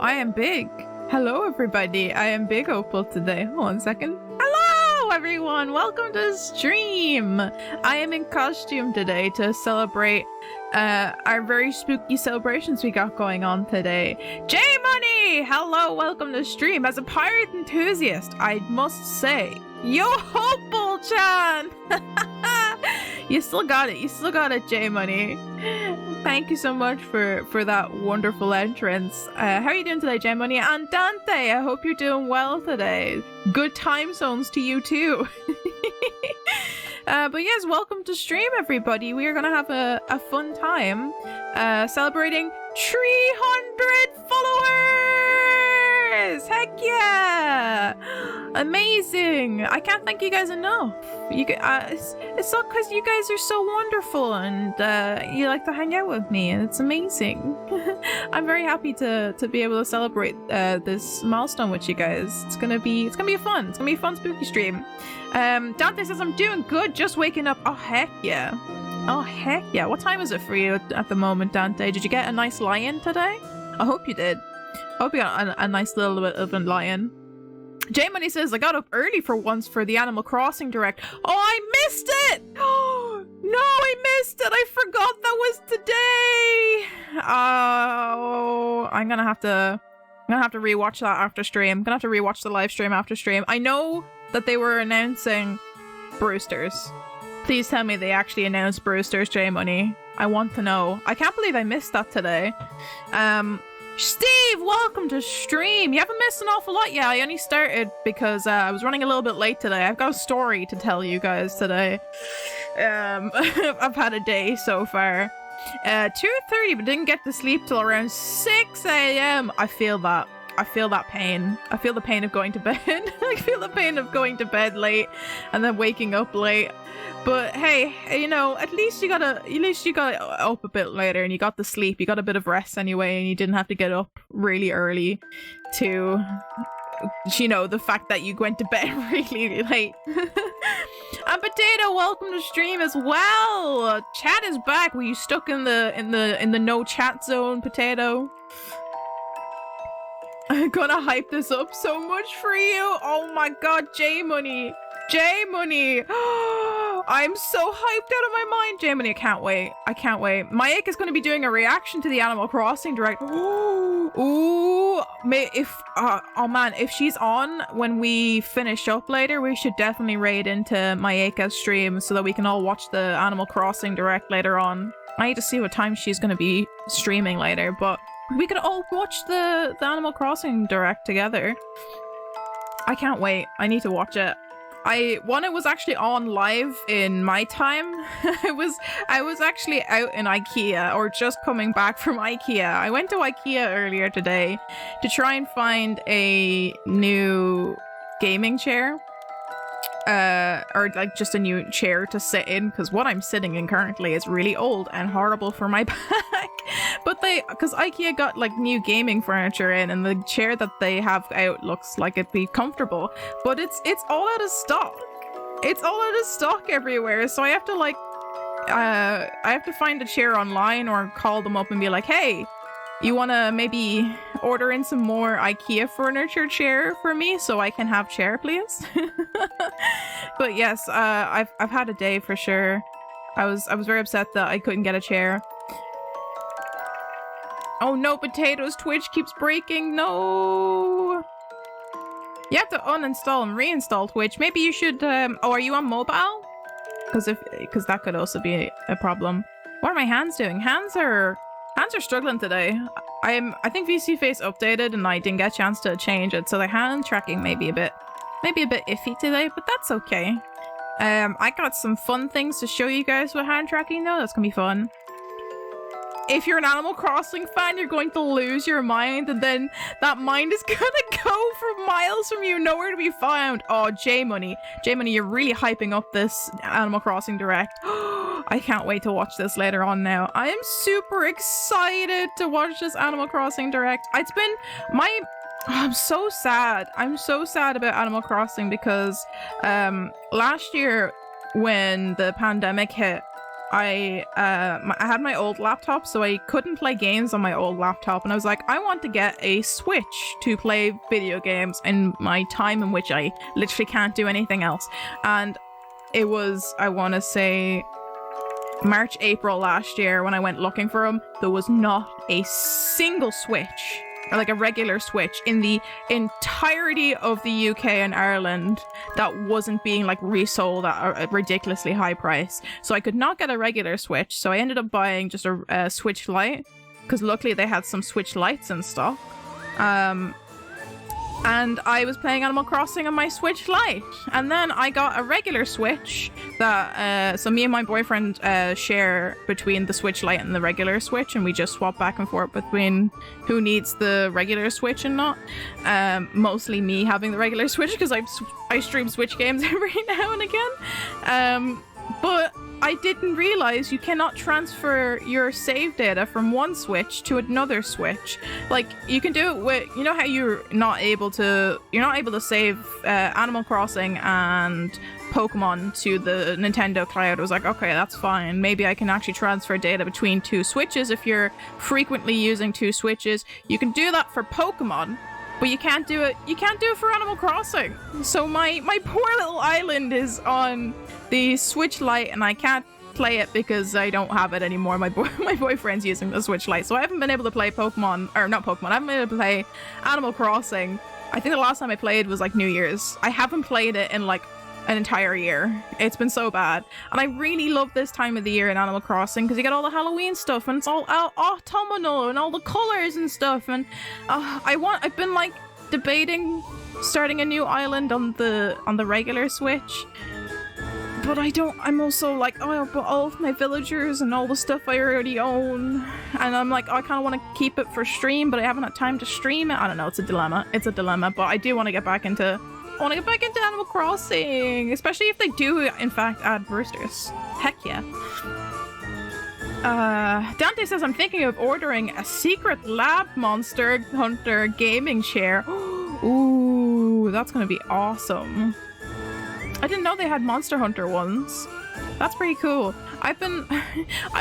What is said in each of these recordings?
I am big. Hello, everybody. I am big Opal today. Hold on a second. Hello, everyone. Welcome to the stream. I am in costume today to celebrate our very spooky celebrations we got going on today. J-Money! Hello, welcome to the stream. As a pirate enthusiast, I must say, yo, Opal-chan! You still got it. You still got it, J-Money. Thank you so much for that wonderful entrance. How are you doing today, J-Money? And Dante, I hope you're doing well today. Good time zones to you too. But yes, welcome to stream, everybody. We are gonna have a fun time celebrating 300 followers! Heck yeah! Amazing! I can't thank you guys enough. It's all because you guys are so wonderful and you like to hang out with me, and it's amazing. I'm very happy to be able to celebrate this milestone with you guys. It's gonna be fun. It's gonna be a fun spooky stream. Dante says I'm doing good, just waking up. Oh heck yeah! Oh heck yeah! What time is it for you at the moment, Dante? Did you get a nice lie-in today? I hope you did. I hope you got a nice little bit of a lie-in. J-Money says, I got up early for once for the Animal Crossing Direct. Oh, I missed it! Oh, no, I missed it! I forgot that was today! Oh, I'm gonna have to rewatch that after stream. I'm gonna have to rewatch the live stream after stream. I know that they were announcing Brewsters. Please tell me they actually announced Brewsters, J-Money. I want to know. I can't believe I missed that today. Steve, welcome to stream. You haven't missed an awful lot yet. I only started because I was running a little bit late today. I've got a story to tell you guys today. I've had a day so far. 2:30, but didn't get to sleep till around 6 a.m. I feel that. I feel that pain. I feel the pain of going to bed. I feel the pain of going to bed late and then waking up late. But hey, you know, at least you got up a bit later and you got the sleep. You got a bit of rest anyway, and you didn't have to get up really early to, you know, the fact that you went to bed really late. And Potato, welcome to stream as well. Chat is back. Were you stuck in the no chat zone, Potato? I'm gonna hype this up so much for you. Oh my god, J-Money. J-Money. I'm so hyped out of my mind. J-Money, I can't wait. I can't wait. Mike is going to be doing a reaction to the Animal Crossing Direct. Ooh. Oh man, if she's on when we finish up later, we should definitely raid into Mayeka's stream so that we can all watch the Animal Crossing Direct later on. I need to see what time she's going to be streaming later, but we could all watch the Animal Crossing Direct together. I can't wait. I need to watch it. It was actually on live in my time. I was actually out in IKEA, or just coming back from IKEA. I went to IKEA earlier today to try and find a new gaming chair. Or like just a new chair to sit in, because what I'm sitting in currently is really old and horrible for my back. But because IKEA got like new gaming furniture in, and the chair that they have out looks like it'd be comfortable, but it's all out of stock. It's all out of stock everywhere, so I have to like I have to find a chair online or call them up and be like, hey, you want to maybe order in some more IKEA furniture chair for me so I can have chair, please? But yes, I've had a day for sure. I was very upset that I couldn't get a chair. Oh no, Potato's Twitch keeps breaking. No. You have to uninstall and reinstall Twitch. Maybe you should. Oh, are you on mobile? Because that could also be a problem. What are my hands doing? Hands are struggling today. I think VC Face updated and I didn't get a chance to change it, so the hand tracking may be a bit iffy today, but that's okay. I got some fun things to show you guys with hand tracking though. That's gonna be fun. If you're an Animal Crossing fan, you're going to lose your mind, and then that mind is gonna go for miles from you, nowhere to be found. Oh, J-Money, you're really hyping up this Animal Crossing Direct. I can't wait to watch this later on now. I am super excited to watch this Animal Crossing Direct. It's been I'm so sad. I'm so sad about Animal Crossing because last year when the pandemic hit, I had my old laptop, so I couldn't play games on my old laptop, and I was like, I want to get a Switch to play video games in my time in which I literally can't do anything else. And it was, I want to say, March, April last year when I went looking for them. There was not a single Switch, or like a regular Switch, in the entirety of the UK and Ireland that wasn't being like resold at a ridiculously high price. So I could not get a regular Switch, so I ended up buying just a Switch Lite, because luckily they had some Switch Lites in stock. And I was playing Animal Crossing on my Switch Lite. And then I got a regular Switch that, so me and my boyfriend share between the Switch Lite and the regular Switch, and we just swap back and forth between who needs the regular Switch and not. Mostly me having the regular Switch, because I stream Switch games every now and again. But I didn't realize you cannot transfer your save data from one Switch to another Switch. Like, you can do it with, you know how you're not able to save Animal Crossing and Pokemon to the Nintendo cloud. I was like, okay, that's fine. Maybe I can actually transfer data between two Switches if you're frequently using two Switches. You can do that for Pokemon, but you can't do it for Animal Crossing. So my poor little island is on the Switch Lite, and I can't play it because I don't have it anymore. My boyfriend's using the Switch Lite, so I haven't been able to play I haven't been able to play Animal Crossing. I think the last time I played was like New Year's. I haven't played it in like an entire year. It's been so bad. And I really love this time of the year in Animal Crossing because you get all the Halloween stuff, and it's all autumnal and all the colors and stuff. And I've been like debating starting a new island on the regular Switch. But I'm also like, oh, but all of my villagers and all the stuff I already own. And I'm like, oh, I kind of want to keep it for stream, but I haven't had time to stream it. I don't know, it's a dilemma. But I do want to get back into Animal Crossing, especially if they do, in fact, add boosters. Heck yeah. Dante says, I'm thinking of ordering a secret lab Monster Hunter gaming chair. Ooh, that's gonna be awesome. I didn't know they had Monster Hunter ones. That's pretty cool. I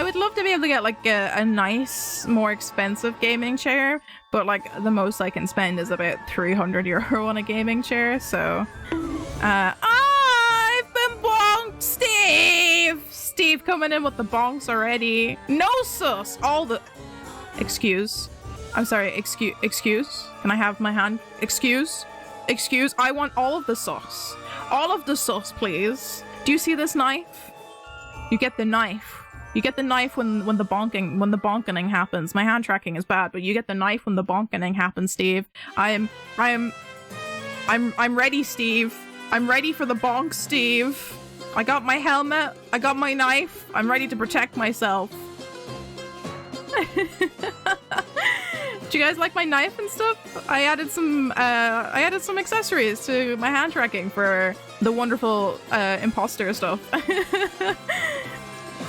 would love to be able to get like a nice, more expensive gaming chair, but like the most I can spend is about €300 on a gaming chair, so... I've been bonked, Steve! Steve coming in with the bonks already. No sus! All the... Excuse. I'm sorry, excuse? Can I have my hand? Excuse? I want all of the sauce. All of the sauce, please. Do you see this knife? You get the knife. You get the knife when the bonkening happens. My hand tracking is bad, but you get the knife when the bonkening happens, Steve. I'm ready, Steve. I'm ready for the bonk, Steve. I got my helmet. I got my knife. I'm ready to protect myself. Do you guys like my knife and stuff? I added some accessories to my hand tracking for the wonderful imposter stuff.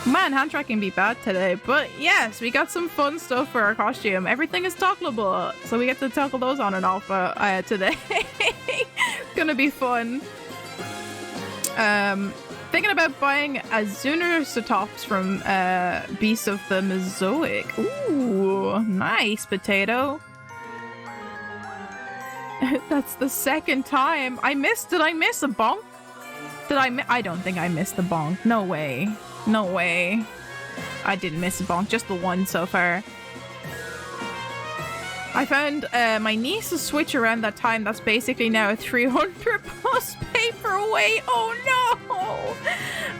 Man, hand tracking be bad today, but yes, we got some fun stuff for our costume. Everything is toggleable, so we get to toggle those on and off today. It's gonna be fun. Thinking about buying a Zuneratops from Beast of the Mesozoic. Ooh, nice, potato. That's the second time. Did I miss a bonk? I don't think I missed the bonk. No way. No way. I didn't miss a bonk, just the one so far. I found my niece's Switch around that time. That's basically now a 300 plus paperweight. Oh no!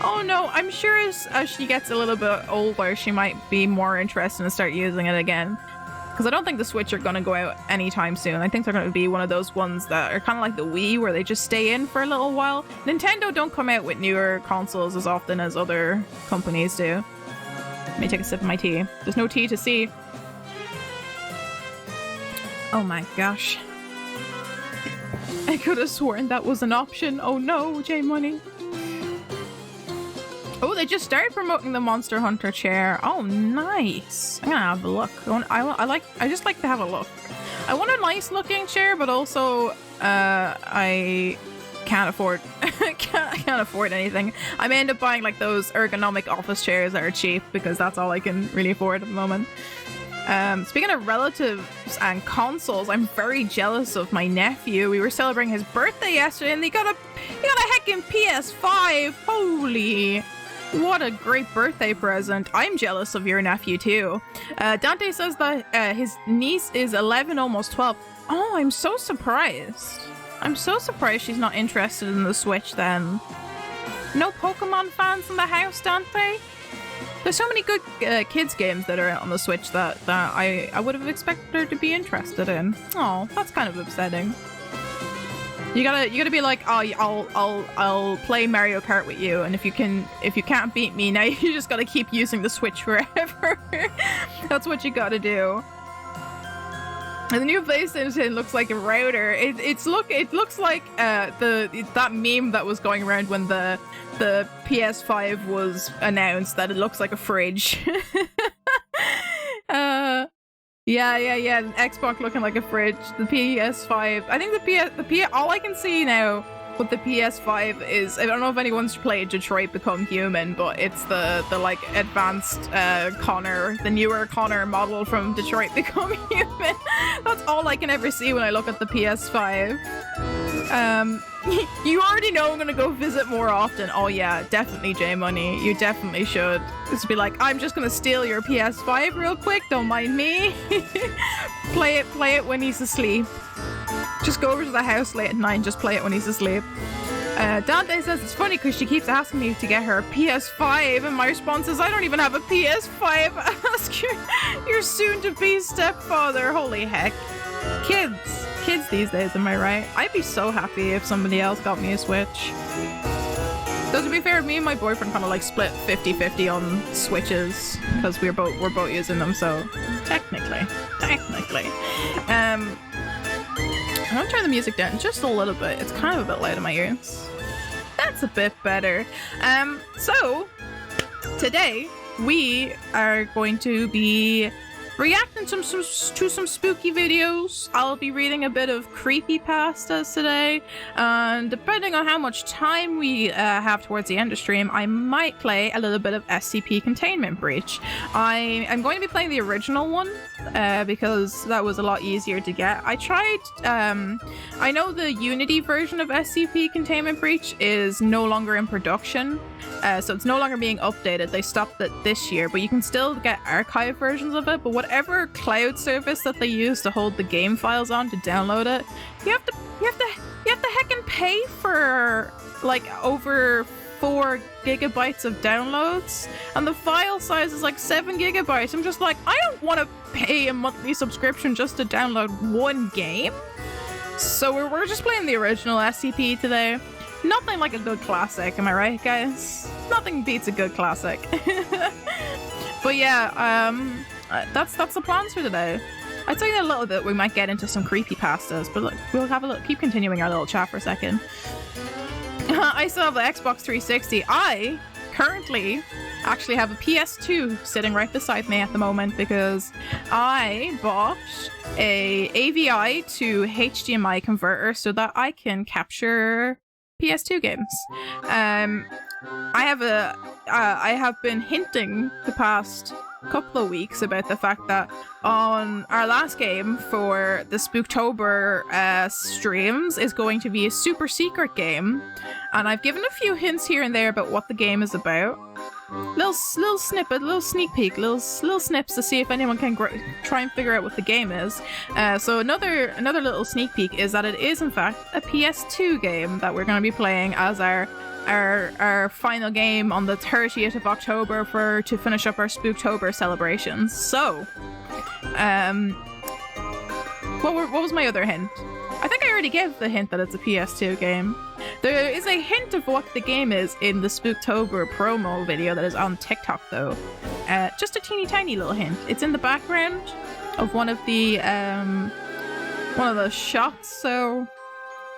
Oh no, I'm sure as she gets a little bit older, she might be more interested and start using it again. Because I don't think the Switch are going to go out anytime soon. I think they're going to be one of those ones that are kind of like the Wii, where they just stay in for a little while. Nintendo don't come out with newer consoles as often as other companies do. Let me take a sip of my tea. There's no tea to see. Oh my gosh. I could have sworn that was an option. Oh no, J-Money. Oh, they just started promoting the Monster Hunter chair. Oh, nice. I'm gonna have a look. I just like to have a look. I want a nice looking chair, but also I can't afford can't afford anything. I may end up buying like those ergonomic office chairs that are cheap because that's all I can really afford at the moment. Speaking of relatives and consoles, I'm very jealous of my nephew. We were celebrating his birthday yesterday and he got a heckin' PS5. Holy, what a great birthday present. I'm jealous of your nephew too. Dante says that his niece is 11, almost 12. Oh, I'm so surprised. I'm so surprised she's not interested in the Switch then. No Pokemon fans in the house, Dante? There's so many good kids games that are out on the Switch that I would have expected her to be interested in. Oh, that's kind of upsetting. You gotta be like, oh, I'll play Mario Kart with you, and if you can't beat me, now you just gotta keep using the Switch forever. That's what you gotta do. And the new PlayStation looks like a router. It looks like that meme that was going around when the PS5 was announced, that it looks like a fridge. Yeah. Xbox looking like a fridge. The PS5. I think all I can see now with the PS5 is, I don't know if anyone's played Detroit Become Human, but it's the like advanced Connor, the newer Connor model from Detroit Become Human. That's all I can ever see when I look at the PS5. You already know I'm gonna go visit more often. Oh yeah, definitely, J Money. You definitely should. Just be like, I'm just gonna steal your PS5 real quick. Don't mind me. Play it when he's asleep. Just go over to the house late at night and just play it when he's asleep. Dante says it's funny because she keeps asking me to get her a PS5, and my response is, I don't even have a PS5. Ask your soon-to-be stepfather. Holy heck. Kids these days, am I right? I'd be so happy if somebody else got me a Switch. Though to be fair, me and my boyfriend kind of like split 50-50 on Switches because we're both using them, so technically. I'm gonna turn the music down just a little bit. It's kind of a bit loud in my ears. That's a bit better. So today we are going to be reacting to some spooky videos. I'll be reading a bit of Creepypastas today, and depending on how much time we have towards the end of stream, I might play a little bit of SCP Containment Breach. I'm going to be playing the original one because that was a lot easier to get. I tried, I know the Unity version of SCP Containment Breach is no longer in production, so it's no longer being updated. They stopped it this year, but you can still get archive versions of it. But whatever cloud service that they use to hold the game files on to download it, you have to heckin' pay for like over 4 gigabytes of downloads, and the file size is like 7 gigabytes. I'm just like, I don't want to pay a monthly subscription just to download one game. So we're just playing the original SCP today. Nothing like a good classic, am I right, guys? Nothing beats a good classic. But yeah, that's the plans for today. I'd say in a little bit we might get into some creepypastas, but look, we'll have a look. Keep continuing our little chat for a second. I still have the Xbox 360. I currently actually have a PS2 sitting right beside me at the moment because I bought a AVI to HDMI converter so that I can capture PS2 games. I have been hinting the past couple of weeks about the fact that on our last game for the Spooktober streams is going to be a super secret game, and I've given a few hints here and there about what the game is about. Little snippet, little sneak peek, little snips to see if anyone can try and figure out what the game is. So another little sneak peek is that it is in fact a PS2 game that we're going to be playing as our final game on the 30th of October to finish up our Spooktober celebrations. So, what was my other hint? I think I already gave the hint that it's a PS2 game. There is a hint of what the game is in the Spooktober promo video that is on TikTok, though. Just a teeny tiny little hint. It's in the background of one of the shots. So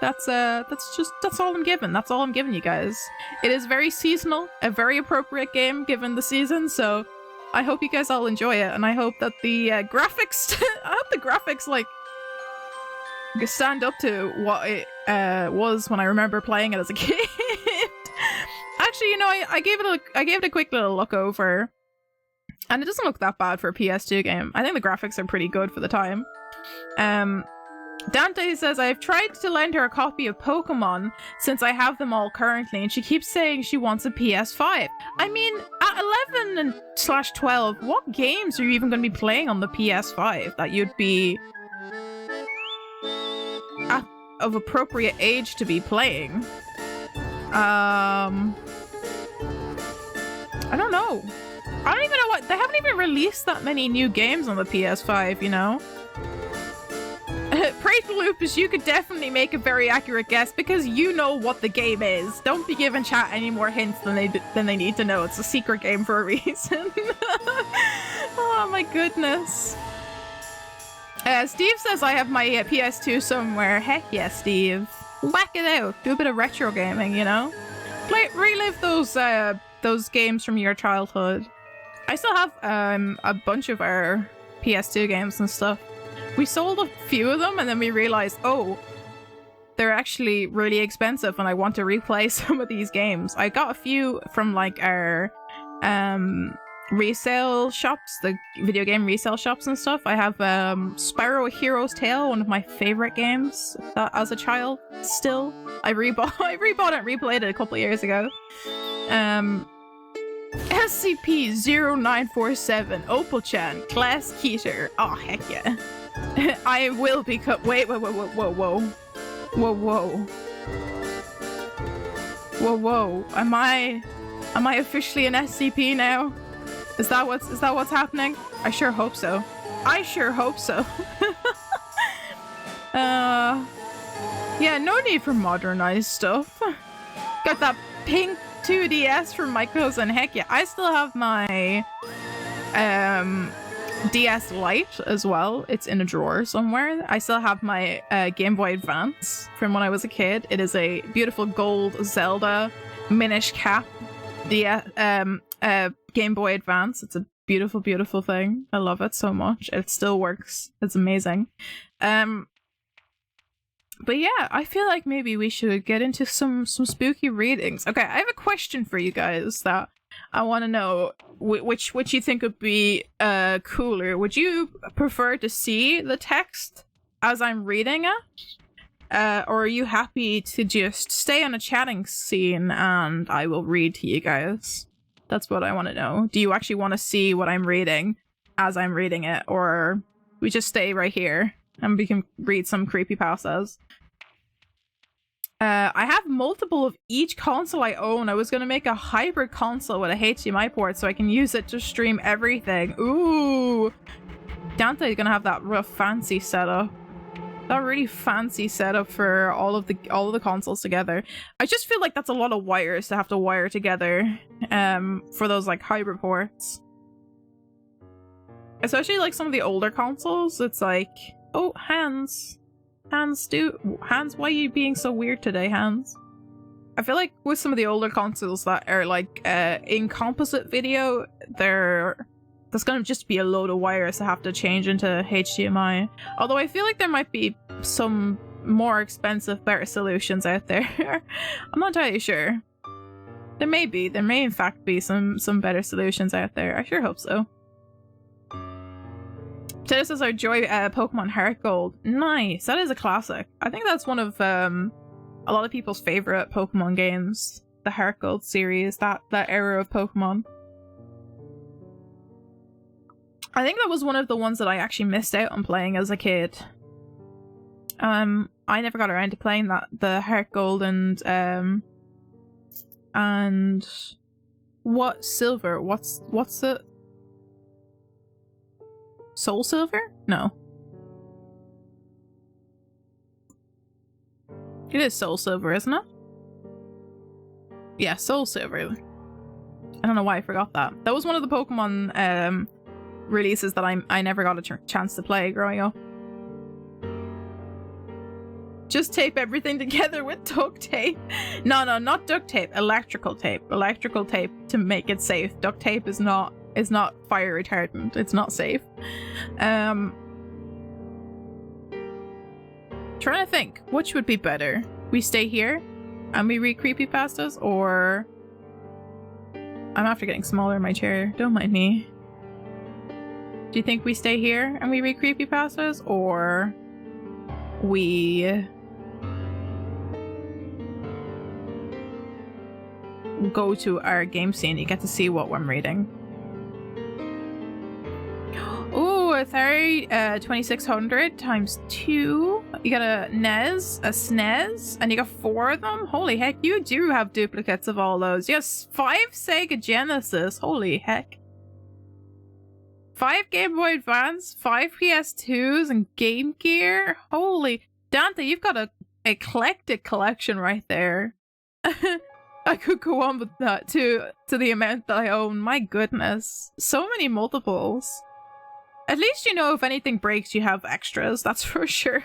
that's all I'm giving. That's all I'm giving you guys. It is very seasonal, a very appropriate game given the season. So I hope you guys all enjoy it, and I hope that the graphics. I hope the graphics like stand up to what it was when I remember playing it as a kid. Actually, you know, I gave it a quick little look over, and it doesn't look that bad for a PS2 game. I think the graphics are pretty good for the time. Dante says, I've tried to lend her a copy of Pokemon since I have them all currently, and she keeps saying she wants a PS5. I mean, at 11/12, what games are you even going to be playing on the PS5 that you'd be of appropriate age to be playing? I don't know. I don't even know what... They haven't even released that many new games on the PS5, you know? Pray to Lupus, you could definitely make a very accurate guess because you know what the game is. Don't be giving chat any more hints than they need to know. It's a secret game for a reason. Oh my goodness. Steve says I have my PS2 somewhere. Heck yeah, Steve. Whack it out. Do a bit of retro gaming, you know? Relive those games from your childhood. I still have a bunch of our PS2 games and stuff. We sold a few of them and then we realized, oh, they're actually really expensive and I want to replay some of these games. I got a few from like our resale shops, the video game resale shops and stuff. I have Spyro A Hero's Tale, one of my favorite games as a child still. I rebought it and replayed it a couple of years ago. SCP-0947, Opal-chan, Class Keeter. Oh, heck yeah. I will become- wait, whoa. Whoa. Am I officially an SCP now? Is that what's happening? I sure hope so. Yeah, no need for modernized stuff. Got that pink 2DS from my cousin. Heck yeah. I still have my DS Lite as well. It's in a drawer somewhere. I still have my Game Boy Advance from when I was a kid. It is a beautiful gold Zelda Minish Cap Game Boy Advance. It's a beautiful, beautiful thing. I love it so much. It still works. It's amazing. But yeah, I feel like maybe we should get into some spooky readings. Okay, I have a question for you guys that I want to know which you think would be cooler. Would you prefer to see the text as I'm reading it? Or are you happy to just stay on a chatting scene and I will read to you guys? That's what I want to know. Do you actually want to see what I'm reading as I'm reading it? Or we just stay right here and we can read some creepypastas? I have multiple of each console I own. I was going to make a hybrid console with a HDMI port so I can use it to stream everything. Ooh! Dante's going to have that rough fancy setup. That really fancy setup for all of the consoles together. I just feel like that's a lot of wires to have to wire together for those like hybrid ports. Especially like some of the older consoles, it's like, oh, Hans, why are you being so weird today, Hans? I feel like with some of the older consoles that are like in composite video, there's gonna just be a load of wires to have to change into HDMI. Although I feel like there might be some more expensive, better solutions out there. I'm not entirely sure. There may in fact be some better solutions out there. I sure hope so. So this is our Joy Pokemon Heart Gold. Nice, that is a classic. I think that's one of a lot of people's favorite Pokemon games. The Heart Gold series, that era of Pokemon. I think that was one of the ones that I actually missed out on playing as a kid. I never got around to playing the Heart Gold and what Silver? What's it? Soul Silver? No. It is Soul Silver, isn't it? Yeah, Soul Silver. I don't know why I forgot that. That was one of the Pokemon releases that I never got a chance to play growing up. Just tape everything together with duct tape. No, not duct tape. Electrical tape. Electrical tape to make it safe. Duct tape is not fire retardant. It's not safe. Trying to think, which would be better? We stay here and we read creepypastas, or... I'm after getting smaller in my chair, don't mind me. Do you think we stay here and we read creepypastas, or we go to our game scene? You get to see what I'm reading. Ooh, a Atari 2600 times 2. You got a NES, a SNES, and you got 4 of them? Holy heck, you do have duplicates of all those. Yes, 5 Sega Genesis. Holy heck. 5 Game Boy Advance, 5 PS2s, and Game Gear. Holy... Dante, you've got a eclectic collection right there. I could go on with that to the amount that I own. My goodness. So many multiples. At least you know if anything breaks, you have extras, that's for sure.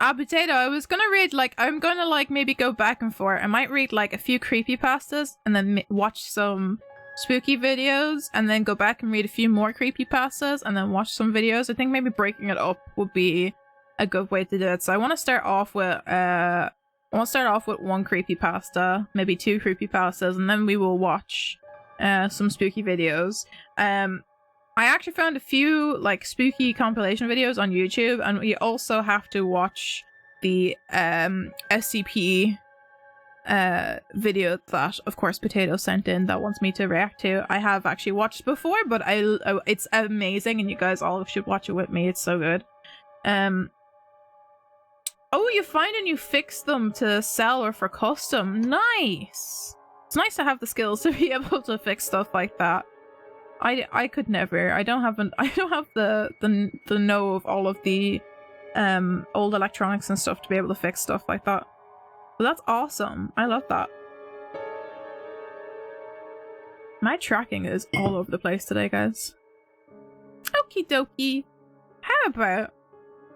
Potato, I was gonna read, like, I'm gonna, like, maybe go back and forth. I might read, like, a few creepypastas and then watch some spooky videos and then go back and read a few more creepypastas and then watch some videos. I think maybe breaking it up would be a good way to do it. So I want to start off with, one creepypasta, maybe 2 creepypastas, and then we will watch some spooky videos. I actually found a few like spooky compilation videos on YouTube, and we also have to watch the SCP video that, of course, Potato sent in that wants me to react to. I have actually watched before, but it's amazing, and you guys all should watch it with me. It's so good. Oh, you find and you fix them to sell or for custom. Nice. It's nice to have the skills to be able to fix stuff like that. I could never. I don't have the know of all of the old electronics and stuff to be able to fix stuff like that. But that's awesome. I love that. My tracking is all over the place today, guys. Okie dokie. How about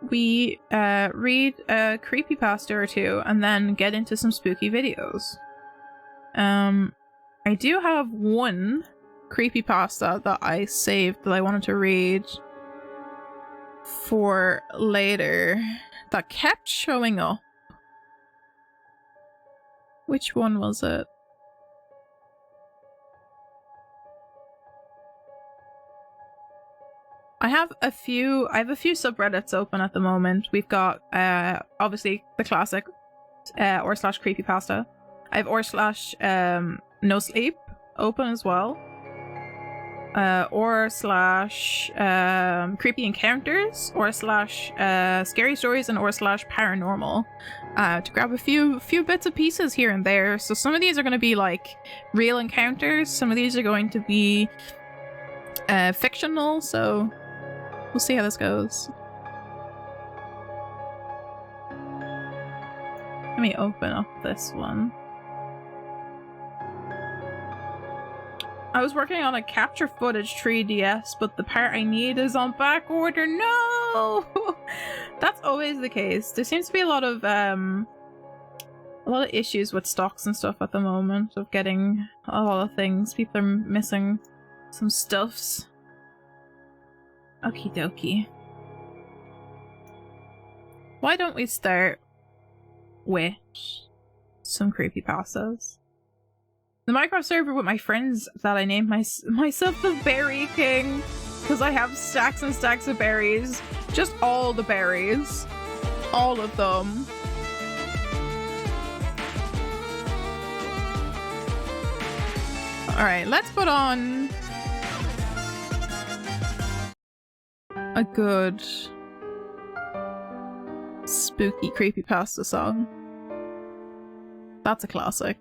we read a creepypasta or 2 and then get into some spooky videos. I do have one creepypasta that I saved that I wanted to read for later that kept showing up. Which one was it? I have a few subreddits open at the moment. We've got obviously the classic r/creepypasta. I have r/no sleep open as well. r/creepy encounters, r/scary stories, and r/paranormal. To grab a few bits and pieces here and there. So some of these are going to be like real encounters. Some of these are going to be fictional. So we'll see how this goes. Let me open up this one. I was working on a capture footage 3DS, but the part I need is on back order. No! That's always the case. There seems to be a lot of issues with stocks and stuff at the moment, of getting a lot of things. People are missing some stuffs. Okie dokie. Why don't we start with some creepypastas? The Minecraft server with my friends that I named myself the Berry King, because I have stacks and stacks of berries. Just all the berries. All of them. Alright, let's put on a good spooky creepypasta song. That's a classic.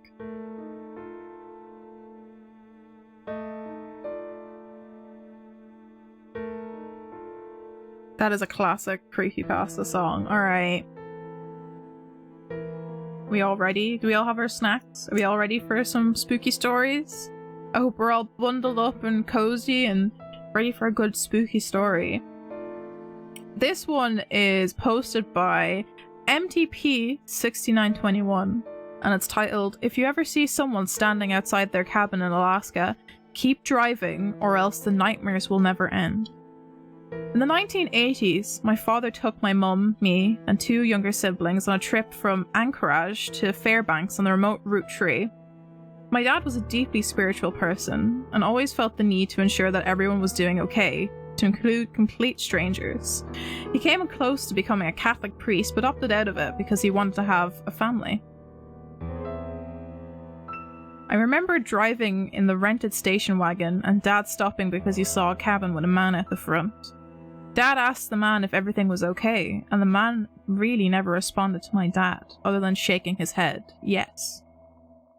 That is a classic creepypasta song. Alright. We all ready? Do we all have our snacks? Are we all ready for some spooky stories? I hope we're all bundled up and cozy and ready for a good spooky story. This one is posted by MTP6921, and it's titled, "If you ever see someone standing outside their cabin in Alaska, keep driving or else the nightmares will never end." In the 1980s, my father took my mum, me, and 2 younger siblings on a trip from Anchorage to Fairbanks on the remote Route 3. My dad was a deeply spiritual person and always felt the need to ensure that everyone was doing okay, to include complete strangers. He came close to becoming a Catholic priest but opted out of it because he wanted to have a family. I remember driving in the rented station wagon and Dad stopping because he saw a cabin with a man at the front. Dad asked the man if everything was okay, and the man really never responded to my dad, other than shaking his head, yes.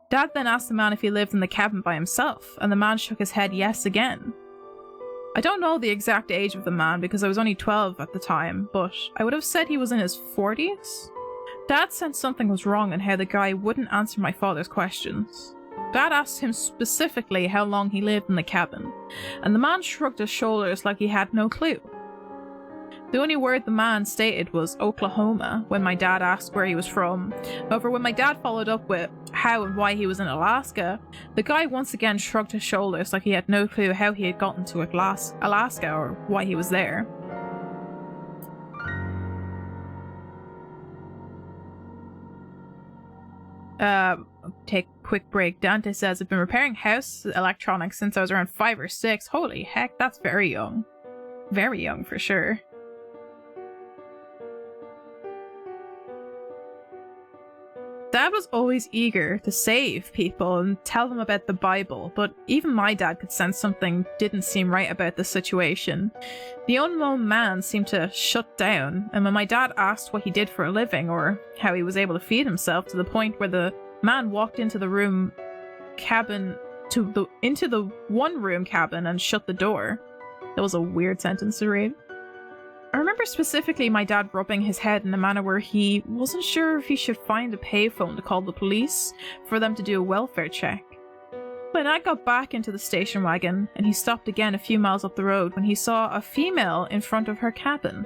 Dad then asked the man if he lived in the cabin by himself, and the man shook his head yes again. I don't know the exact age of the man because I was only 12 at the time, but I would have said he was in his 40s. Dad sensed something was wrong in how the guy wouldn't answer my father's questions. Dad asked him specifically how long he lived in the cabin, and the man shrugged his shoulders like he had no clue. The only word the man stated was Oklahoma when my dad asked where he was from. However, when my dad followed up with how and why he was in Alaska, the guy once again shrugged his shoulders like he had no clue how he had gotten to Alaska or why he was there. Take a quick break. Dante says, I've been repairing house electronics since I was around 5 or 6. Holy heck, that's very young. Very young for sure. Dad was always eager to save people and tell them about the Bible, but even my dad could sense something didn't seem right about the situation. The unknown man seemed to shut down, and when my dad asked what he did for a living or how he was able to feed himself, to the point where the man walked into the one-room cabin and shut the door. That was a weird sentence to read. I remember specifically my dad rubbing his head in a manner where he wasn't sure if he should find a payphone to call the police for them to do a welfare check. When I got back into the station wagon, and he stopped again a few miles up the road when he saw a female in front of her cabin.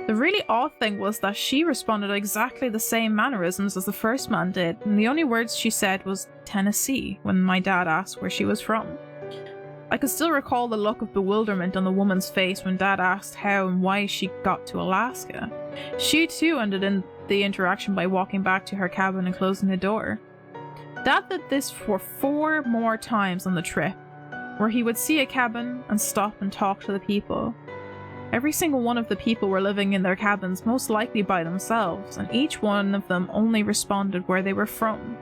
The really odd thing was that she responded exactly the same mannerisms as the first man did, and the only words she said was Tennessee when my dad asked where she was from. I could still recall the look of bewilderment on the woman's face when Dad asked how and why she got to Alaska. She too ended in the interaction by walking back to her cabin and closing the door. Dad did this for 4 more times on the trip, where he would see a cabin and stop and talk to the people. Every single one of the people were living in their cabins, most likely by themselves, and each one of them only responded where they were from.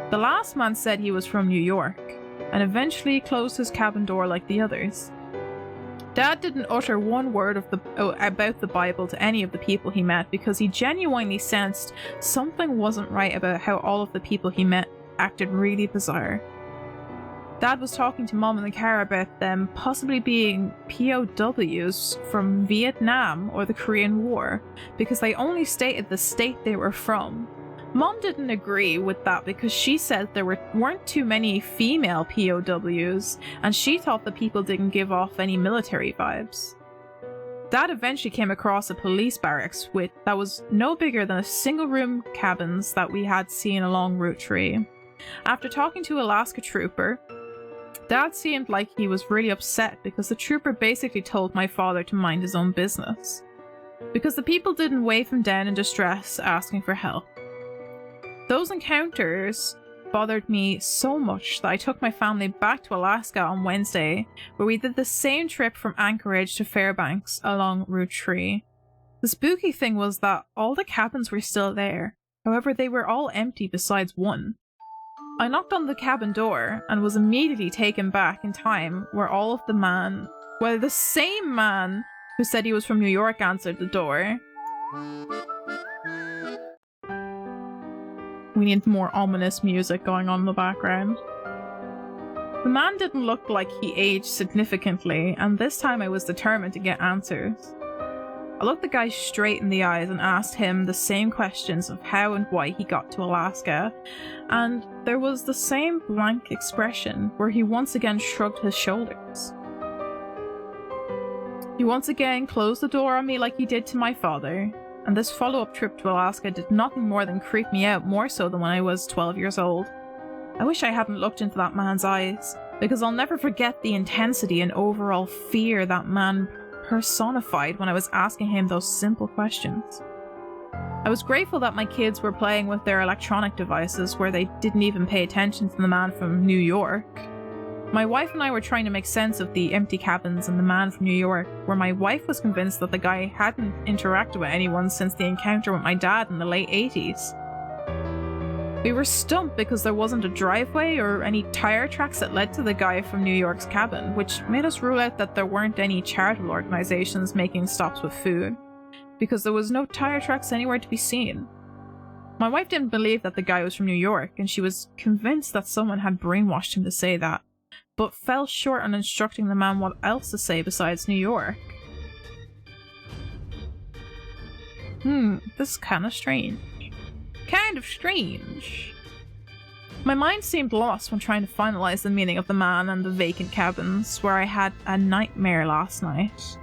The last man said he was from New York, and eventually closed his cabin door like the others. Dad didn't utter one word about the Bible to any of the people he met because he genuinely sensed something wasn't right about how all of the people he met acted really bizarre. Dad was talking to Mom in the car about them possibly being POWs from Vietnam or the Korean War because they only stated the state they were from. Mom didn't agree with that because she said there weren't too many female POWs, and she thought the people didn't give off any military vibes. Dad eventually came across a police barracks that was no bigger than a single-room cabins that we had seen along Route 3. After talking to Alaska Trooper, Dad seemed like he was really upset because the trooper basically told my father to mind his own business, because the people didn't wave him down in distress asking for help. Those encounters bothered me so much that I took my family back to Alaska on Wednesday, where we did the same trip from Anchorage to Fairbanks along Route 3. The spooky thing was that all the cabins were still there, however they were all empty besides one. I knocked on the cabin door and was immediately taken back in time where the same man who said he was from New York answered the door. We need more ominous music going on in the background. The man didn't look like he aged significantly, and this time I was determined to get answers. I looked the guy straight in the eyes and asked him the same questions of how and why he got to Alaska, and there was the same blank expression where he once again shrugged his shoulders. He once again closed the door on me like he did to my father, and this follow-up trip to Alaska did nothing more than creep me out more so than when I was 12 years old. I wish I hadn't looked into that man's eyes, because I'll never forget the intensity and overall fear that man personified when I was asking him those simple questions. I was grateful that my kids were playing with their electronic devices where they didn't even pay attention to the man from New York. My wife and I were trying to make sense of the empty cabins and the man from New York, where my wife was convinced that the guy hadn't interacted with anyone since the encounter with my dad in the late 80s. We were stumped because there wasn't a driveway or any tire tracks that led to the guy from New York's cabin, which made us rule out that there weren't any charitable organizations making stops with food, because there was no tire tracks anywhere to be seen. My wife didn't believe that the guy was from New York, and she was convinced that someone had brainwashed him to say that, but fell short on instructing the man what else to say besides New York. This is kinda strange. My mind seemed lost when trying to finalize the meaning of the man and the vacant cabins, where I had a nightmare last night.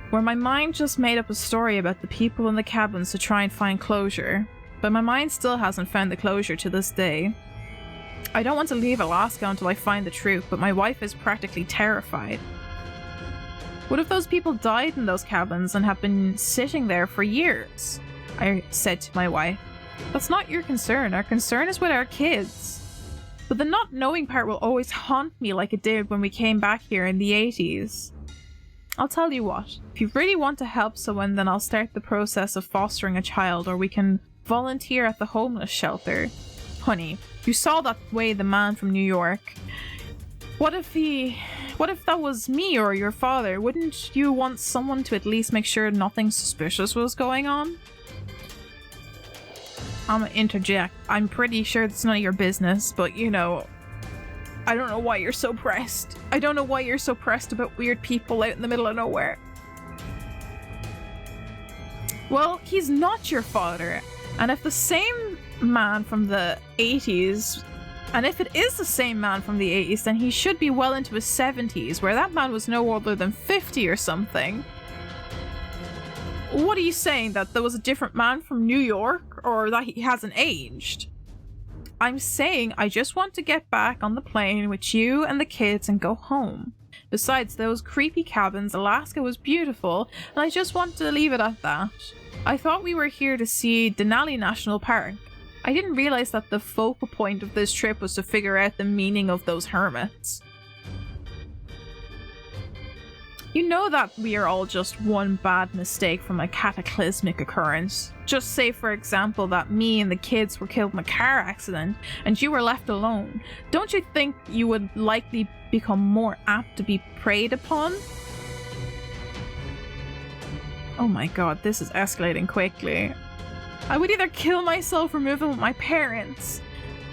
Where my mind just made up a story about the people in the cabins to try and find closure, but my mind still hasn't found the closure to this day. I don't want to leave Alaska until I find the truth, but my wife is practically terrified. What if those people died in those cabins and have been sitting there for years? I said to my wife. That's not your concern. Our concern is with our kids. But the not knowing part will always haunt me like it did when we came back here in the 80s. I'll tell you what, if you really want to help someone, then I'll start the process of fostering a child, or we can volunteer at the homeless shelter. Honey, you saw that way the man from New York. What if that was me or your father? Wouldn't you want someone to at least make sure nothing suspicious was going on? I'm gonna interject. I'm pretty sure it's none of your business, but you know, I don't know why you're so pressed. I don't know why you're so pressed about weird people out in the middle of nowhere. Well, he's not your father. And if the same man from the 80s, and if it is the same man from the 80s, then he should be well into his 70s, where that man was no older than 50 or something. What are you saying? That there was a different man from New York, or that he hasn't aged? I'm saying I just want to get back on the plane with you and the kids and go home. Besides those creepy cabins, Alaska was beautiful, and I just want to leave it at that. I thought we were here to see Denali National Park. I didn't realize that the focal point of this trip was to figure out the meaning of those hermits. You know that we are all just one bad mistake from a cataclysmic occurrence. Just say, for example, that me and the kids were killed in a car accident and you were left alone. Don't you think you would likely become more apt to be preyed upon? Oh my god, this is escalating quickly. I would either kill myself or move in with my parents.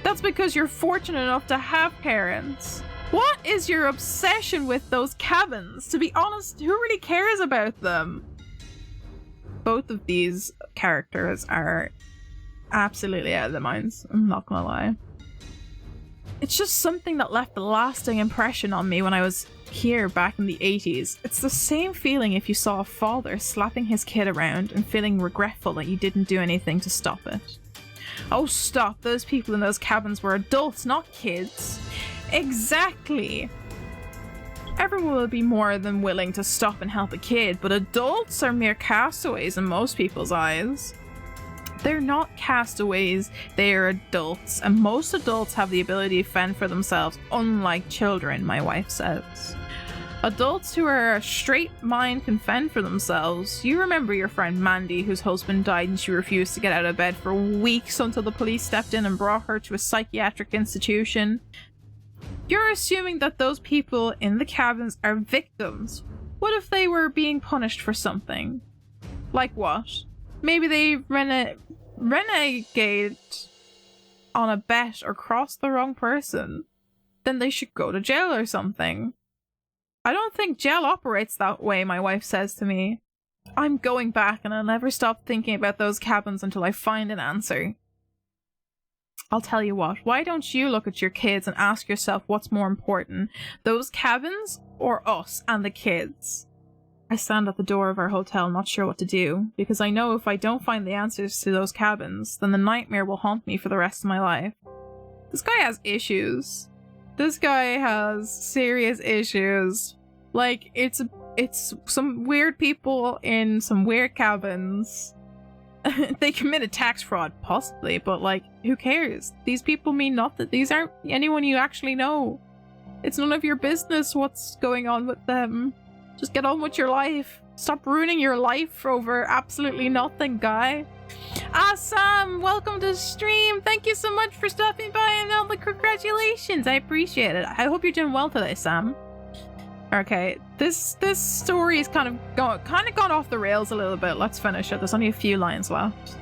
That's because you're fortunate enough to have parents. What is your obsession with those cabins? To be honest, who really cares about them? Both of these characters are absolutely out of their minds, I'm not gonna lie. It's just something that left a lasting impression on me when I was here back in the 80s. It's the same feeling if you saw a father slapping his kid around and feeling regretful that you didn't do anything to stop it. Oh stop, those people in those cabins were adults, not kids. Exactly. Everyone will be more than willing to stop and help a kid, but adults are mere castaways in most people's eyes. They're not castaways, they are adults, and most adults have the ability to fend for themselves, unlike children, my wife says. Adults who are a straight mind can fend for themselves. You remember your friend Mandy, whose husband died and she refused to get out of bed for weeks until the police stepped in and brought her to a psychiatric institution. You're assuming that those people in the cabins are victims. What if they were being punished for something? Like what? Maybe they renegade on a bet or crossed the wrong person. Then they should go to jail or something. I don't think jail operates that way, my wife says to me. I'm going back and I'll never stop thinking about those cabins until I find an answer. I'll tell you what, why don't you look at your kids and ask yourself what's more important, those cabins or us and the kids? I stand at the door of our hotel not sure what to do, because I know if I don't find the answers to those cabins, then the nightmare will haunt me for the rest of my life. This guy has issues. This guy has serious issues. Like, it's it's some weird people in some weird cabins. They committed tax fraud, possibly, but like, who cares? These people mean nothing. These aren't anyone you actually know. It's none of your business what's going on with them. Just get on with your life. Stop ruining your life over absolutely nothing, guy. Ah, Sam, welcome to the stream. Thank you so much for stopping by and all the congratulations. I appreciate it. I hope you're doing well today, Sam. Okay, this story is kind of gone off the rails a little bit. Let's finish it. There's only a few lines left.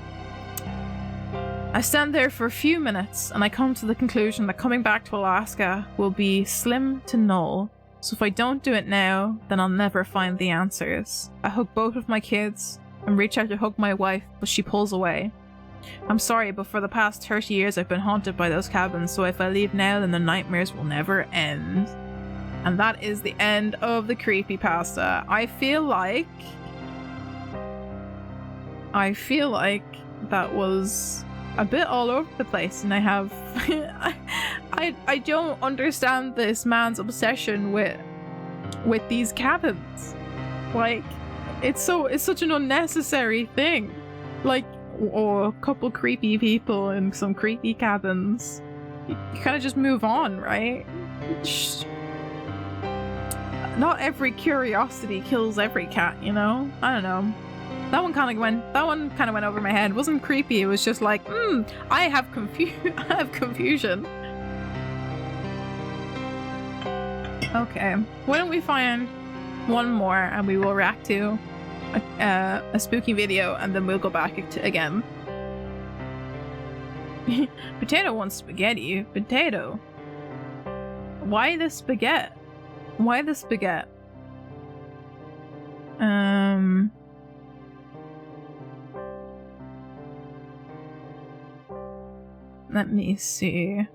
I stand there for a few minutes and I come to the conclusion that coming back to Alaska will be slim to null. So if I don't do it now, then I'll never find the answers. I hug both of my kids and reach out to hug my wife, but she pulls away. I'm sorry, but for the past 30 years I've been haunted by those cabins, so if I leave now, then the nightmares will never end. And that is the end of the creepypasta. I feel like that was a bit all over the place, and I have I don't understand this man's obsession with these cabins. Like, it's such an unnecessary thing. Like, or a couple creepy people in some creepy cabins. You kind of just move on, right? Not every curiosity kills every cat, you know? I don't know. That one kind of went over my head. It wasn't creepy, it was just like, I have confusion. Okay, why don't we find one more and we will react to a spooky video and then we'll go back again. Potato wants spaghetti. Potato. Why the spaghetti? Why the spaghetti? Let me see.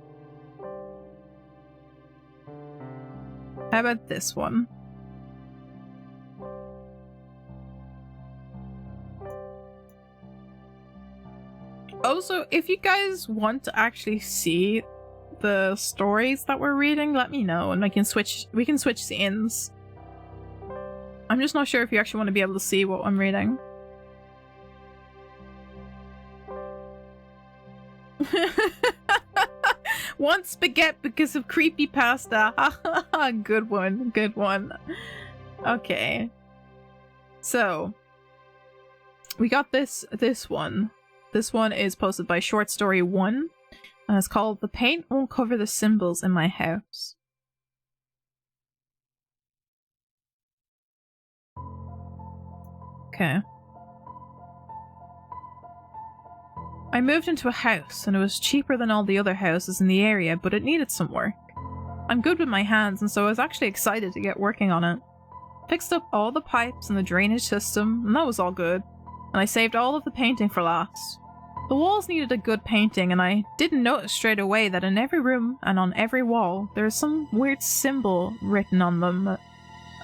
How about this one? Also, if you guys want to actually see the stories that we're reading, let me know and we can switch scenes. I'm just not sure if you actually want to be able to see what I'm reading. Want spaghetti because of creepypasta. Good one, good one. Okay. So we got this one. This one is posted by Short Story 1. And it's called The Paint Won't Cover the Symbols in My House. Okay. I moved into a house and it was cheaper than all the other houses in the area, but it needed some work. I'm good with my hands and so I was actually excited to get working on it. Fixed up all the pipes and the drainage system and that was all good. And I saved all of the painting for last. The walls needed a good painting and I didn't notice straight away that in every room and on every wall there is some weird symbol written on them,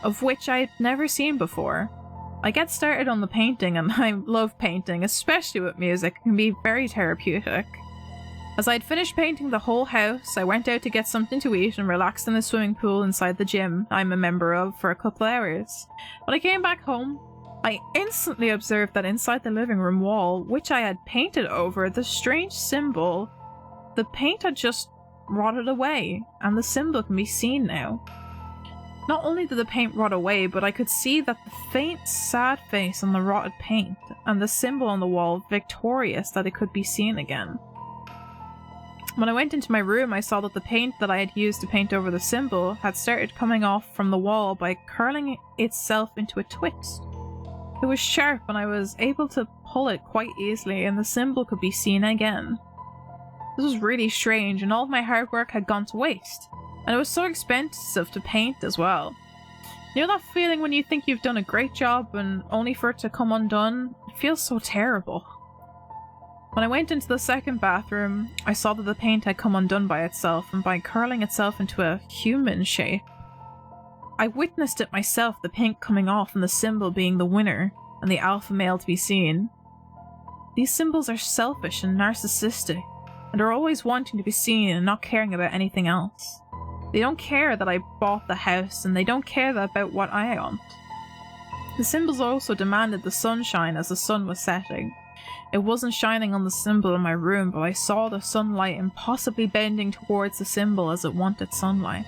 of which I'd never seen before. I get started on the painting and I love painting, especially with music. It can be very therapeutic. As I'd finished painting the whole house, I went out to get something to eat and relaxed in the swimming pool inside the gym I'm a member of for a couple hours. When I came back home, I instantly observed that inside the living room wall, which I had painted over, the strange symbol, the paint had just rotted away, and the symbol can be seen now. Not only did the paint rot away, but I could see that the faint, sad face on the rotted paint, and the symbol on the wall victorious that it could be seen again. When I went into my room, I saw that the paint that I had used to paint over the symbol had started coming off from the wall by curling itself into a twist. It was sharp and I was able to pull it quite easily and the symbol could be seen again. This was really strange and all of my hard work had gone to waste. And it was so expensive to paint as well. You know that feeling when you think you've done a great job and only for it to come undone? It feels so terrible. When I went into the second bathroom, I saw that the paint had come undone by itself and by curling itself into a human shape. I witnessed it myself, the paint coming off and the symbol being the winner and the alpha male to be seen. These symbols are selfish and narcissistic and are always wanting to be seen and not caring about anything else. They don't care that I bought the house and they don't care about what I want. The symbols also demanded the sunshine as the sun was setting. It wasn't shining on the symbol in my room, but I saw the sunlight impossibly bending towards the symbol as it wanted sunlight.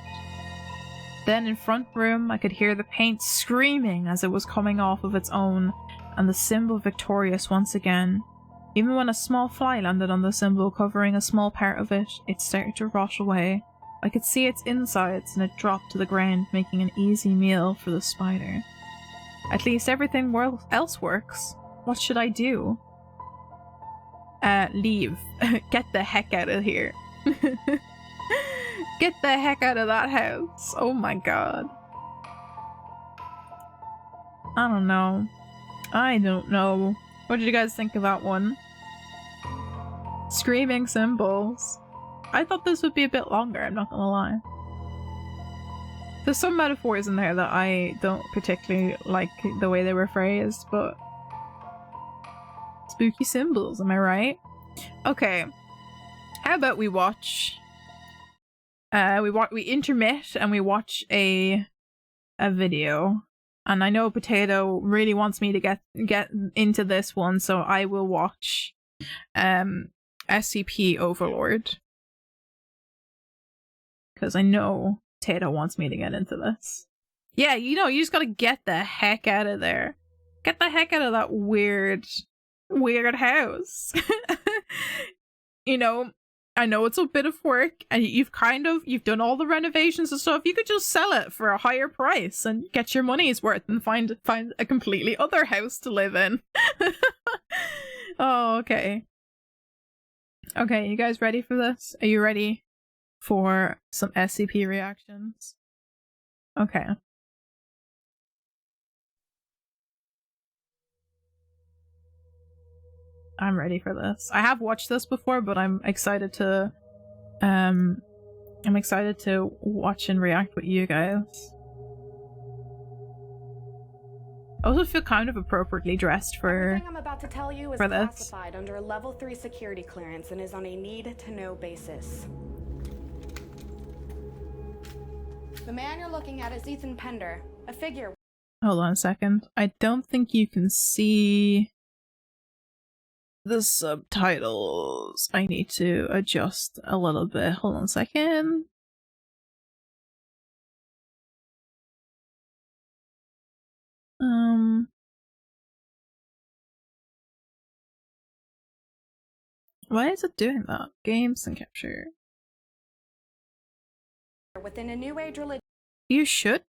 Then in front room, I could hear the paint screaming as it was coming off of its own, and the symbol victorious once again. Even when a small fly landed on the symbol covering a small part of it, it started to rot away. I could see its insides and it dropped to the ground, making an easy meal for the spider. At least everything else works. What should I do? Leave. Get the heck out of here. Get the heck out of that house. Oh my god. I don't know. I don't know. What did you guys think of that one? Screaming symbols. I thought this would be a bit longer, I'm not gonna lie. There's some metaphors in there that I don't particularly like the way they were phrased, but spooky symbols, am I right? Okay. How about we watch we intermit and we watch a video. And I know Potato really wants me to get into this one, so I will watch SCP Overlord. Because I know Potato wants me to get into this. Yeah, you know, you just gotta get the heck out of there. Get the heck out of that weird house. You know, I know it's a bit of work, and you've done all the renovations and stuff. You could just sell it for a higher price and get your money's worth and find a completely other house to live in. Oh, okay. Okay, you guys ready for this? Are you ready for some SCP reactions? Okay. I'm ready for this. I have watched this before, but I'm excited to watch and react with you guys. I also feel kind of appropriately dressed for Everything I'm about to tell you is classified under a level 3 security clearance and is on a need-to-know basis. The man you're looking at is Ethan Pender, a figure. Hold on a second. I don't think you can see the subtitles. I need to adjust a little bit. Hold on a second. Why is it doing that? Games and capture. Within a new age religion. You should.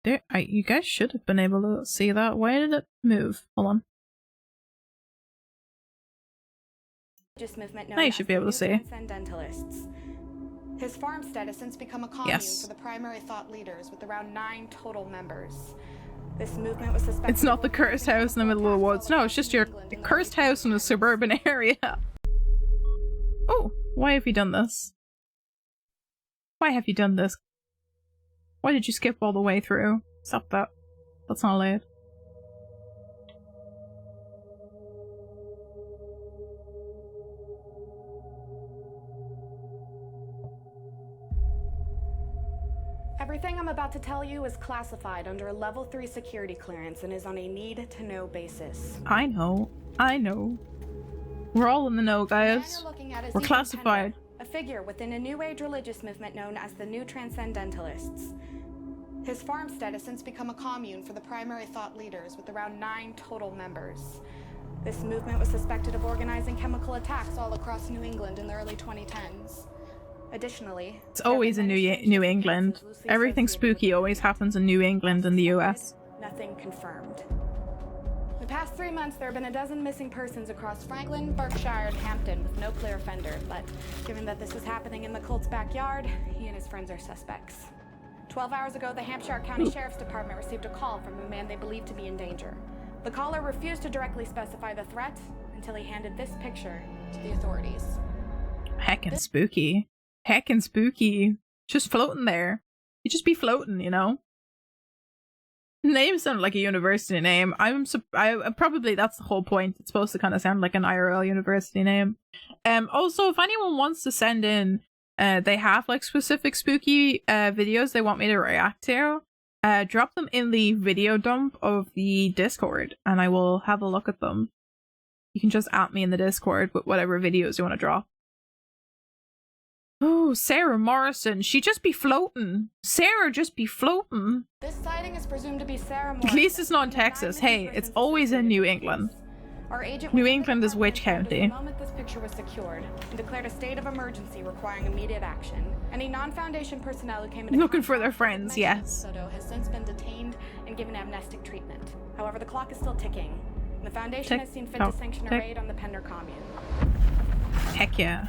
You guys should have been able to see that. Why did it move? Hold on. Movement Now you should be able to see. Transcendentalists. His farmstead has since become a commune Yes. for the primary thought leaders, with around 9 total members. This movement was suspected. It's not the cursed house in the middle of the woods. No, it's just your cursed house in a suburban area. Oh, why have you done this? Why have you done this? Why did you skip all the way through? Stop that. That's not allowed. Everything I'm about to tell you is classified under a level 3 security clearance and is on a need-to-know basis. I know. I know. We're all in the know, guys. We're classified. A figure within a new age religious movement known as the New Transcendentalists. His farmstead has since become a commune for the primary thought leaders, with around 9 total members. This movement was suspected of organizing chemical attacks all across New England in the early 2010s. Additionally, it's always in New England. Everything spooky always happens in New England and the US. Nothing confirmed. The past 3 months, there have been a dozen missing persons across Franklin, Berkshire, and Hampton with no clear offender, but given that this was happening in the cult's backyard, he and his friends are suspects. 12 hours ago, the Hampshire County Sheriff's Department received a call from a man they believed to be in danger. The caller refused to directly specify the threat until he handed this picture to the authorities. Heckin' spooky. Heckin' spooky. Just floating there. You just be floating, you know? Name sounded like a university name. I probably, that's the whole point. It's supposed to kind of sound like an IRL university name. Also, if anyone wants to send in, they have like specific spooky videos they want me to react to, drop them in the video dump of the Discord, and I will have a look at them. You can just at me in the Discord with whatever videos you want to drop. Oh, Sarah Morrison. She just be floating. Sarah just be floating. This sighting is presumed to be Sarah Morrison. At least it's not in Texas. Hey, it's always in New England. New England is Witch County. The moment this picture was secured and declared a state of emergency requiring immediate action. Any non-Foundation personnel who came in looking for their friends, yes. Photo has since been detained and given amnestic treatment. However, the clock is still ticking. And the Foundation has seen fit to sanction a raid on the Pender commune. Heck yeah.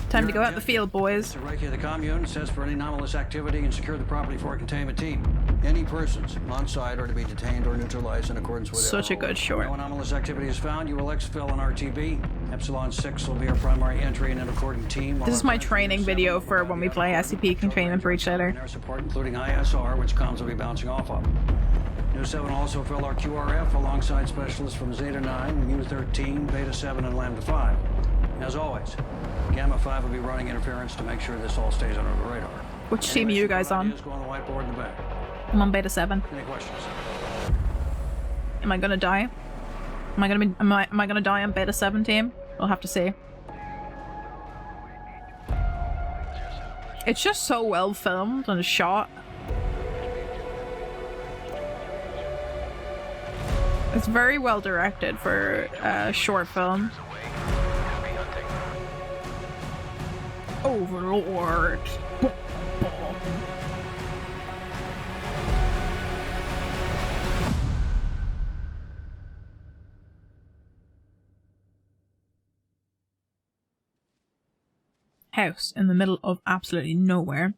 Time to go out in the field, boys. To regulate the commune, says for any anomalous activity and secure the property for a containment team. Any persons on site are to be detained or neutralized in accordance with such a good short. No anomalous activity is found, you will exfil an RTB. Epsilon 6 will be our primary entry and an according team. This is my training video for when we play SCP Containment Breach later. Air support, including ISR, which comms will be bouncing off of. New 7 will also fill our QRF alongside specialists from Zeta 9, Mu 13, Beta 7, and Lambda 5. As always, Gamma 5 will be running interference to make sure this all stays under the radar. Which team are you guys on? Go on the whiteboard in the back. I'm on Beta 7. Any questions? Am I gonna die? Am I gonna die on Beta 7 team? We'll have to see. It's just so well filmed and shot. It's very well directed for a short film. Overlord. House in the middle of absolutely nowhere.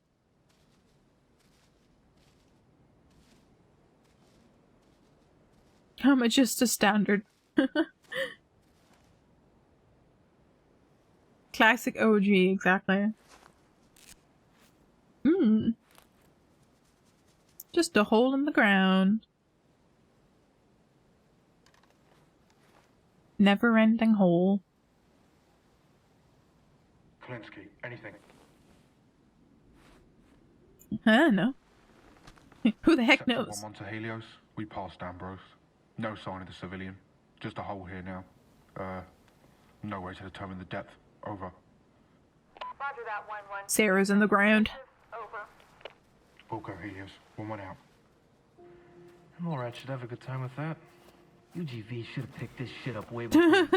How much is the standard? Classic OG, exactly. Just a hole in the ground. Never-ending hole. Klinsky, anything? No. Who the heck knows? One to Helios. We passed Ambrose. No sign of the civilian. Just a hole here now. No way to determine the depth. Over. Roger that, 1-1. Sarah's in the ground. Over. Wilco, Helios. 1-1 out. Alright, should have a good time with that. UGV should have picked this shit up way before.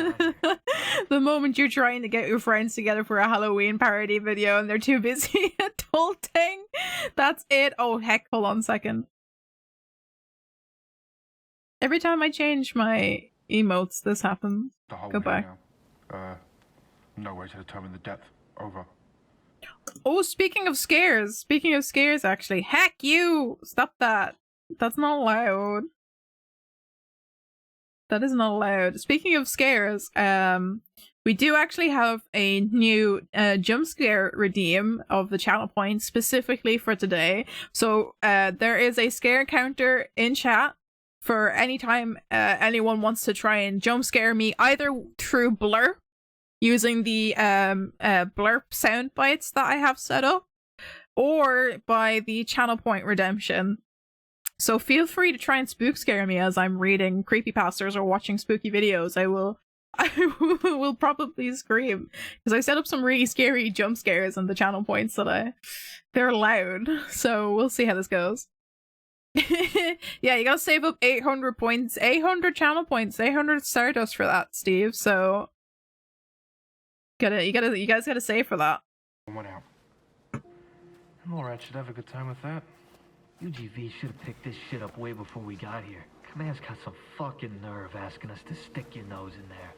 The moment you're trying to get your friends together for a Halloween parody video and they're too busy adulting, that's it. Oh heck, hold on a second. Every time I change my emotes, this happens. Goodbye. No way to determine the depth. Over. Oh, speaking of scares, actually. Heck you! Stop that. That's not allowed. That is not allowed. Speaking of scares, we do actually have a new jump scare redeem of the channel point specifically for today. So there is a scare counter in chat for any time anyone wants to try and jump scare me, either through blur, using the blurp sound bites that I have set up, or by the channel point redemption. So feel free to try and spook scare me as I'm reading creepypastas or watching spooky videos. I will probably scream because I set up some really scary jump scares on the channel points that they're loud. So we'll see how this goes. Yeah, you gotta save up 800 points, 800 channel points, 800 Stardust for that, Steve. So you guys gotta save for that. 1-1 out. I'm alright, should have a good time with that. UGV should have picked this shit up way before we got here. Command's got some fucking nerve asking us to stick your nose in there.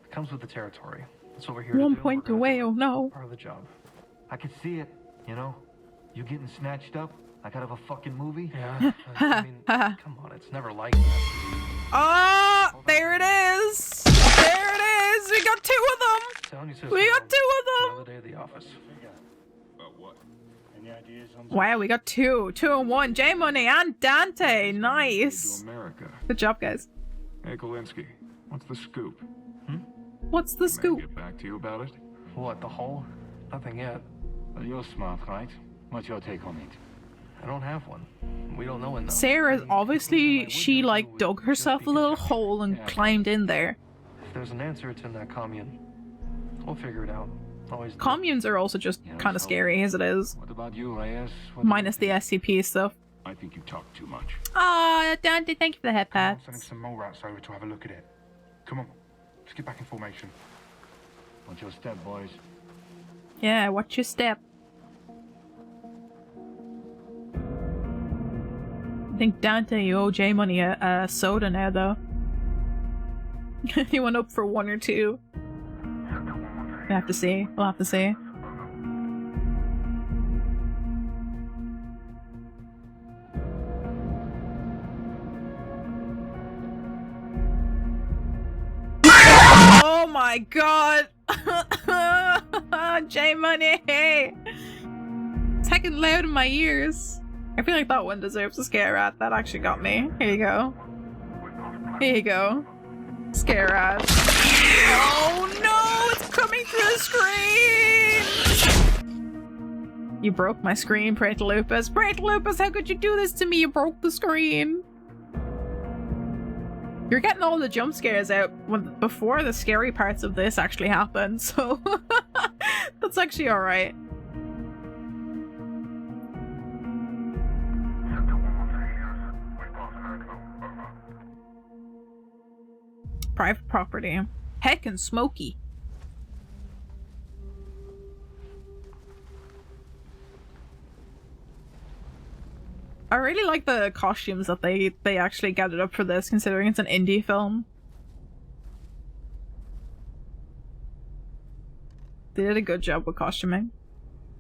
It comes with the territory. That's what we're here to do. 1 point away, oh no. Part of the job. I could see it, you know? You getting snatched up like out of a fucking movie? Yeah, I mean, come on, it's never like that. Oh, there it is! There it is! We got two of them! We got two of them! Another day at the office. What? Any ideas on Wow, we got two and one. J Money and Dante. Nice. America. Good job, guys. Hey, Kolinsky, what's the scoop? What's the scoop? Get back to you about it? What, the hole? Nothing yet. Well, you're smart, right? What's your take on it? I don't have one. We don't know enough. Sarah's obviously, she like dug herself a little hole and climbed in there. If there's an answer, it's in that commune. We'll figure it out. Always do. Communes are also just kind of scary as it is. What about you, Reyes? Minus the SCP stuff. I think you talk too much. Aw, Dante, thank you for the head I'm pats. sending some mole rats over to have a look at it. Come on, let's get back in formation. Watch your step, boys. Yeah, watch your step. I think Dante, you owe J Money a soda now, though. He went up for 1 or 2. We'll have to see. We'll have to see. Oh my god! J Money! It's heckin' loud in my ears. I feel like that one deserves a scare rat. That actually got me. Here you go. Here you go. Scare rat. Oh no! It's coming through the screen! You broke my screen, Praetalupus. Praetalupus, how could you do this to me? You broke the screen. You're getting all the jump scares out before the scary parts of this actually happen, so that's actually alright. Private property. Heckin' smoky. I really like the costumes that they actually gathered up for this, considering it's an indie film. They did a good job with costuming.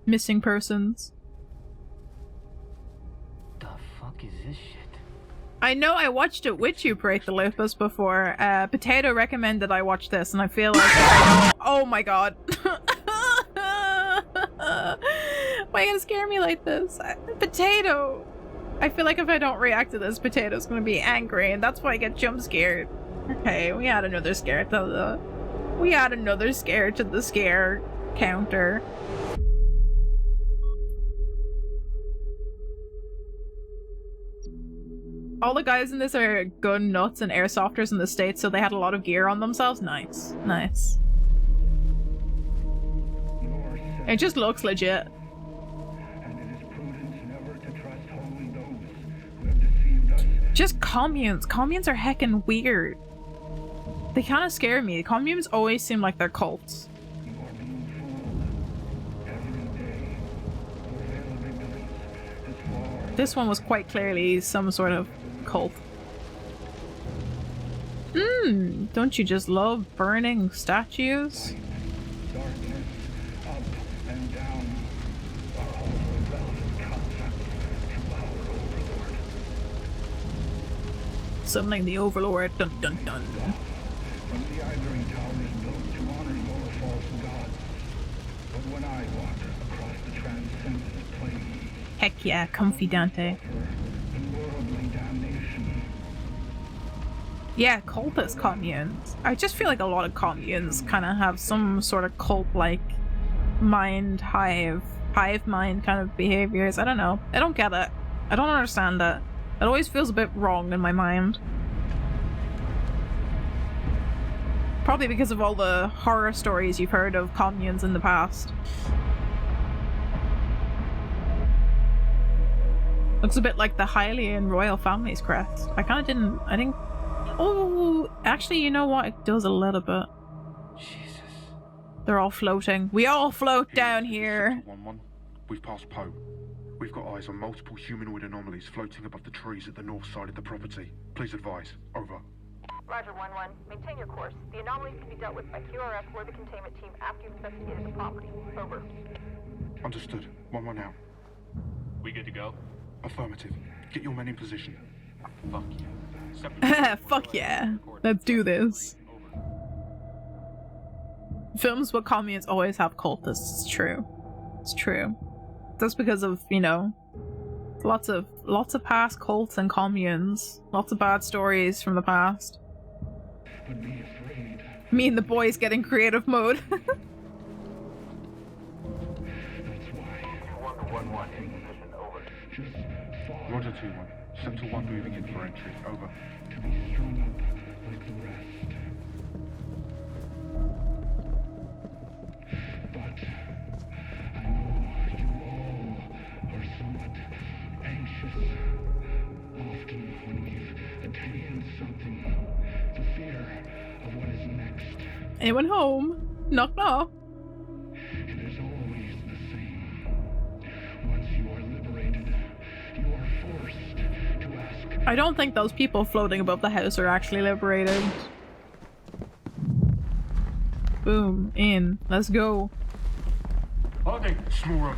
Missing persons. The fuck is this shit? I know I watched it with you, Praetalupus, before. Potato recommended I watch this, and I feel like if I don't... Oh my god. Why are you gonna scare me like this? Potato! I feel like if I don't react to this, Potato's gonna be angry, and that's why I get jump scared. Okay, we add another scare to the... We add another scare to the scare counter. All the guys in this are gun nuts and airsofters in the States, so they had a lot of gear on themselves. Nice. Nice. It just looks legit. Just communes. Communes are heckin' weird. They kind of scare me. Communes always seem like they're cults. This one was quite clearly some sort of cult. Don't you just love burning statues? Summoning the Overlord, dun dun dun. From the ivory towers built to honor your false gods. But when I walk across the transcendent plane, Heck yeah, comfy Dante. worldly damnation. Yeah, cultist communes. I just feel like a lot of communes kind of have some sort of cult-like mind hive mind kind of behaviors. I don't know. I don't get it. I don't understand it. It always feels a bit wrong in my mind. Probably because of all the horror stories you've heard of communes in the past. Looks a bit like the Hylian royal family's crest. I think... Oh, actually, you know what? It does a little bit. Jesus. They're all floating. We all float down here. 1-1. We've passed Poe. We've got eyes on multiple humanoid anomalies floating above the trees at the north side of the property. Please advise. Over. Roger, 1-1. Maintain your course. The anomalies can be dealt with by QRF or the containment team after you've investigated the property. Over. Understood. 1-1 out. We good to go? Affirmative. Get your men in position. Fuck yeah. Fuck yeah. Let's do this. Films with communes always have cultists. It's true. It's true. That's because of, you know, lots of past cults and communes. Lots of bad stories from the past. But be afraid. Me and the boys get in creative mode. That's why. 1-1 in position. Over. just far Roger 2-1. Sector 1 moving in for entry. Over. to be strung up like the rest. But I know you all are somewhat anxious. Often when we've attained something, the fear of what is next. Anyone home? Knock knock. It is always the same. Once you are liberated, you are forced to ask. I don't think those people floating above the house are actually liberated. Boom. In. Let's go. Okay, small room.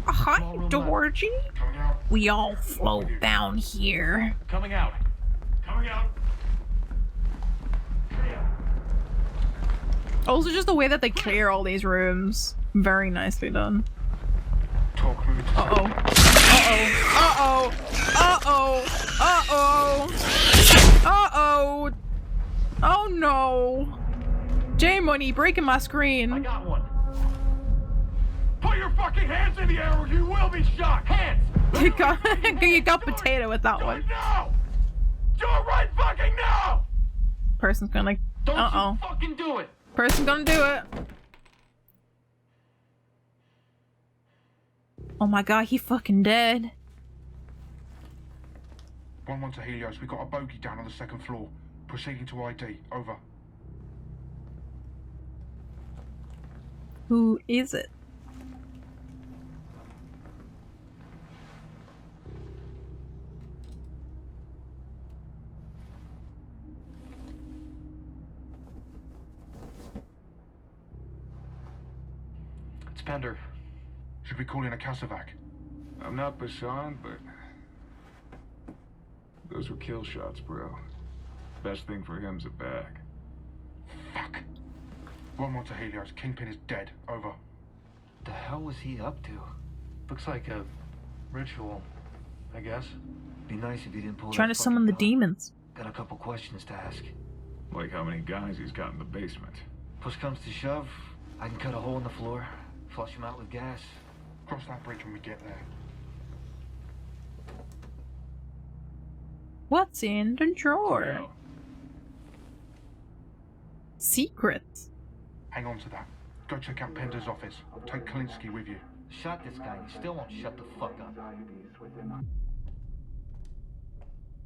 Hi, Small room Georgie. Coming out. We all float down here. Coming out. Coming out. Also, just the way that they clear all these rooms. Very nicely done. Talk room to Uh-oh. Uh-oh. Uh-oh. Uh-oh. Uh-oh. Uh-oh. Oh no. J-Money breaking my I screen. got one. Put your fucking hands in the air or you will be shot. Hands. You got potato with that Do one. it now. Do it right fucking now. Person's gonna like, Don't uh-oh. you fucking do it. Person's gonna do it. Oh my god, he fucking dead. 1-1 to Helios. We got a bogey down on the second floor. Proceeding to ID. Over. Who is it? It's Pender. Should we call in a Casevac? I'm not Bashan, but those were kill shots, bro. Best thing for him's a bag. Fuck. 1-1 to Helios. Kingpin is dead. Over. The hell was he up to? Looks like a ritual, I guess. Be nice if he didn't pull Trying that to summon the fucking gun. demons. Got a couple questions to ask. Like how many guys he's got in the basement. Push comes to shove, I can cut a hole in the floor, flush him out with gas. Cross that bridge when we get there. What's in the drawer? Now, Secrets. Hang on to that. Go check out Pender's office. Take Kalinsky with you. Shot this guy, he still won't shut the fuck up.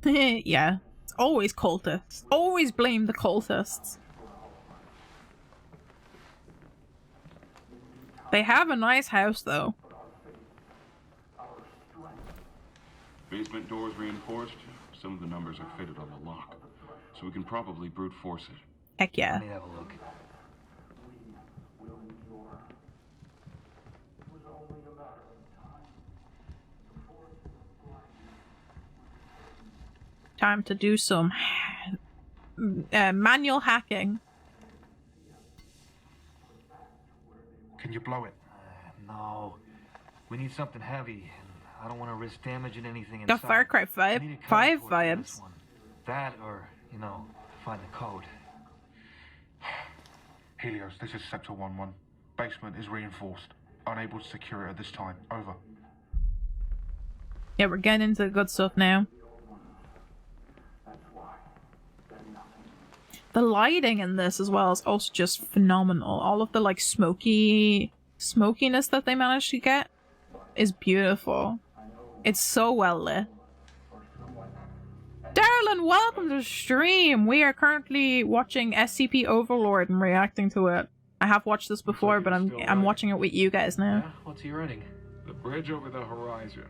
Yeah. It's always cultists. Always blame the cultists. They have a nice house, though. Basement doors reinforced. Some of the numbers are fitted on the lock, so we can probably brute force it. Heck yeah. Let me have a look. Time to do some manual hacking. Can you blow it? No. We need something heavy, and I don't want to risk damaging anything inside. Got Far Cry 5 I need a code 5 for it for vibes. this one. That or, you know, find the code. Helios, this is Sector 1-1. Basement is reinforced. Unable to secure it at this time. Over. Yeah, we're getting into the good stuff now. The lighting in this as well is also just phenomenal. All of the like smokiness that they managed to get is beautiful. It's so well lit. Darlin, welcome to the stream. We are currently watching SCP Overlord and reacting to it. I have watched this before, but I'm watching it with you guys now. Yeah? What's he writing? the bridge over the horizon.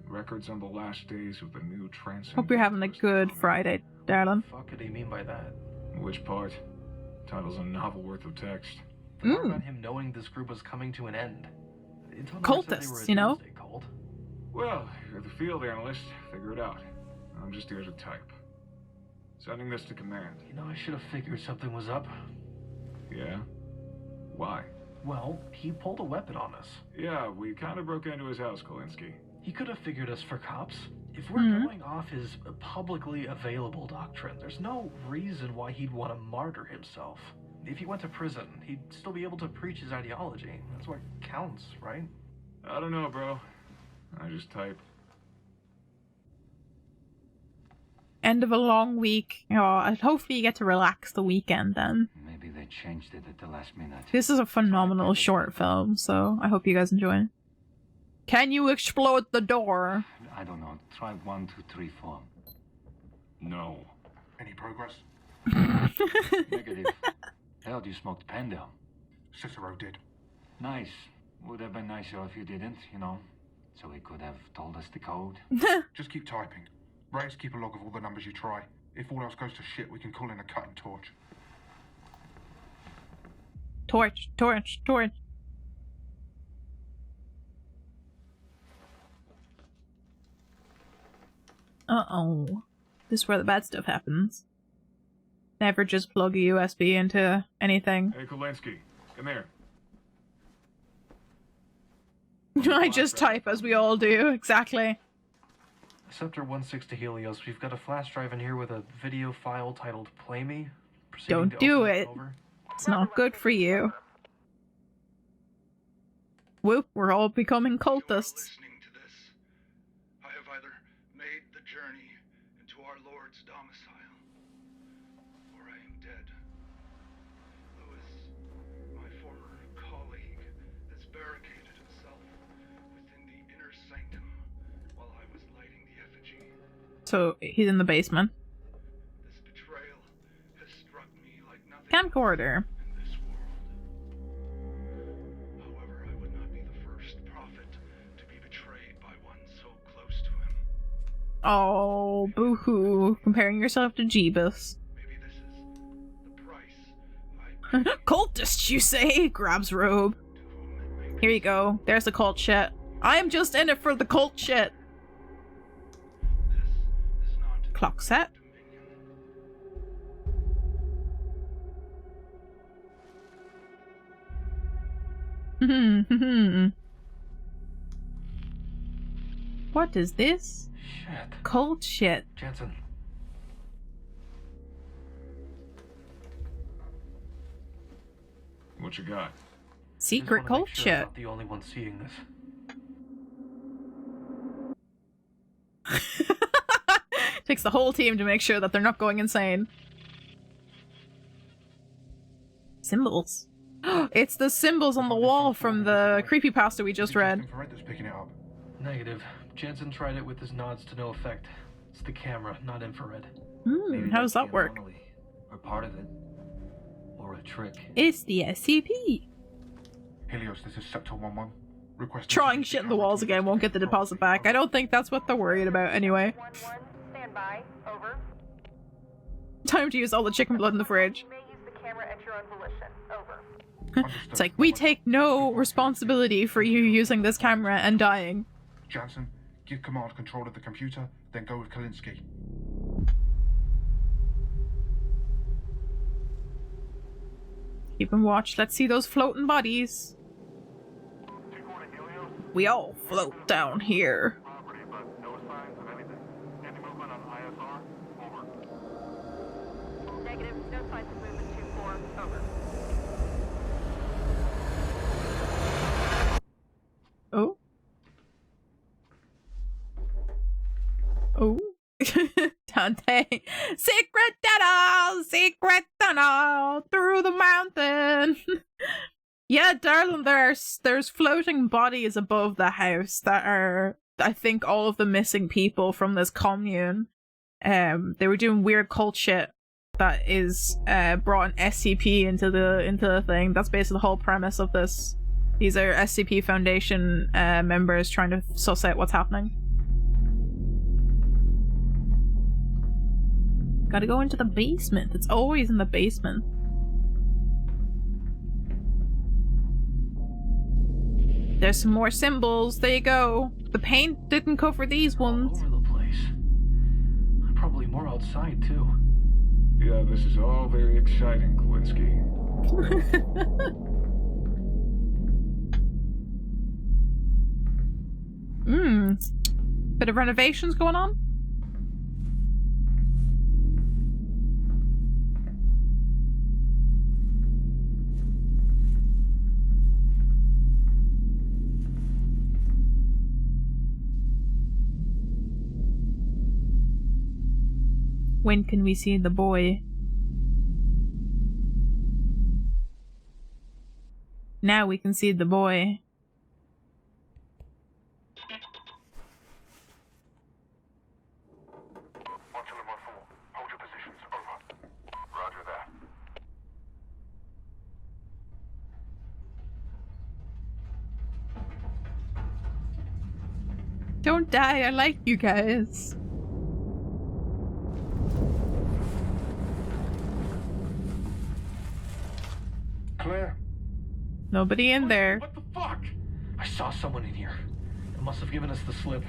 Records on the last days of the new transcendent. Hope you're having a good Friday, darling. What the fuck could he mean by that? Which part? Title's a novel worth of text. The part about him knowing this group was coming to an end. It's Cultists, you know? Cult. Well, you're the field analyst. Figure it out. I'm just here to type. Sending this to command. You know, I should have figured something was up. Yeah? Why? Well, he pulled a weapon on us. Yeah, we kind of broke into his house, Kolinsky. He could have figured us for cops. If we're going off his publicly available doctrine, there's no reason why he'd want to martyr himself. If he went to prison, he'd still be able to preach his ideology. That's what counts, right? I don't know, bro. I just type. End of a long week. Oh, hopefully you get to relax the weekend then. Maybe they changed it at the last minute. This is a phenomenal short film, so I hope you guys enjoy it. Can you explode the door? I don't know. Try 1, 2, 3, 4. No. Any progress? Negative. Hell, you smoked pen down. Cicero did. Nice. Would have been nicer if you didn't, you know. So he could have told us the code. Just keep typing. Writers keep a log of all the numbers you try. If all else goes to shit, we can call in a cutting torch. Torch, torch, torch. Uh-oh. This is where the bad stuff happens. Never just plug a USB into anything. Hey, Kolinsky, come here. I just type as we all do, exactly. Scepter 160 Helios, we've got a flash drive in here with a video file titled Play Me. Don't do it. It's not good for you. Whoop, we're all becoming cultists. Listening to this, I have either made the journey into our Lord's domicile, or I am dead. Lewis, my former colleague, has barricaded himself within the inner sanctum while I was lighting the effigy. So, he's in the basement. This betrayal has struck me like nothing Camcorder. in this world. However, I would not be the first prophet to be betrayed by one so close to him. Oh, boo-hoo. Comparing yourself to Jeebus. Maybe this is the price I Cultists, you say? Grabs robe. Here you go. There's the cult shit. I am just in it for the cult shit. This is not Clock set. What is this? Shit. Cult shit. Jensen. What you got? Secret Just wanna cult make sure I'm shit. not the only one seeing this. Takes the whole team to make sure that they're not going insane. Symbols. It's the symbols on the wall from the creepypasta we just read. Infrared that's picking it up. Negative. Jensen tried it with his nods to no effect. It's the camera, not infrared. How does that work? Or part of it. Or a trick. It's the SCP. Helios, this is Scepter 1-1. Request Trying shit in the walls again won't get the deposit back. I don't think that's what they're worried about anyway. 1-1, stand by. Over. Time to use all the chicken blood in the fridge. You may use the camera at your own volition. Over. It's like, we take no responsibility for you using this camera and dying. Jansen, give command control of the computer, then go with Kolinsky. Keep and watch. Let's see those floating bodies. We all float down here. Negative. No signs of movement 2-4. Over. Oh. Oh. Dante. Secret tunnel through the mountain. Yeah, darling, there's floating bodies above the house that are, I think, all of the missing people from this commune. They were doing weird cult shit that is brought an SCP into the thing. That's basically the whole premise of this. These are SCP Foundation members trying to suss out what's happening. Gotta go into the basement. It's always in the basement. There's some more symbols. There you go. The paint didn't cover these ones. All over the place. Probably more outside, too. Yeah, this is all very exciting, Kolinsky. Bit of renovations going on? When can we see the boy? Now we can see the boy. Hold your positions. Over. Roger that. Don't die, I like you guys. Claire? Nobody in there. What the fuck? I saw someone in here. It must have given us the slip.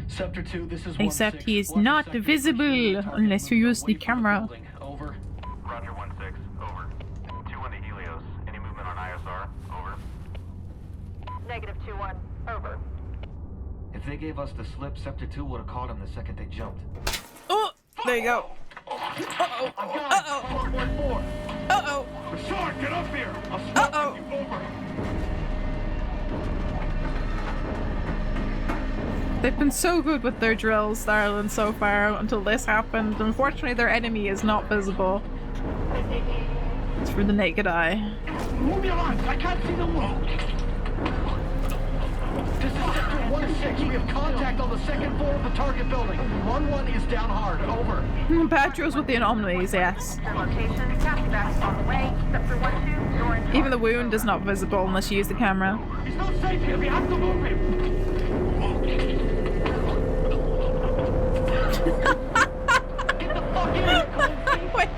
Sector 2, this is Except 1-6. he is Watch the not sector visible for target unless you moving use the away from camera. building. Over. Roger 1-6. Over. 2 on the Helios. Any movement on ISR? Over. Negative 2-1. Over. If they gave us the slip, Sector 2 would have caught him the second they jumped. Oh! There you go. Uh-oh. Uh-oh. Uh-oh. Sean, get up here! I'll Uh-oh. you over! They've been so good with their drills, Darlin, so far, until this happened. Unfortunately, their enemy is not visible. It's for the naked eye. Move your lines! I can't see the wall! This is Sector 1-6. We have contact on the second floor of the target building. 1-1 is down hard. Over. Bad drills with the anomalies, yes. Your location. Taxi back on the way. Sector 1-2. Door in. Even the wound is not visible unless you use the camera. He's not safe here. We have to move him. Get the fuck in! Wait.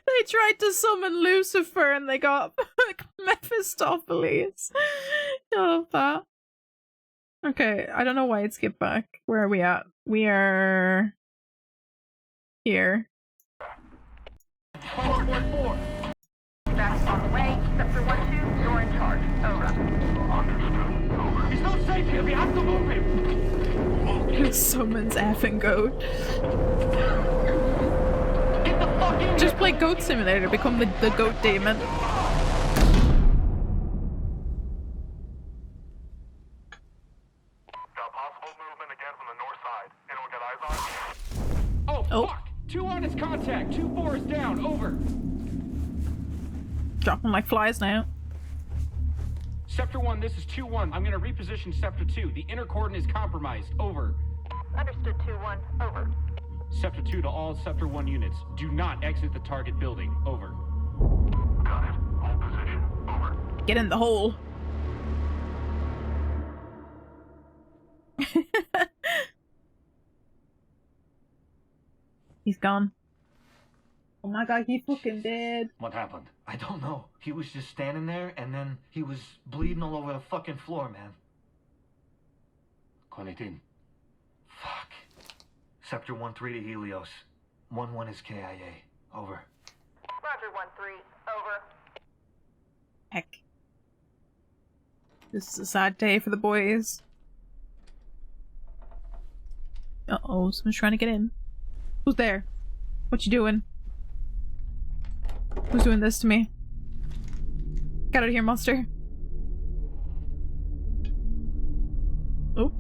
They tried to summon Lucifer and they got Mephistopheles. I love that. Okay, I don't know why it skipped back. Where are we at? We are here. 414. Back on the way. Sector 1-2. Door in charge. Over. Understood. Over. He's not safe here. We have to move him. Summons effing goat. Get the fuck in! Just play Goat Simulator, become the goat demon. Got possible movement again from the north side. Anyone got eyes on? Oh. Fuck! 2 on its contact. 2-4 is down. Over. Dropping like flies now. Sector 1, this is 2-1. I'm gonna reposition Sector 2. The inner cordon is compromised. Over. Understood 2-1. Over. Sector 2 to all Sector 1 units. Do not exit the target building. Over. Got it. Hold position. Over. Get in the hole. He's gone. Oh my god, he fucking dead. What happened? I don't know. He was just standing there, and then he was bleeding all over the fucking floor, man. Call it in. Fuck. Sector 1-3 to Helios. 1-1 is KIA. Over. Roger 1-3. Over. Heck. This is a sad day for the boys. Uh-oh, someone's trying to get in. Who's there? What you doing? Who's doing this to me? Get out of here, monster. Oh.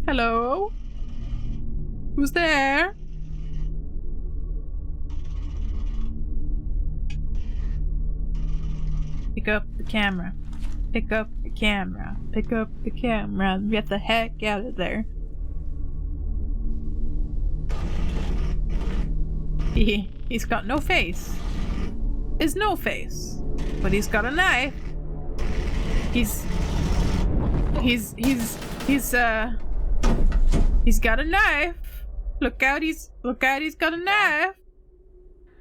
Hello? Who's there? Pick up the camera. Pick up the camera. Pick up the camera. Get the heck out of there. He's got no face. Is no face. But he's got a knife. He's got a knife. Look out, he's got a knife.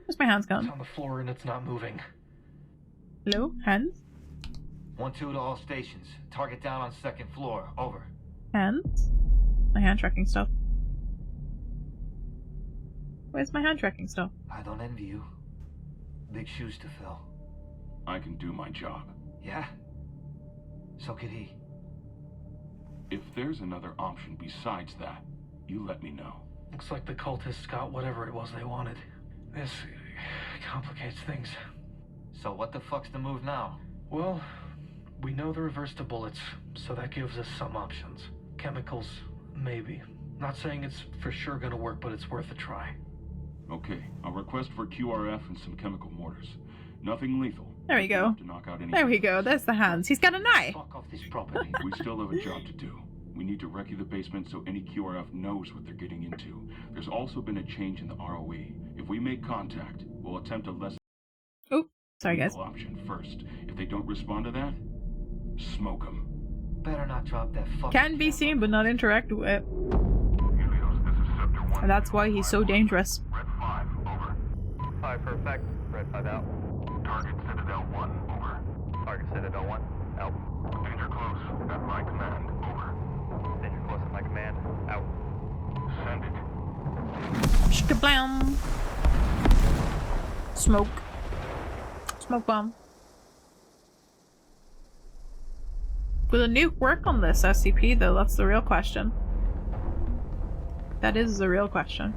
Where's my hands gone? It's on the floor and it's not moving. Hello? Hands? 1-2 to all stations. Target down on second floor. Over. Hands? My hand tracking stuff. Where's my hand tracking stuff? I don't envy you. Big shoes to fill. I can do my job. Yeah? So could he. If there's another option besides that, you let me know. Looks like the cultists got whatever it was they wanted. This complicates things. So what the fuck's the move now? Well, We know the reverse to bullets, so that gives us some options. Chemicals, maybe. Not saying it's for sure gonna work, but it's worth a try. Okay, I'll request for QRF and some chemical mortars. Nothing lethal. There we go. To knock out any There we go. There's the hands. He's got a knife. Fuck off this property. We still have a job to do. We need to recce the basement so any QRF knows what they're getting into. There's also been a change in the ROE. If we make contact, we'll attempt a less Oop. Sorry, guys. option first. If they don't respond to that, smoke them. Better not drop that fucking Can be seen but not interact with. And that's why he's so dangerous. Red 5, over. 5 perfect. Red 5 out. Target Citadel 1, over. Target Citadel 1, out. Danger close, at my command, over. Danger close at my command, out. Send it. Shkablam. Smoke. Smoke bomb. Will a nuke work on this SCP though? That's the real question. That is the real question.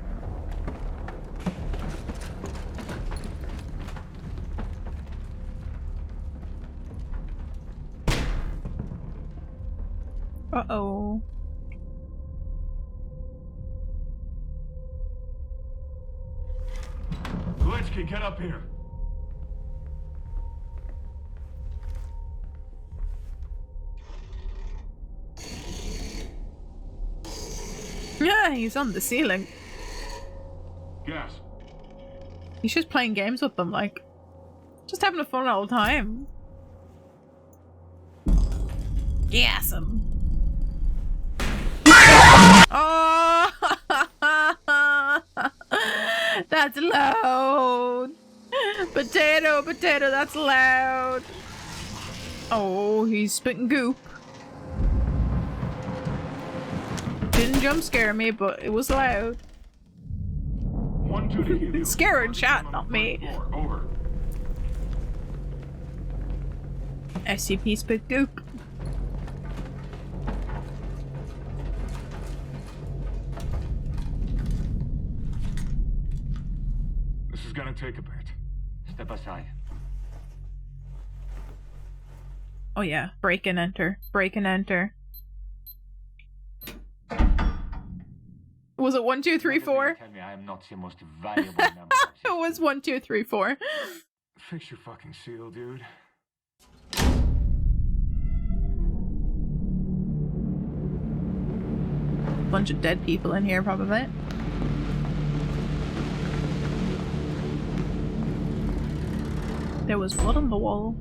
Uh-oh. Zelensky, get up here. Yeah, he's on the ceiling. Gas. He's just playing games with them, like, just having a fun all the time. Gas him. Oh, that's loud. Potato, potato, that's loud. Oh, he's spitting goop. Didn't jump scare me, but it was loud. 1-2 to Helio. Scare in chat, not me. Over. SCP spit goop. This is gonna take a bit. Step aside. Oh yeah, break and enter. Break and enter. Was it 1, 2, 3, 4? Tell me I am not your most valuable member. It was 1, 2, 3, 4. Fix your fucking seal, dude. Bunch of dead people in here, probably. There was blood on the wall.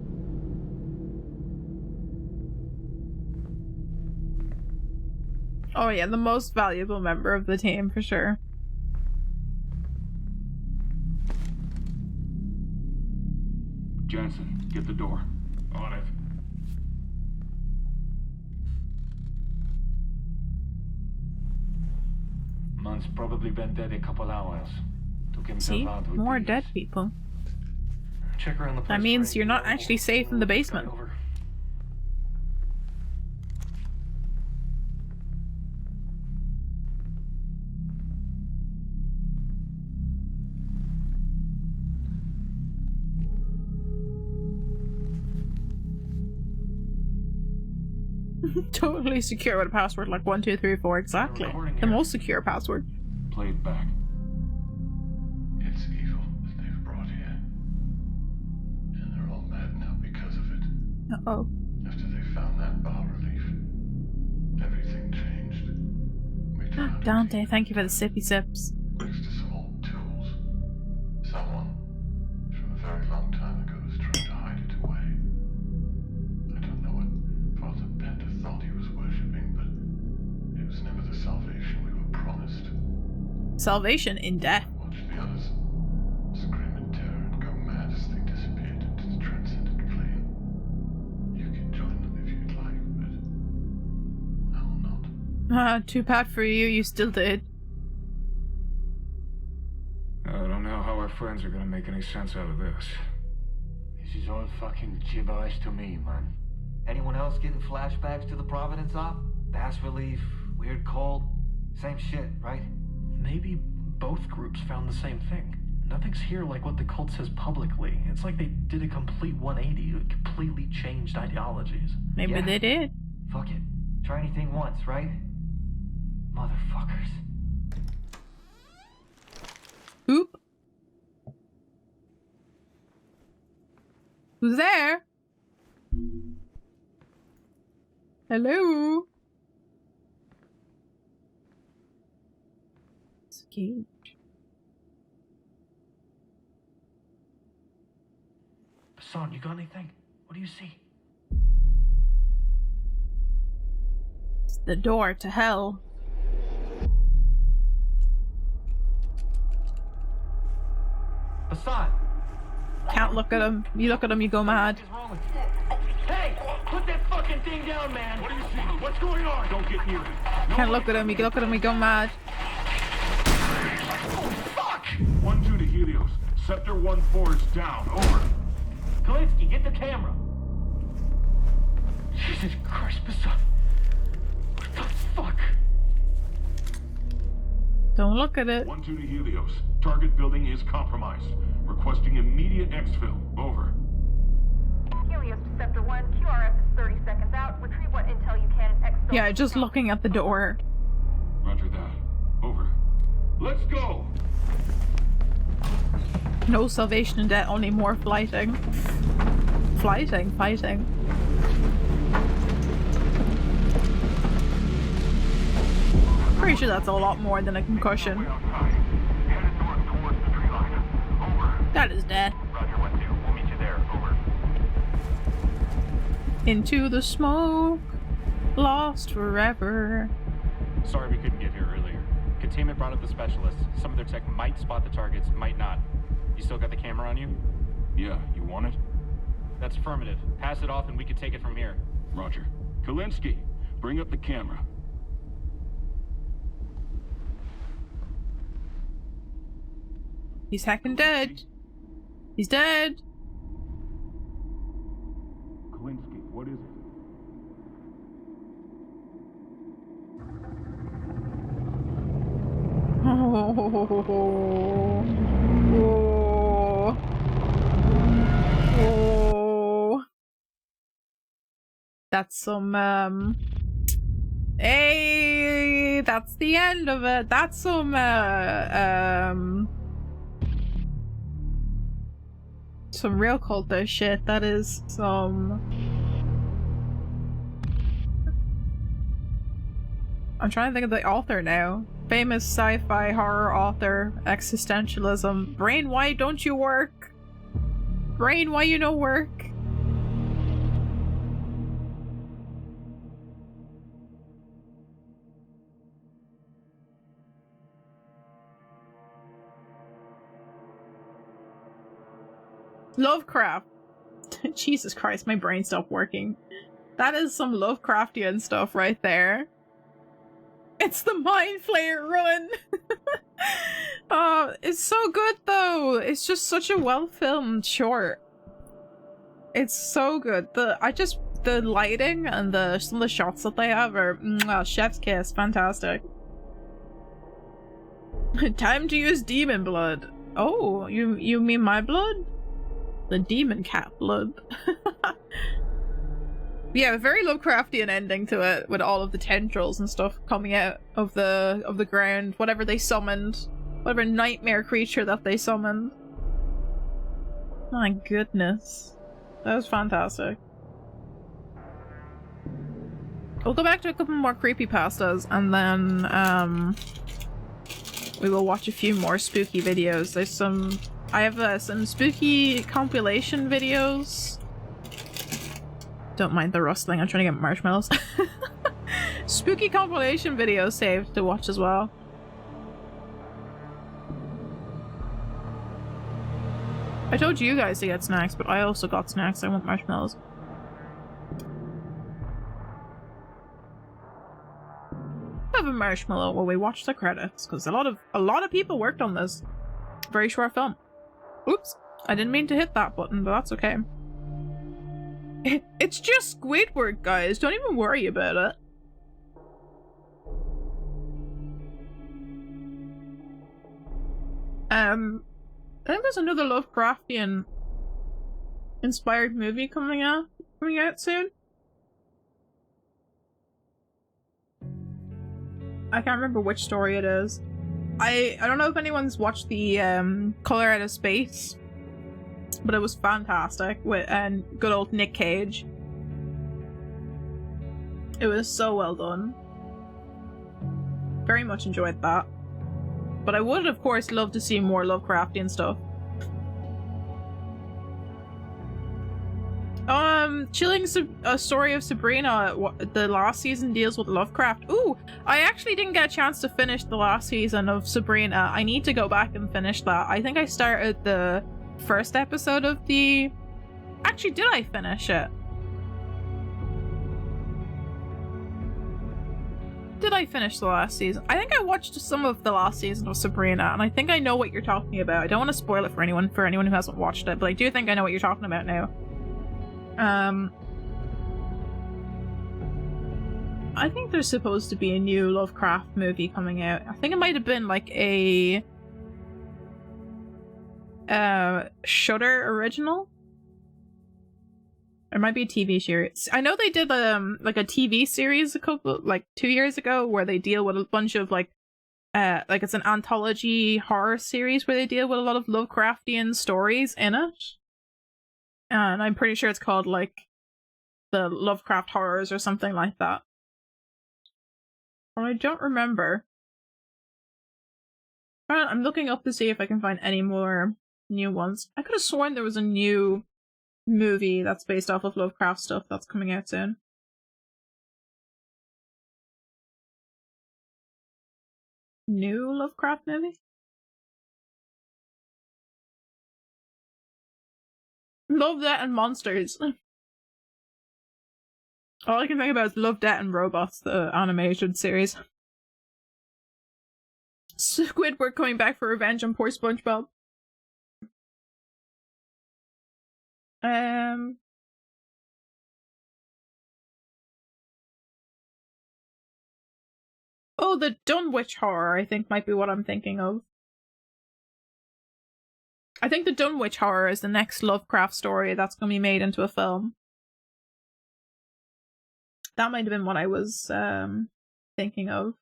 Oh yeah, the most valuable member of the team, for sure. Jansen, get the door. On it. Man's probably been dead a couple hours. Took himself See? out with More these. dead people. Check around the place That means for you're not any actually safe in the basement. over. Totally secure with a password like 1, 2, 3, 4 exactly. The most secure password. Play it back. It's evil that they've brought here. And they're all mad now because of it. Uh-oh. After they found that bas relief, everything changed. We found Dante, thank you for the sippy sips. next to some old tools. Someone from a very long time ago was trying to hide it away. I don't know what Father Bender thought he was worshipping, but it was never the salvation we were promised. Salvation in death. Watch the others scream in terror and go mad as they disappeared into the transcendent plane. You can join them if you'd like, but I will not. Too bad for you, you still did. I don't know how our friends are gonna make any sense out of this. This is all fucking gibberish to me, man. Anyone else getting flashbacks to the Providence op? Bass relief, weird cold, same shit, right? Maybe both groups found the same thing. Nothing's here like what the cult says publicly. It's like they did a complete 180, completely changed ideologies. Maybe they did. Fuck it. Try anything once, right? Motherfuckers. Oop. Who's there? Hello? It's a cage. Son, you got anything? What do you see? It's the door to hell. Hassan! Can't look at him. You look at him, you go mad. What is wrong with you? Hey! Put that fucking thing down, man! What do you see? What's going on? Don't get near it. Can't look at him. You look at him, you go mad. Oh, fuck! 1-2 to Helios. Sector 1-4 is down. Over. Kalinsky, get the camera! Jesus Christ, Hassan! What the fuck? Don't look at it. 1-2 to Helios. Target building is compromised. Requesting immediate exfil. Over. Helios to Sector 1. QRF is 30 seconds out. Retrieve what intel you can and exfil. Yeah, just looking at the door. Roger that. Over. Let's go! No salvation in debt, only more fighting. Fighting. Pretty sure that's a lot more than a concussion. That is death. Roger, 1-2. We'll meet you there. Over. Into the smoke, lost forever. Sorry we couldn't get here earlier. Containment brought up the specialists. Some of their tech might spot the targets, might not. You still got the camera on you? Yeah, you want it? That's affirmative. Pass it off and we can take it from here. Roger. Kalinsky, bring up the camera. He's hacking dead. He's dead. Kalinsky, what is it? Oh. That's some hey, that's the end of it. That's some real cultist shit. That is some. I'm trying to think of the author now. Famous sci-fi horror author, existentialism. Brain, why don't you work? Brain, why you no work? Lovecraft. Jesus Christ, my brain stopped working. That is some Lovecraftian stuff right there. It's the Mind Flayer run! It's so good though! It's just such a well-filmed short. It's so good. The lighting and some of the shots that they have are chef's kiss. Fantastic. Time to use demon blood. Oh, you mean my blood? The demon cat blood. Yeah, very Lovecraftian ending to it, with all of the tendrils and stuff coming out of the ground, whatever they summoned, whatever nightmare creature that they summoned. My goodness, that was fantastic. We'll go back to a couple more creepypastas, and then we will watch a few more spooky videos. I have some spooky compilation videos. Don't mind the rustling, I'm trying to get marshmallows. Spooky compilation videos saved to watch as well. I told you guys to get snacks, but I also got snacks. I want marshmallows. Have a marshmallow while we watch the credits, because a lot of people worked on this very short film. Oops, I didn't mean to hit that button, but that's okay. It's just Squidward, guys. Don't even worry about it. I think there's another Lovecraftian inspired movie coming out soon. I can't remember which story it is. I don't know if anyone's watched the Color Out of Space, but it was fantastic and good old Nick Cage. It was so well done. Very much enjoyed that. But I would, of course, love to see more Lovecraftian stuff. Chilling Story of Sabrina, the last season deals with Lovecraft. Ooh, I actually didn't get a chance to finish the last season of Sabrina. I need to go back and finish that. I think I started the first episode of the... Actually, did I finish it? Did I finish the last season? I think I watched some of the last season of Sabrina, and I think I know what you're talking about. I don't want to spoil it for anyone who hasn't watched it, but I do think I know what you're talking about now. I think there's supposed to be a new Lovecraft movie coming out. I think it might have been like a Shudder original. It might be a TV series. I know they did like a TV series 2 years ago where they deal with a bunch of like it's an anthology horror series where they deal with a lot of Lovecraftian stories in it. And I'm pretty sure it's called like the Lovecraft Horrors or something like that. But I don't remember. I'm looking up to see if I can find any more new ones. I could have sworn there was a new movie that's based off of Lovecraft stuff that's coming out soon. New Lovecraft movie? Love, Death, and Monsters. All I can think about is Love, Death, and Robots, the animated series. Squidward coming back for revenge on poor SpongeBob. Oh, the Dunwich Horror, I think, might be what I'm thinking of. I think the Dunwich Horror is the next Lovecraft story that's going to be made into a film. That might have been what I was thinking of.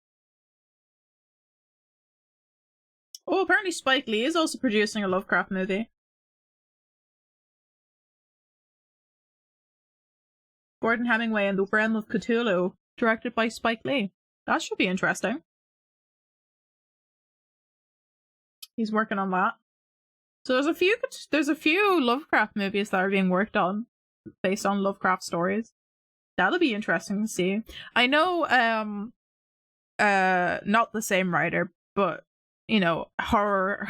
Oh, apparently Spike Lee is also producing a Lovecraft movie. Gordon Hemingway and the Realm of Cthulhu, directed by Spike Lee. That should be interesting. He's working on that. So there's a few Lovecraft movies that are being worked on based on Lovecraft stories. That'll be interesting to see. I know not the same writer, but you know, horror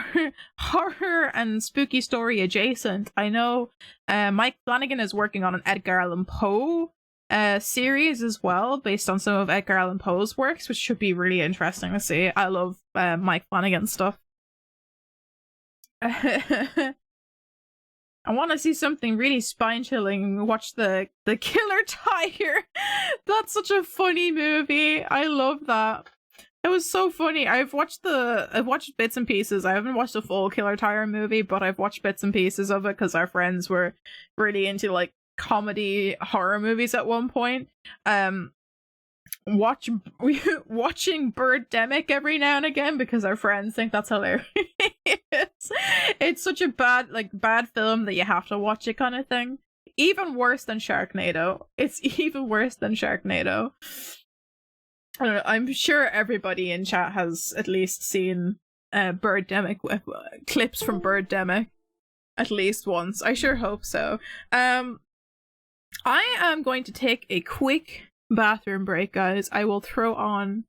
and spooky story adjacent. I know Mike Flanagan is working on an Edgar Allan Poe series as well, based on some of Edgar Allan Poe's works, which should be really interesting to see. I love Mike Flanagan stuff. I want to see something really spine-chilling. Watch the Killer Tiger. That's such a funny movie. I love that. It was so funny. I've watched bits and pieces. I haven't watched the full Killer Tiger movie, but I've watched bits and pieces of it because our friends were really into like comedy horror movies at one point. Watching Birdemic every now and again because our friends think that's hilarious. It's such a bad film that you have to watch it kind of thing. Even worse than Sharknado. It's even worse than Sharknado. I don't know, I'm sure everybody in chat has at least seen Birdemic, clips from Birdemic at least once. I sure hope so. I am going to take a quick bathroom break, guys. I will throw on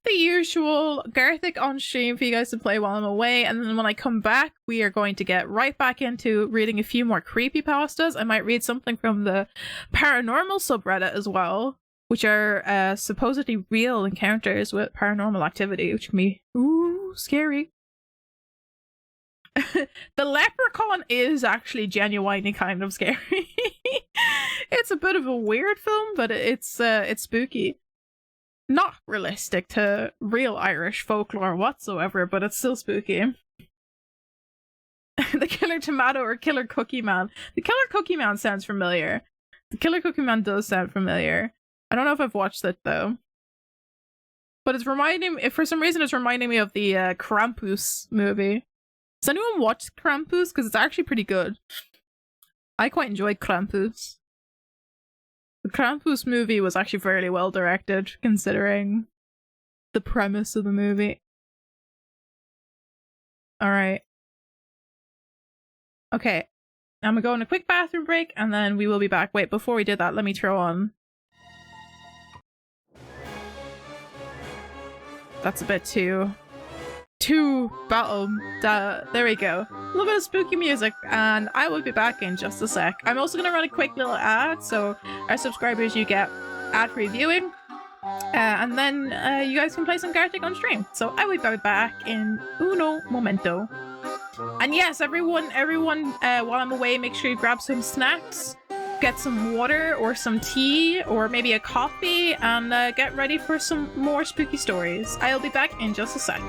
the usual Garthic on stream for you guys to play while I'm away, and then when I come back we are going to get right back into reading a few more creepypastas. I might read something from the paranormal subreddit as well, which are supposedly real encounters with paranormal activity, which can be scary. The leprechaun is actually genuinely kind of scary. It's a bit of a weird film, but it's spooky. Not realistic to real Irish folklore whatsoever, but it's still spooky. The Killer Tomato or Killer Cookie Man. The Killer Cookie Man sounds familiar. The Killer Cookie Man does sound familiar. I don't know if I've watched it though. But it's reminding me, for some reason it's reminding me of the Krampus movie. Does anyone watch Krampus? Because it's actually pretty good. I quite enjoyed Krampus. The Krampus movie was actually fairly well directed, considering the premise of the movie. Alright. Okay. I'm gonna go on a quick bathroom break, and then we will be back. Wait, before we did that, let me throw on... That's a bit too battle. There we go. A little bit of spooky music, and I will be back in just a sec. I'm also gonna run a quick little ad, so our subscribers, you get ad-free viewing, and then you guys can play some Gartic on stream. So I will be back in uno momento. And yes, everyone, while I'm away, make sure you grab some snacks, get some water or some tea or maybe a coffee, and get ready for some more spooky stories. I'll be back in just a sec.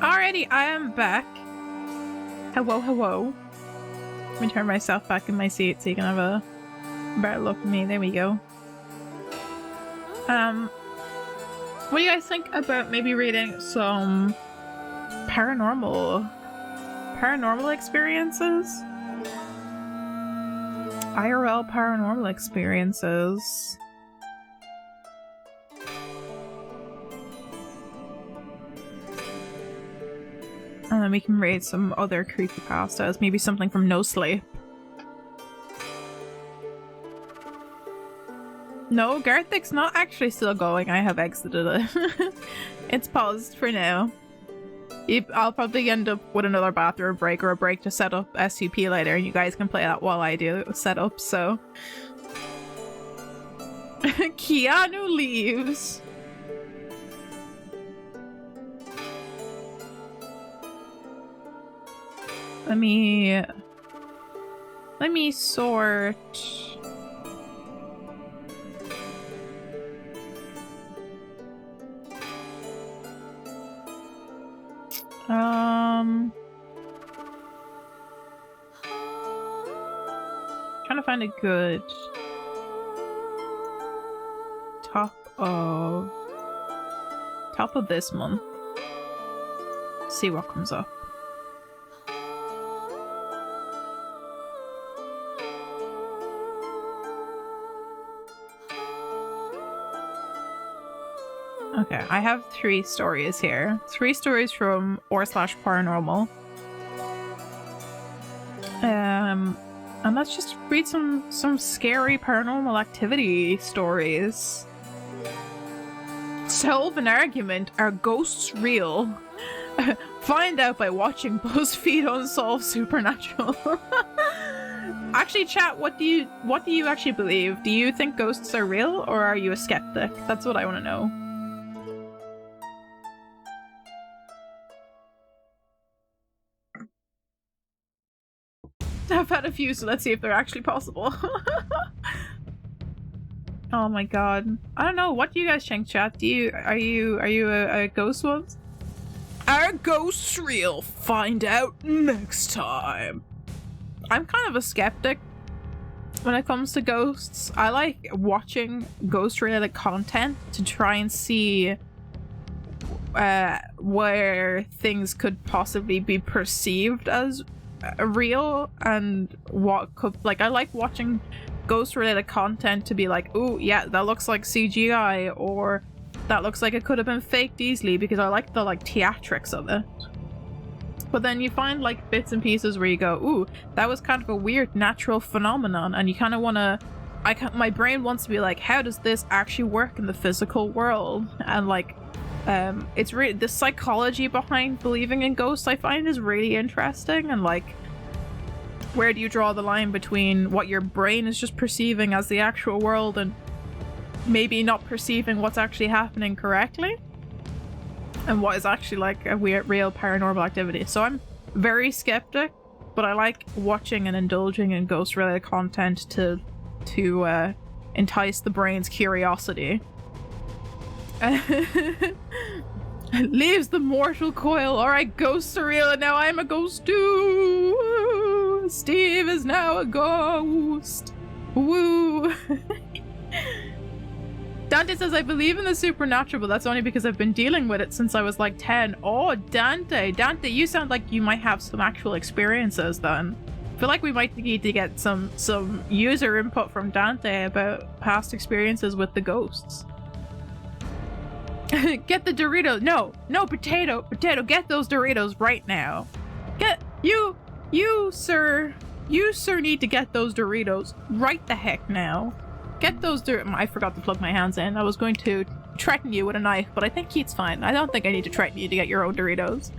Alrighty, I am back. Hello, hello. Let me turn myself back in my seat so you can have a better look at me. There we go. What do you guys think about maybe reading some paranormal experiences? IRL paranormal experiences. And then we can read some other creepypastas, maybe something from No Sleep. No, Garthic's not actually still going. I have exited it. It's paused for now. I'll probably end up with another bathroom break or a break to set up SCP later, and you guys can play that while I do set up, so... Keanu leaves. Let me sort... Trying to find a good top of this month. See what comes up. Okay, I have 3 stories here. 3 stories from r/paranormal. And let's just read some scary paranormal activity stories. Solve an argument. Are ghosts real? Find out by watching BuzzFeed Unsolved Supernatural. Actually, chat, what do you actually believe? Do you think ghosts are real, or are you a skeptic? That's what I want to know. I've had a few, so let's see if they're actually possible. Oh my god. I don't know, what do you guys think, chat? Are you a ghost one? Are ghosts real? Find out next time. I'm kind of a skeptic when it comes to ghosts. I like watching ghost-related content to try and see where things could possibly be perceived as real, and what could, like, I like watching ghost-related content to be like, oh yeah, that looks like CGI, or that looks like it could have been faked easily, because I like the theatrics of it. But then you find like bits and pieces where you go, ooh, that was kind of a weird natural phenomenon, and you kind of want to, my brain wants to be like, how does this actually work in the physical world? And like, it's really, the psychology behind believing in ghosts I find is really interesting, and like, where do you draw the line between what your brain is just perceiving as the actual world and maybe not perceiving what's actually happening correctly, and what is actually like a weird, real paranormal activity. So I'm very skeptic, but I like watching and indulging in ghost-related content to entice the brain's curiosity. Leaves the mortal coil. Alright, ghosts are real, and now I'm a ghost too. Woo. Steve is now a ghost. Woo. Dante says, I believe in the supernatural, but that's only because I've been dealing with it since I was like 10. Oh, Dante, you sound like you might have some actual experiences then. I feel like we might need to get some user input from Dante about past experiences with the ghosts. Get the Doritos. No, potato, get those Doritos right now. Get, you sir need to get those Doritos right the heck now. Get those I forgot to plug my hands in. I was going to threaten you with a knife, but I think it's fine. I don't think I need to threaten you to get your own Doritos.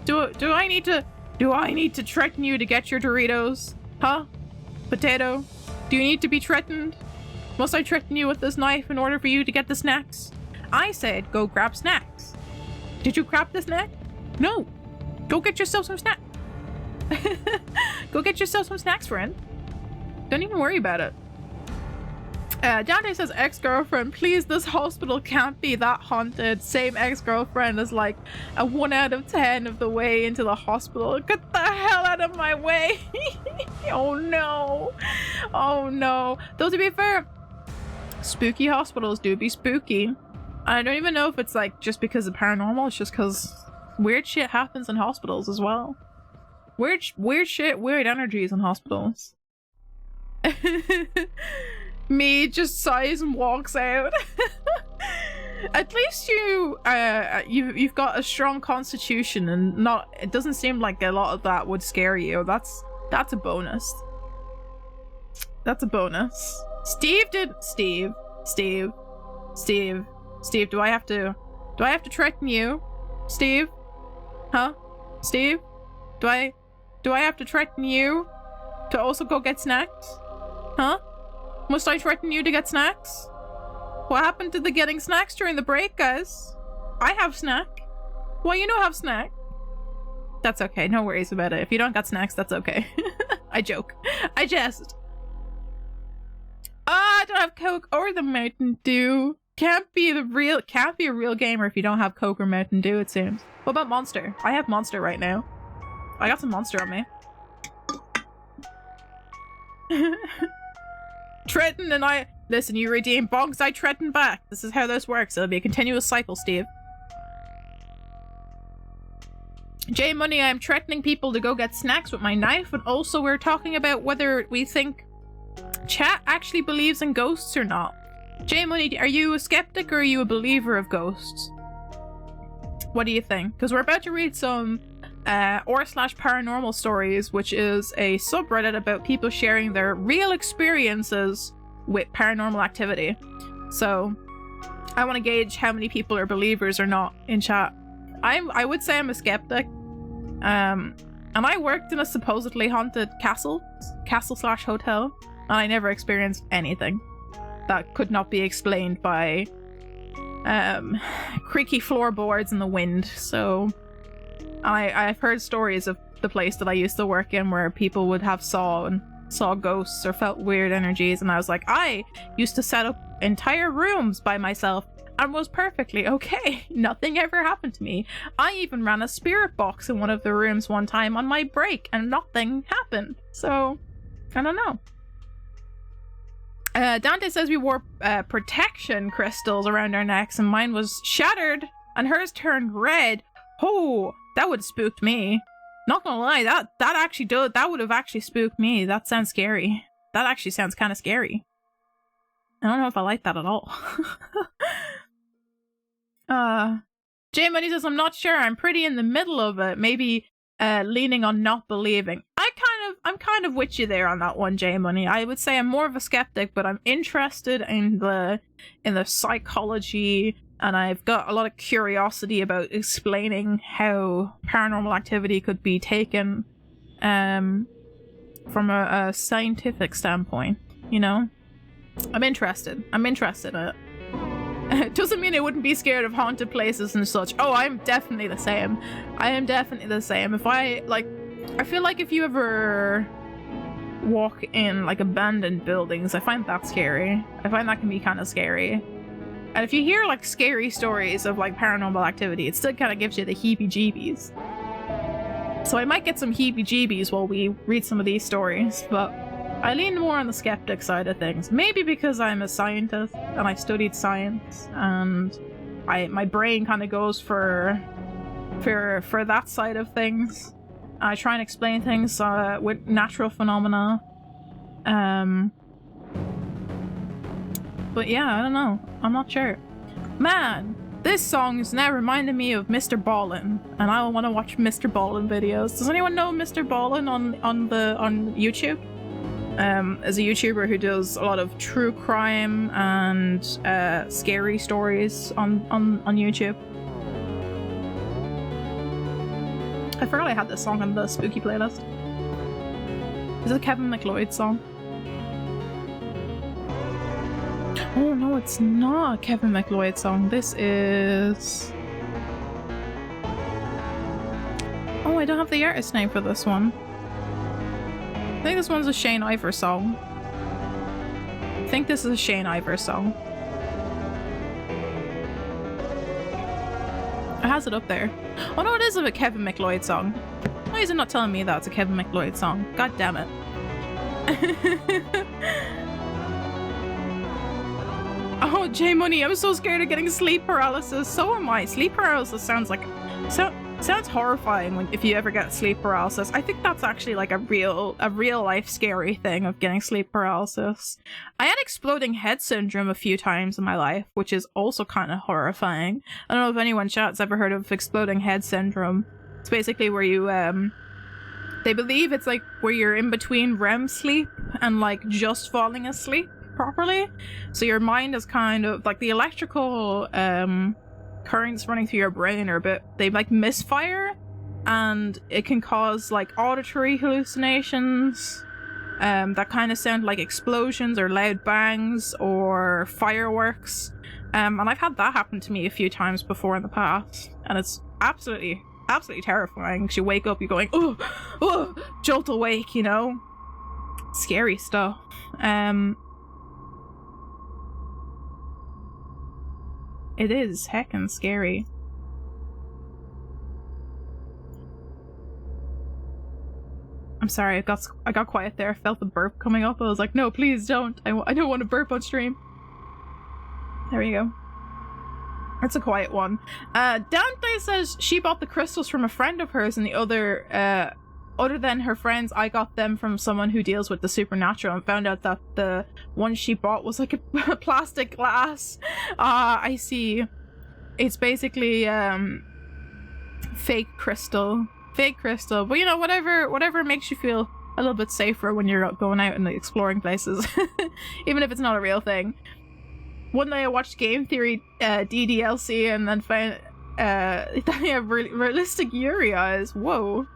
Do I need to threaten you to get your Doritos? Huh? Potato? Do you need to be threatened? Must I threaten you with this knife in order for you to get the snacks? I said go grab snacks. Did you grab the snack? No. Go get yourself some snacks. Go get yourself some snacks, friend. Don't even worry about it. Dante says, ex-girlfriend, please, this hospital can't be that haunted. Same ex-girlfriend is like a 1 out of 10 of the way into the hospital. Get the hell out of my way. Oh no. Oh no. Though to be fair, spooky hospitals do be spooky. I don't even know if it's like just because of paranormal, it's just because weird shit happens in hospitals as well. Weird shit, weird energies in hospitals. Me just sighs and walks out. At least you've got a strong constitution, and it doesn't seem like a lot of that would scare you. That's a bonus. That's a bonus. Steve, do I have to threaten you? Steve? Huh? Steve? Do I have to threaten you to also go get snacks? Huh? Must I threaten you to get snacks? What happened to the getting snacks during the break, guys? I have snack. Well, you don't have snack. That's okay, no worries about it. If you don't got snacks, that's okay. I joke. I jest. I don't have Coke or the Mountain Dew. Can't be a real gamer if you don't have Coke or Mountain Dew, it seems. What about Monster? I have Monster right now. I got some Monster on me. Threaten and I... Listen, you redeem bonks, I threaten back. This is how this works. It'll be a continuous cycle, Steve. J Money, I'm threatening people to go get snacks with my knife, and also we're talking about whether we think chat actually believes in ghosts or not. J Money, are you a skeptic or are you a believer of ghosts? What do you think? Because we're about to read some r/paranormal stories, which is a subreddit about people sharing their real experiences with paranormal activity. So I want to gauge how many people are believers or not in chat. I would say I'm a skeptic. And I worked in a supposedly haunted castle/hotel, and I never experienced anything that could not be explained by creaky floorboards and the wind. So I've heard stories of the place that I used to work in where people would have saw ghosts or felt weird energies, and I was like, I used to set up entire rooms by myself and was perfectly okay. Nothing ever happened to me. I even ran a spirit box in one of the rooms one time on my break and nothing happened. So, I don't know. Dante says we wore protection crystals around our necks and mine was shattered and hers turned red. Oh, that would have spooked me. Not gonna lie, that would have actually spooked me. That sounds scary. That actually sounds kind of scary. I don't know if I like that at all. J Money says, I'm not sure. I'm pretty in the middle of it. Maybe leaning on not believing. I'm kind of with you there on that one, J Money. I would say I'm more of a skeptic, but I'm interested in the psychology, and I've got a lot of curiosity about explaining how paranormal activity could be taken from a scientific standpoint, you know? I'm interested in it. It doesn't mean I wouldn't be scared of haunted places and such. Oh, I'm definitely the same. I am definitely the same. I feel like if you ever walk in like abandoned buildings, I find that scary. I find that can be kind of scary. And if you hear like scary stories of like paranormal activity, it still kind of gives you the heebie-jeebies. So I might get some heebie-jeebies while we read some of these stories, but I lean more on the skeptic side of things. Maybe because I'm a scientist and I studied science, and my brain kind of goes for that side of things. I try and explain things with natural phenomena. But yeah, I don't know. I'm not sure. Man, this song is now reminding me of Mr. Ballin, and I want to watch Mr. Ballin videos. Does anyone know Mr. Ballin on YouTube? As a YouTuber who does a lot of true crime and scary stories on YouTube. I forgot I had this song on the spooky playlist. Is it a Kevin MacLeod song? Oh no, it's not a Kevin MacLeod song. This is... Oh, I don't have the artist name for this one. I think this one's a Shane Ivers song. I think this is a Shane Ivers song. It has it up there. Oh no, it is a Kevin MacLeod song. Why is it not telling me that it's a Kevin MacLeod song? God damn it. Oh, J Money, I'm so scared of getting sleep paralysis. So am I. Sleep paralysis sounds like... sounds horrifying if you ever get sleep paralysis. I think that's actually like a real life scary thing of getting sleep paralysis. I had exploding head syndrome a few times in my life, which is also kind of horrifying. I don't know if anyone chat's ever heard of exploding head syndrome. It's basically where you they believe it's like where you're in between REM sleep and like just falling asleep, properly. So your mind is kind of like the electrical currents running through your brain are a bit, they like misfire, and it can cause like auditory hallucinations that kind of sound like explosions or loud bangs or fireworks. And I've had that happen to me a few times before in the past, and it's absolutely terrifying. You wake up, you're going, oh, jolt awake, you know? Scary stuff. It is heckin' scary. I'm sorry, I got quiet there. I felt the burp coming up. I was like, no, please don't. I don't want to burp on stream. There we go. That's a quiet one. Dante says she bought the crystals from a friend of hers, and the other than her friends, I got them from someone who deals with the supernatural, and found out that the one she bought was like a plastic glass. I see. It's basically fake crystal. Fake crystal. But you know, whatever makes you feel a little bit safer when you're going out and exploring places. Even if it's not a real thing. One day I watched Game Theory DDLC and then found that they have realistic Yuri eyes. Whoa.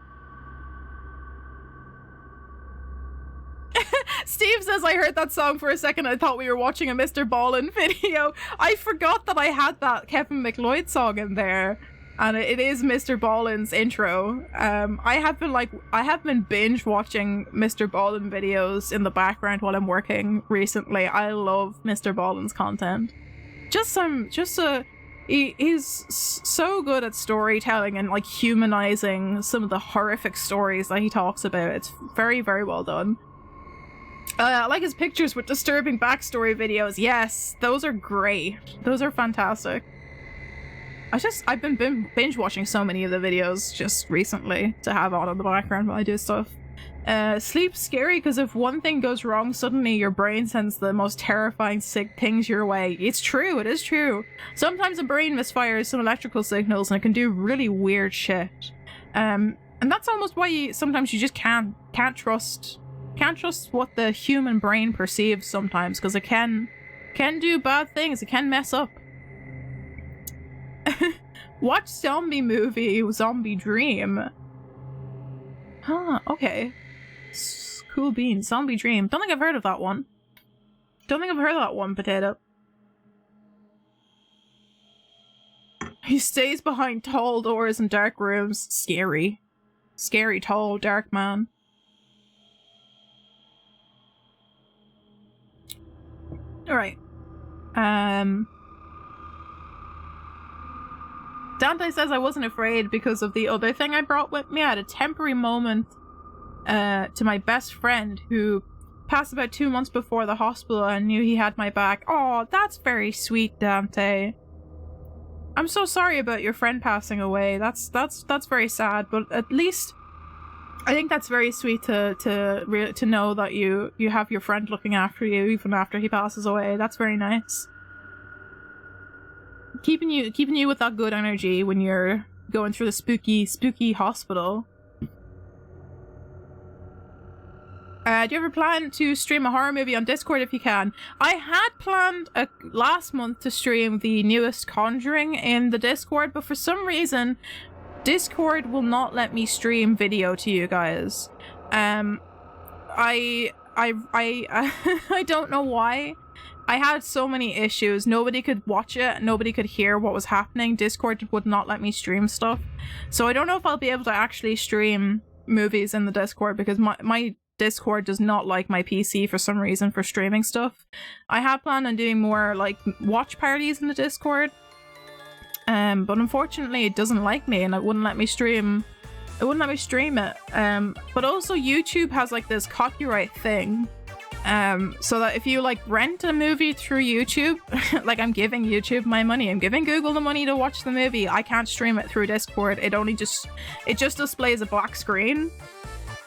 Steve says, I heard that song for a second. I thought we were watching a Mr. Ballin video. I forgot that I had that Kevin McLeod song in there. And it is Mr. Ballin's intro. I have been binge watching Mr. Ballin videos in the background while I'm working recently. I love Mr. Ballin's content. He's so good at storytelling and like humanizing some of the horrific stories that he talks about. It's very, very well done. I like his pictures with disturbing backstory videos. Yes, those are great. Those are fantastic. I've been binge watching so many of the videos just recently to have on in the background while I do stuff. Sleep's scary because if one thing goes wrong, suddenly your brain sends the most terrifying sick things your way. It's true, it is true. Sometimes the brain misfires some electrical signals and it can do really weird shit. And that's almost why sometimes you just can't trust what the human brain perceives sometimes, because it can do bad things, it can mess up. Watch zombie movie, Zombie Dream. Huh, okay. Cool beans, Zombie Dream. Don't think I've heard of that one. Potato. He stays behind tall doors in dark rooms. Scary. Scary, tall, dark man. Alright. Dante says I wasn't afraid because of the other thing I brought with me. I had a temporary moment to my best friend who passed about 2 months before the hospital and knew he had my back. Oh, that's very sweet, Dante. I'm so sorry about your friend passing away. That's very sad, but at least I think that's very sweet to know that you have your friend looking after you even after he passes away. That's very nice. Keeping you with that good energy when you're going through the spooky hospital. Do you ever plan to stream a horror movie on Discord if you can? I had planned last month to stream the newest Conjuring in the Discord, but for some reason Discord will not let me stream video to you guys. I don't know why. I had so many issues. Nobody could watch it. Nobody could hear what was happening. Discord would not let me stream stuff. So I don't know if I'll be able to actually stream movies in the Discord because my Discord does not like my PC for some reason for streaming stuff. I had planned on doing more like watch parties in the Discord. But unfortunately it doesn't like me and it wouldn't let me stream. It wouldn't let me stream it. But also YouTube has like this copyright thing. So that if you like rent a movie through YouTube, like I'm giving YouTube my money, I'm giving Google the money to watch the movie, I can't stream it through Discord. It just displays a black screen.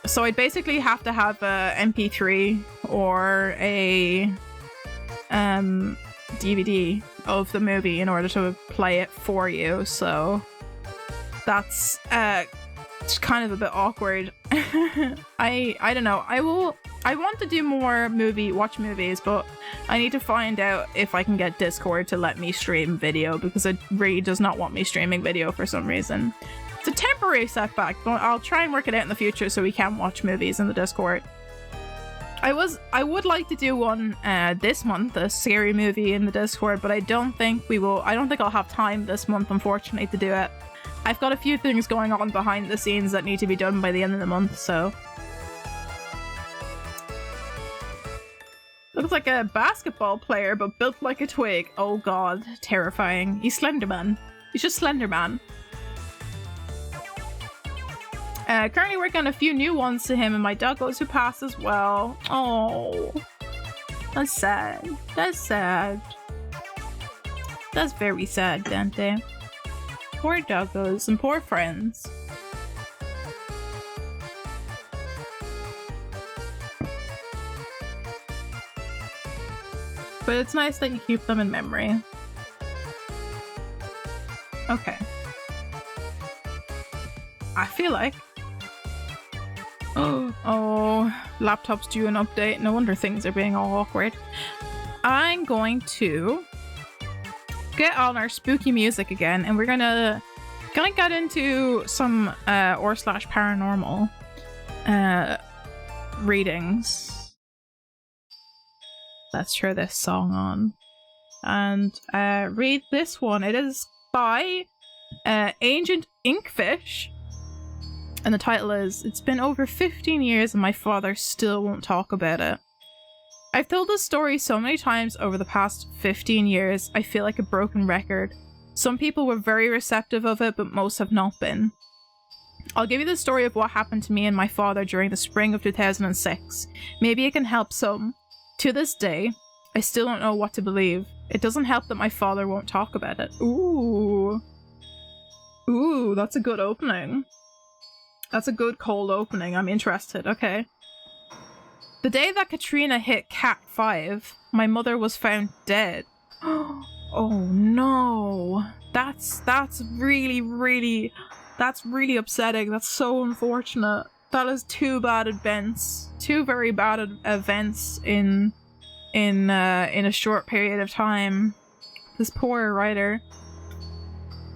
So I'd basically have to have a MP3 or a DVD of the movie in order to play it for you. So that's it's kind of a bit awkward. I don't know. I want to do more watch movies, but I need to find out if I can get Discord to let me stream video, because it really does not want me streaming video for some reason. It's a temporary setback, but I'll try and work it out in the future so we can watch movies in the Discord. I would like to do one this month, a scary movie in the Discord, but I don't think I'll have time this month, unfortunately, to do it. I've got a few things going on behind the scenes that need to be done by the end of the month, so. Looks like a basketball player, but built like a twig. Oh god, terrifying. He's Slenderman. He's just Slenderman. Currently working on a few new ones to him, and my dog goes to pass as well. Oh, that's sad. That's sad. That's very sad, Dante. Poor doggos and poor friends. But it's nice that you keep them in memory. Okay. I feel like... Oh, laptop's due an update. No wonder things are being all awkward. I'm going to get on our spooky music again, and we're gonna get into some r/paranormal readings. Let's throw this song on and read this one. It is by Ancient Inkfish. And the title is, "It's been over 15 years and my father still won't talk about it." I've told this story so many times over the past 15 years, I feel like a broken record. Some people were very receptive of it, but most have not been. I'll give you the story of what happened to me and my father during the spring of 2006. Maybe it can help some. To this day, I still don't know what to believe. It doesn't help that my father won't talk about it. Ooh. Ooh, that's a good opening. That's a good cold opening. I'm interested. Okay. The day that Katrina hit Cat 5, my mother was found dead. Oh no. That's really upsetting. That's so unfortunate. That is two bad events. Two very bad events in a short period of time. This poor writer.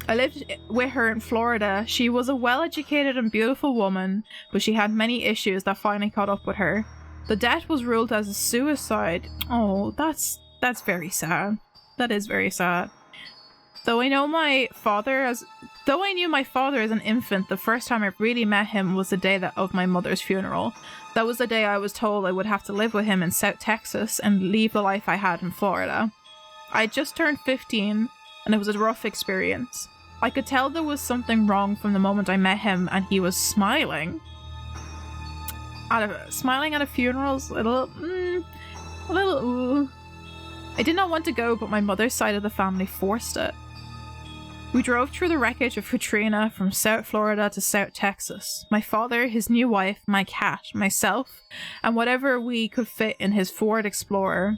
I lived with her in Florida. She was a well-educated and beautiful woman, but she had many issues that finally caught up with her. The death was ruled as a suicide. Oh, that's very sad. That is very sad. Though I knew my father as an infant, the first time I really met him was the day of my mother's funeral. That was the day I was told I would have to live with him in South Texas and leave the life I had in Florida. I had just turned 15, and it was a rough experience. I could tell there was something wrong from the moment I met him, and he was smiling. Smiling at a funeral's a little ooh. I did not want to go, but my mother's side of the family forced it. We drove through the wreckage of Katrina from South Florida to South Texas. My father, his new wife, my cat, myself, and whatever we could fit in his Ford Explorer.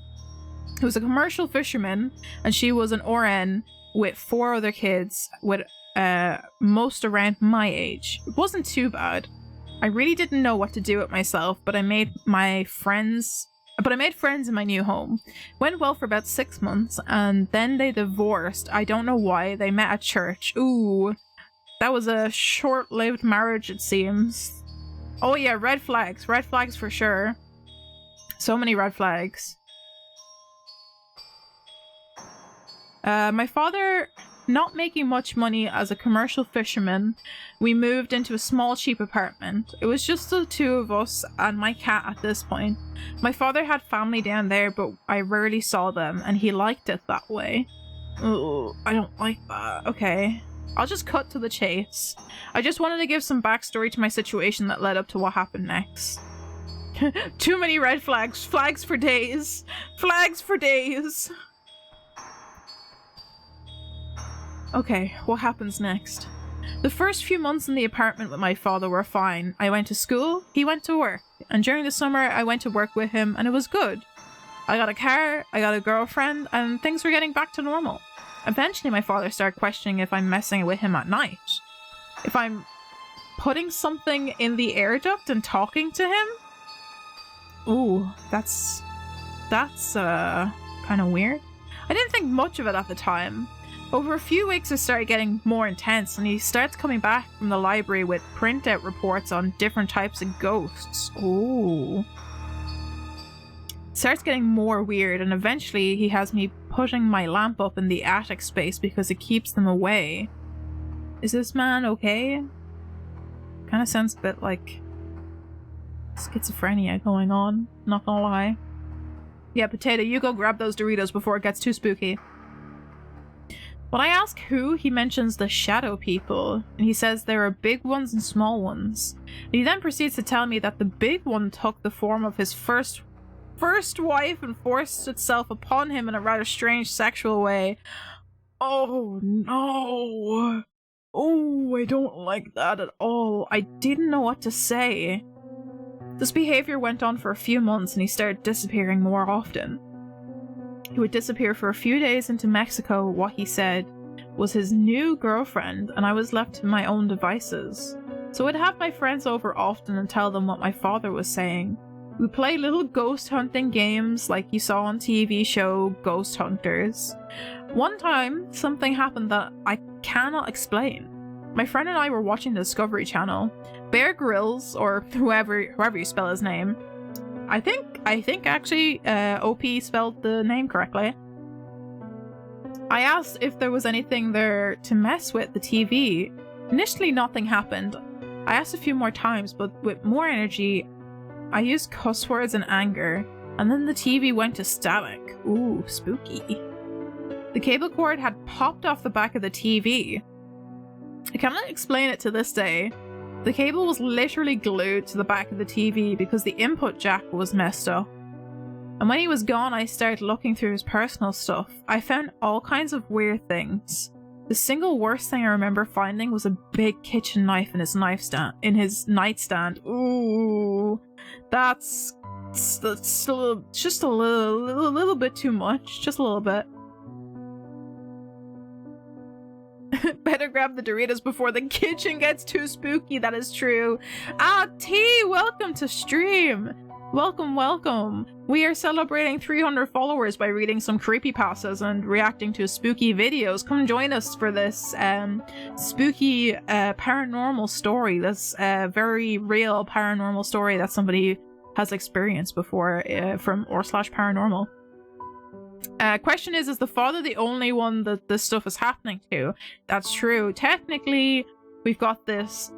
He was a commercial fisherman, and she was an RN with 4 other kids, with most around my age. It wasn't too bad. I really didn't know what to do with myself, but I made friends in my new home. Went well for about 6 months, and then they divorced. I don't know why. They met at church. Ooh, that was a short-lived marriage, it seems. Oh yeah, red flags. Red flags for sure. So many red flags. My father not making much money as a commercial fisherman, we moved into a small cheap apartment. It was just the 2 of us and my cat at this point. My father had family down there, but I rarely saw them, and he liked it that way. Oh, I don't like that. Okay, I'll just cut to the chase. I just wanted to give some backstory to my situation that led up to what happened next. Too many red flags. Flags for days. Flags for days. Okay, what happens next? The first few months in the apartment with my father were fine. I went to school, he went to work, and during the summer I went to work with him, and it was good. I got a car, I got a girlfriend, and things were getting back to normal. Eventually my father started questioning if I'm messing with him at night. If I'm putting something in the air duct and talking to him? Ooh, that's kind of weird. I didn't think much of it at the time. Over a few weeks it started getting more intense, and he starts coming back from the library with printout reports on different types of ghosts. Ooh. Starts getting more weird, and eventually he has me putting my lamp up in the attic space because it keeps them away. Is this man okay? Kind of sounds a bit like schizophrenia going on, not gonna lie. Yeah, Potato, you go grab those Doritos before it gets too spooky. When I ask who, he mentions the shadow people, and he says there are big ones and small ones. And he then proceeds to tell me that the big one took the form of his first wife and forced itself upon him in a rather strange sexual way. Oh no! Oh, I don't like that at all. I didn't know what to say. This behavior went on for a few months, and he started disappearing more often. He would disappear for a few days into Mexico. What he said was his new girlfriend, and I was left to my own devices. So I'd have my friends over often and tell them what my father was saying. We play little ghost hunting games like you saw on TV show Ghost Hunters. One time, something happened that I cannot explain. My friend and I were watching the Discovery Channel. Bear Grylls, or whoever you spell his name. I think actually OP spelled the name correctly. I asked if there was anything there to mess with the TV. Initially nothing happened. I asked a few more times, but with more energy, I used cuss words and anger, and then the TV went to static. Ooh, spooky. The cable cord had popped off the back of the TV. I cannot explain it to this day. The cable was literally glued to the back of the TV because the input jack was messed up. And when he was gone, I started looking through his personal stuff. I found all kinds of weird things. The single worst thing I remember finding was a big kitchen knife in his nightstand. Ooh, that's just a little bit too much. Just a little bit. Better grab the Doritos before the kitchen gets too spooky. That is true. Ah, T, welcome to stream. Welcome. We are celebrating 300 followers by reading some creepypastas and reacting to spooky videos. Come join us for this spooky paranormal story. This very real paranormal story that somebody has experienced before from r/paranormal. Question is the father the only one that this stuff is happening to? That's true. Technically, we've got this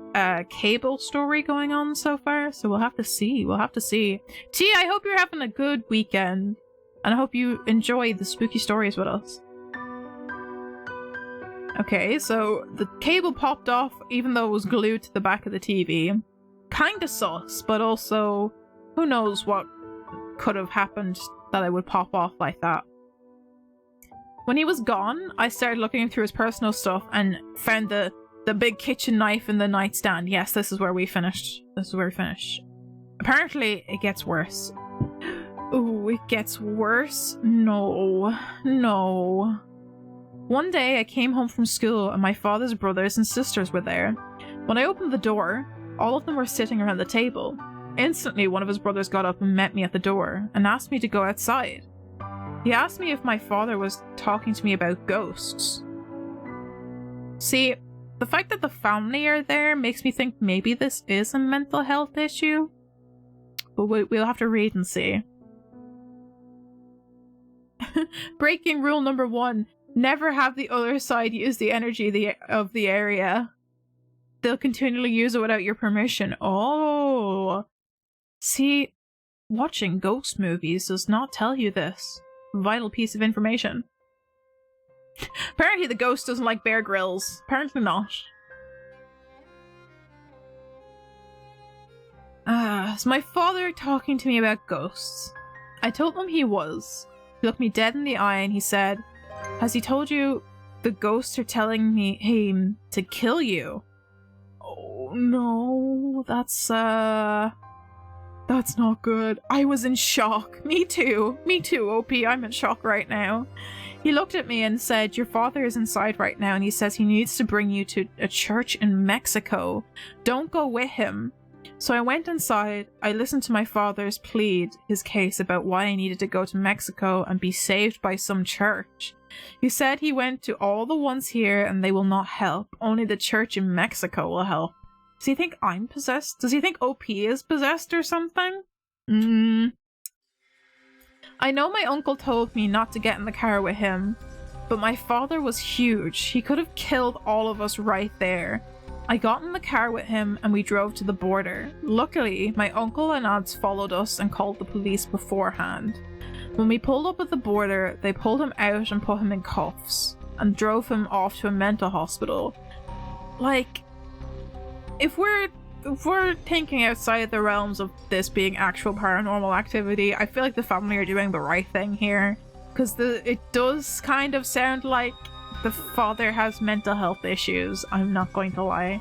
cable story going on so far, so we'll have to see. T, I hope you're having a good weekend, and I hope you enjoy the spooky stories with us. Okay, so the cable popped off even though it was glued to the back of the TV. Kinda sus, but also who knows what could have happened that it would pop off like that. When he was gone, I started looking through his personal stuff and found the big kitchen knife in the nightstand. Yes, this is where we finished. Apparently, it gets worse. Ooh, it gets worse? No. One day, I came home from school and my father's brothers and sisters were there. When I opened the door, all of them were sitting around the table. Instantly, one of his brothers got up and met me at the door and asked me to go outside. He asked me if my father was talking to me about ghosts. See, the fact that the family are there makes me think maybe this is a mental health issue. But we'll have to read and see. Breaking rule number 1. Never have the other side use the energy of the area. They'll continually use it without your permission. Oh. See, watching ghost movies does not tell you this. Vital piece of information. Apparently the ghost doesn't like Bear Grylls. Apparently not. Is my father talking to me about ghosts? I told him he was. He looked me dead in the eye and he said, "Has he told you the ghosts are telling him to kill you?" Oh no, that's not good. I was in shock. Me too, OP, I'm in shock right now. He looked at me and said, "Your father is inside right now and he says he needs to bring you to a church in Mexico. Don't go with him. So I went inside, I listened to my father's plead his case about why I needed to go to Mexico and be saved by some church. He said he went to all the ones here and they will not help, only the church in Mexico will help. Does he think I'm possessed? Does he think OP is possessed or something? I know my uncle told me not to get in the car with him, but my father was huge. He could have killed all of us right there. I got in the car with him and we drove to the border. Luckily, my uncle and aunts followed us and called the police beforehand. When we pulled up at the border, they pulled him out and put him in cuffs and drove him off to a mental hospital. Like, if we're thinking outside the realms of this being actual paranormal activity, I feel like the family are doing the right thing here. Because it does kind of sound like the father has mental health issues, I'm not going to lie.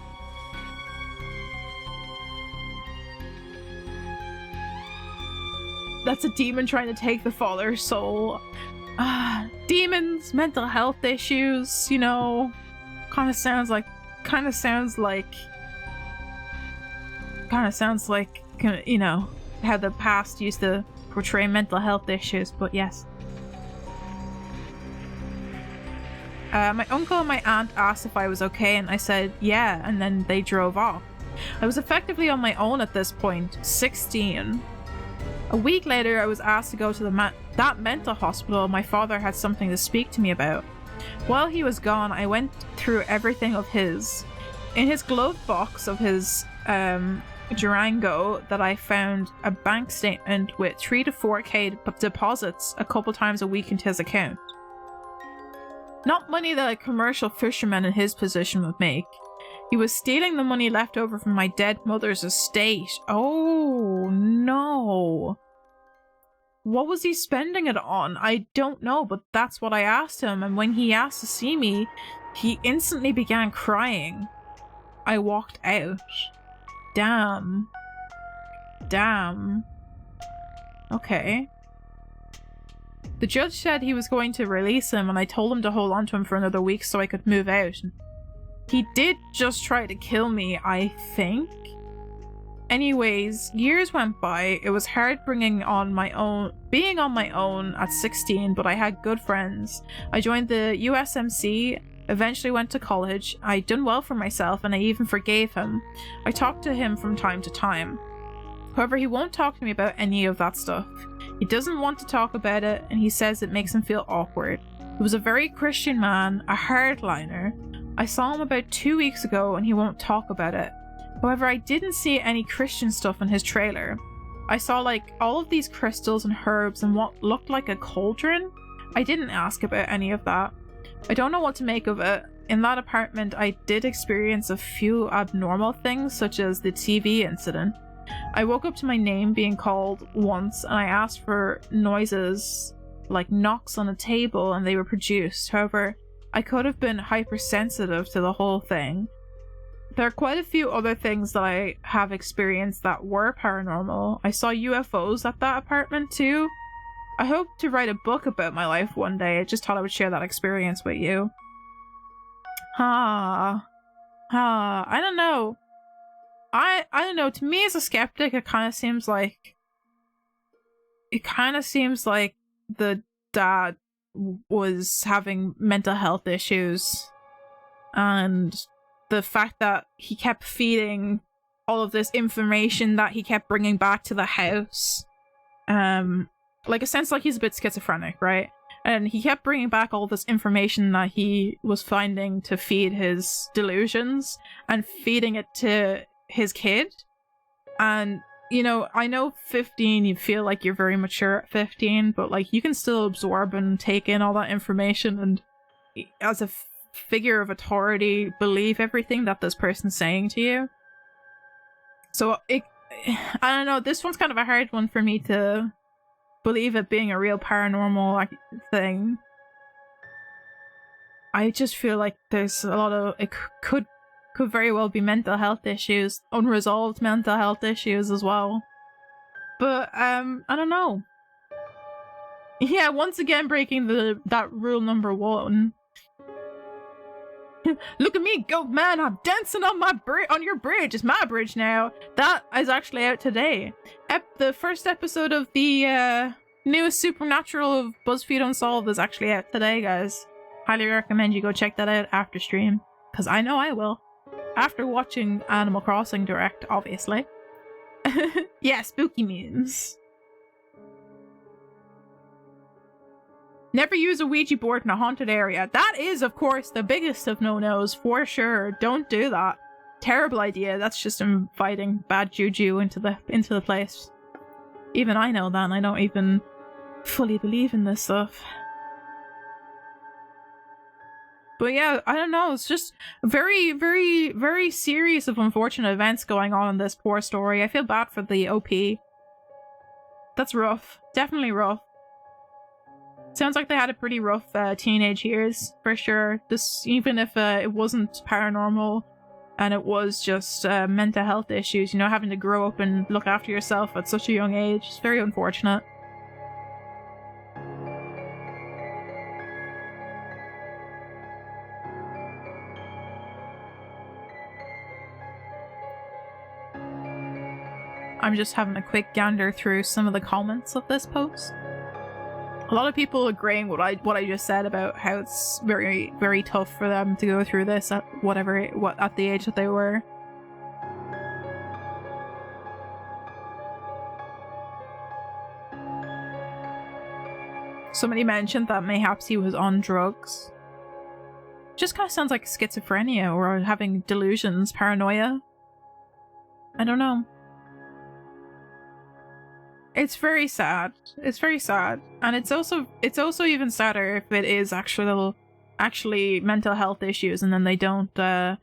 That's a demon trying to take the father's soul. Demons, mental health issues, you know, kind of sounds like, you know, how the past used to portray mental health issues, but yes. My uncle and my aunt asked if I was okay and I said yeah, and then they drove off. I was effectively on my own at this point, 16. A week later I was asked to go to that mental hospital my father had something to speak to me about. While he was gone, I went through everything of his. In his glove box of his Durango that I found a bank statement with 3 to 4k deposits a couple times a week into his account. Not money that a commercial fisherman in his position would make. He was stealing the money left over from my dead mother's estate. Oh no. What was he spending it on? I don't know, but that's what I asked him, and when he asked to see me, he instantly began crying. I walked out. Damn. Okay. The judge said he was going to release him, and I told him to hold on to him for another week so I could move out. He did just try to kill me, I think. Anyways, years went by. It was hard being on my own at 16, but I had good friends. I joined the USMC, eventually went to college. I'd done well for myself, and I even forgave him. I talked to him from time to time. However, he won't talk to me about any of that stuff. He doesn't want to talk about it, and he says it makes him feel awkward. He was a very Christian man, a hardliner. I saw him about 2 weeks ago, and he won't talk about it. However, I didn't see any Christian stuff in his trailer. I saw like all of these crystals and herbs and what looked like a cauldron. I didn't ask about any of that. I don't know what to make of it. In that apartment, I did experience a few abnormal things, such as the TV incident. I woke up to my name being called once, and I asked for noises like knocks on a table, and they were produced. However, I could have been hypersensitive to the whole thing. There are quite a few other things that I have experienced that were paranormal. I saw UFOs at that apartment too. I hope to write a book about my life one day. I just thought I would share that experience with you. I don't know. I don't know. To me as a skeptic, it kind of seems like the dad was having mental health issues, and the fact that he kept feeding all of this information that he kept bringing back to the house, like a sense like he's a bit schizophrenic, right? And he kept bringing back all this information that he was finding to feed his delusions and feeding it to his kid. And you know, I know 15, you feel like you're very mature at 15, but like you can still absorb and take in all that information, and as a figure of authority, believe everything that this person's saying to you. So I don't know, this one's kind of a hard one for me to believe it being a real paranormal thing. I just feel like there's a lot of, it could very well be mental health issues, unresolved mental health issues as well. But I don't know. Yeah, once again breaking that rule number 1. Look at me go, man, I'm dancing on my on your bridge. It's my bridge now. That is actually out today. The first episode of the newest Supernatural of BuzzFeed Unsolved is actually out today, guys. Highly recommend you go check that out after stream, because I know I will. After watching Animal Crossing Direct, obviously. Yeah, spooky memes. Never use a Ouija board in a haunted area. That is, of course, the biggest of no-nos, for sure. Don't do that. Terrible idea. That's just inviting bad juju into the place. Even I know that, and I don't even fully believe in this stuff. But yeah, I don't know. It's just very, very, very series of unfortunate events going on in this poor story. I feel bad for the OP. That's rough. Definitely rough. Sounds like they had a pretty rough teenage years, for sure. This, even if it wasn't paranormal and it was just mental health issues, you know, having to grow up and look after yourself at such a young age. It's very unfortunate. I'm just having a quick gander through some of the comments of this post. A lot of people agreeing what I just said about how it's very, very tough for them to go through this at at the age that they were. Somebody mentioned that mayhaps he was on drugs. Just kind of sounds like schizophrenia or having delusions, paranoia. I don't know. It's very sad. It's very sad, and it's also even sadder if it is actually mental health issues, and then they don't get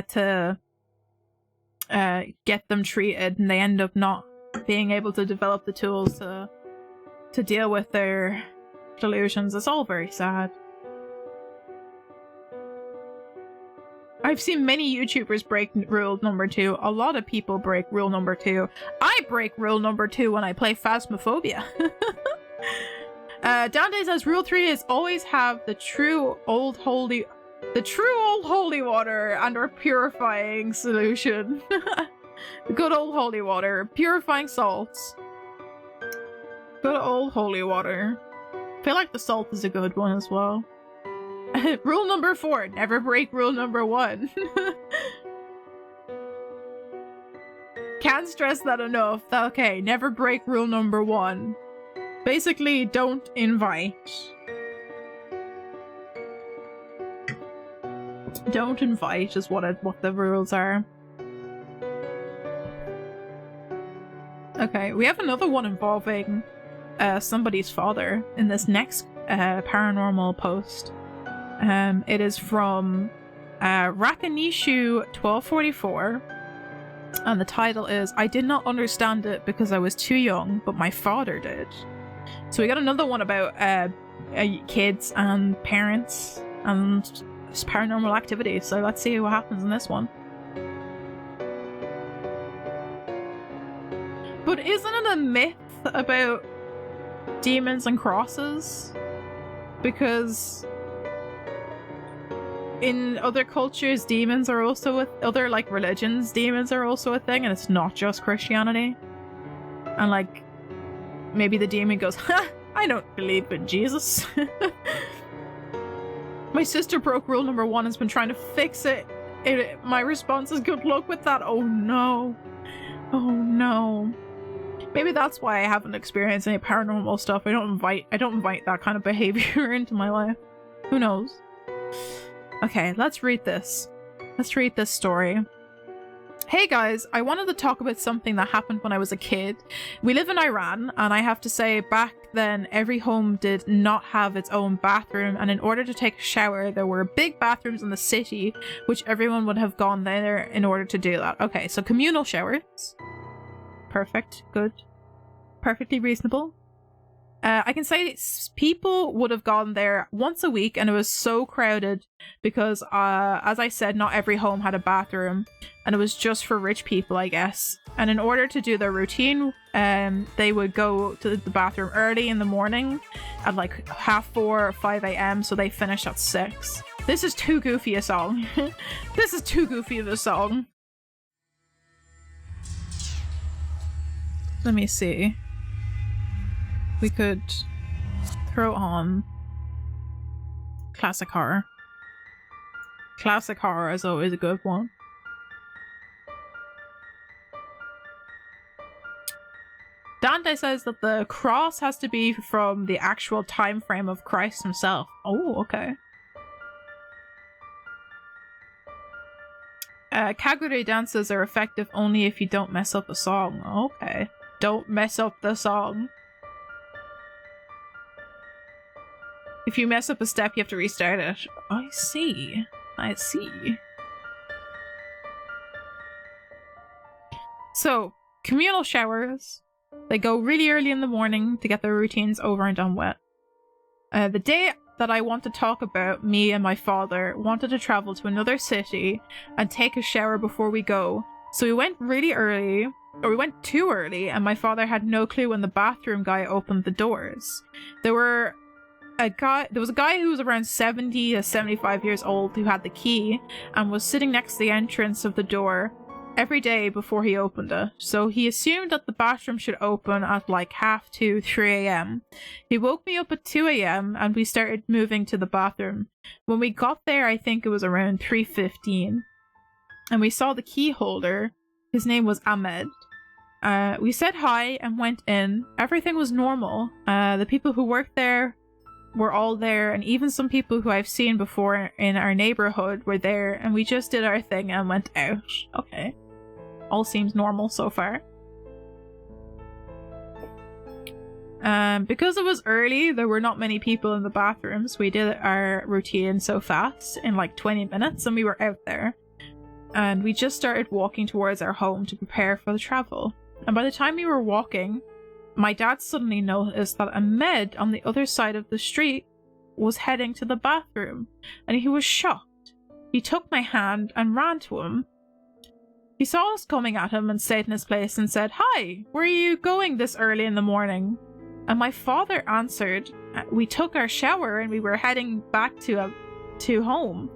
to get them treated, and they end up not being able to develop the tools to deal with their delusions. It's all very sad. I've seen many YouTubers break rule number 2. A lot of people break rule number 2. I break rule number 2 when I play Phasmophobia. Dante says rule 3 is always have the true old holy water and or purifying solution. The good old holy water, purifying salts. Good old holy water. I feel like the salt is a good one as well. Rule number 4, never break rule number 1. Can't stress that enough. Okay, never break rule number 1. Basically, don't invite. Don't invite is what the rules are. Okay, we have another one involving somebody's father in this next paranormal post. It is from Rakanishu1244, and the title is I did not understand it because I was too young, but my father did. So we got another one about kids and parents and paranormal activity, so let's see what happens in this one. But isn't it a myth about demons and crosses? Because in other cultures, demons are also with other like religions. Demons are also a thing, and it's not just Christianity. And like, maybe the demon goes, "Ha! I don't believe in Jesus." My sister broke rule number 1 and has been trying to fix it. My response is good luck with that. Oh no. Oh no. Maybe that's why I haven't experienced any paranormal stuff. I don't invite that kind of behavior into my life. Who knows? Okay, let's read this. Let's read this story. Hey guys, I wanted to talk about something that happened when I was a kid. We live in Iran, and I have to say back then every home did not have its own bathroom, and in order to take a shower there were big bathrooms in the city which everyone would have gone there in order to do that. Okay, so communal showers. Perfect, good. Perfectly reasonable. I can say people would have gone there once a week, and it was so crowded because, as I said, not every home had a bathroom, and it was just for rich people, I guess. And in order to do their routine, they would go to the bathroom early in the morning at like 4:30 or 5 a.m, so they finished at 6. This is too goofy a song. This is too goofy of a song. Let me see. We could throw on classic horror. Classic horror is always a good one. Dante says that the cross has to be from the actual time frame of Christ himself. Oh, okay. Kagure dances are effective only if you don't mess up a song. Okay. Don't mess up the song. If you mess up a step, you have to restart it. I see. I see. So, communal showers. They go really early in the morning to get their routines over and done with. The day that I want to talk about, me and my father wanted to travel to another city and take a shower before we go. So we went really early, or we went too early, and my father had no clue when the bathroom guy opened the doors. There was a guy who was around 70 to 75 years old who had the key and was sitting next to the entrance of the door every day before he opened it. So he assumed that the bathroom should open at like 2:30, 3 a.m. He woke me up at 2 a.m. and we started moving to the bathroom. When we got there, I think it was around 3:15. And we saw the key holder. His name was Ahmed. We said hi and went in. Everything was normal. The people who worked there were all there, and even some people who I've seen before in our neighborhood were there, and we just did our thing and went out. Okay. All seems normal so far. Because it was early, there were not many people in the bathrooms. We did our routine so fast, in like 20 minutes, and we were out there. And we just started walking towards our home to prepare for the travel. And by the time we were walking, my dad suddenly noticed that Ahmed on the other side of the street was heading to the bathroom, and he was shocked. He took my hand and ran to him. He saw us coming at him and stayed in his place and said, "Hi, where are you going this early in the morning?" And my father answered, "We took our shower and we were heading back to home."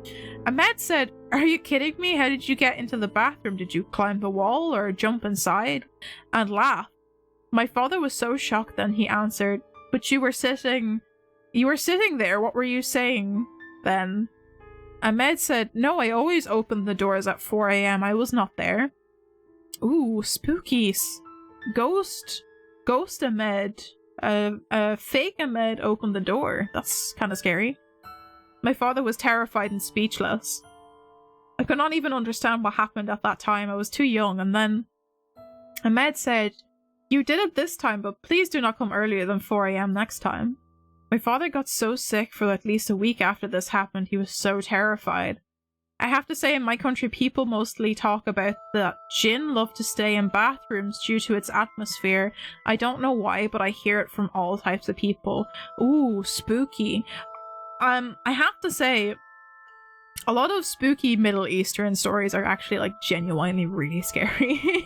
Ahmed said, "Are you kidding me? How did you get into the bathroom? Did you climb the wall or jump inside?" And laughed. My father was so shocked then he answered, "But you were sitting there. What were you saying then?" Ahmed said, "No, I always opened the doors at 4 a.m. I was not there." Ooh, spooky. Ghost Ahmed. A fake Ahmed opened the door. That's kind of scary. My father was terrified and speechless. I could not even understand what happened at that time. I was too young. And then Ahmed said, "You did it this time, but please do not come earlier than 4 a.m. next time." My father got so sick for at least a week after this happened. He was so terrified. I have to say, in my country, people mostly talk about that jinn love to stay in bathrooms due to its atmosphere. I don't know why, but I hear it from all types of people. Ooh, spooky. I have to say, a lot of spooky Middle Eastern stories are actually like genuinely really scary.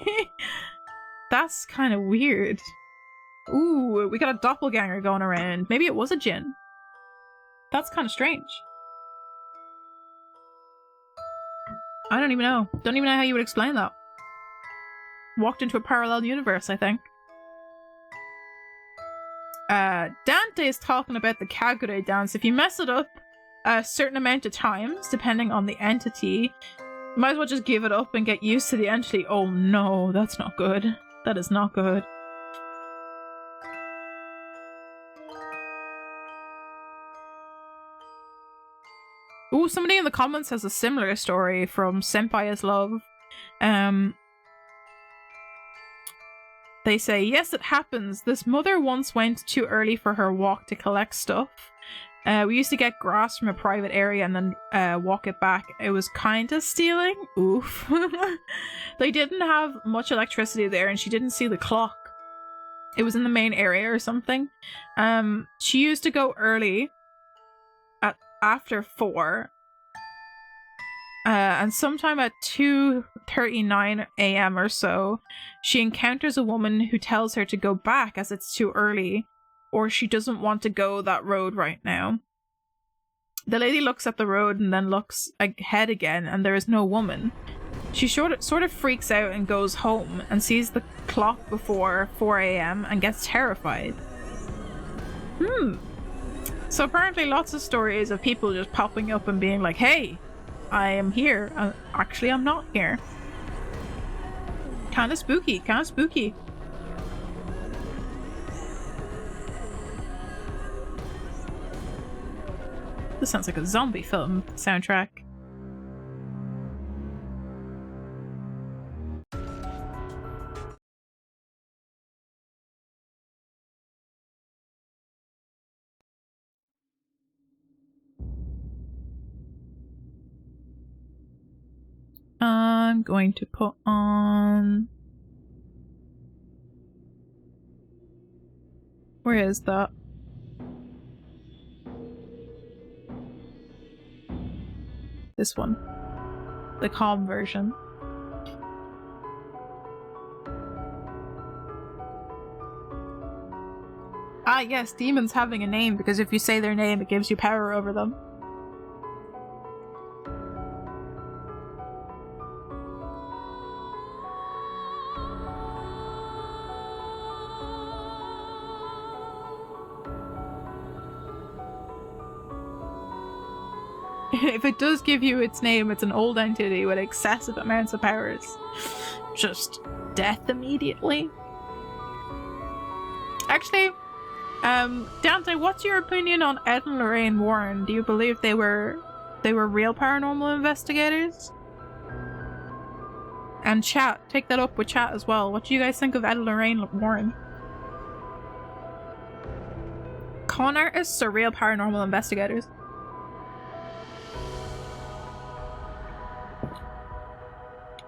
That's kind of weird. Ooh, we got a doppelganger going around. Maybe it was a djinn. That's kind of strange. I don't even know. Don't even know how you would explain that. Walked into a parallel universe, I think. Dante is talking about the Kagure dance. If you mess it up a certain amount of times, depending on the entity, you might as well just give it up and get used to the entity. Oh no, that's not good. That is not good. Ooh, somebody in the comments has a similar story from Senpai is Love. They say, "Yes, it happens. This mother once went too early for her walk to collect stuff. We used to get grass from a private area and then walk it back. It was kind of stealing." Oof. They didn't have much electricity there and she didn't see the clock. It was in the main area or something. She used to go early after 4. And sometime at 2:39 a.m. or so, she encounters a woman who tells her to go back as it's too early, or she doesn't want to go that road right now. The lady looks at the road and then looks ahead again, and there is no woman. She sort of freaks out and goes home and sees the clock before 4 a.m. and gets terrified. So apparently lots of stories of people just popping up and being like, hey, I am here. Actually, I'm not here. Kinda spooky, kinda spooky. This sounds like a zombie film soundtrack. I'm going to put on... Where is that? This one. The calm version. Ah yes, demons having a name, because if you say their name it gives you power over them. If it does give you its name, it's an old entity with excessive amounts of powers. Just death immediately. Actually, Dante, what's your opinion on Ed and Lorraine Warren? Do you believe they were real paranormal investigators? And chat, take that up with chat as well. What do you guys think of Ed and Lorraine Warren? Con artists are real paranormal investigators.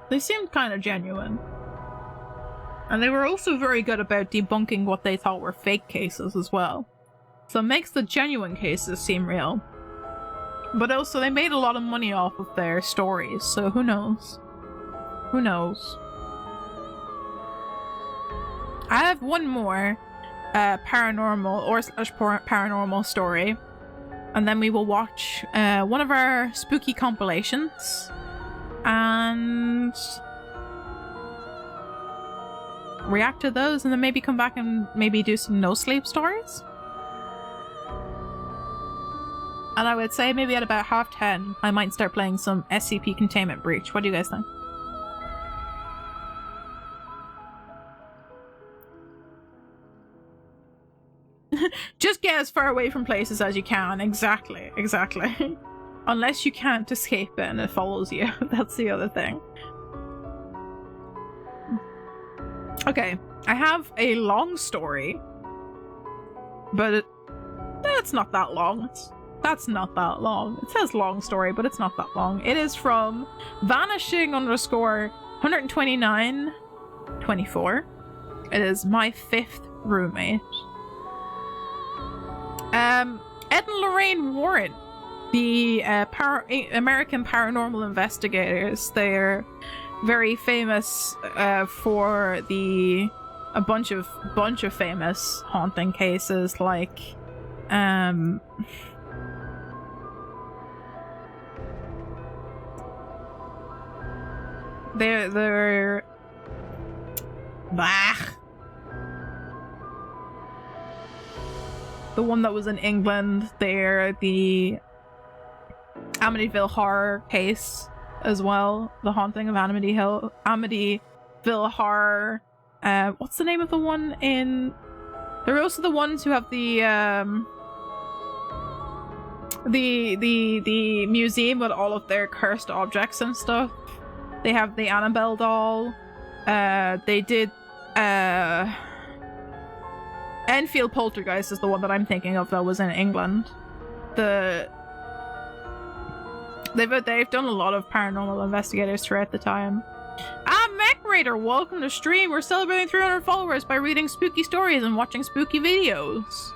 They seemed kind of genuine. And they were also very good about debunking what they thought were fake cases as well. So it makes the genuine cases seem real. But also they made a lot of money off of their stories, so who knows? Who knows? I have one more paranormal or paranormal story. And then we will watch one of our spooky compilations. And react to those, and then maybe come back and maybe do some no sleep stories. And I would say maybe at about 10:30 I might start playing some SCP Containment Breach. What do you guys think? Just get as far away from places as you can. Exactly, exactly. Unless you can't escape it and it follows you. That's the other thing. Okay, I have a long story. But it's not that long. That's not that long. It says long story, but it's not that long. It is from vanishing_12924. It is my 5th roommate. Ed and Lorraine Warren. The American paranormal investigators. They're very famous for a bunch of famous haunting cases, like they're the one that was in England. They're the Amityville horror case as well. The haunting of Amityville horror. What's the name of the one in... They're also the ones who have the museum with all of their cursed objects and stuff. They have the Annabelle doll. They did Enfield Poltergeist is the one that I'm thinking of that was in England. They've done a lot of paranormal investigators throughout the time. Mech Raider, welcome to stream. We're celebrating 300 followers by reading spooky stories and watching spooky videos.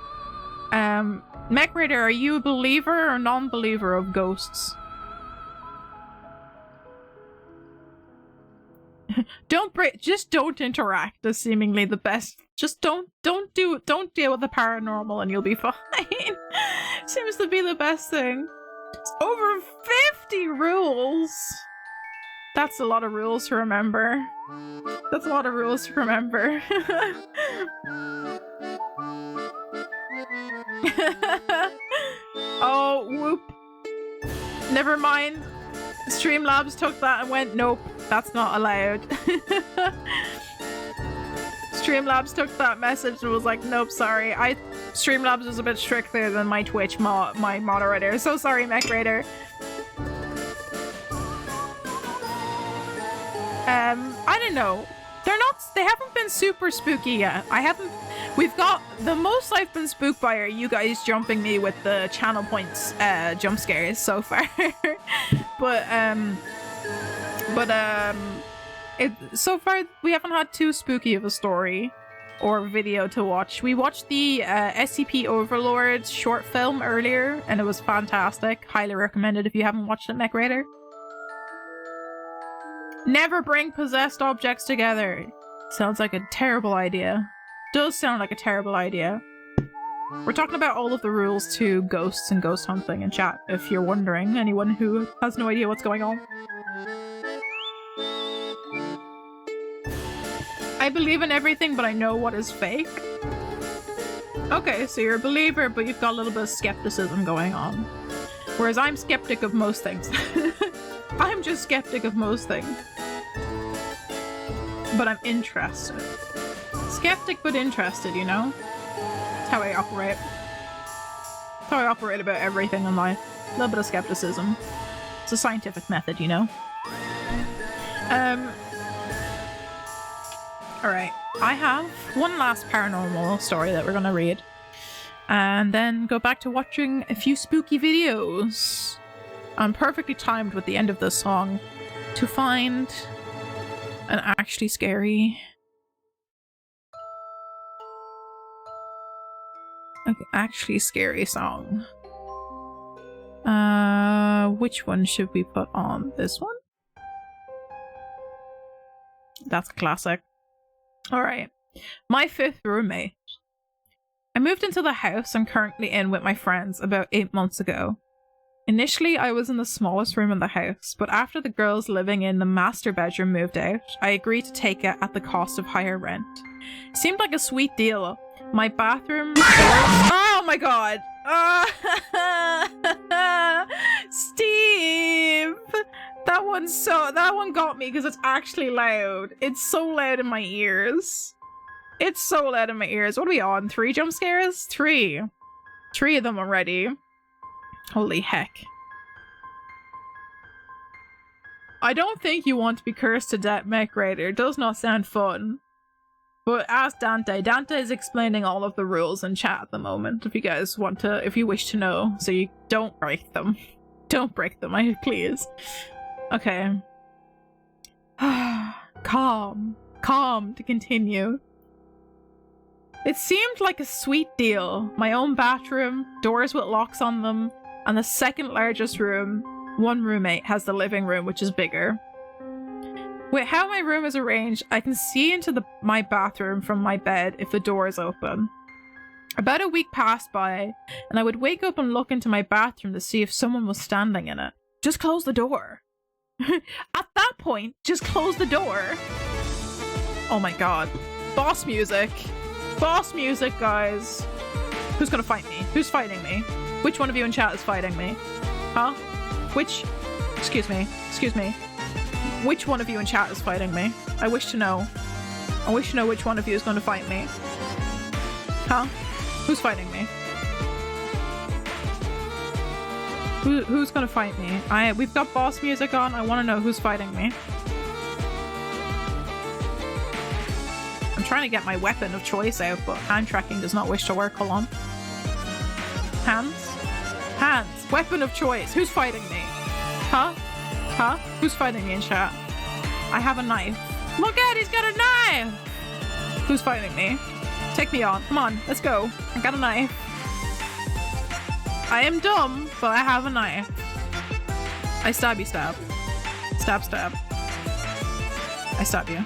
Mech Raider, are you a believer or non-believer of ghosts? Just don't interact is seemingly the best. Just don't deal with the paranormal and you'll be fine. Seems to be the best thing. Over 50 rules! That's a lot of rules to remember. That's a lot of rules to remember. Oh, whoop. Never mind. Streamlabs took that and went, nope, that's not allowed. Streamlabs took that message and was like, nope, sorry. Streamlabs was a bit stricter than my Twitch my moderator. So sorry, Mech Raider. I don't know. They haven't been super spooky yet. We've got, the most I've been spooked by are you guys jumping me with the channel points jump scares so far. So far we haven't had too spooky of a story or video to watch. We watched the SCP Overlord short film earlier and it was fantastic. Highly recommended if you haven't watched it, Mech Raider. Never bring possessed objects together. Sounds like a terrible idea. Does sound like a terrible idea. We're talking about all of the rules to ghosts and ghost hunting in chat, if you're wondering, anyone who has no idea what's going on. I believe in everything, but I know what is fake. Okay, so you're a believer, but you've got a little bit of skepticism going on. Whereas I'm skeptic of most things. I'm just skeptic of most things. But I'm interested. Skeptic but interested, you know? That's how I operate. That's how I operate about everything in life. A little bit of skepticism. It's a scientific method, you know? Alright. I have one last paranormal story that we're gonna read. And then go back to watching a few spooky videos. I'm perfectly timed with the end of this song to find an actually scary... actually scary song. Which one should we put on? This one? That's a classic. Alright. My 5th roommate. I moved into the house I'm currently in with my friends about 8 months ago. Initially, I was in the smallest room in the house, but after the girls living in the master bedroom moved out, I agreed to take it at the cost of higher rent. Seemed like a sweet deal. My bathroom... Oh my god! Steve! That one got me because it's actually loud. It's so loud in my ears. It's so loud in my ears. What are we on? 3 jump scares? 3. 3 of them already. Holy heck. I don't think you want to be cursed to death, Mech Raider. It does not sound fun. But ask Dante. Dante is explaining all of the rules in chat at the moment, if you guys want to, if you wish to know. So you don't break them. Don't break them, please. Okay. Calm. Calm to continue. It seemed like a sweet deal. My own bathroom, doors with locks on them, and the second largest room. One roommate has the living room, which is bigger. With how my room is arranged, I can see into my bathroom from my bed if the door is open. About a week passed by, and I would wake up and look into my bathroom to see if someone was standing in it. Just close the door. At that point, just close the door. Oh my god. Boss music. Boss music, guys. Who's gonna fight me? Who's fighting me? Which one of you in chat is fighting me? Huh? Which... Excuse me. Excuse me. Which one of you in chat is fighting me? I wish to know. I wish to know which one of you is going to fight me. Huh? Who's fighting me? Who's going to fight me? We've got boss music on. I want to know who's fighting me. I'm trying to get my weapon of choice out, but hand tracking does not wish to work. Hold on. Hands? Hands. Weapon of choice. Who's fighting me? Huh? Huh? Who's fighting me in chat? I have a knife. Look at, he's got a knife! Who's fighting me? Take me on. Come on, let's go. I got a knife. I am dumb, but I have a knife. I stab you, stab. Stab, stab. I stab you.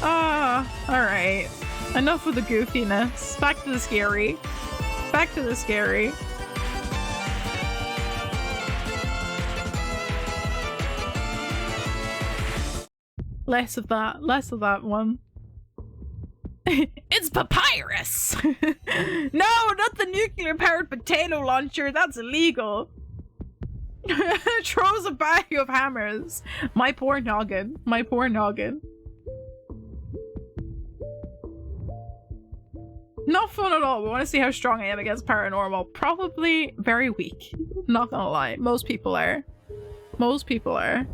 Ah, alright. Enough of the goofiness. Back to the scary. back to the scary. Less of that one. It's papyrus! No, not the nuclear-powered potato launcher, that's illegal. Throws a bag of hammers. My poor noggin. My poor noggin. Not fun at all. We want to see how strong I am against paranormal. Probably very weak. Not gonna lie. Most people are. Most people are.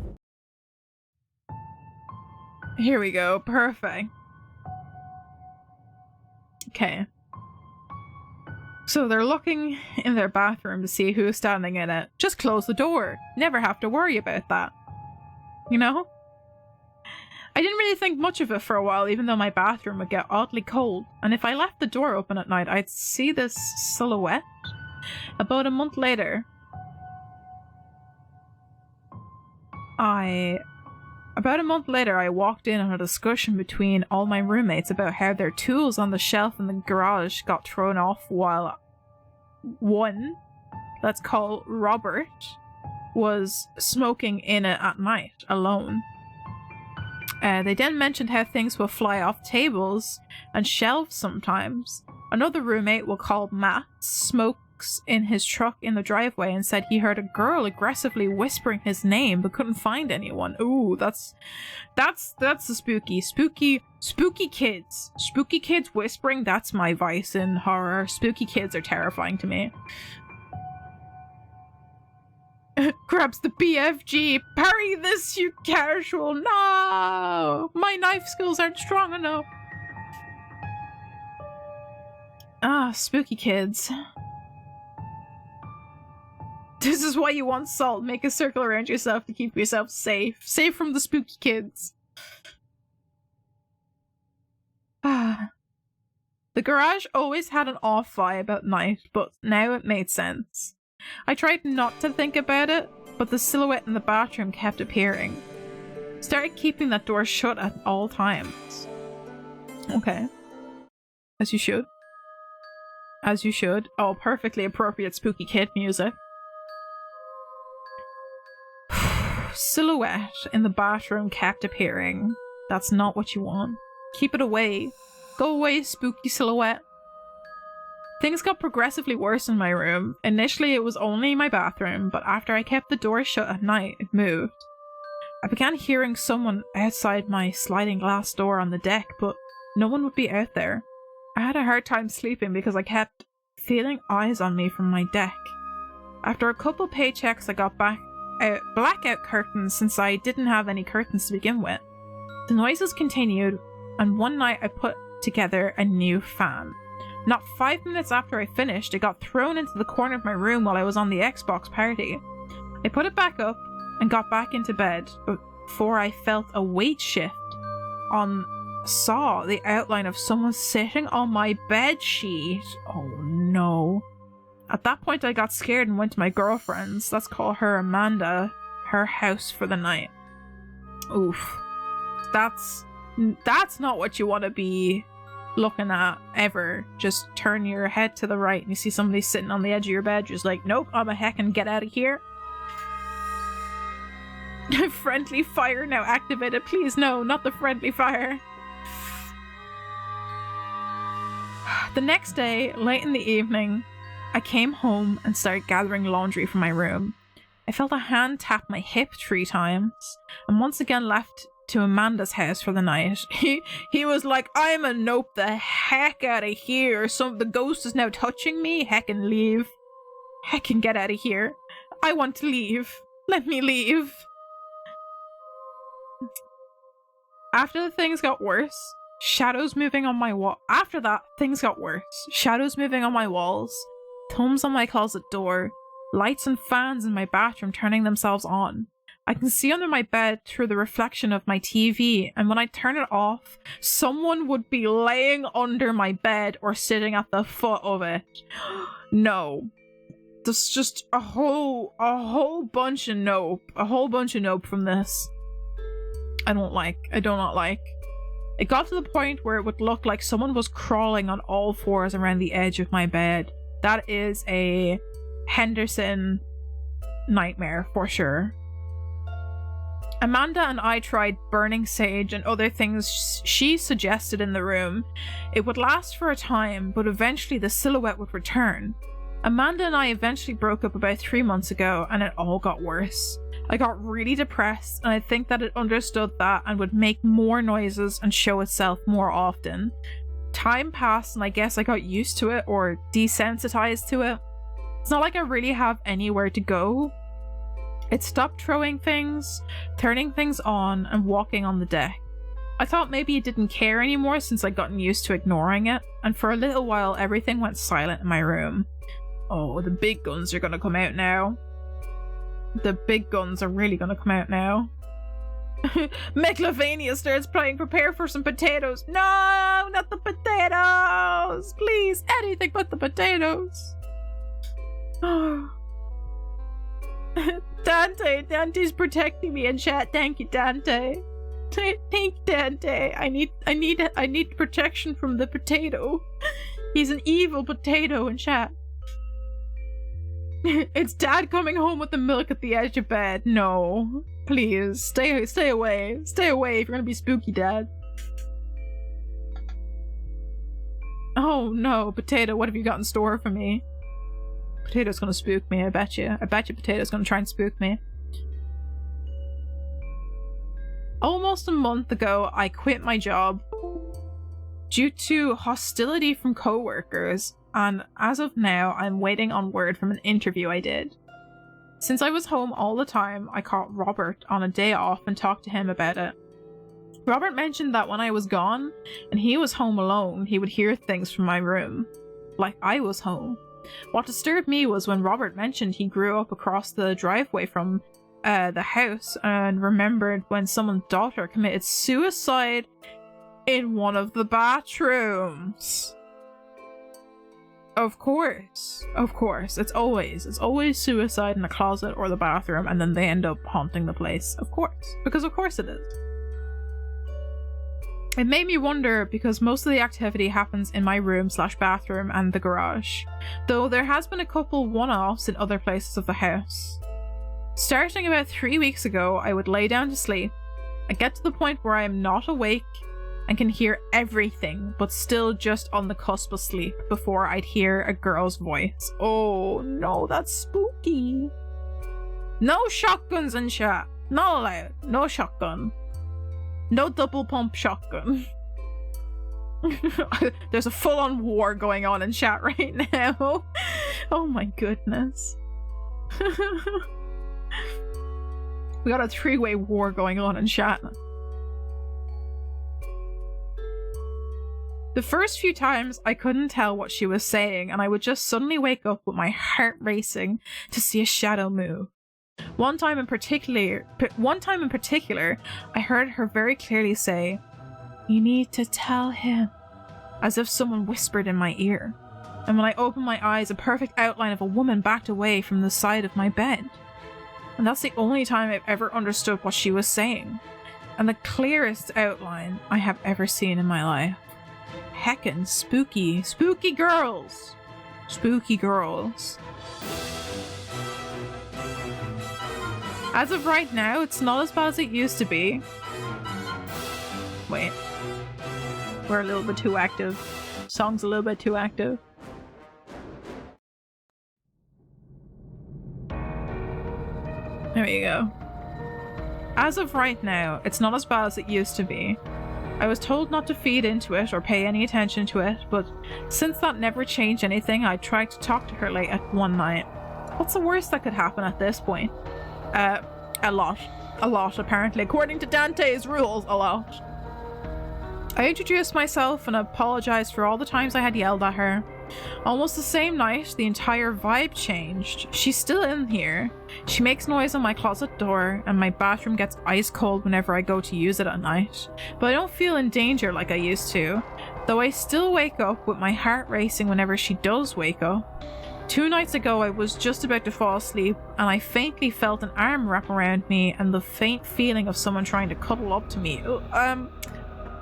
Here we go. Perfect. Okay. So they're looking in their bathroom to see who's standing in it. Just close the door. Never have to worry about that. You know? I didn't really think much of it for a while, even though my bathroom would get oddly cold. And if I left the door open at night, I'd see this silhouette. About a month later, I walked in on a discussion between all my roommates about how their tools on the shelf in the garage got thrown off while one, let's call Robert, was smoking in it at night, alone. They then mentioned how things will fly off tables and shelves sometimes. Another roommate, we'll call Matt, smokes in his truck in the driveway and said he heard a girl aggressively whispering his name but couldn't find anyone. Ooh, that's the spooky kids. Spooky kids whispering, that's my vice in horror. Spooky kids are terrifying to me. Grabs the BFG. Parry this, you casual. No! My knife skills aren't strong enough. Ah, spooky kids. This is why you want salt. Make a circle around yourself to keep yourself safe. Safe from the spooky kids. Ah. The garage always had an off vibe at night, but now it made sense. I tried not to think about it, but the silhouette in the bathroom kept appearing. Started keeping that door shut at all times. Okay. As you should. As you should. Oh, perfectly appropriate spooky kid music. Silhouette in the bathroom kept appearing. That's not what you want. Keep it away. Go away, spooky silhouette. Things got progressively worse in my room. Initially it was only my bathroom, but after I kept the door shut at night, it moved. I began hearing someone outside my sliding glass door on the deck, but no one would be out there. I had a hard time sleeping because I kept feeling eyes on me from my deck. After a couple paychecks, I got blackout curtains since I didn't have any curtains to begin with. The noises continued, and one night I put together a new fan. Not 5 minutes after I finished, it got thrown into the corner of my room while I was on the Xbox party. I put it back up and got back into bed before I felt a weight shift saw the outline of someone sitting on my bed sheet. Oh no. At that point I got scared and went to my girlfriend's, let's call her Amanda, her house for the night. Oof. That's not what you want to be looking at ever. Just turn your head to the right and you see somebody sitting on the edge of your bed, just like, nope, I'm a heckin' get out of here. Friendly fire now activated. Please no, not the friendly fire. The next day, late in the evening, I came home and started gathering laundry from my room. I felt a hand tap my hip 3 times and once again left to Amanda's house for the night. He was like, I'm a nope the heck out of here. The ghost is now touching me. Heckin' leave. Heckin' get out of here. I want to leave. Let me leave. After things got worse, shadows moving on my wall. After that, things got worse. Shadows moving on my walls. Thumbs on my closet door. Lights and fans in my bathroom turning themselves on. I can see under my bed through the reflection of my TV, and when I turn it off, someone would be laying under my bed or sitting at the foot of it. No. There's just a whole bunch of nope. A whole bunch of nope from this. I do not like. It got to the point where it would look like someone was crawling on all fours around the edge of my bed, That is a Henderson nightmare for sure. Amanda and I tried burning sage and other things she suggested in the room. It would last for a time, but eventually the silhouette would return. Amanda and I eventually broke up about 3 months ago, and it all got worse. I got really depressed, and I think that it understood that and would make more noises and show itself more often. Time passed, and I guess I got used to it or desensitized to it. It's not like I really have anywhere to go. It stopped throwing things, turning things on, and walking on the deck. I thought maybe it didn't care anymore since I'd gotten used to ignoring it, and for a little while everything went silent in my room. Oh, the big guns are gonna come out now. The big guns are really gonna come out now. Megalovania starts playing Prepare for Some Potatoes. No, not the potatoes! Please, anything but the potatoes. Oh. Dante's protecting me in chat. Thank you, Dante. Thank you, Dante. I need protection from the potato. He's an evil potato in chat. It's Dad coming home with the milk at the edge of bed. No, please stay away. Stay away if you're gonna be spooky, Dad. Oh no, Potato, what have you got in store for me? Potato's gonna spook me, I bet you. I bet you Potato's gonna try and spook me. Almost a month ago, I quit my job due to hostility from co-workers, and as of now, I'm waiting on word from an interview I did. Since I was home all the time, I caught Robert on a day off and talked to him about it. Robert mentioned that when I was gone, and he was home alone, he would hear things from my room. Like I was home. What disturbed me was when Robert mentioned he grew up across the driveway from the house and remembered when someone's daughter committed suicide in one of the bathrooms. Of course. It's always suicide in the closet or the bathroom, and then they end up haunting the place. Of course. Because of course it is. It made me wonder because most of the activity happens in my room/bathroom and the garage, though there has been a couple one-offs in other places of the house. Starting about 3 weeks ago, I would lay down to sleep. I get to the point where I am not awake and can hear everything, but still just on the cusp of sleep before I'd hear a girl's voice. Oh no, that's spooky. No shotguns in chat. Not allowed. No shotgun. No double pump shotgun. There's a full-on war going on in chat right now. Oh my goodness. We got a 3-way war going on in chat. The first few times I couldn't tell what she was saying, and I would just suddenly wake up with my heart racing to see a shadow move. One time in particular, I heard her very clearly say, "You need to tell him," as if someone whispered in my ear. And when I opened my eyes, a perfect outline of a woman backed away from the side of my bed. And that's the only time I've ever understood what she was saying. And the clearest outline I have ever seen in my life. Heckin' spooky. Spooky girls! Spooky girls. As of right now, it's not as bad as it used to be. Wait. We're a little bit too active. Song's a little bit too active. There you go. As of right now, it's not as bad as it used to be. I was told not to feed into it or pay any attention to it, but since that never changed anything, I tried to talk to her late at one night. What's the worst that could happen at this point? A lot. A lot, apparently. According to Dante's rules, a lot. I introduced myself and apologized for all the times I had yelled at her. Almost the same night, the entire vibe changed. She's still in here. She makes noise on my closet door, and my bathroom gets ice cold whenever I go to use it at night. But I don't feel in danger like I used to, though I still wake up with my heart racing whenever she does wake up. 2 nights ago, I was just about to fall asleep, and I faintly felt an arm wrap around me and the faint feeling of someone trying to cuddle up to me.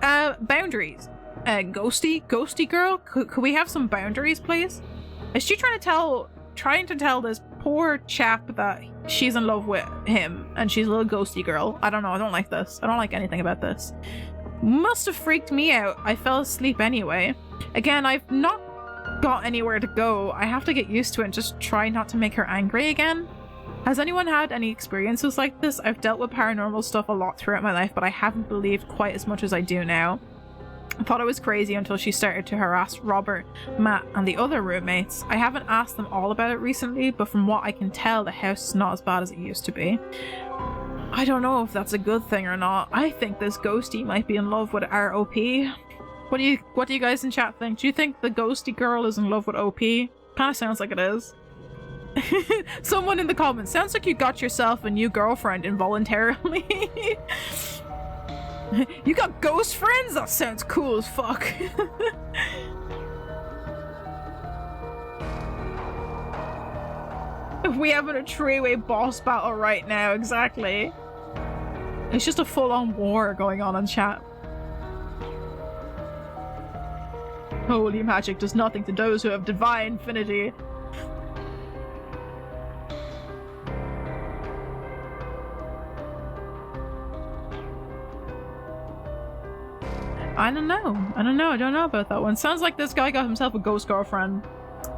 Boundaries. Ghosty girl? Could we have some boundaries, please? Is she trying to tell this poor chap that she's in love with him and she's a little ghosty girl? I don't know. I don't like this. I don't like anything about this. Must have freaked me out. I fell asleep anyway. Again, I've not got anywhere to go. I have to get used to it and just try not to make her angry again. Has anyone had any experiences like this? I've dealt with paranormal stuff a lot throughout my life, but I haven't believed quite as much as I do now. I thought it was crazy until she started to harass Robert, Matt, and the other roommates. I haven't asked them all about it recently, but from what I can tell, the house is not as bad as it used to be. I don't know if that's a good thing or not. I think this ghosty might be in love with our OP. What do you guys in chat think? Do you think the ghosty girl is in love with OP? Kind of sounds like it is. Someone in the comments, sounds like you got yourself a new girlfriend involuntarily. You got ghost friends? That sounds cool as fuck. We having a three-way boss battle right now, exactly. It's just a full-on war going on in chat. Holy magic does nothing to those who have divine infinity. I don't know. I don't know about that one. Sounds like this guy got himself a ghost girlfriend.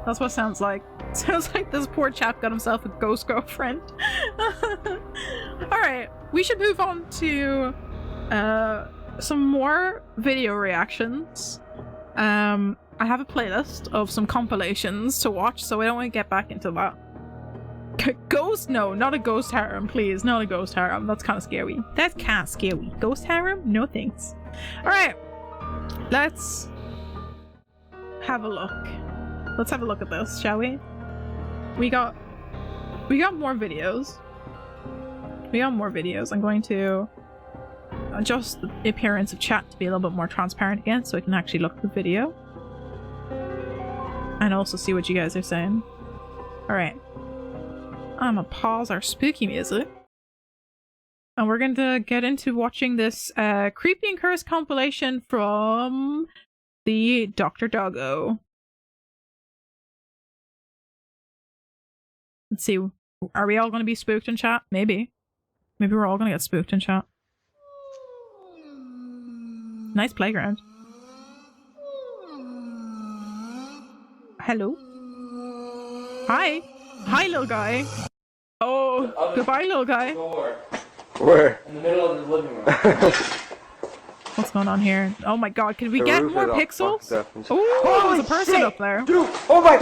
That's what it sounds like. Sounds like this poor chap got himself a ghost girlfriend. Alright, we should move on to some more video reactions. I have a playlist of some compilations to watch, so I don't want to get back into that. Ghost? No, not a ghost harem, please. Not a ghost harem. That's kind of scary. That's kind of scary. Ghost harem? No thanks. Alright, let's have a look. Let's have a look at this, shall we? We got more videos. We got more videos. I'm going to adjust the appearance of chat to be a little bit more transparent again so I can actually look at the video. And also see what you guys are saying. Alright. I'm gonna pause our spooky music. And we're going to get into watching this Creepy and Cursed compilation from the Dr. Doggo. Let's see. Are we all going to be spooked in chat? Maybe. Maybe we're all going to get spooked in chat. Nice playground. Hello? Hi. Hi, little guy. Oh, goodbye, little guy. Where? In the middle of the living room. What's going on here? Oh my god, can we get more pixels? Oh, there's a person up there. Dude, oh my,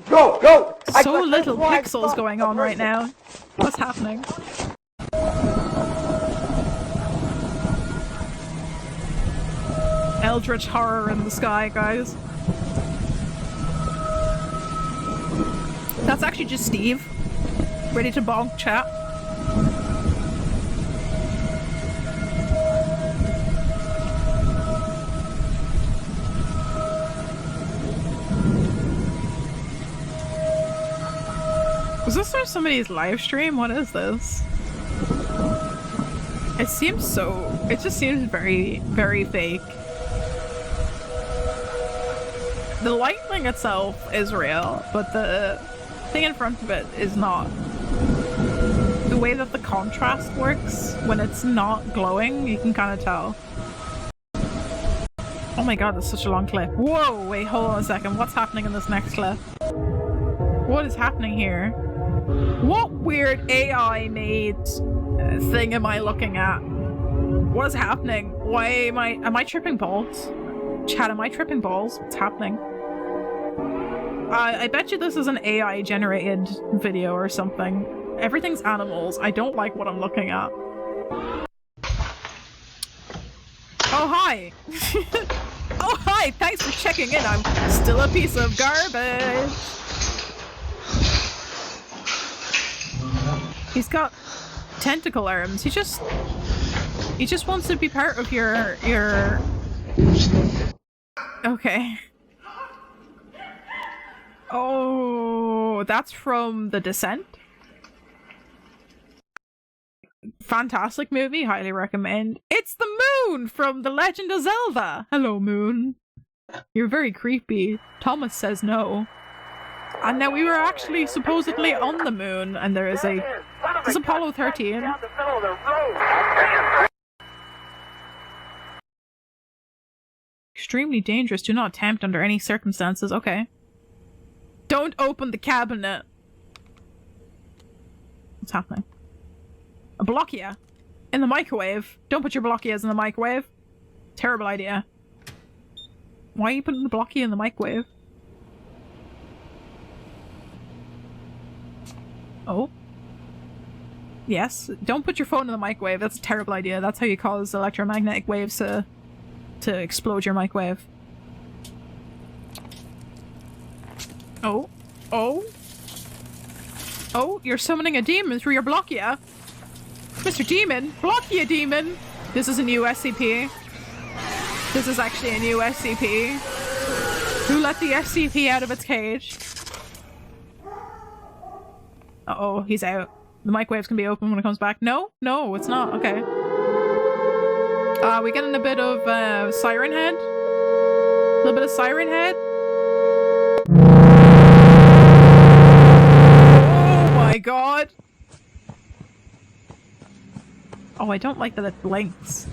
go! So little pixels going on right now. What's happening? Eldritch horror in the sky, guys. That's actually just Steve. Ready to bonk chat. Was this for somebody's live stream? What is this? It just seems very, very fake. The lightning itself is real, but the thing in front of it is not. The way that the contrast works when it's not glowing, you can kind of tell. Oh my god, that's such a long clip. Whoa, wait, hold on a second. What's happening in this next clip? What is happening here? What weird AI made thing am I looking at? What is happening? Why am I tripping balls? Chat, am I tripping balls? What's happening? I bet you this is an AI generated video or something. Everything's animals. I don't like what I'm looking at. Oh, hi! Oh, hi! Thanks for checking in. I'm still a piece of garbage. He's got tentacle arms. He just wants to be part of your... Okay. Oh, that's from The Descent. Fantastic movie, highly recommend. It's the Moon from The Legend of Zelda. Hello, Moon. You're very creepy. Thomas says no. And now we were actually supposedly on the moon, and there's Apollo 13. Extremely dangerous. Do not attempt under any circumstances. Okay. Don't open the cabinet. What's happening? A Blockia? In the microwave? Don't put your Blockias in the microwave. Terrible idea. Why are you putting the Blockia in the microwave? Oh? Yes. Don't put your phone in the microwave. That's a terrible idea. That's how you cause electromagnetic waves to explode your microwave. Oh. Oh. Oh, you're summoning a demon through your Blockia. Mr. Demon! Blockia Demon! This is a new SCP. This is actually a new SCP. Who let the SCP out of its cage? Uh-oh, he's out. The microwaves can be open when it comes back. No? No, it's not. Okay. We getting a bit of Siren Head? A little bit of Siren Head? Oh my god! Oh, I don't like that it blinks.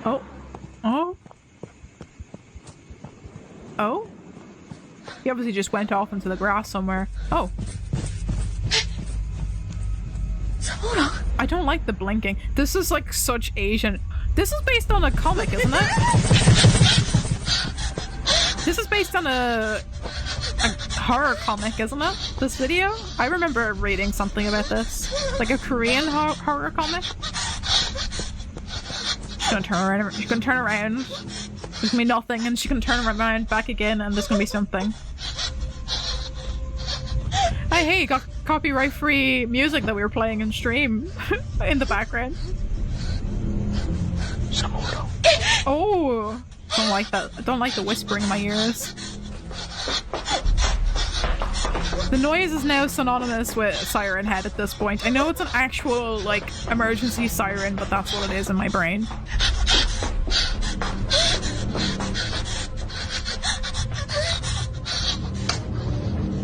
Oh. Oh. Oh? He obviously just went off into the grass somewhere. Oh. I don't like the blinking. This is like such Asian. This is based on a comic, isn't it? This is based on a horror comic, isn't it? This video? I remember reading something about this. Like a Korean horror comic. She's gonna turn around. She's gonna turn around. There's gonna be nothing, and she's gonna turn around back again, and there's gonna be something. Hey, you got copyright-free music that we were playing in stream in the background. Oh, don't like that. I don't like the whispering in my ears. The noise is now synonymous with Siren Head at this point. I know it's an actual, like, emergency siren, but that's what it is in my brain.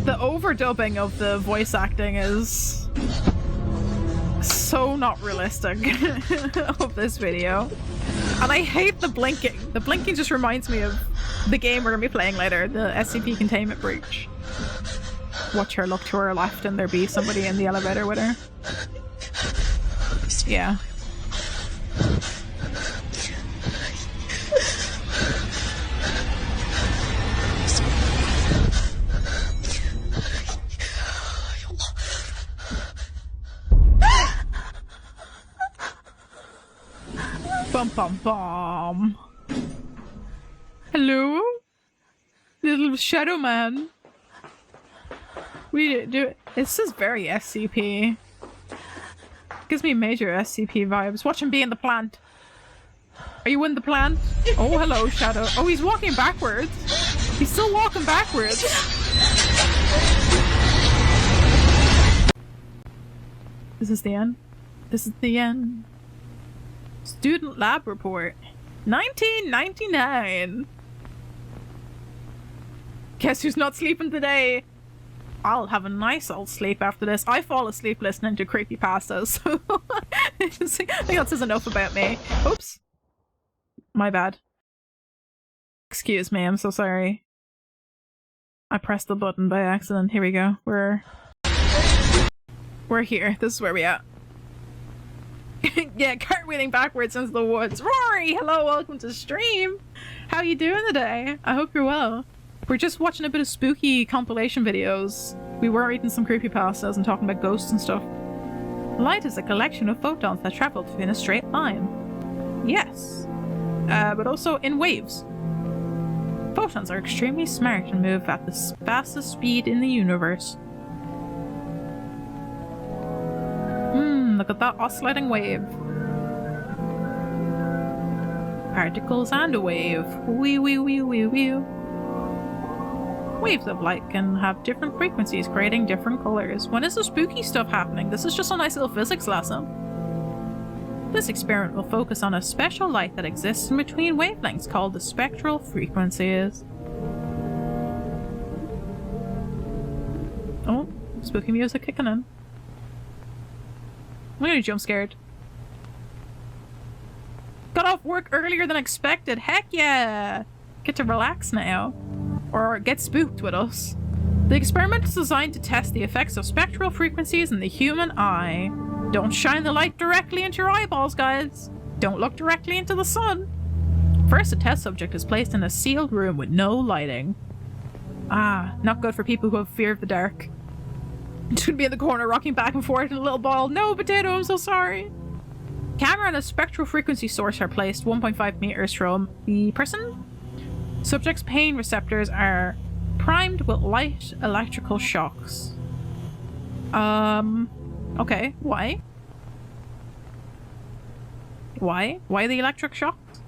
The overdubbing of the voice acting is so not realistic of this video. And I hate the blinking. The blinking just reminds me of the game we're gonna be playing later, the SCP Containment Breach. Watch her look to her left and there be somebody in the elevator with her. Yeah. Bum bum bum. Hello? Little shadow man. We do. This is very SCP. Gives me major SCP vibes. Watch him be in the plant. Are you in the plant? Oh, hello, Shadow. Oh, he's walking backwards. He's still walking backwards. This is the end. This is the end. Student lab report. 1999. Guess who's not sleeping today? I'll have a nice old sleep after this. I fall asleep listening to Creepypastas. I think that says enough about me. Oops. My bad. Excuse me, I'm so sorry. I pressed the button by accident. Here we go. We're here. This is where we at. Yeah, cartwheeling backwards into the woods. Rory! Hello, welcome to stream! How you doing today? I hope you're well. We're just watching a bit of spooky compilation videos. We were reading some creepypastas and talking about ghosts and stuff. Light is a collection of photons that travel in a straight line. Yes. But also in waves. Photons are extremely smart and move at the fastest speed in the universe. Look at that oscillating wave. Particles and a wave. Wee wee wee wee wee. Waves of light can have different frequencies, creating different colors. When is the spooky stuff happening? This is just a nice little physics lesson. This experiment will focus on a special light that exists in between wavelengths called the spectral frequencies. Oh, spooky music kicking in. I'm gonna jump scared. Got off work earlier than expected. Heck yeah! Get to relax now. Or get spooked with us. The experiment is designed to test the effects of spectral frequencies in the human eye. Don't shine the light directly into your eyeballs, guys. Don't look directly into the sun. First, a test subject is placed in a sealed room with no lighting. Ah, not good for people who have fear of the dark. Should be in the corner rocking back and forth in a little ball. No, potato, I'm so sorry. Camera and a spectral frequency source are placed 1.5 meters from the person. Subject's pain receptors are primed with light electrical shocks. Okay, why? Why? Why the electric shocks?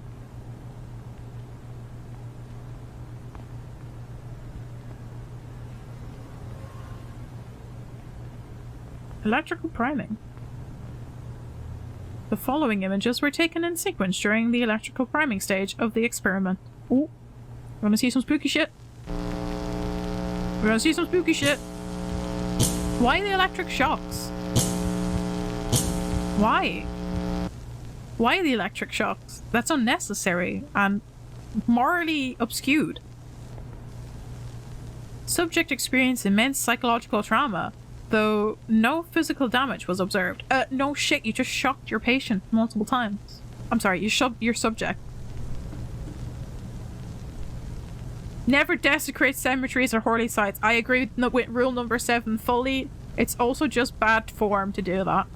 Electrical priming. The following images were taken in sequence during the electrical priming stage of the experiment. Ooh. We're gonna see some spooky shit. We're gonna see some spooky shit. Why the electric shocks? Why? Why the electric shocks? That's unnecessary and morally obscured. Subject experienced immense psychological trauma, though no physical damage was observed. No shit, you just shocked your patient multiple times. I'm sorry, you shocked your subject. Never desecrate cemeteries or holy sites. I agree with rule number 7 fully. It's also just bad form to do that.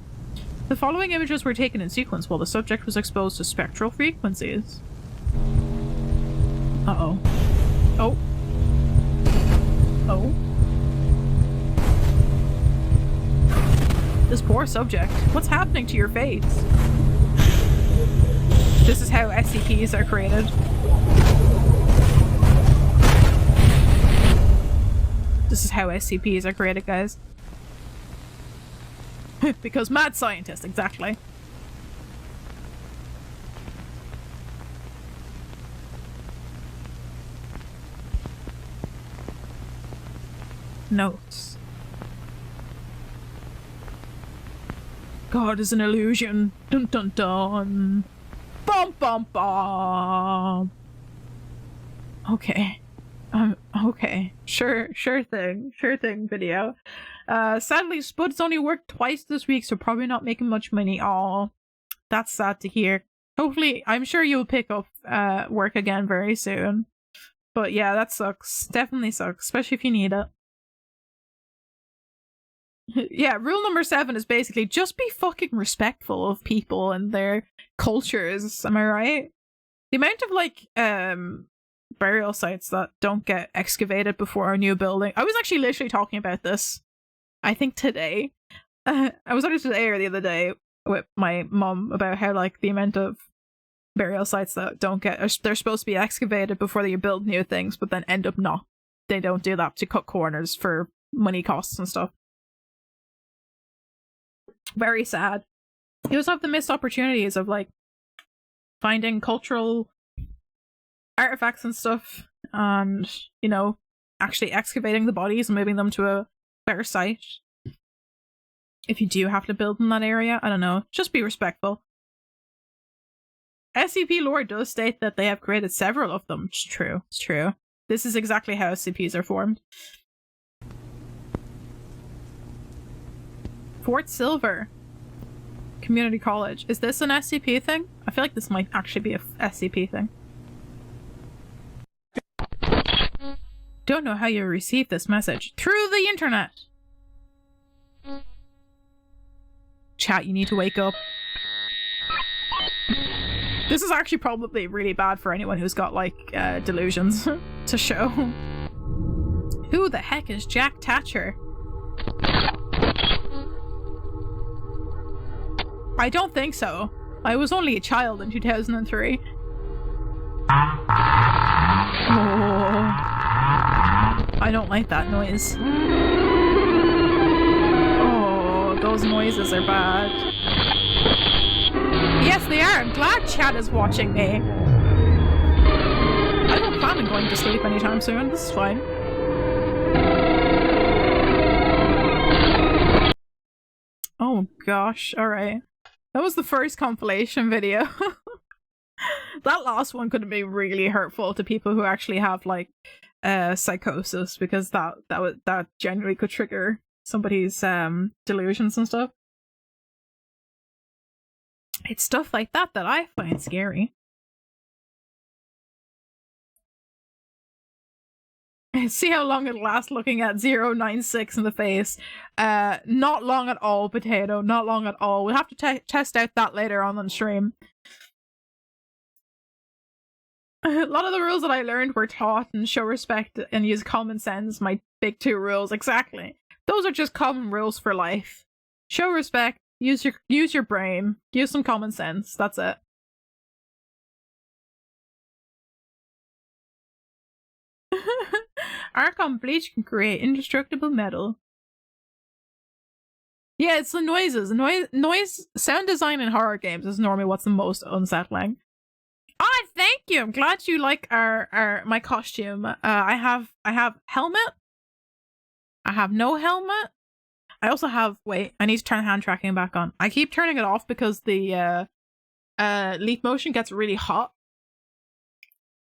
The following images were taken in sequence while the subject was exposed to spectral frequencies. Uh-oh. Oh. Oh. This poor subject. What's happening to your face? This is how SCPs are created. This is how SCPs are created, guys. Because mad scientist, exactly. Notes. God is an illusion. Dun dun dun. Bum bum bum. Okay. Okay. Sure thing, video. Sadly, Spud's only worked twice this week, so probably not making much money. Aw, that's sad to hear. Hopefully, I'm sure you'll pick up work again very soon. But yeah, that sucks. Definitely sucks, especially if you need it. Yeah, rule number 7 is basically just be fucking respectful of people and their cultures. Am I right? The amount of like burial sites that don't get excavated before a new building. I was actually literally talking about this, I think today. I was either today or the other day with my mom about how like the amount of burial sites that don't get, they're supposed to be excavated before they build new things, but then end up not. They don't do that to cut corners for money costs and stuff. Very sad. You also have the missed opportunities of like finding cultural artifacts and stuff, and you know, actually excavating the bodies and moving them to a better site. If you do have to build in that area, I don't know, just be respectful. SCP lore does state that they have created several of them. It's true. It's true. This is exactly how SCPs are formed. Fort Silver Community College. Is this an SCP thing? I feel like this might actually be a SCP thing. Don't know how you received this message. Through the internet! Chat, you need to wake up. This is actually probably really bad for anyone who's got, like, delusions to show. Who the heck is Jack Thatcher? I don't think so. I was only a child in 2003. Oh. I don't like that noise. Oh, those noises are bad. Yes, they are. I'm glad chat is watching me. I don't plan on going to sleep anytime soon. This is fine. Oh gosh, alright. That was the first compilation video. That last one could have been really hurtful to people who actually have like psychosis, because that genuinely could trigger somebody's delusions and stuff. It's stuff like that that I find scary. See how long it'll last looking at 096 in the face. Not long at all, Potato. Not long at all. We'll have to test out that later on stream. A lot of the rules that I learned were taught and show respect and use common sense. My big 2 rules, exactly. Those are just common rules for life. Show respect, use your brain, use some common sense. That's it. Archon bleach can create indestructible metal. Yeah, it's the noises. Noise sound design in horror games is normally what's the most unsettling. Ah, thank you. I'm glad you like my costume. I have helmet. I have no helmet. I also have, wait, I need to turn hand tracking back on. I keep turning it off because the leap motion gets really hot.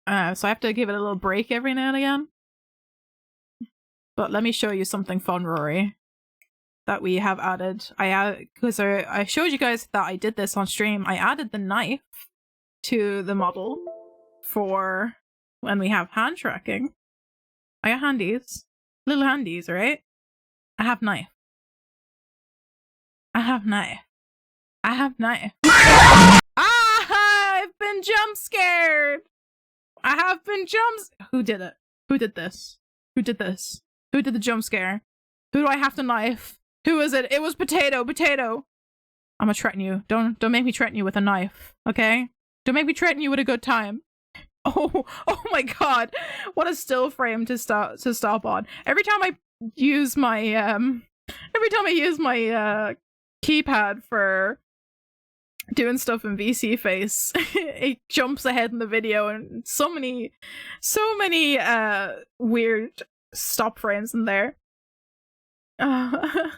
So I have to give it a little break every now and again. But let me show you something fun, Rory, that we have added. Because I showed you guys that I did this on stream. I added the knife to the model for when we have hand tracking. I got handies. Little handies, right? I have knife. I have knife. I have knife. Ah! I've been jump scared! I have been Who did it? Who did this? Who did this? Who did the jump scare? Who do I have to knife? Who is it? It was Potato. Potato. I'm gonna threaten you. Don't make me threaten you with a knife, okay? Don't make me threaten you with a good time. Oh my god. What a still frame to stop on. Every time I use my keypad for doing stuff in VC face, it jumps ahead in the video, and so many weird stop frames in there. It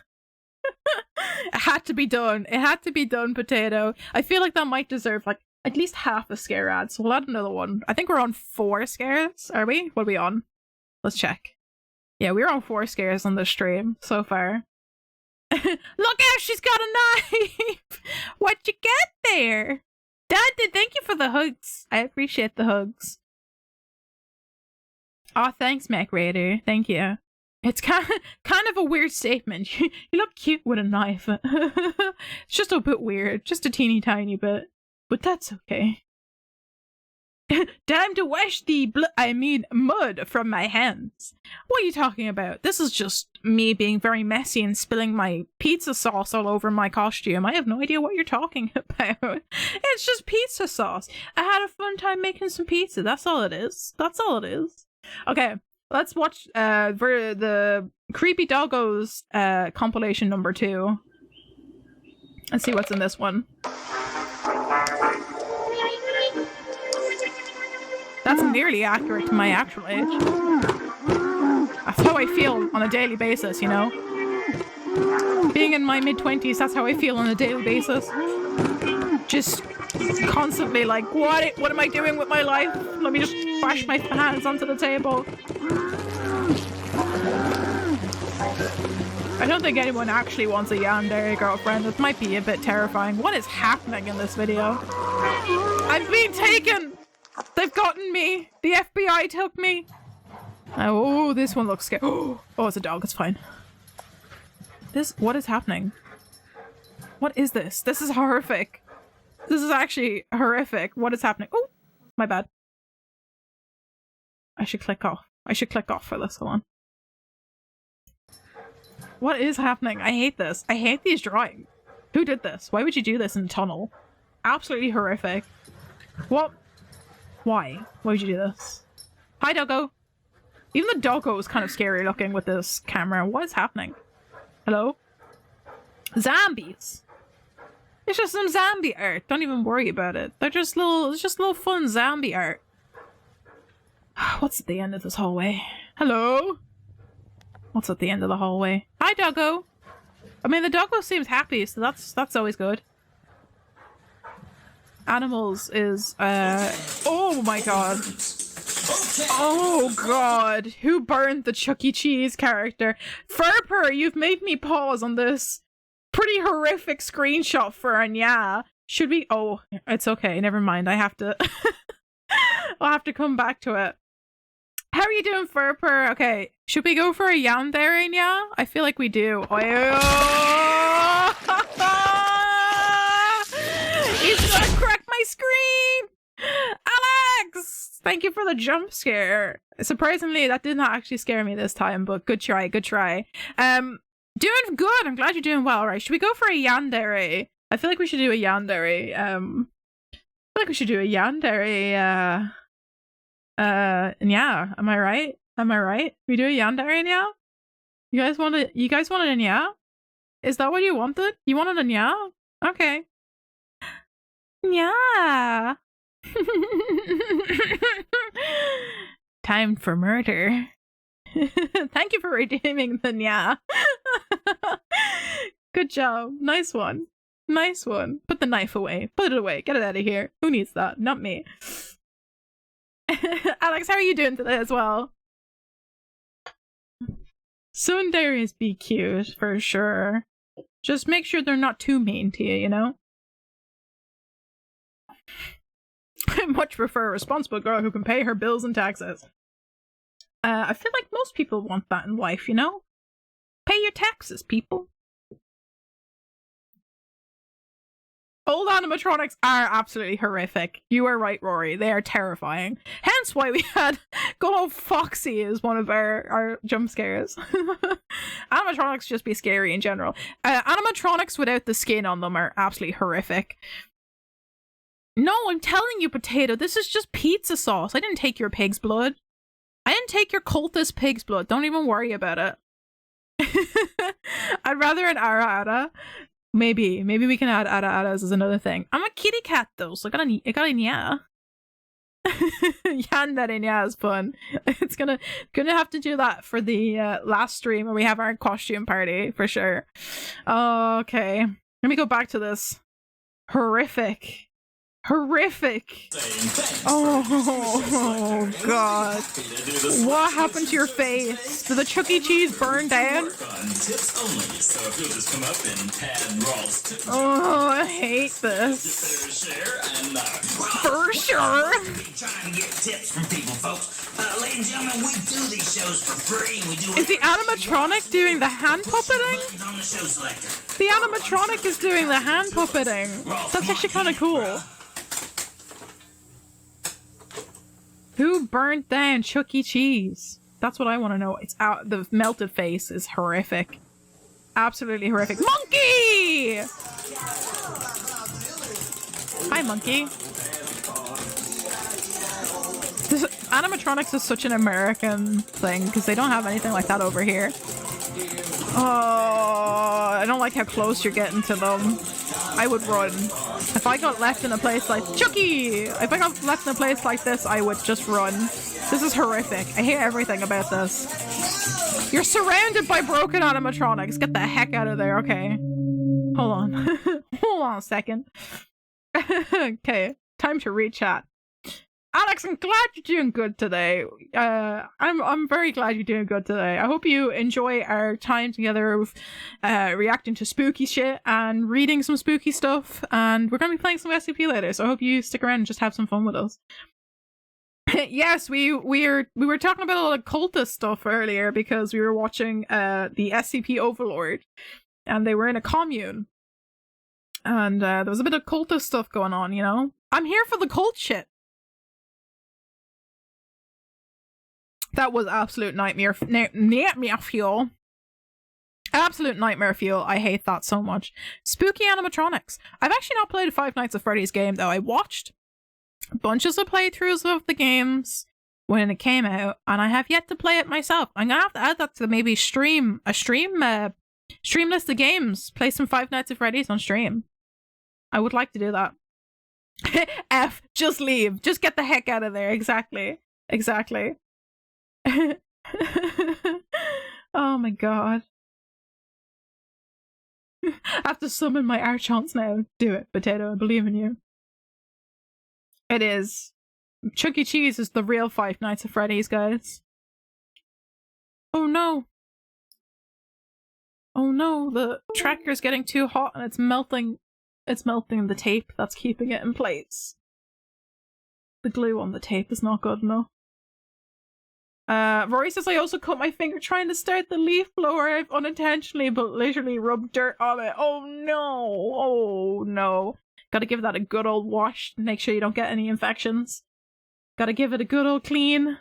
had to be done. It had to be done, Potato. I feel like that might deserve like at least half a scare ad, so we'll add another one. I think we're on 4 scares, are we? What are we on? Let's check. Yeah, we're on 4 scares on this stream so far. Look out, she's got a knife! What'd you get there? Dad, thank you for the hugs. I appreciate the hugs. Aw, thanks, Mac Raider. Thank you. It's kind of a weird statement. You look cute with a knife. It's just a bit weird. Just a teeny tiny bit. But that's okay. Time to wash the mud from my hands. What are you talking about? This is just me being very messy and spilling my pizza sauce all over my costume. I have no idea what you're talking about. It's just pizza sauce. I had a fun time making some pizza. That's all it is. That's all it is. Okay, let's watch the Creepy Doggos compilation number 2. Let's see what's in this one. That's nearly accurate to my actual age. That's how I feel on a daily basis, you know? Being in my mid-20s, that's how I feel on a daily basis. Just constantly like, what am I doing with my life? Let me just bash my hands onto the table. I don't think anyone actually wants a yandere girlfriend. It might be a bit terrifying. What is happening in this video? I'm being taken! They've gotten me! The FBI took me! Oh, this one looks scary. Oh, it's a dog. It's fine. What is happening? What is this? This is horrific. This is actually horrific. What is happening? Oh, my bad. I should click off. I should click off for this. Hold on. What is happening? I hate this. I hate these drawings. Who did this? Why would you do this in a tunnel? Absolutely horrific. What? Why? Why would you do this? Hi, doggo. Even the doggo is kind of scary looking with this camera. What is happening? Hello? Zombies. It's just some zombie art. Don't even worry about it. They're just little, it's just little fun zombie art. What's at the end of this hallway? Hello? What's at the end of the hallway? Hi, doggo. I mean, the doggo seems happy, so that's always good. Animals is, oh my god. Oh god. Who burned the Chuck E. Cheese character? Furper, you've made me pause on this pretty horrific screenshot for Anya. Should we? Oh, it's okay. Never mind. I have to. I'll have to come back to it. How are you doing, Furper? Okay, should we go for a yandere, Anya? I feel like we do. Oh, he's gonna crack my screen. Alex, thank you for the jump scare. Surprisingly, that did not actually scare me this time, but good try. Good try. Doing good. I'm glad you're doing well. All right, should we go for a yandere? I feel like we should do a yandere. I feel like we should do a yandere. Yeah. Am I right? Am I right? We do a yandere now? You guys wanted a nya? Is that what you wanted? You wanted a nya? Okay. Nya. Time for murder. Thank you for redeeming the nya. Good job. Nice one. Nice one. Put the knife away. Put it away. Get it out of here. Who needs that? Not me. Alex, how are you doing today as well? Sundaries be cute, for sure. Just make sure they're not too mean to you, you know? I much prefer a responsible girl who can pay her bills and taxes. I feel like most people want that in life, you know? Pay your taxes, people. Old animatronics are absolutely horrific. You are right, Rory. They are terrifying. Hence why we had good old Foxy as one of our jump scares. Animatronics just be scary in general. Animatronics without the skin on them are absolutely horrific. No, I'm telling you, Potato, this is just pizza sauce. I didn't take your pig's blood. I didn't take your cultist pig's blood. Don't even worry about it. I'd rather an Ara-Ara. Maybe we can add Ara-Aras as another thing. I'm a kitty cat though, so I got a nya. Yandere nya is fun. It's gonna have to do that for the last stream where we have our costume party for sure. Okay, let me go back to this horrific. Oh god. What happened to your face? Did the Chuck E. Cheese burn down? Oh, I hate this. For sure. Is the animatronic doing the hand puppeting? The animatronic is doing the hand puppeting. That's actually kind of cool. Who burnt down Chuck E. Cheese? That's what I want to know. It's out. The melted face is horrific. Absolutely horrific. Monkey! Hi, Monkey. This animatronics is such an American thing because they don't have anything like that over here. Oh, I don't like how close you're getting to them. I would run. If I got left in a place like Chucky, if I got left in a place like this, I would just run. This is horrific. I hate everything about this. You're surrounded by broken animatronics. Get the heck out of there. Okay. Hold on. Hold on a second. Okay. Time to re-chat. Alex, I'm glad you're doing good today. I'm very glad you're doing good today. I hope you enjoy our time together of reacting to spooky shit and reading some spooky stuff. And we're going to be playing some SCP later, so I hope you stick around and just have some fun with us. Yes, we were talking about a lot of cultist stuff earlier because we were watching the SCP Overlord, and they were in a commune. And there was a bit of cultist stuff going on, you know? I'm here for the cult shit. That was absolute nightmare fuel. Absolute nightmare fuel. I hate that so much. Spooky animatronics. I've actually not played a Five Nights at Freddy's game though. I watched bunches of playthroughs of the games when it came out, and I have yet to play it myself. I'm gonna have to add that to maybe stream list of games. Play some Five Nights at Freddy's on stream. I would like to do that. F, just leave. Just get the heck out of there. Exactly. Exactly. Oh my god. I have to summon my archons now. Do it, Potato. I believe in you. It is. Chuck E. Cheese is the real Five Nights at Freddy's, guys. Oh no. Oh no, the tracker's getting too hot and it's melting the tape that's keeping it in place. The glue on the tape is not good enough. Rory says, I also cut my finger trying to start the leaf blower. I've unintentionally but literally rubbed dirt on it. Oh no! Oh no. Gotta give that a good old wash to make sure you don't get any infections. Gotta give it a good old clean.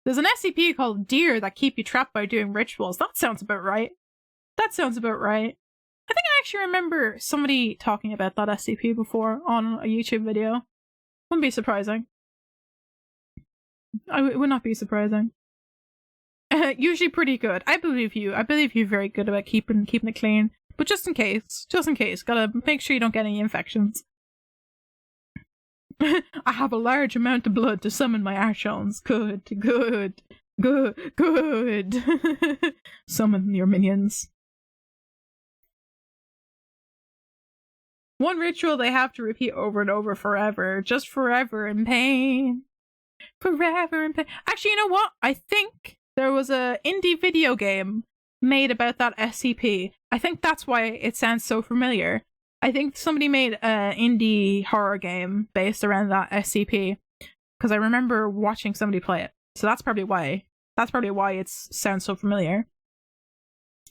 There's an SCP called Deer that keep you trapped by doing rituals. That sounds about right. That sounds about right. I think I actually remember somebody talking about that SCP before on a YouTube video. Wouldn't be surprising. It would not be surprising. Usually pretty good. I believe you. I believe you're very good about keeping it clean. But just in case, gotta make sure you don't get any infections. I have a large amount of blood to summon my archons. Good. Summon your minions. One ritual they have to repeat over and over forever. Just forever in pain. Forever in pain. Actually, you know what? I think there was a indie video game made about that SCP. I think that's why it sounds so familiar. I think somebody made an indie horror game based around that SCP. Because I remember watching somebody play it. So that's probably why. That's probably why it sounds so familiar.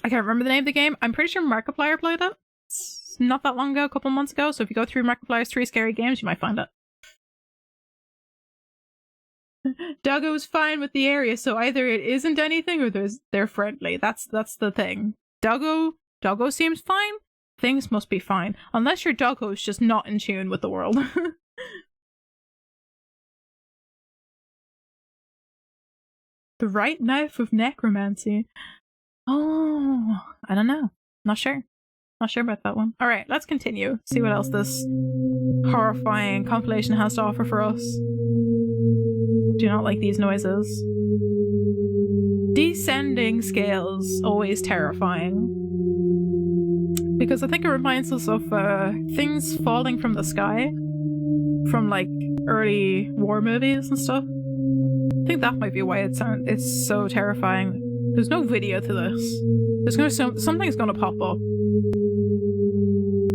I can't remember the name of the game. I'm pretty sure Markiplier played it. It's not that long ago, a couple months ago. So if you go through Markiplier's 3 scary games, you might find it. Doggo's fine with the area, so either it isn't anything or they're friendly. That's the thing. Doggo seems fine. Things must be fine. Unless your doggo's just not in tune with the world. The right knife of necromancy. Oh, I don't know. Not sure. Not sure about that one. Alright, let's continue. See what else this horrifying compilation has to offer for us. Do not like these noises. Descending scales, always terrifying. Because I think it reminds us of things falling from the sky. From like early war movies and stuff. I think that might be why it's so terrifying. There's no video to this. Something's gonna pop up.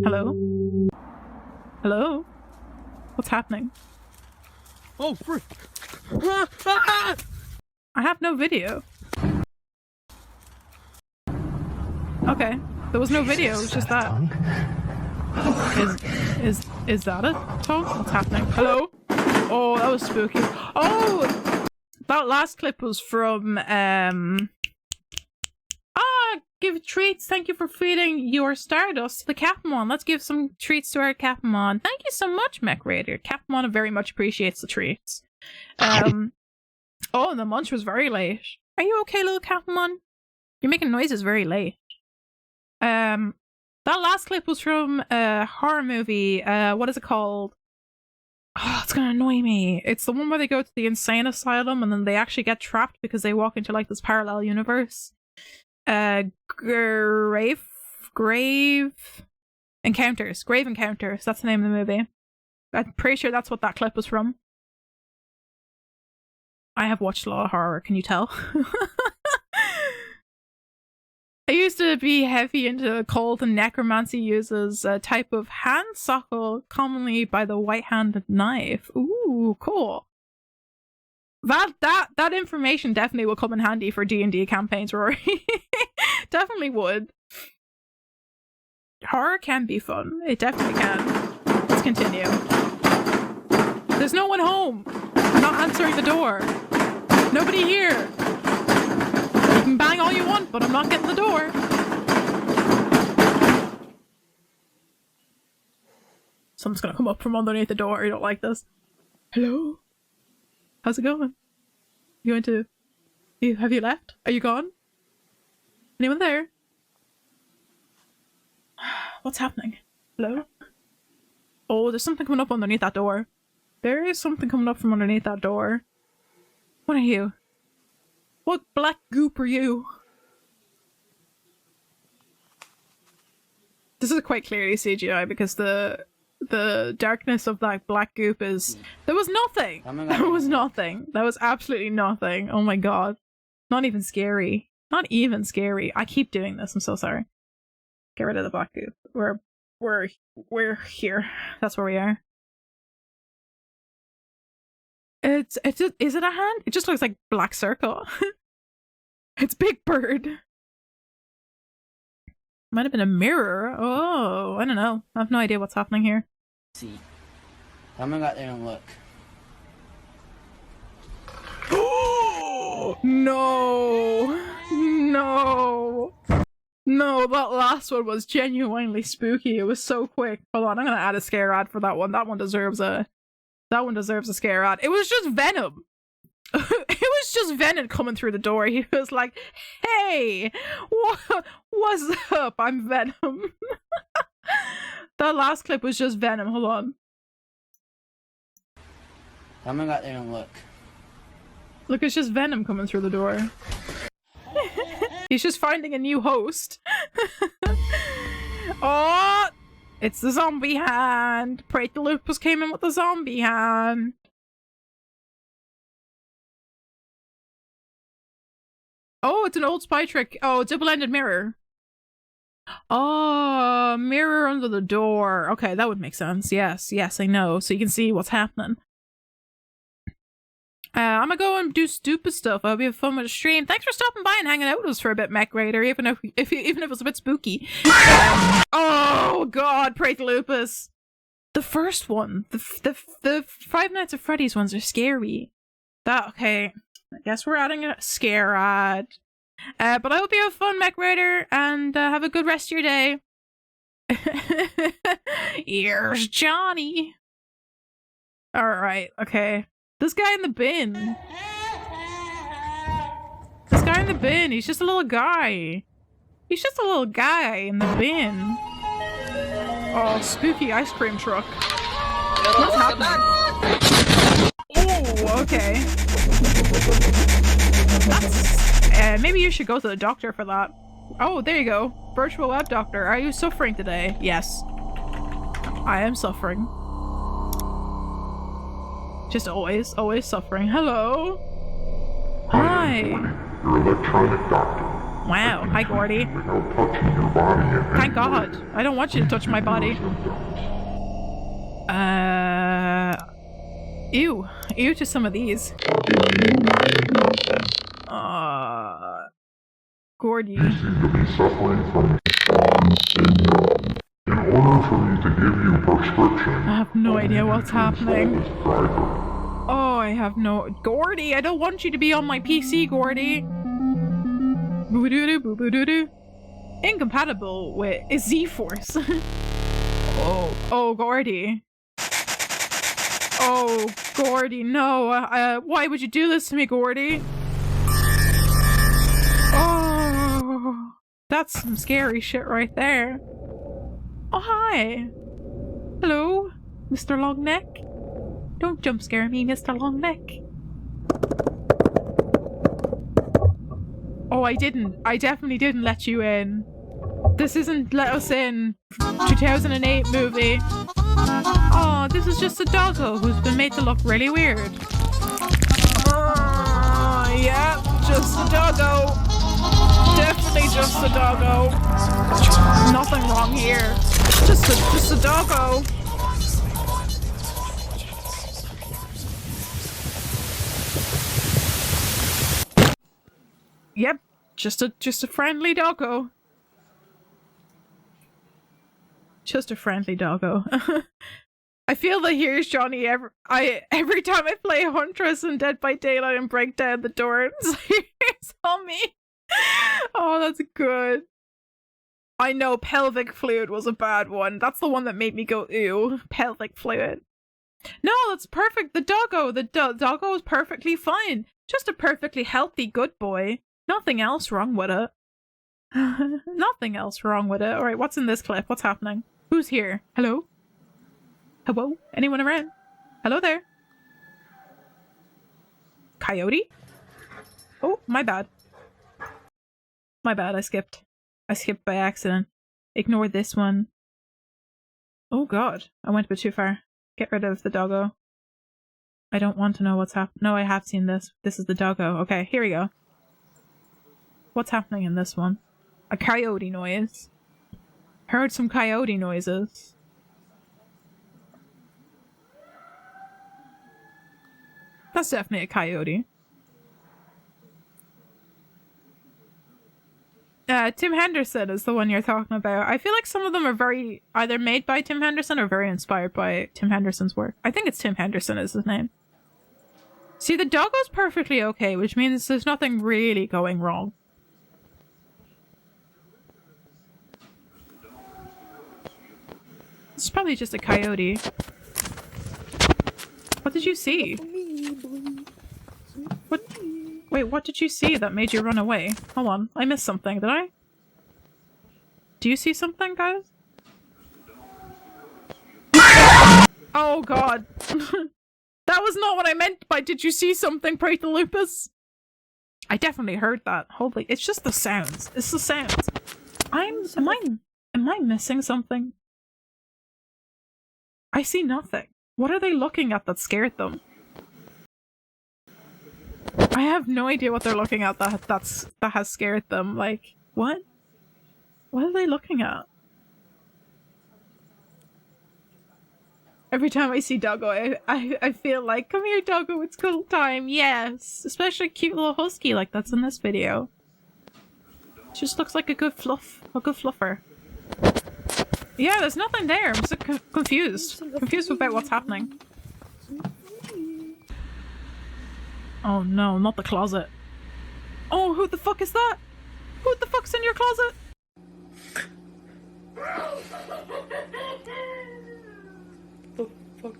Hello? Hello? What's happening? Oh, frick! I have no video. Okay. There was no video, it was just that. Is that a tongue? What's happening? Hello? Oh, that was spooky. Oh! That last clip was from, give treats. Thank you for feeding your Stardust to the Capmon. Let's give some treats to our Capmon. Thank you so much, Mech Raider. Capmon very much appreciates the treats. Oh, the munch was very late. Are you okay, little Capmon? You're making noises very late. That last clip was from a horror movie. What is it called? Oh, it's gonna annoy me. It's the one where they go to the insane asylum and then they actually get trapped because they walk into like this parallel universe. Grave Encounters. Grave Encounters. That's the name of the movie. I'm pretty sure that's what that clip was from. I have watched a lot of horror, can you tell? I used to be heavy into occult, and necromancy uses a type of hand suckle, commonly by the white-handed knife. Ooh, cool. That information definitely will come in handy for D&D campaigns, Rory. Definitely would. Horror can be fun. It definitely can. Let's continue. There's no one home. I'm not answering the door. Nobody here. You can bang all you want, but I'm not getting the door. Someone's gonna come up from underneath the door. You don't like this. Hello? How's it going? You going to... Have you left? Are you gone? Anyone there? What's happening? Hello? Oh, there's something coming up underneath that door. There is something coming up from underneath that door. What are you? What black goop are you? This is quite clearly CGI because the darkness of that black goop is... There was nothing! There was nothing. That was absolutely nothing. Oh my god. Not even scary. Not even scary. I keep doing this. I'm so sorry. Get rid of the black goop. We're here. That's where we are. Is it a hand? It just looks like black circle. It's Big Bird. Might have been a mirror. Oh, I don't know. I have no idea what's happening here. See. I'm gonna go out there and look. No! No! No, that last one was genuinely spooky. It was so quick. Hold on, I'm gonna add a scare ad for that one. That one deserves a scare ad. It was just Venom. It was just Venom coming through the door. He was like, "Hey, what's up? I'm Venom." That last clip was just Venom. Hold on. I'm gonna go out there and look. Look, it's just Venom coming through the door. He's just finding a new host. Oh, it's the zombie hand. Prate the Lupus came in with the zombie hand. Oh, it's an old spy trick. Oh, double-ended mirror. Oh, mirror under the door. Okay, that would make sense. Yes, I know. So you can see what's happening. I'm gonna go and do stupid stuff. I hope you have fun with the stream. Thanks for stopping by and hanging out with us for a bit, Mech Raider, even if it was a bit spooky. Oh god, pray the Lupus. The first one, the Five Nights at Freddy's ones are scary. Okay. I guess we're adding a scare ad. But I hope you have fun, Mech Raider, and have a good rest of your day. Here's Johnny. Alright, okay. This guy in the bin. This guy in the bin, he's just a little guy. He's just a little guy in the bin. Oh, spooky ice cream truck. What's happening? Oh, okay. That's... maybe you should go to the doctor for that. Oh, there you go. Virtual web doctor. Are you suffering today? Yes. I am suffering. Just always suffering. Hello? Hi. Your electronic doctor. Wow. Hi, Gordy. Without touching your body. Thank God. I don't want you to touch my body. Ew. Ew to some of these. Gordy. You seem to be suffering from Spawn syndrome. In order for me to give you a prescription, I have no idea what's happening. Oh, I have no... Gordy, I don't want you to be on my PC, Gordy. Boo-doo-doo, boo-boo-doo-doo. Incompatible with Z-Force. Oh, Gordy. Oh, Gordy, no. Why would you do this to me, Gordy? Oh, that's some scary shit right there. Oh, hi. Hello, Mr. Longneck. Don't jump scare me, Mr. Longneck. Oh, I didn't. I definitely didn't let you in. This isn't Let Us In 2008 movie. Oh, this is just a doggo who's been made to look really weird. Yeah, just a doggo. Definitely just a doggo. Nothing wrong here. Just a doggo. Yep, just a friendly doggo. Just a friendly doggo. I feel that here's Johnny every time I play Huntress and Dead by Daylight and break down the door and here's on me. Oh, that's good. I know pelvic fluid was a bad one. That's the one that made me go, ew, pelvic fluid. No, that's perfect. The doggo is perfectly fine. Just a perfectly healthy good boy. Nothing else wrong with it. Nothing else wrong with it. Alright, what's in this clip? What's happening? Who's here? Hello? Hello? Anyone around? Hello there? Coyote? Oh, my bad. My bad, I skipped. I skipped by accident. Ignore this one. Oh god, I went a bit too far. Get rid of the doggo. I don't want to know what's happening. No, I have seen this. This is the doggo. Okay, here we go. What's happening in this one? A coyote noise. Heard some coyote noises. That's definitely a coyote. Tim Henderson is the one you're talking about. I feel like some of them are very either made by Tim Henderson or very inspired by Tim Henderson's work. I think it's Tim Henderson is his name. See, the doggo's perfectly okay, which means there's nothing really going wrong. It's probably just a coyote. What did you see? What? Wait, what did you see that made you run away? Hold on, I missed something, did I? Do you see something, guys? Oh god. That was not what I meant by did you see something, Pray to Lupus? I definitely heard that. Holy, it's just the sounds. It's the sounds. Am I missing something? I see nothing. What are they looking at that scared them? I have no idea what they're looking at that has scared them. Like, what? What are they looking at? Every time I see Doggo, I feel like, come here, Doggo, it's cuddle time. Yes, especially a cute little husky like that's in this video. Just looks like a good fluffer. Yeah, there's nothing there. I'm so confused. Confused about what's happening. Oh no, not the closet. Oh, who the fuck is that? Who the fuck's in your closet?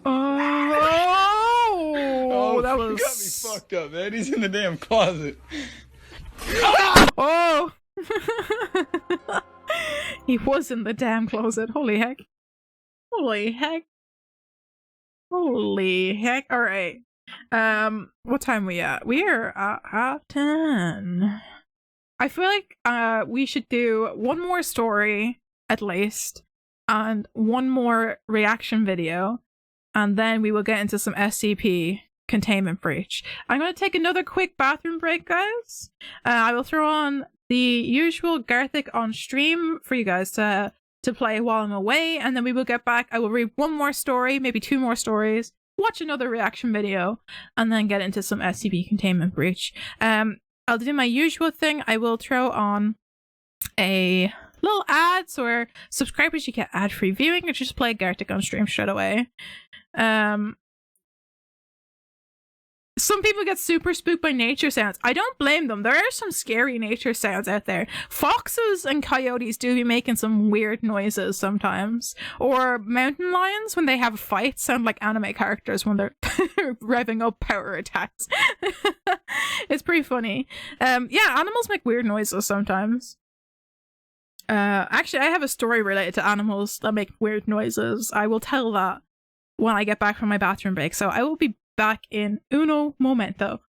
Oh, that was... You got me fucked up, man. He's in the damn closet. Oh! He was in the damn closet. Holy heck. Holy heck. Holy heck. Alright. What time are we at? We are at 10. I feel like we should do one more story at least and one more reaction video, and then we will get into some SCP containment breach. I'm going to take another quick bathroom break, guys. I will throw on the usual Garthic on stream for you guys to play while I'm away, and then we will get back. I will read one more story, maybe two more stories, watch another reaction video, and then get into some SCP containment breach. I'll do my usual thing. I will throw on a little ad, so where subscribers you get ad-free viewing, or just play Gartic on stream straight away. Some people get super spooked by nature sounds. I don't blame them. There are some scary nature sounds out there. Foxes and coyotes do be making some weird noises sometimes. Or mountain lions, when they have fights, sound like anime characters when they're revving up power attacks. It's pretty funny. Yeah, animals make weird noises sometimes. Actually, I have a story related to animals that make weird noises. I will tell that when I get back from my bathroom break. So I will be back in uno momento.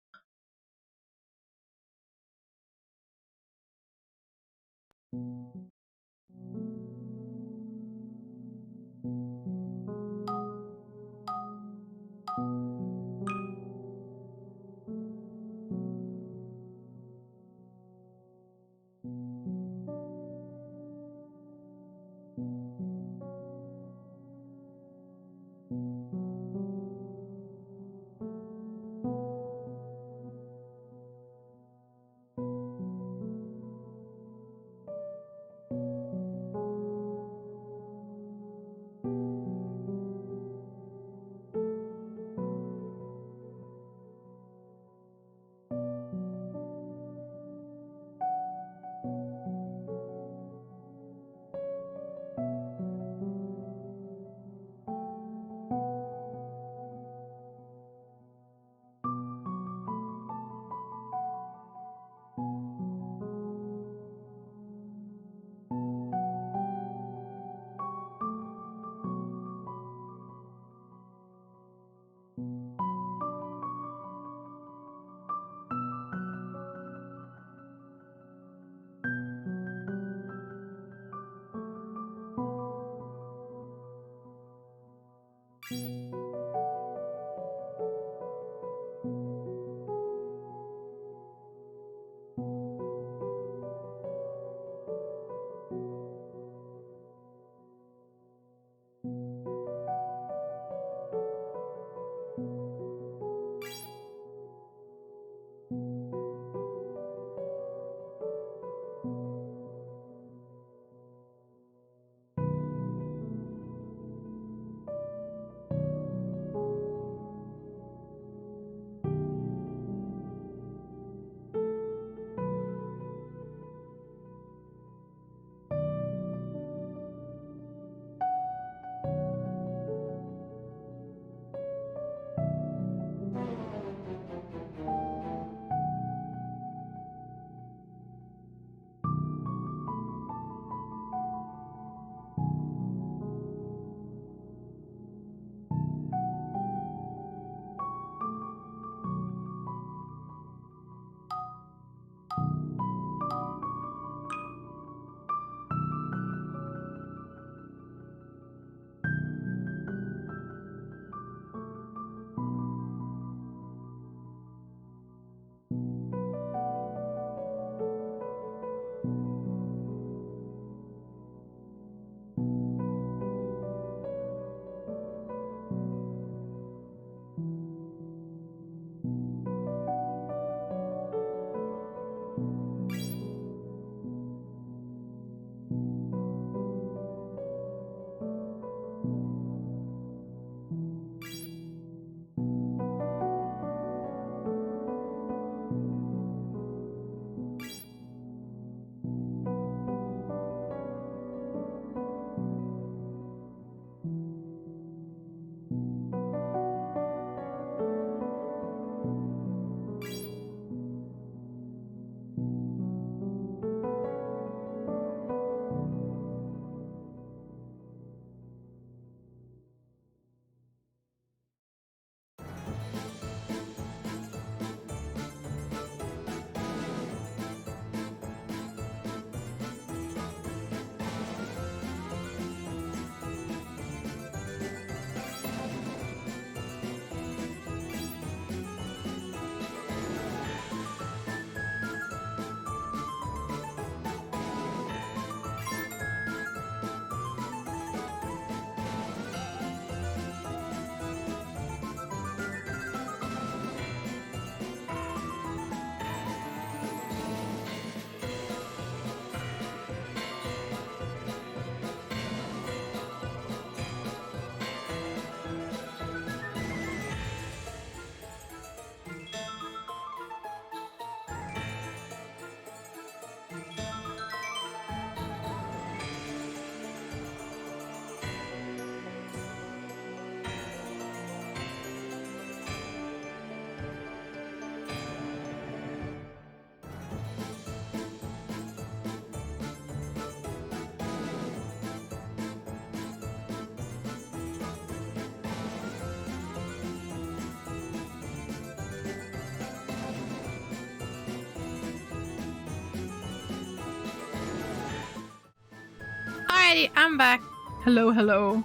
Alrighty, I'm back. Hello, hello.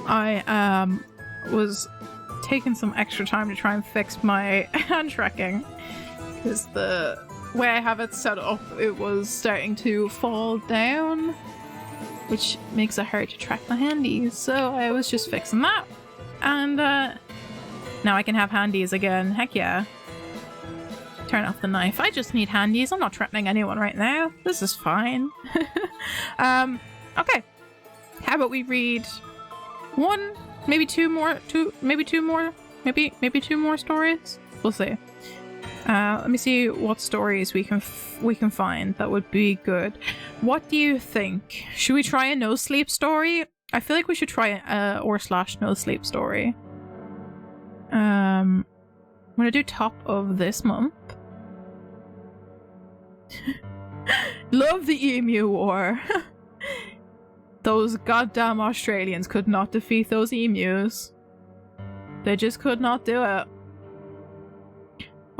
I was taking some extra time to try and fix my hand tracking because the way I have it set up, it was starting to fall down, which makes it hard to track my handies. So I was just fixing that, and now I can have handies again. Heck yeah. Turn off the knife. I just need handies. I'm not threatening anyone right now. This is fine. Okay. How about we read one, maybe two more stories? We'll see. Let me see what stories we can find that would be good. What do you think? Should we try a no sleep story? I feel like we should try a /no sleep story. I'm gonna do top of this month. Love the emu war. Those goddamn Australians could not defeat those emus. They just could not do it.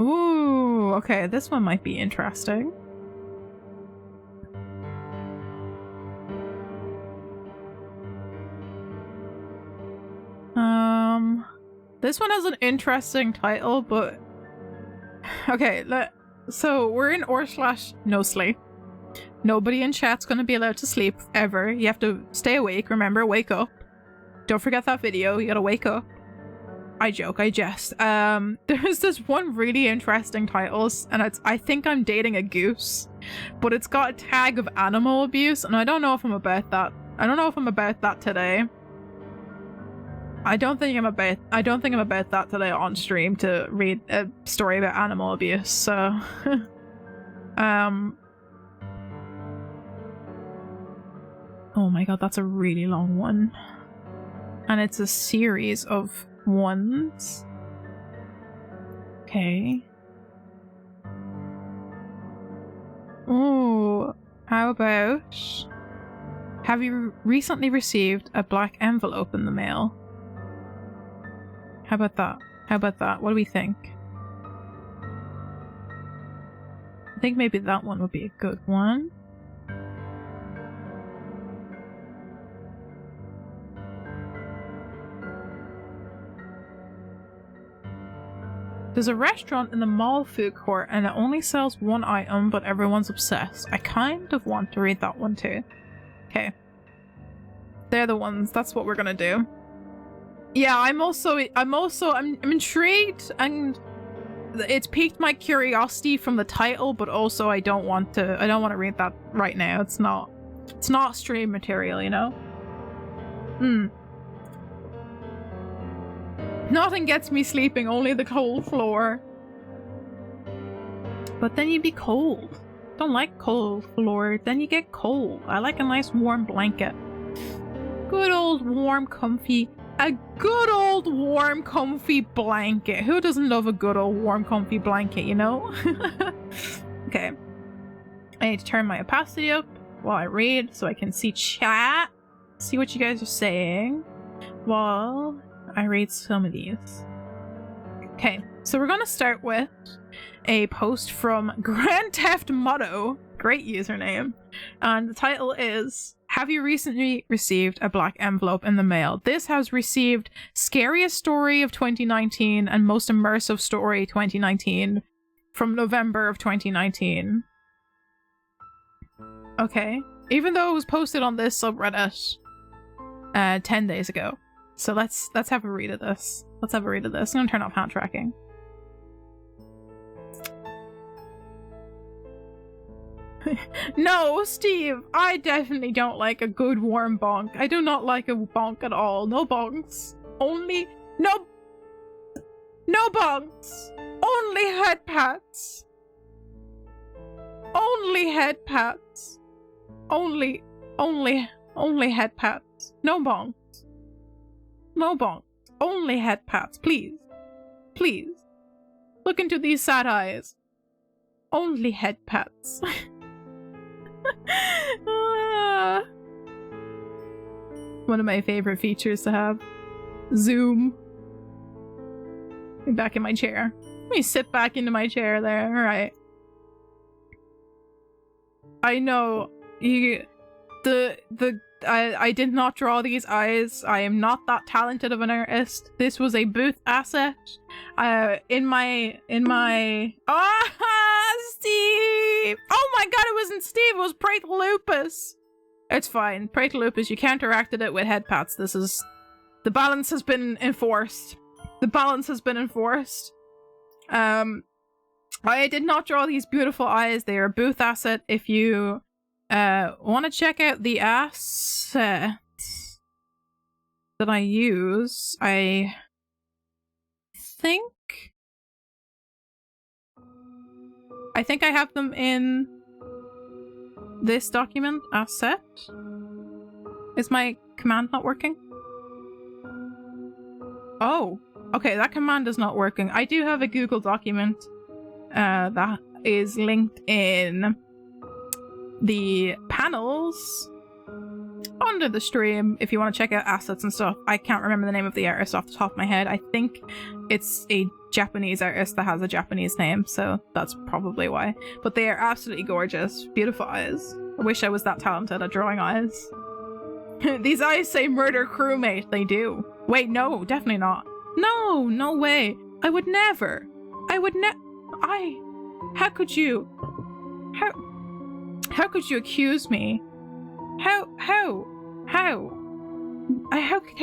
Ooh, okay, this one might be interesting. This one has an interesting title, but okay, so we're in r/no sleep. Nobody in chat's gonna be allowed to sleep ever. You have to stay awake, remember, wake up. Don't forget that video, you gotta wake up. I joke, I jest. There's this one really interesting title, and I think I'm dating a goose, but it's got a tag of animal abuse, and I don't know if I'm about that. I don't know if I'm about that today. I don't think I'm about that today on stream to read a story about animal abuse, so oh my god, that's a really long one. And it's a series of ones. Okay. Oh, how about... Have you recently received a black envelope in the mail? How about that? How about that? What do we think? I think maybe that one would be a good one. There's a restaurant in the mall food court and it only sells one item, but everyone's obsessed. I kind of want to read that one too. Okay. They're the ones. That's what we're gonna do. Yeah, I'm intrigued, and it's piqued my curiosity from the title, but also I don't want to read that right now. It's not stream material, you know? Nothing gets me sleeping, only the cold floor. But then you'd be cold. Don't like cold floor, then you get cold. I like a nice warm blanket. Good old warm comfy. A good old warm comfy blanket. Who doesn't love a good old warm comfy blanket, you know? Okay. I need to turn my opacity up while I read so I can see chat. See what you guys are saying while I read some of these. Okay, so we're gonna start with a post from Grand Theft Motto. Great username. And the title is, have you recently received a black envelope in the mail? This has received Scariest Story of 2019 and Most Immersive Story 2019 from November of 2019. Okay. Even though it was posted on this subreddit 10 days ago. So let's have a read of this. Let's have a read of this. I'm gonna turn off hand tracking. No, Steve, I definitely don't like a good warm bonk. I do not like a bonk at all. No bonks. Only... No... No bonks. Only head pats. Only head pats. Only head pats. No bonks. No bonks. Only head pats. Please. Please. Look into these sad eyes. Only head pats. One of my favorite features to have. Zoom. Back in my chair. Let me sit back into my chair there. Alright. I know. I did not draw these eyes. I am not that talented of an artist. This was a booth asset. In my Steve! Oh my god, it wasn't Steve, it was Praetalupus! It's fine. Praetalupus, you counteracted it with head pats. This is... The balance has been enforced. The balance has been enforced. I did not draw these beautiful eyes. They are a booth asset. If you want to check out the assets that I use, I think I have them in this document asset. Is my command not working? Oh, okay, that command is not working. I do have a Google document that is linked in the panels under the stream if you want to check out assets and stuff. I can't remember the name of the artist off the top of my head. I think it's a Japanese artist that has a Japanese name, so that's probably why. But they are absolutely gorgeous. Beautiful eyes. I wish I was that talented at drawing eyes. These eyes say murder crewmate. They do. Wait, no, definitely not. No, no way. I would never. How could you? How could you accuse me? How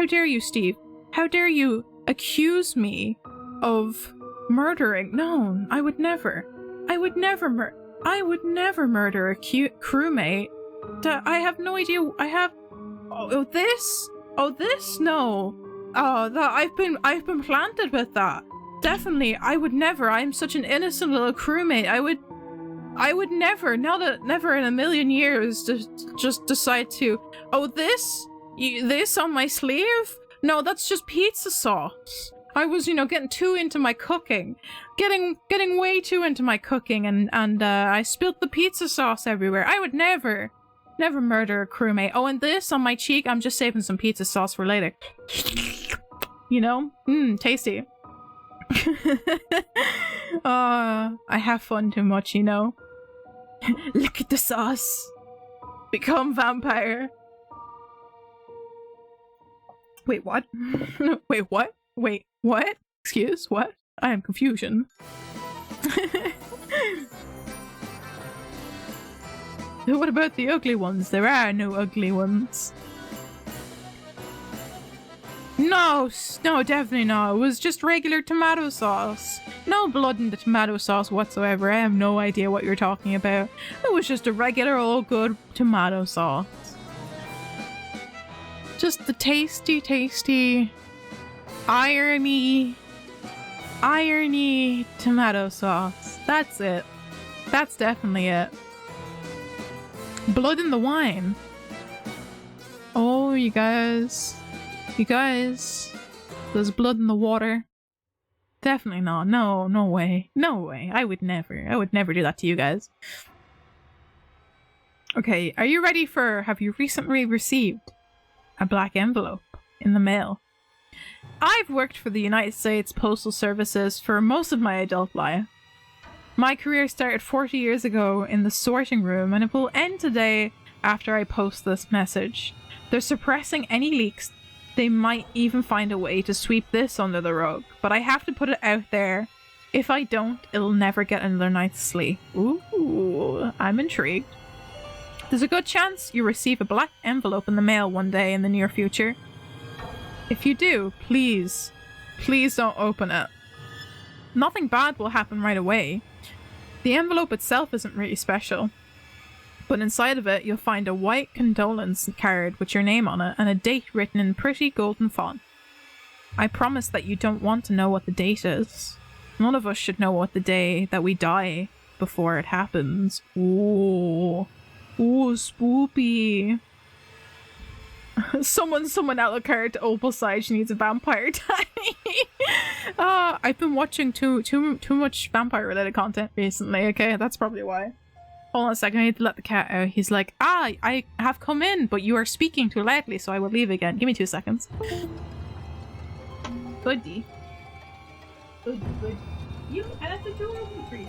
dare you, Steve? How dare you accuse me of murdering? No, I would never. I would never murder a crewmate. I have no idea. This? No. I've been planted with that. Definitely, I would never. I'm such an innocent little crewmate. I would never, never in a million years just decide to, this on my sleeve? No, that's just pizza sauce. I was, getting too into my cooking. Getting way too into my cooking and I spilled the pizza sauce everywhere. I would never murder a crewmate. Oh, and this on my cheek, I'm just saving some pizza sauce for later. Tasty. I have fun too much, Look at the sauce. Become vampire. Wait, what? Wait, what? Wait, what? Excuse, what? I am confusion. What about the ugly ones? There are no ugly ones. No, definitely not. It was just regular tomato sauce. No blood in the tomato sauce whatsoever. I have no idea what you're talking about. It was just a regular old good tomato sauce. Just the tasty, irony tomato sauce. That's it. That's definitely it. Blood in the wine. Oh, you guys, there's blood in the water. Definitely not. No way. I would never do that to you guys. Okay, are you ready have you recently received a black envelope in the mail? I've worked for the United States Postal Services for most of my adult life. My career started 40 years ago in the sorting room, and it will end today after I post this message. They're suppressing any leaks. They might even find a way to sweep this under the rug, but I have to put it out there. If I don't, it'll never get another night's sleep. Ooh, I'm intrigued. There's a good chance you receive a black envelope in the mail one day in the near future. If you do, please don't open it. Nothing bad will happen right away. The envelope itself isn't really special, but inside of it you'll find a white condolence card with your name on it and a date written in pretty golden font. I promise that you don't want to know what the date is. None of us should know what the day that we die before it happens. Ooh, spoopy. Someone out of card to Opal-chan, she needs a vampire daddy. I've been watching too much vampire related content recently, okay? That's probably why. Hold on a second, I need to let the cat out. He's like, I have come in, but you are speaking too loudly, so I will leave again. Give me 2 seconds. Goodie. Good. You left the door open for you.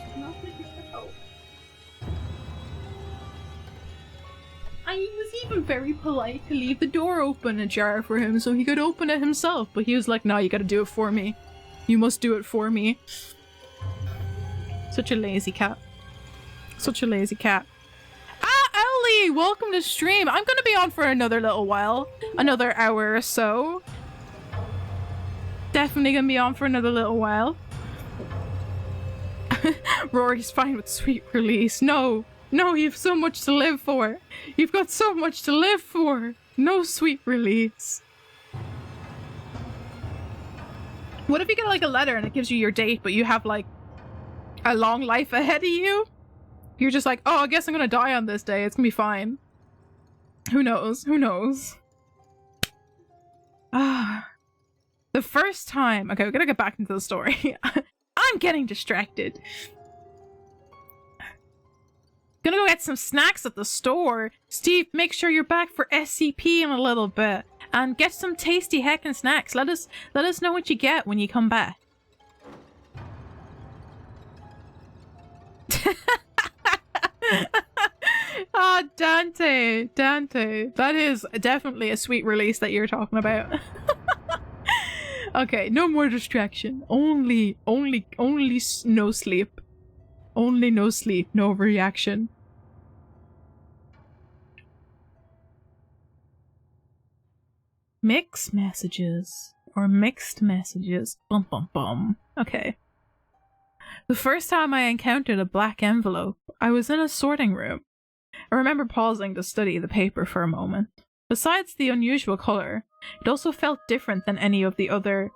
I was even very polite to leave the door open ajar for him so he could open it himself, but he was like, no, you gotta do it for me. You must do it for me. Such a lazy cat. Such a lazy cat. Ellie! Welcome to stream! I'm gonna be on for another little while. Another hour or so. Definitely gonna be on for another little while. Rory's fine with sweet release. No, you have so much to live for. You've got so much to live for. No sweet release. What if you get like a letter and it gives you your date, but you have like a long life ahead of you? You're just like, oh, I guess I'm gonna die on this day. It's gonna be fine. Who knows? The first time... Okay, we're gonna get back into the story. I'm getting distracted. Gonna go get some snacks at the store. Steve, make sure you're back for SCP in a little bit. And get some tasty heckin' snacks. Let us know what you get when you come back. Ah, Dante. That is definitely a sweet release that you're talking about. Okay, no more distraction. Only no sleep. Only no sleep, no reaction. Mixed messages. Or mixed messages. Bum bum bum. Okay. The first time I encountered a black envelope, I was in a sorting room. I remember pausing to study the paper for a moment. Besides the unusual colour, it also felt different than any of the other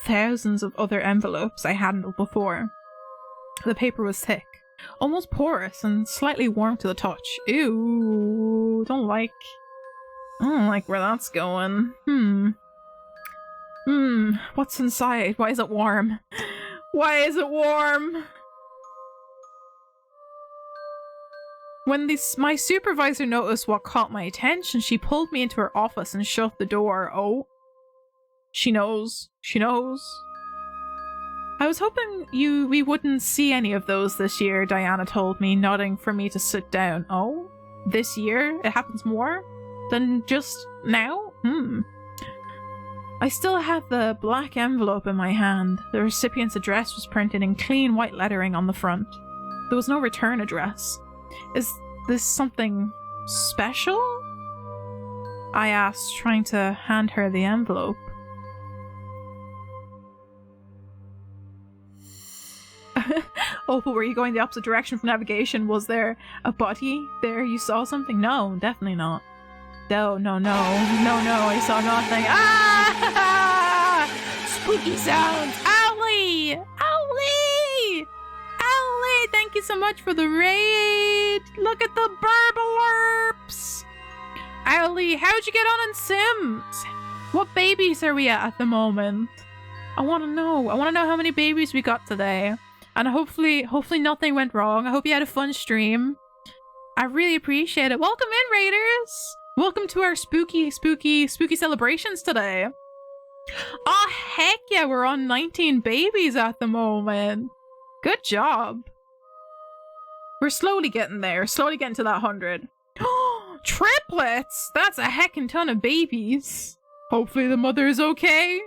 thousands of other envelopes I handled before. The paper was thick, almost porous, and slightly warm to the touch. Ew, don't like where that's going. What's inside? Why is it warm? Why is it warm? When my supervisor noticed what caught my attention, she pulled me into her office and shut the door. Oh. She knows. She knows. I was hoping we wouldn't see any of those this year, Diana told me, nodding for me to sit down. Oh? This year? It happens more than just now? I still had the black envelope in my hand. The recipient's address was printed in clean white lettering on the front. There was no return address. Is this something special? I asked, trying to hand her the envelope. Opal, were you going the opposite direction from navigation? Was there a body there? You saw something? No, definitely not. No, I saw nothing. Ah! Spooky sounds! Owly! Owly! Owly! Thank you so much for the raid! Look at the burblurps! Owly, how'd you get on in Sims? What babies are we at the moment? I want to know. I want to know how many babies we got today. And hopefully nothing went wrong. I hope you had a fun stream. I really appreciate it. Welcome in, raiders! Welcome to our spooky celebrations today. Oh, heck yeah, we're on 19 babies at the moment. Good job. We're slowly getting there. Slowly getting to that 100. Triplets! That's a heckin' ton of babies. Hopefully the mother is okay.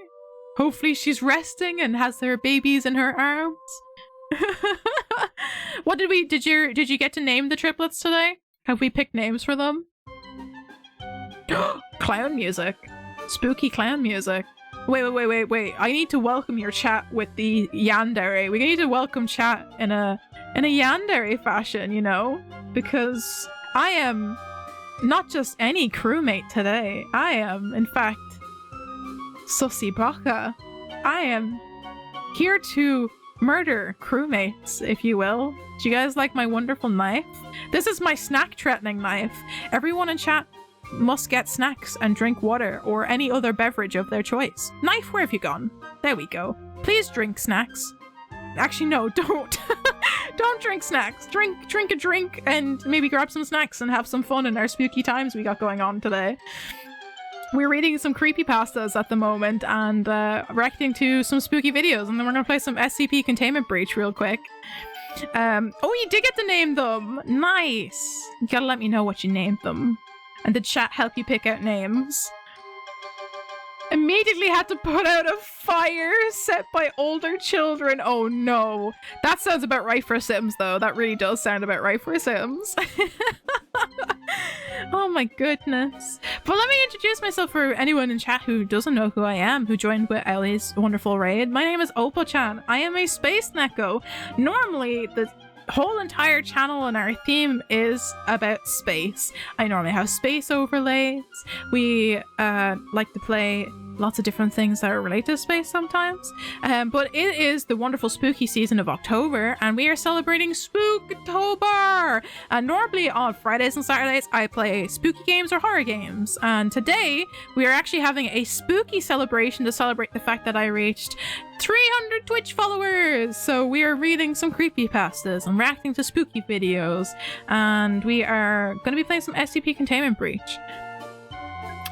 Hopefully she's resting and has her babies in her arms. What did you get to name the triplets today? Have we picked names for them? Clown music. Spooky clown music. Wait. I need to welcome your chat with the yandere. We need to welcome chat in a yandere fashion, you know? Because I am not just any crewmate today. I am, in fact, sussy baka. I am here to murder crewmates, if you will. Do you guys like my wonderful knife? This is my snack-threatening knife. Everyone in chat must get snacks and drink water or any other beverage of their choice. Knife, where have you gone? There we go. Please drink snacks. Actually, no, don't. Don't drink snacks. Drink a drink and maybe grab some snacks and have some fun in our spooky times we got going on today. We're reading some creepypastas at the moment and reacting to some spooky videos, and then we're gonna play some SCP Containment Breach real quick. Oh, you did get to name them! Nice! You gotta let me know what you named them. And did chat help you pick out names? Immediately had to put out a fire set by older children. Oh no. That sounds about right for Sims though. That really does sound about right for Sims. Oh my goodness. But let me introduce myself for anyone in chat who doesn't know who I am, who joined with Ellie's wonderful raid. My name is Opal-chan. I am a space neko. Normally, the whole entire channel and our theme is about space. I normally have space overlays. We like to play lots of different things that are related to space sometimes. But it is the wonderful spooky season of October, and we are celebrating Spooktober! Normally on Fridays and Saturdays, I play spooky games or horror games. And today, we are actually having a spooky celebration to celebrate the fact that I reached 300 Twitch followers! So we are reading some creepypastas and reacting to spooky videos. And we are going to be playing some SCP Containment Breach.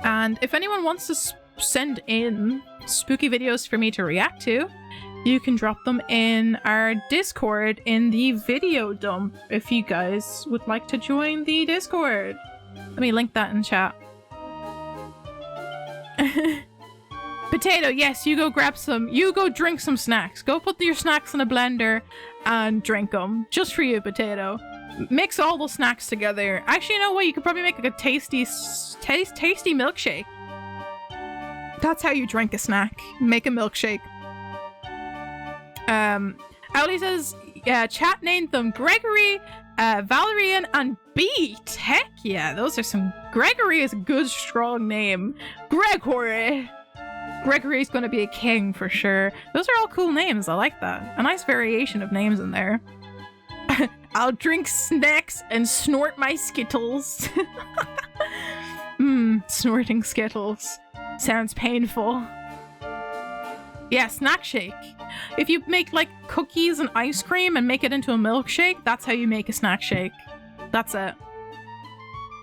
And if anyone wants to send in spooky videos for me to react to, you can drop them in our Discord in the video dump if you guys would like to join the Discord. Let me link that in chat. Potato, yes, you go grab some. You go drink some snacks. Go put your snacks in a blender and drink them. Just for you, Potato. Mix all those snacks together. Actually, you know what? You could probably make like a tasty milkshake. That's how you drink a snack. Make a milkshake. Owly says, yeah, chat named them Gregory, Valerian, and Beat. Heck yeah, those are some... Gregory is a good, strong name. Gregory. Gregory's gonna be a king for sure. Those are all cool names. I like that. A nice variation of names in there. I'll drink snacks and snort my Skittles. Snorting Skittles. Sounds painful. Yeah, snack shake. If you make like cookies and ice cream and make it into a milkshake, that's how you make a snack shake. That's it.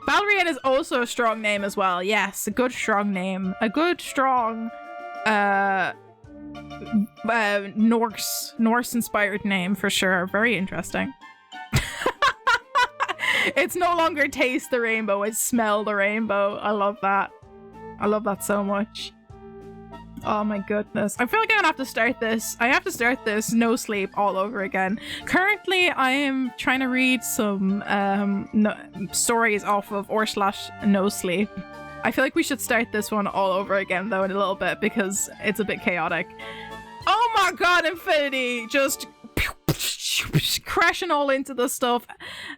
Valerian is also a strong name as well. Yes, a good strong name. A good strong Norse inspired name for sure. Very interesting. It's no longer taste the rainbow, it's smell the rainbow. I love that. I love that so much. Oh my goodness. I feel like I'm gonna have to start this. I have to start this no sleep all over again. Currently, I am trying to read some stories off of /no sleep. I feel like we should start this one all over again though in a little bit because it's a bit chaotic. Oh my god, Infinity! Just crashing all into the stuff.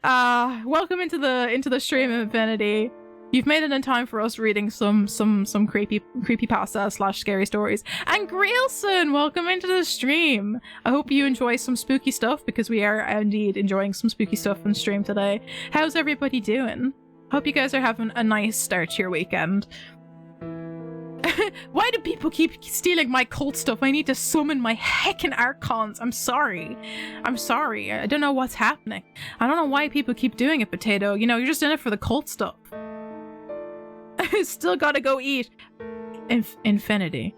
Welcome into the stream, Infinity. You've made it in time for us reading some creepypasta / scary stories. And Grailson, welcome into the stream. I hope you enjoy some spooky stuff because we are indeed enjoying some spooky stuff on stream today. How's everybody doing? Hope you guys are having a nice start to your weekend. Why do people keep stealing my cult stuff? I need to summon my heckin' archons. I'm sorry. I'm sorry. I don't know what's happening. I don't know why people keep doing it, Potato. You know, you're just in it for the cult stuff. Still gotta go eat. Infinity.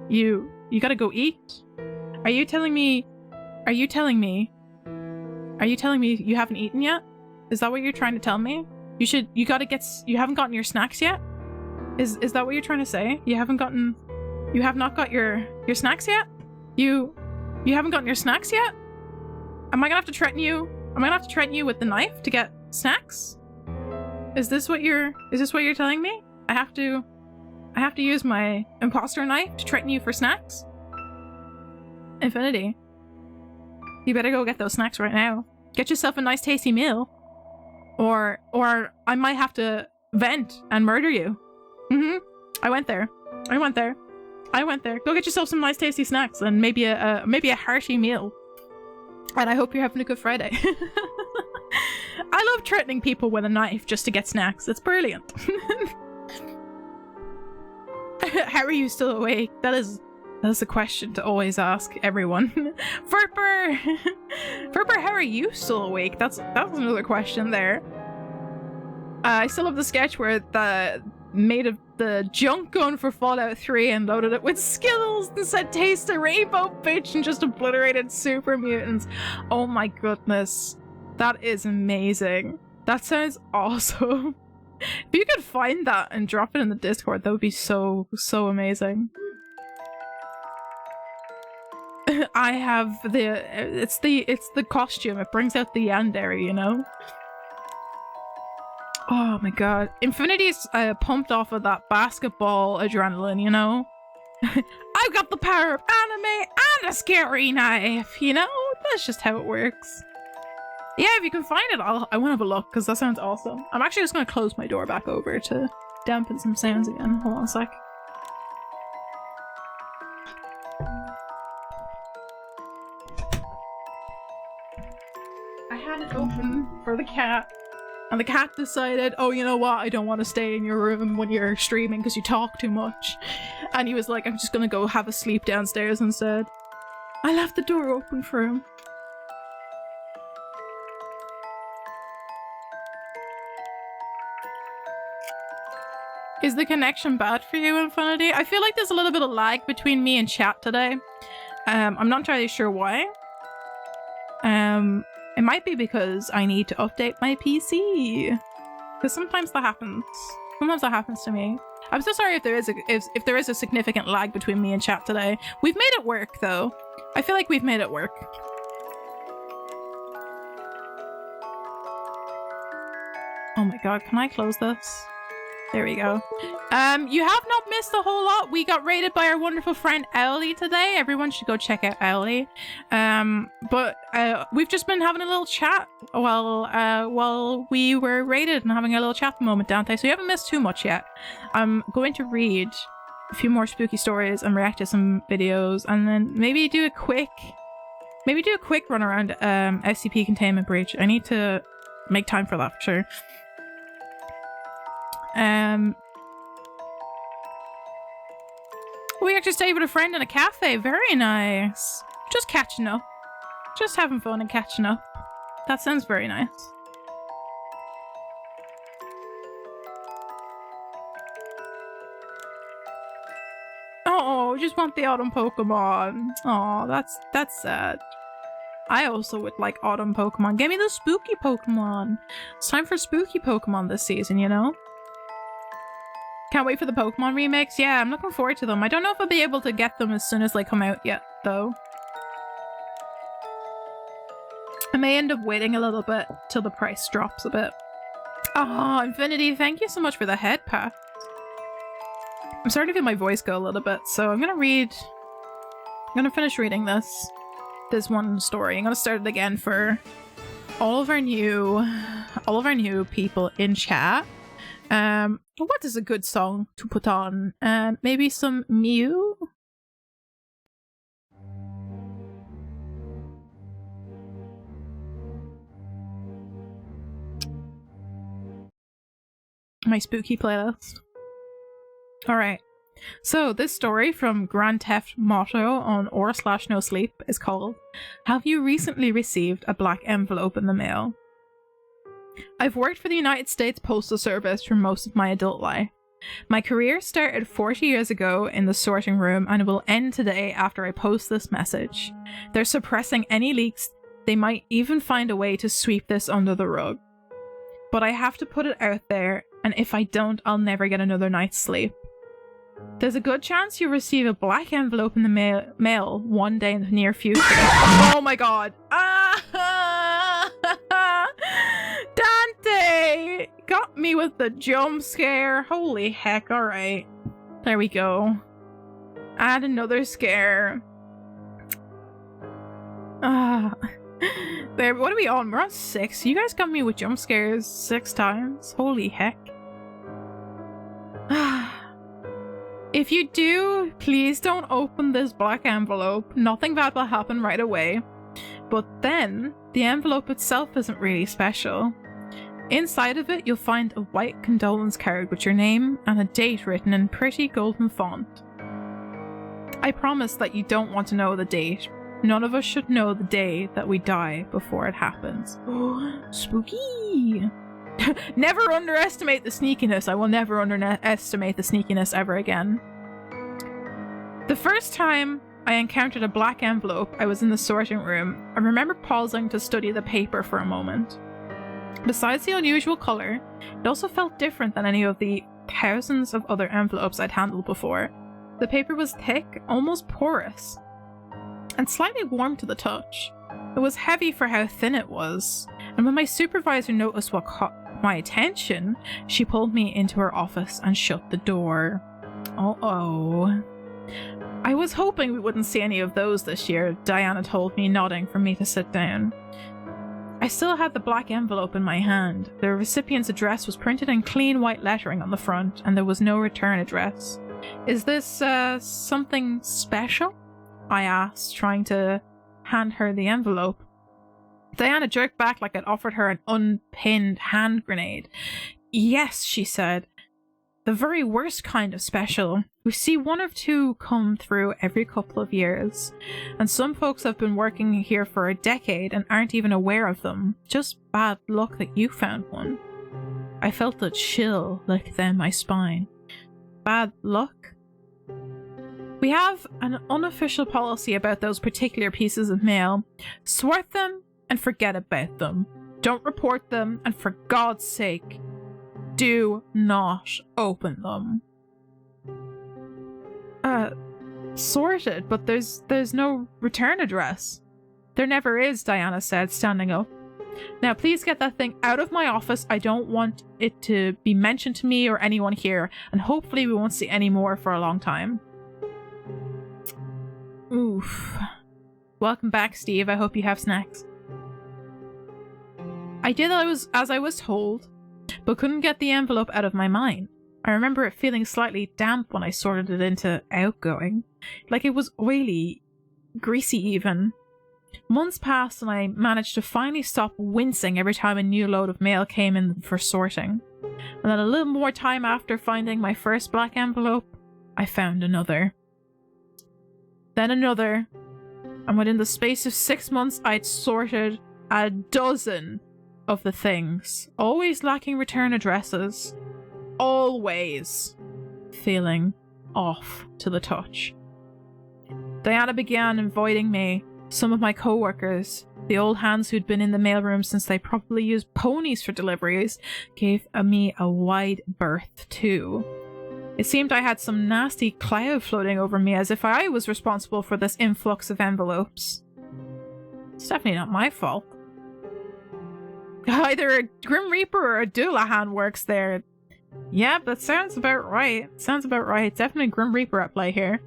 You gotta go eat? Are you telling me you haven't eaten yet? Is that what you're trying to tell me? You haven't gotten your snacks yet? Is that what you're trying to say? You have not got your snacks yet? You haven't gotten your snacks yet? Am I gonna have to threaten you? Am I gonna have to threaten you with the knife to get snacks? Is this what you're telling me? I have to use my imposter knife to threaten you for snacks? Infinity. You better go get those snacks right now. Get yourself a nice tasty meal. Or I might have to vent and murder you. I went there. Go get yourself some nice tasty snacks and maybe a hearty meal. And I hope you're having a good Friday. I love threatening people with a knife just to get snacks. It's brilliant. How are you still awake? That is a question to always ask everyone. Furper! Furper, how are you still awake? That was another question there. I still love the sketch where the made of the junk gun for Fallout 3 and loaded it with Skittles and said taste the rainbow, bitch, and just obliterated super mutants. Oh my goodness. That is amazing. That sounds awesome. If you could find that and drop it in the Discord, that would be so amazing. I have it's the costume. It brings out the yandere, you know? Oh my god. Infinity's pumped off of that basketball adrenaline, you know? I've got the power of anime and a scary knife, you know? That's just how it works. Yeah, if you can find it, I want to have a look, because that sounds awesome. I'm actually just going to close my door back over to dampen some sounds again. Hold on a sec. I had it open for the cat, and the cat decided, oh, you know what, I don't want to stay in your room when you're streaming because you talk too much. And he was like, I'm just going to go have a sleep downstairs instead. I left the door open for him. Is the connection bad for you, Infinity? I feel like there's a little bit of lag between me and chat today. I'm not entirely sure why. It might be because I need to update my PC. Because sometimes that happens. Sometimes that happens to me. I'm so sorry if there is a significant lag between me and chat today. We've made it work though. I feel like we've made it work. Oh my god, can I close this? There we go. You have not missed a whole lot. We got raided by our wonderful friend Ellie today. Everyone should go check out Ellie. But we've just been having a little chat while we were raided and having a little chat moment, Dante. So you haven't missed too much yet. I'm going to read a few more spooky stories and react to some videos, and then maybe do a quick run around SCP containment breach. I need to make time for that for sure. We actually stayed with a friend in a cafe. Very nice. Just catching up. Just having fun and catching up. That sounds very nice. Oh, just want the autumn Pokemon. Oh, that's sad. I also would like autumn Pokemon. Give me the spooky Pokemon. It's time for spooky Pokemon this season, you know? Can't wait for the Pokemon remakes. Yeah, I'm looking forward to them. I don't know if I'll be able to get them as soon as they come out yet, though. I may end up waiting a little bit till the price drops a bit. Oh, Infinity, thank you so much for the head pass. I'm starting to feel my voice go a little bit, so I'm gonna finish reading this one story. I'm gonna start it again for all of our new people in chat. What is a good song to put on? Maybe some Mew? My spooky playlist. Alright. So, this story from Grand Theft Motto on r/NoSleep is called Have You Recently Received a Black Envelope in the Mail? I've worked for the United States Postal Service for most of my adult life. My career started 40 years ago in the sorting room and will end today after I post this message. They're suppressing any leaks. They might even find a way to sweep this under the rug. But I have to put it out there, and if I don't, I'll never get another night's sleep. There's a good chance you'll receive a black envelope in the mail one day in the near future. Oh my god. Dante! Got me with the jump scare. Holy heck, alright. There we go. Add another scare. There, what are we on? We're on 6. You guys got me with jump scares 6 times. Holy heck. If you do, please don't open this black envelope. Nothing bad will happen right away. But then, the envelope itself isn't really special. Inside of it, you'll find a white condolence card with your name and a date written in pretty golden font. I promise that you don't want to know the date. None of us should know the day that we die before it happens. Spooky! Never underestimate the sneakiness. I will never underestimate the sneakiness ever again. The first time I encountered a black envelope, I was in the sorting room. I remember pausing to study the paper for a moment. Besides the unusual colour, it also felt different than any of the thousands of other envelopes I'd handled before. The paper was thick, almost porous, and slightly warm to the touch. It was heavy for how thin it was, and when my supervisor noticed what caught my attention, she pulled me into her office and shut the door. Uh-oh. I was hoping we wouldn't see any of those this year, Diana told me, nodding for me to sit down. I still had the black envelope in my hand. The recipient's address was printed in clean white lettering on the front, and there was no return address. Is this, something special? I asked, trying to hand her the envelope. Diana jerked back like I'd offered her an unpinned hand grenade. Yes, she said. The very worst kind of special. We see one or two come through every couple of years, and some folks have been working here for a decade and aren't even aware of them. Just bad luck that you found one. I felt a chill lick down my spine. Bad luck? We have an unofficial policy about those particular pieces of mail. Sort them and forget about them. Don't report them, and for God's sake, do not open them. sorted, but there's no return address. There never is, Diana said, standing up. Now please get that thing out of my office. I don't want it to be mentioned to me or anyone here, and hopefully we won't see any more for a long time. Oof. Welcome back, Steve. I hope you have snacks. I did as I was told, but couldn't get the envelope out of my mind. I remember it feeling slightly damp when I sorted it into outgoing, like it was oily, greasy even. Months passed and I managed to finally stop wincing every time a new load of mail came in for sorting. And then a little more time after finding my first black envelope, I found another. Then another, and within the space of 6 months I'd sorted a dozen of the things, always lacking return addresses, always feeling off to the touch. Diana began inviting me, some of my co-workers, the old hands who'd been in the mailroom since they probably used ponies for deliveries, gave me a wide berth too. It seemed I had some nasty cloud floating over me, as if I was responsible for this influx of envelopes. It's definitely not my fault. Either a Grim Reaper or a Doulahan works there. Yeah, that sounds about right. Sounds about right. Definitely Grim Reaper at play here.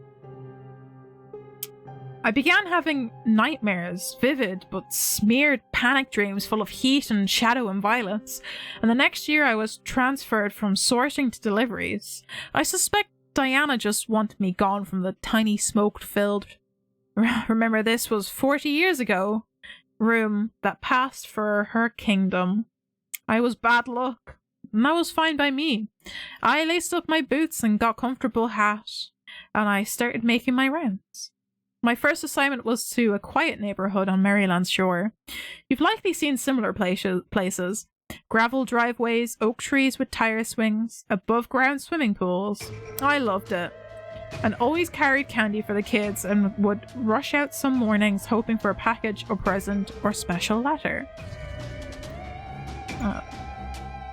I began having nightmares, vivid but smeared panic dreams full of heat and shadow and violence, and the next year I was transferred from sorting to deliveries. I suspect Diana just wanted me gone from the tiny smoke-filled, remember this was 40 years ago, room that passed for her kingdom. I was bad luck, and that was fine by me. I laced up my boots and got a comfortable hat, and I started making my rounds. My first assignment was to a quiet neighborhood on Maryland's shore. You've likely seen similar places. Gravel driveways, oak trees with tire swings, above-ground swimming pools. I loved it. And always carried candy for the kids and would rush out some mornings hoping for a package or present or special letter.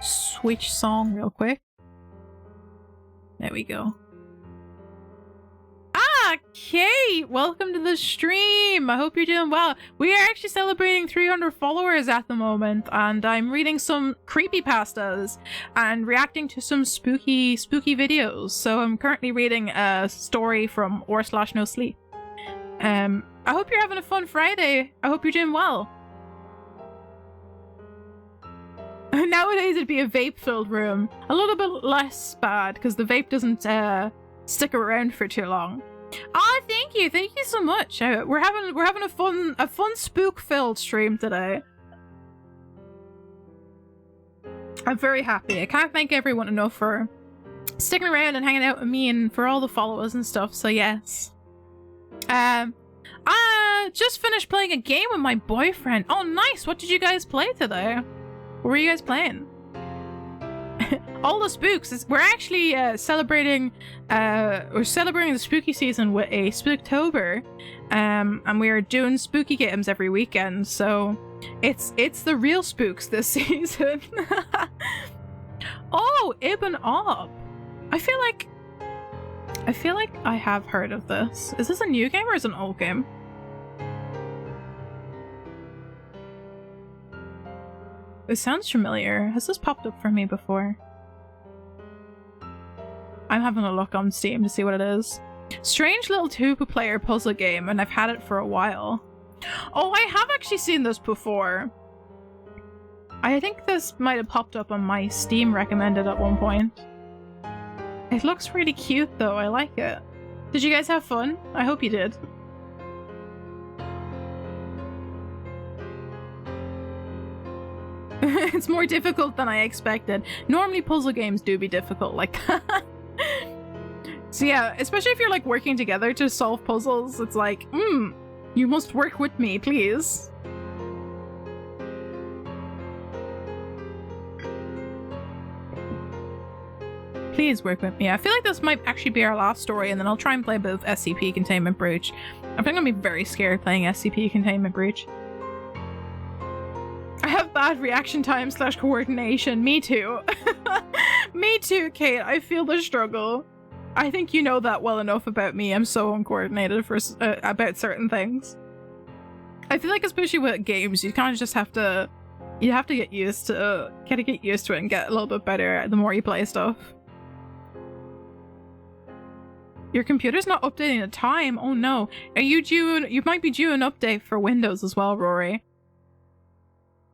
Switch song real quick. There we go. Kate, welcome to the stream. I hope you're doing well. We are actually celebrating 300 followers at the moment, and I'm reading some creepypastas and reacting to some spooky videos. So I'm currently reading a story from r/no sleep. I hope you're having a fun Friday. I hope you're doing well. Nowadays it'd be a vape-filled room. A little bit less bad because the vape doesn't stick around for too long. Oh, thank you so much. We're having a fun spook-filled stream today. I'm very happy. I can't thank everyone enough for sticking around and hanging out with me and for all the followers and stuff. So yes. I just finished playing a game with my boyfriend. Oh, nice. What did you guys play today? What were you guys playing? All the spooks. We're actually celebrating the spooky season with a Spooktober, and we are doing spooky games every weekend. So it's the real spooks this season. Oh, Ibn Ob. I feel like I have heard of this. Is this a new game or is it an old game? It sounds familiar. Has this popped up for me before? I'm having a look on Steam to see what it is. Strange little two-player puzzle game, and I've had it for a while. Oh, I have actually seen this before. I think this might have popped up on my Steam recommended at one point. It looks really cute though, I like it. Did you guys have fun? I hope you did. It's more difficult than I expected. Normally puzzle games do be difficult like that. So yeah, especially if you're like working together to solve puzzles, it's like, you must work with me, please. Please work with me. I feel like this might actually be our last story, and then I'll try and play a bit of SCP Containment Breach. I think I'm gonna be very scared playing SCP Containment Breach. I have bad reaction time / coordination. Me too. Me too, Kate. I feel the struggle. I think you know that well enough about me. I'm so uncoordinated for about certain things. I feel like especially with games, you kind of just have to, you have to get used to it and get a little bit better the more you play stuff. Your computer's not updating the time. Oh no. Are you due? You might be due an update for Windows as well, Rory.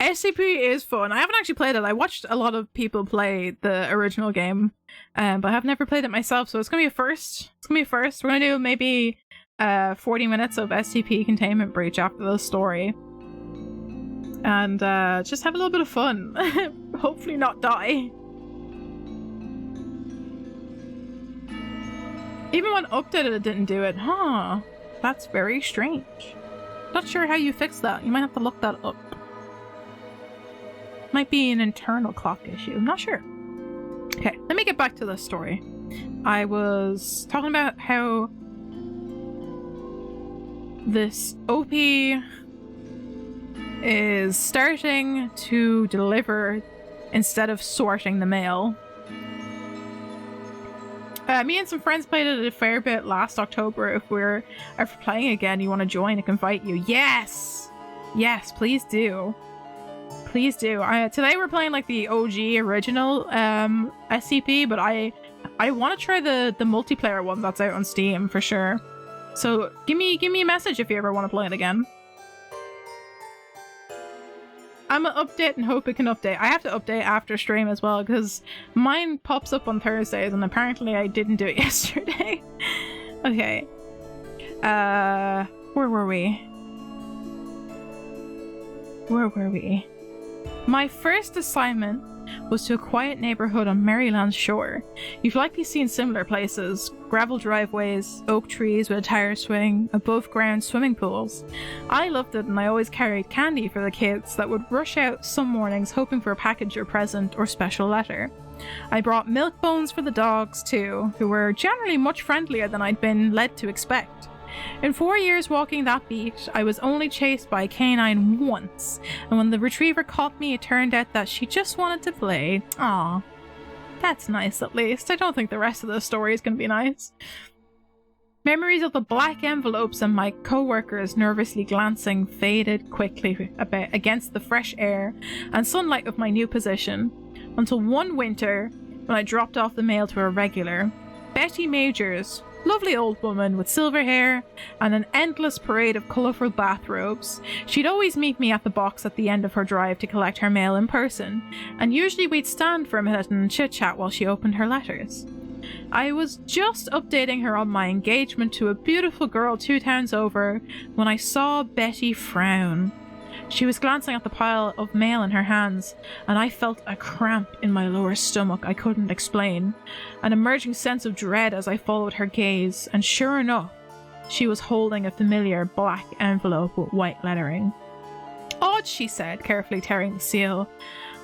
SCP is fun. I haven't actually played it. I watched a lot of people play the original game, but I have never played it myself, so it's gonna be a first. It's gonna be a first. We're gonna do maybe 40 minutes of SCP Containment Breach after the story. And just have a little bit of fun. Hopefully not die. Even when updated it didn't do it. Huh. That's very strange. Not sure how you fix that. You might have to look that up. Might be an internal clock issue. I'm not sure. Okay, let me get back to the story. I was talking about how this OP is starting to deliver instead of sorting the mail. Me and some friends played it a fair bit last October. If we're ever playing again, you want to join, I can invite you. Yes! Yes, please do. Please do. Today we're playing like the OG original SCP, but I want to try the multiplayer one that's out on Steam for sure. So give me a message if you ever want to play it again. I'm gonna update and hope it can update. I have to update after stream as well because mine pops up on Thursdays and apparently I didn't do it yesterday. Okay. Where were we? Where were we? My first assignment was to a quiet neighborhood on Maryland's shore. You've likely seen similar places: gravel driveways, oak trees with a tire swing, above ground swimming pools. I loved it, and I always carried candy for the kids that would rush out some mornings hoping for a package or present or special letter. I brought milk bones for the dogs too, who were generally much friendlier than I'd been led to expect. In 4 years walking that beat, I was only chased by a canine once, and when the retriever caught me, it turned out that she just wanted to play. Aw. That's nice at least. I don't think the rest of the story is gonna be nice. Memories of the black envelopes and my co-workers nervously glancing faded quickly against the fresh air and sunlight of my new position, until one winter, when I dropped off the mail to a regular, Betty Majors. Lovely old woman with silver hair and an endless parade of colourful bathrobes. She'd always meet me at the box at the end of her drive to collect her mail in person, and usually we'd stand for a minute and chit-chat while she opened her letters. I was just updating her on my engagement to a beautiful girl 2 towns over when I saw Betty frown. She was glancing at the pile of mail in her hands, and I felt a cramp in my lower stomach I couldn't explain, an emerging sense of dread as I followed her gaze, and sure enough, she was holding a familiar black envelope with white lettering. Odd, she said, carefully tearing the seal.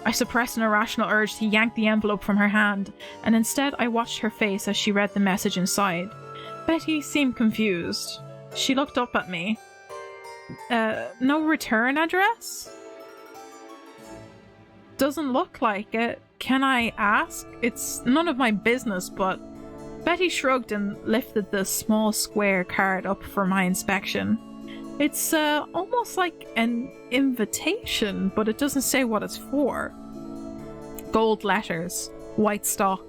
I suppressed an irrational urge to yank the envelope from her hand, and instead I watched her face as she read the message inside. Betty seemed confused. She looked up at me. No return address? Doesn't look like it. Can I ask? It's none of my business, but... Betty shrugged and lifted the small square card up for my inspection. It's almost like an invitation, but it doesn't say what it's for. Gold letters, white stock,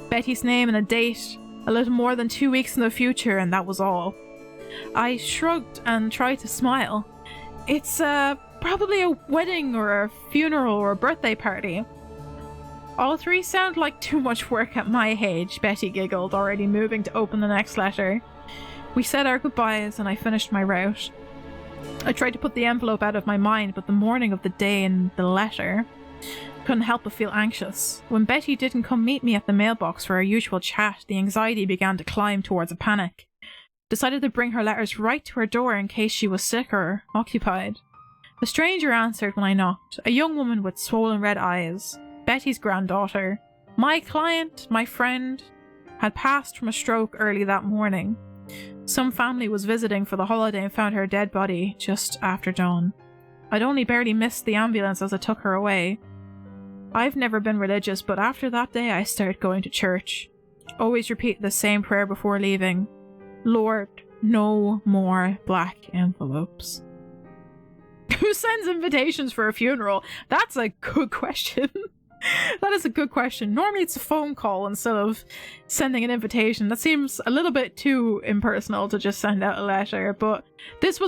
Betty's name and a date, a little more than 2 weeks in the future, and that was all. I shrugged and tried to smile. It's probably a wedding or a funeral or a birthday party. All 3 sound like too much work at my age, Betty giggled, already moving to open the next letter. We said our goodbyes and I finished my route. I tried to put the envelope out of my mind, but the morning of the day in the letter couldn't help but feel anxious. When Betty didn't come meet me at the mailbox for our usual chat, the anxiety began to climb towards a panic. Decided to bring her letters right to her door in case she was sick or occupied. A stranger answered when I knocked, a young woman with swollen red eyes, Betty's granddaughter. My client, my friend, had passed from a stroke early that morning. Some family was visiting for the holiday and found her dead body just after dawn. I'd only barely missed the ambulance as it took her away. I've never been religious, but after that day I started going to church. Always repeat the same prayer before leaving. Lord, no more black envelopes. Who sends invitations for a funeral? That's a good question. That is a good question. Normally it's a phone call instead of sending an invitation. That seems a little bit too impersonal to just send out a letter, but this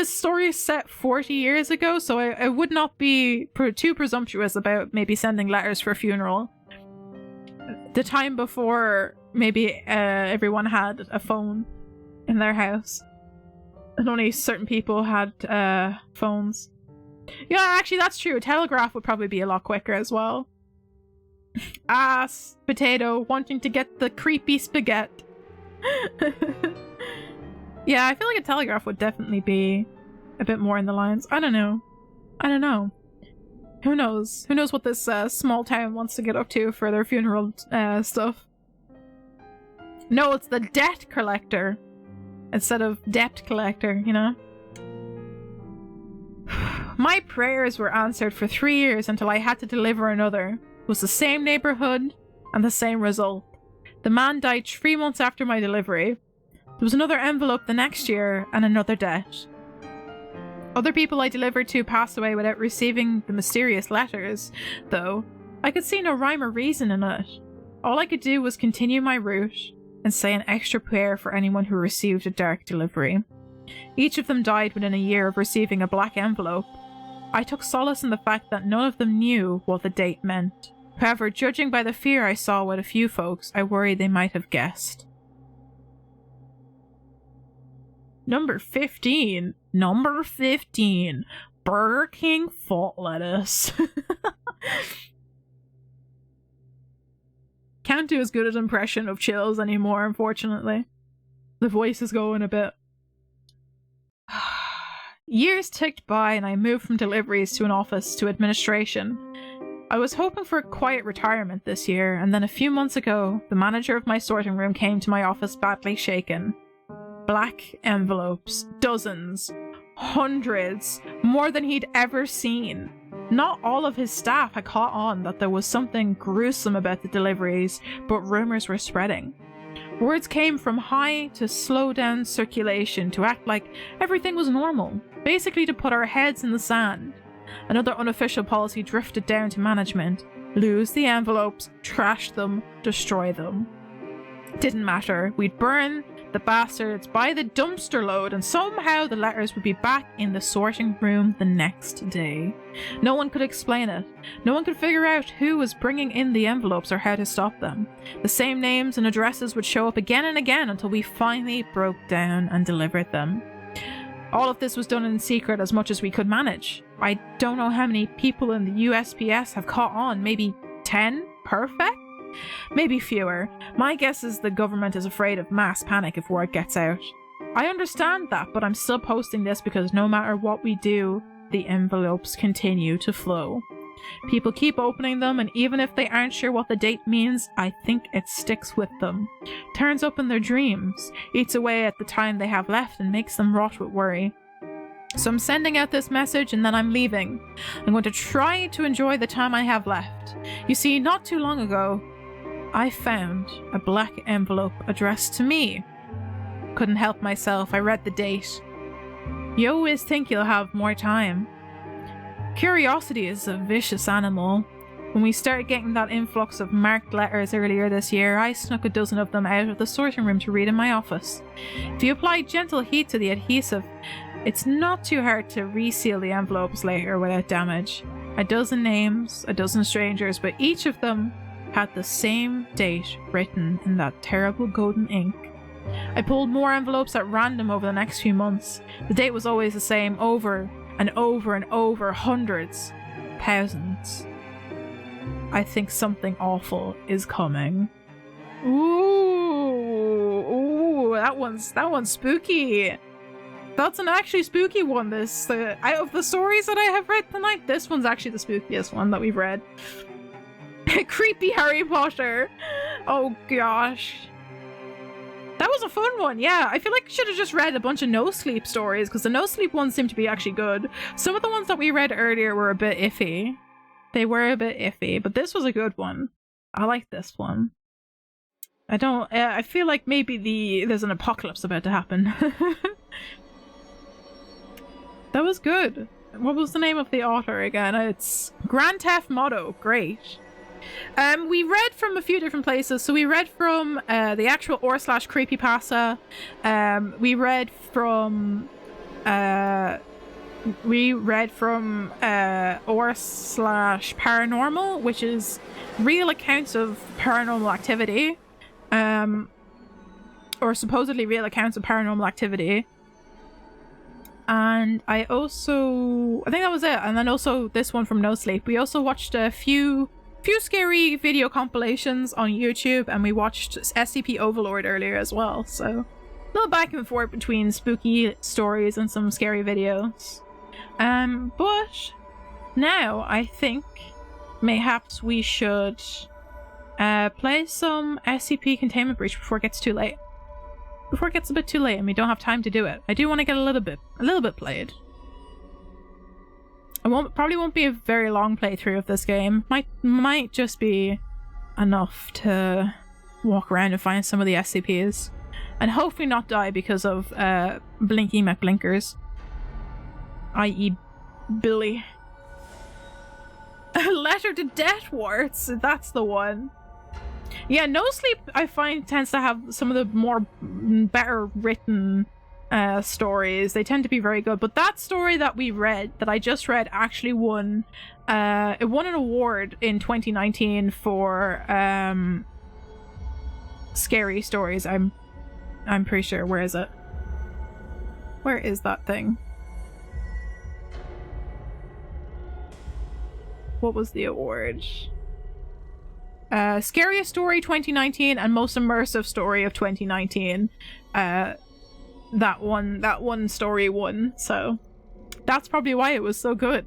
story is set 40 years ago, so I would not be too presumptuous about maybe sending letters for a funeral. The time before maybe everyone had a phone in their house and only certain people had phones. Yeah, actually that's true. A telegraph would probably be a lot quicker as well. Ass potato wanting to get the creepy spaghetti. Yeah, I feel like a telegraph would definitely be a bit more in the lines. I don't know. Who knows? Who knows what this small town wants to get up to for their funeral stuff? No, it's the debt collector instead of debt collector, you know? My prayers were answered for 3 years until I had to deliver another. It was the same neighborhood and the same result. The man died 3 months after my delivery. There was another envelope the next year and another debt. Other people I delivered to passed away without receiving the mysterious letters, though. I could see no rhyme or reason in it. All I could do was continue my route and say an extra prayer for anyone who received a dark delivery. Each of them died within a year of receiving a black envelope. I took solace in the fact that none of them knew what the date meant. However, judging by the fear I saw with a few folks, I worry they might have guessed. Number 15. Number 15. Burger King fault lettuce. Can't do as good an impression of Chills anymore, unfortunately. The voice is going a bit. Years ticked by and I moved from deliveries to an office to administration. I was hoping for a quiet retirement this year, and then a few months ago, the manager of my sorting room came to my office badly shaken. Black envelopes. Dozens. Hundreds. More than he'd ever seen. Not all of his staff had caught on that there was something gruesome about the deliveries, but rumors were spreading. Words came from high to slow down circulation to act like everything was normal, basically to put our heads in the sand. Another unofficial policy drifted down to management. Lose the envelopes, trash them, destroy them. Didn't matter. We'd burn the bastards by the dumpster load and somehow the letters would be back in the sorting room the next day. No one could explain it. No one could figure out who was bringing in the envelopes or how to stop them. The same names and addresses would show up again and again until we finally broke down and delivered them. All of this was done in secret as much as we could manage. I don't know how many people in the USPS have caught on, maybe 10? Perfect? Maybe fewer. My guess is the government is afraid of mass panic if word gets out. I understand that, but I'm still posting this because no matter what we do, the envelopes continue to flow. People keep opening them, and even if they aren't sure what the date means, I think it sticks with them. Turns up in their dreams, eats away at the time they have left and makes them rot with worry. So I'm sending out this message and then I'm leaving. I'm going to try to enjoy the time I have left. You see, not too long ago, I found a black envelope addressed to me. Couldn't help myself, I read the date. You always think you'll have more time. Curiosity is a vicious animal. When we started getting that influx of marked letters earlier this year, I snuck a dozen of them out of the sorting room to read in my office. If you apply gentle heat to the adhesive, it's not too hard to reseal the envelopes later without damage. A dozen names, a dozen strangers, but each of them had the same date written in that terrible golden ink. I pulled more envelopes at random over the next few months. The date was always the same, over and over and over, hundreds, thousands. I think something awful is coming. Ooh, that one's spooky. That's an actually spooky one. This out of the stories that I have read tonight, this one's actually the spookiest one that we've read. Creepy Harry Potter. Oh gosh. That was a fun one, yeah. I feel like I should have just read a bunch of no sleep stories because the no sleep ones seem to be actually good. Some of the ones that we read earlier were a bit iffy. They were a bit iffy, but this was a good one. I like this one. I don't. I feel like maybe there's an apocalypse about to happen. That was good. What was the name of the author again? It's Grand Theft Motto. Great. We read from a few different places. So we read from the actual r/creepypasta. We read from r/paranormal, which is real accounts of paranormal activity, or supposedly real accounts of paranormal activity. And I think that was it. And then also this one from No Sleep. We also watched a few scary video compilations on YouTube, and we watched SCP Overlord earlier as well. So a little back and forth between spooky stories and some scary videos. But now I think mayhaps we should play some SCP Containment Breach before it gets too late. Before it gets a bit too late and we don't have time to do it. I do want to get a little bit played. Probably won't be a very long playthrough of this game. Might just be enough to walk around and find some of the SCPs. And hopefully not die because of Blinky McBlinkers. I.e. Billy. A letter to Deathwarts! That's the one. Yeah, No Sleep, I find, tends to have some of the more better written stories. They tend to be very good. But that story that I just read, actually won an award in 2019 for scary stories. I'm pretty sure. Where is it? Where is that thing? What was the award? Scariest Story 2019 and Most Immersive Story of 2019. That one story won, so that's probably why it was so good.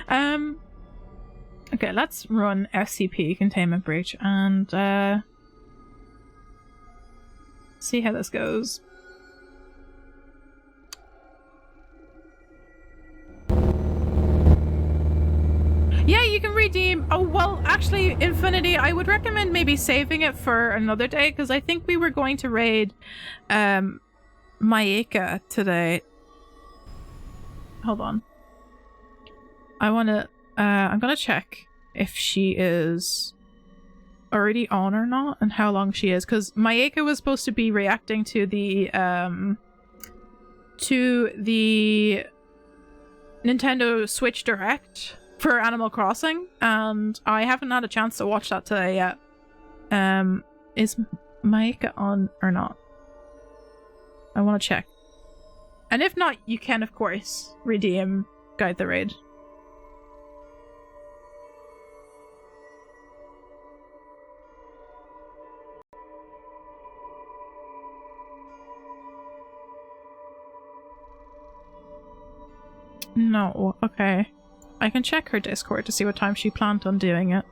Okay, let's run SCP Containment Breach and see how this goes. Yeah, you can redeem. Oh, well, actually, Infinity, I would recommend maybe saving it for another day, because I think we were going to raid Mayeka today. Hold on. I'm gonna check if she is already on or not, and how long she is, because Mayeka was supposed to be reacting to the Nintendo Switch Direct for Animal Crossing, and I haven't had a chance to watch that today yet. Is Mayeka on or not? I want to check. And if not, you can, of course, redeem Guide the Raid. No, okay. I can check her Discord to see what time she planned on doing it.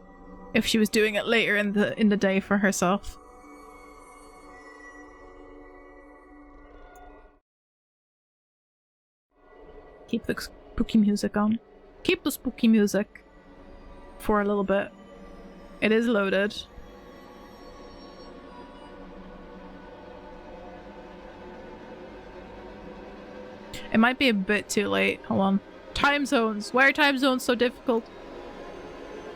If she was doing it later in the day for herself. Keep the spooky music on. Keep the spooky music for a little bit. It is loaded. It might be a bit too late. Hold on. Time zones. Why are time zones so difficult?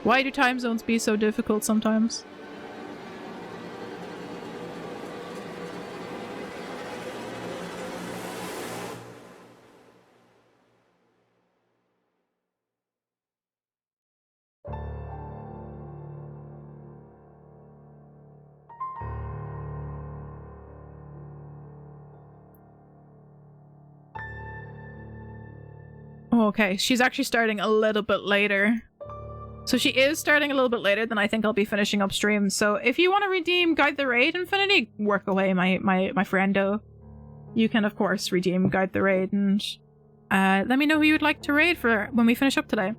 Why do time zones be so difficult sometimes? Okay, she's actually starting a little bit later. So she is starting a little bit later than I think I'll be finishing up stream. So if you want to redeem Guide the Raid, Infinity, work away, my friendo. You can, of course, redeem Guide the Raid, and let me know who you would like to raid for when we finish up today.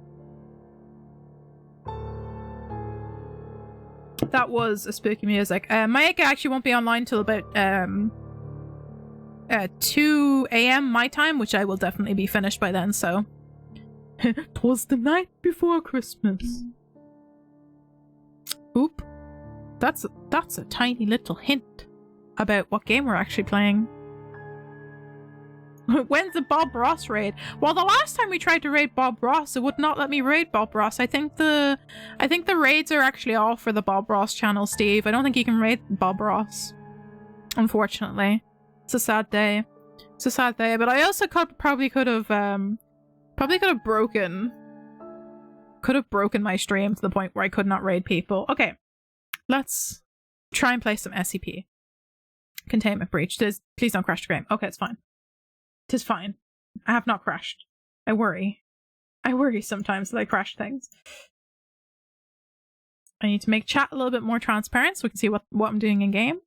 That was a spooky music. Mayeka actually won't be online till about 2 AM my time, which I will definitely be finished by then, so. 'Twas the night before Christmas. Oop. That's a tiny little hint about what game we're actually playing. When's the Bob Ross raid? Well, the last time we tried to raid Bob Ross, it would not let me raid Bob Ross. I think the raids are actually all for the Bob Ross channel, Steve. I don't think you can raid Bob Ross. Unfortunately. It's a sad day. It's a sad day, but I also probably could have broken my stream to the point where I could not raid people. Okay. Let's try and play some SCP. Containment breach. Please don't crash the game. Okay, it's fine. Tis fine. I have not crashed. I worry. I worry sometimes that I crash things. I need to make chat a little bit more transparent so we can see what I'm doing in game.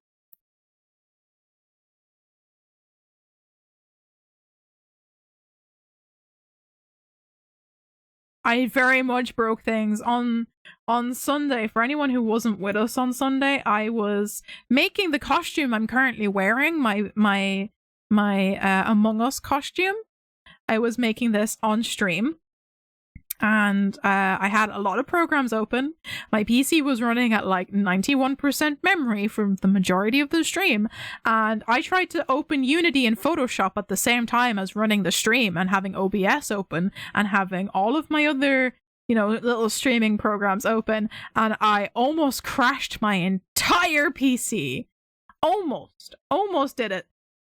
I very much broke things on Sunday. For anyone who wasn't with us on Sunday, I was making the costume I'm currently wearing, my Among Us costume. I was making this on stream, and I had a lot of programs open. My PC was running at like 91% memory from the majority of the stream, and I tried to open Unity and Photoshop at the same time as running the stream and having OBS open and having all of my other, you know, little streaming programs open, and I almost crashed my entire PC. Almost did it.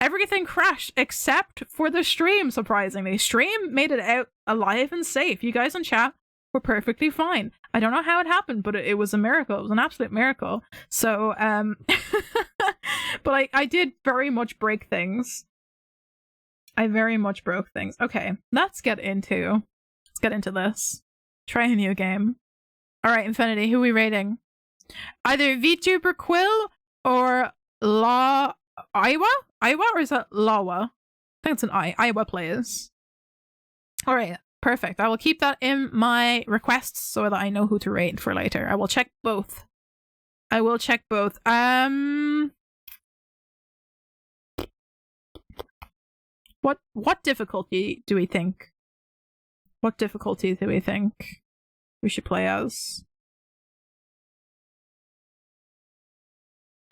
Everything crashed except for the stream, surprisingly. Stream made it out alive and safe. You guys in chat were perfectly fine. I don't know how it happened, but it was a miracle. It was an absolute miracle. So, but I did very much break things. I very much broke things. Okay, let's get into this. Try a new game. Alright, Infinity, who are we rating? Either VTuber Quill or Iowa, or is that Lawa? I think it's an Iowa players. Alright, perfect. I will keep that in my requests so that I know who to rate for later. I will check both. What difficulty do we think? What difficulty do we think we should play as?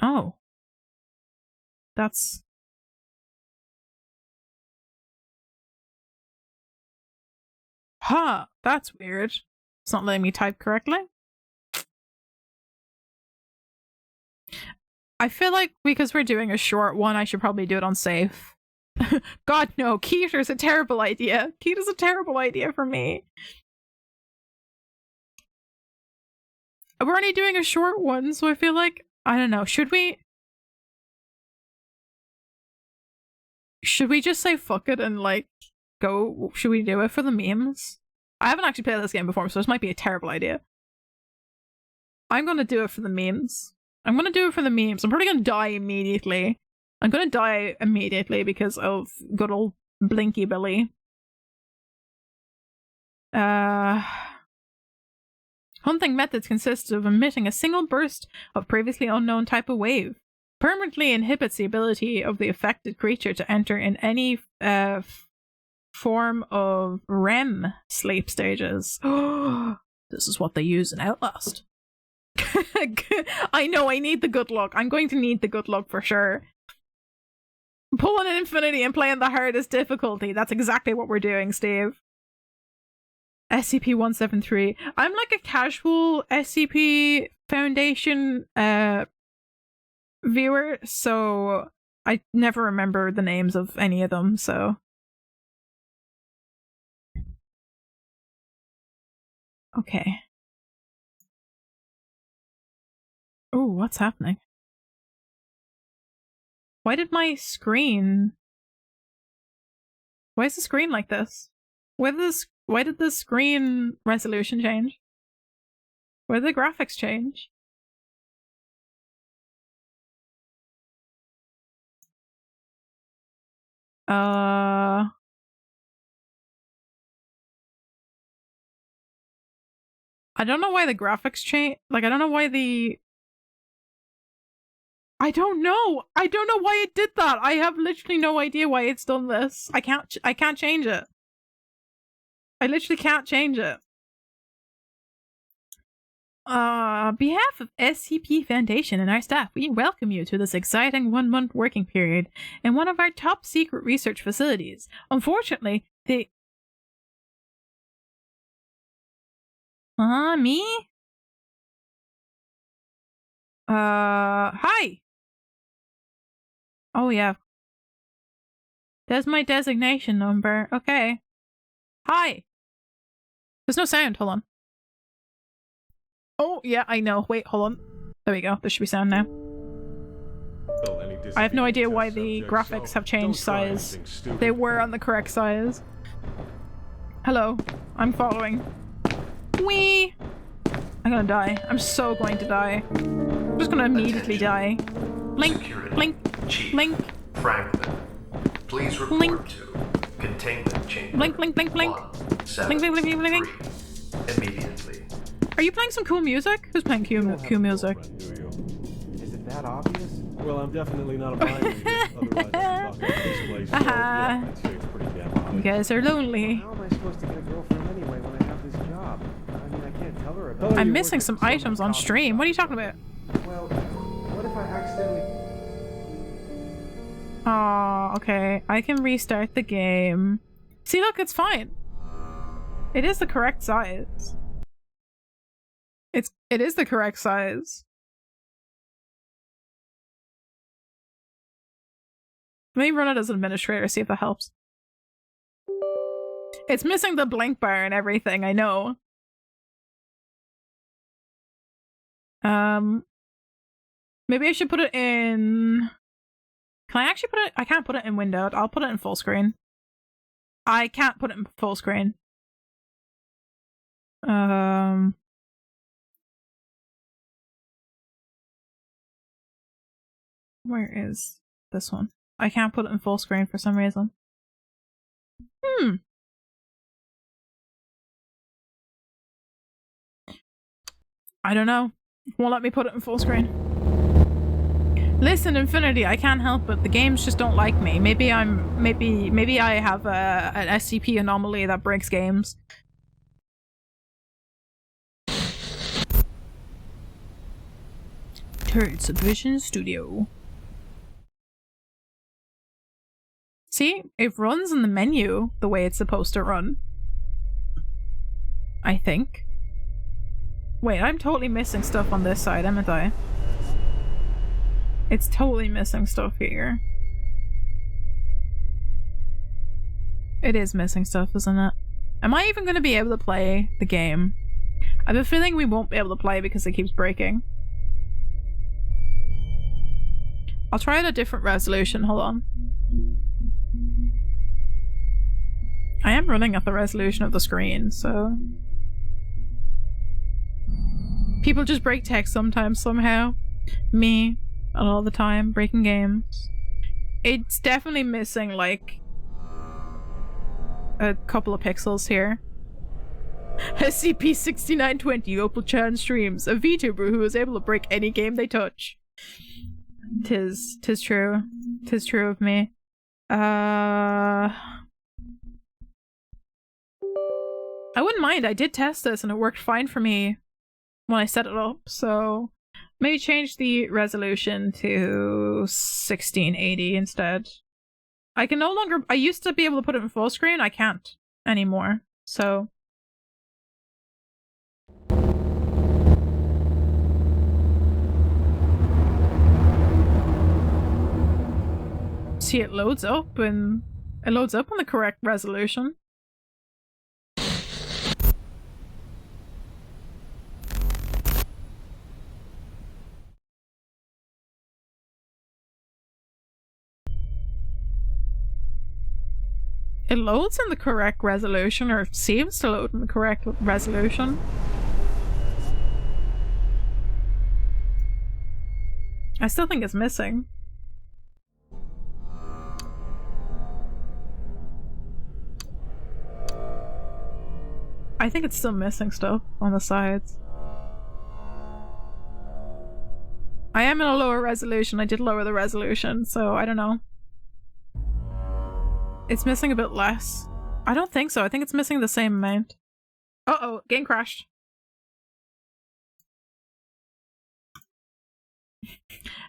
Oh. That's... Huh, that's weird. It's not letting me type correctly. I feel like because we're doing a short one, I should probably do it on safe. God, no, Keter's a terrible idea. Keter's a terrible idea for me. We're only doing a short one, so I feel like, I don't know, should we just say fuck it and like go? Should we do it for the memes? I haven't actually played this game before, so this might be a terrible idea. I'm gonna do it for the memes. I'm probably gonna die immediately. I'm gonna die immediately because of good old Blinky Billy. Hunting methods consist of emitting a single burst of previously unknown type of wave. Permanently inhibits the ability of the affected creature to enter in any form of REM sleep stages. This is what they use in Outlast. I know, I need the good luck. I'm going to need the good luck for sure. Pulling an Infinity and playing the hardest difficulty. That's exactly what we're doing, Steve. SCP-173. I'm like a casual SCP Foundation viewer, so I never remember the names of any of them, so... Okay. Oh, what's happening? Why did my screen... Why is the screen like this? Why did the screen resolution change? Why did the graphics change? I don't know why the graphics change. Like, I don't know why the... I don't know why it did that. I have literally no idea why it's done this. I can't change it. I literally can't change it. On behalf of SCP Foundation and our staff, we welcome you to this exciting 1-month working period in one of our top secret research facilities. Unfortunately, the... me? Hi! Oh yeah. There's my designation number. Okay. Hi! There's no sound, hold on. Oh, yeah, I know. Wait, hold on. There we go. There should be sound now. I have no idea why the graphics have changed size. They were on the correct size. Hello. I'm following. Whee! I'm gonna die. I'm so going to die. I'm just gonna immediately die. Blink, blink, blink. Franklin, please report Blink. to containment chamber. Blink, blink, blink, blink. Blink, blink, blink, blink, blink. Immediately. Are you playing some cool music? Who's playing cool music? Is it that obvious? Well, I'm definitely not a blind idiot. Otherwise, I'd be talking this place. So, yeah, I'd say it's pretty damn obvious. You guys are lonely. How am I supposed to get a girlfriend anyway when I have this job? I mean, I can't tell her about. I'm missing some items on stream. What are you talking about? Well, what if I accidentally? Oh, okay. I can restart the game. See, look, it's fine. It is the correct size. It is the correct size. Let me run it as an administrator, see if that helps. It's missing the blink bar and everything, I know. Maybe I should put it in... Can I actually put it? I can't put it in windowed. I'll put it in full screen. I can't put it in full screen. Where is this one? I can't put it in full screen for some reason. I don't know. Won't let me put it in full screen. Listen, Infinity, I can't help it. The games just don't like me. Maybe I have an SCP anomaly that breaks games. Turret Subvision Studio. See, it runs in the menu the way it's supposed to run. I think. Wait, I'm totally missing stuff on this side, haven't I? It's totally missing stuff here. It is missing stuff, isn't it? Am I even going to be able to play the game? I have a feeling we won't be able to play because it keeps breaking. I'll try at a different resolution, hold on. I am running at the resolution of the screen, so... People just break text sometimes, somehow. Me, all the time, breaking games. It's definitely missing, like, a couple of pixels here. SCP-6920 Opal-chan streams, a VTuber who is able to break any game they touch. Tis true. Tis true of me. I wouldn't mind. I did test this and it worked fine for me when I set it up, so maybe change the resolution to 1680 instead. I can no longer... I used to be able to put it in full screen. I can't anymore, so... See, it loads up and it loads up on the correct resolution. It loads in the correct resolution, or seems to load in the correct resolution. I still think it's missing. I think it's still missing stuff on the sides. I am in a lower resolution. I did lower the resolution, so I don't know. It's missing a bit less. I don't think so. I think it's missing the same amount. Uh-oh, game crashed.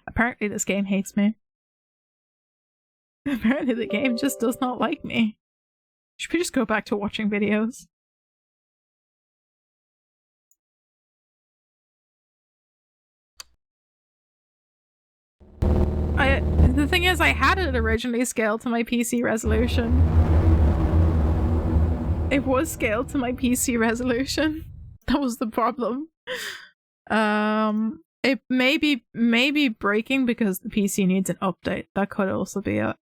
Apparently this game hates me. Apparently the game just does not like me. Should we just go back to watching videos? The thing is, I had it originally scaled to my PC resolution. It was scaled to my PC resolution. That was the problem. It may be breaking because the PC needs an update. That could also be it.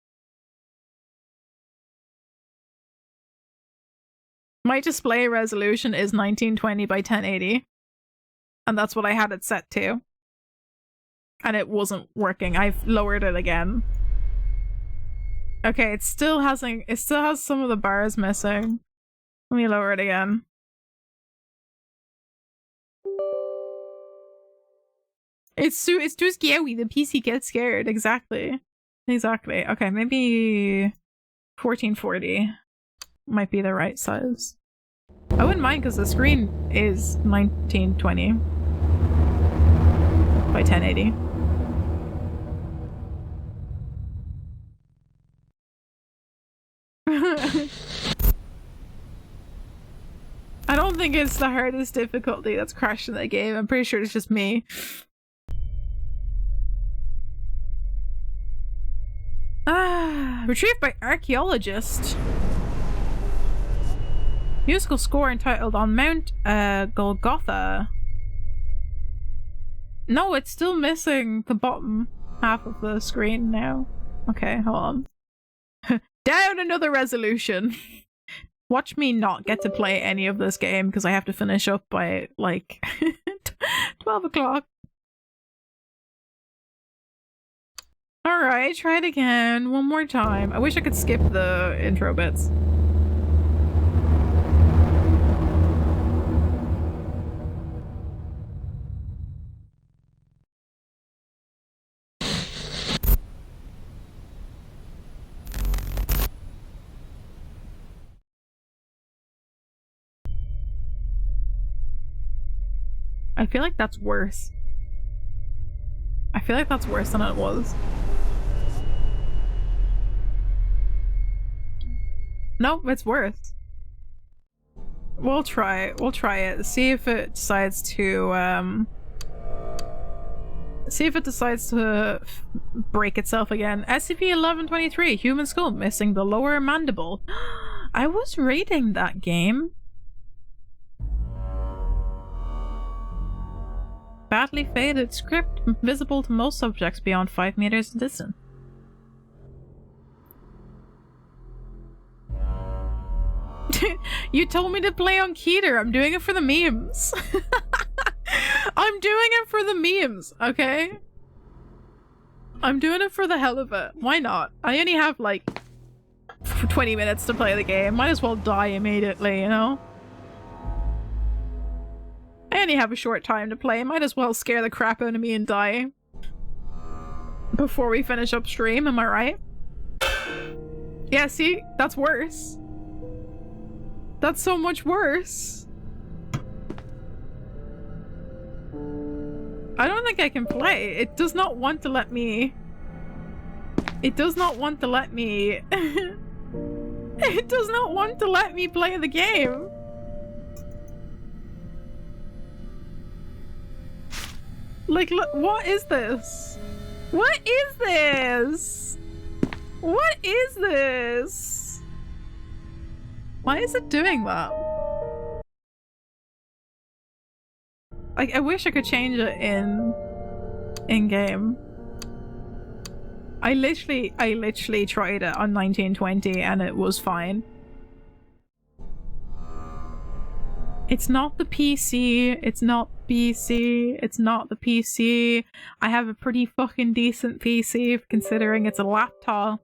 My display resolution is 1920 by 1080. And that's what I had it set to. And it wasn't working. I've lowered it again. Okay, it still has some of the bars missing. Let me lower it again. It's too scary. The PC gets scared. Exactly. Okay, maybe 1440 might be the right size. I wouldn't mind because the screen is 1920 by 1080. I don't think it's the hardest difficulty that's crashing the game. I'm pretty sure it's just me. Retrieved by archaeologist. Musical score entitled On Mount Golgotha. No, it's still missing the bottom half of the screen now. Okay, hold on. Down another resolution. Watch me not get to play any of this game because I have to finish up by like 12 o'clock. Alright, try it again. One more time. I wish I could skip the intro bits. I feel like that's worse. I feel like that's worse than it was. Nope, it's worse. We'll try it. See if it decides to break itself again. SCP-1123, human skull missing the lower mandible. I was reading that game. Badly faded script visible to most subjects beyond 5 meters in distance. You told me to play on Keter. I'm doing it for the memes. I'm doing it for the memes, okay? I'm doing it for the hell of it. Why not? I only have like 20 minutes to play the game. Might as well die immediately, you know? I only have a short time to play. Might as well scare the crap out of me and die before we finish up stream, am I right? Yeah, see? That's worse. That's so much worse. I don't think I can play. It does not want to let me... It does not want to let me... It does not want to let me play the game. Like, look, what is this? What is this? What is this? Why is it doing that? Like, I wish I could change it in game. I literally tried it on 1920 and it was fine. It's not the PC. It's not PC. It's not the PC. I have a pretty fucking decent PC considering it's a laptop.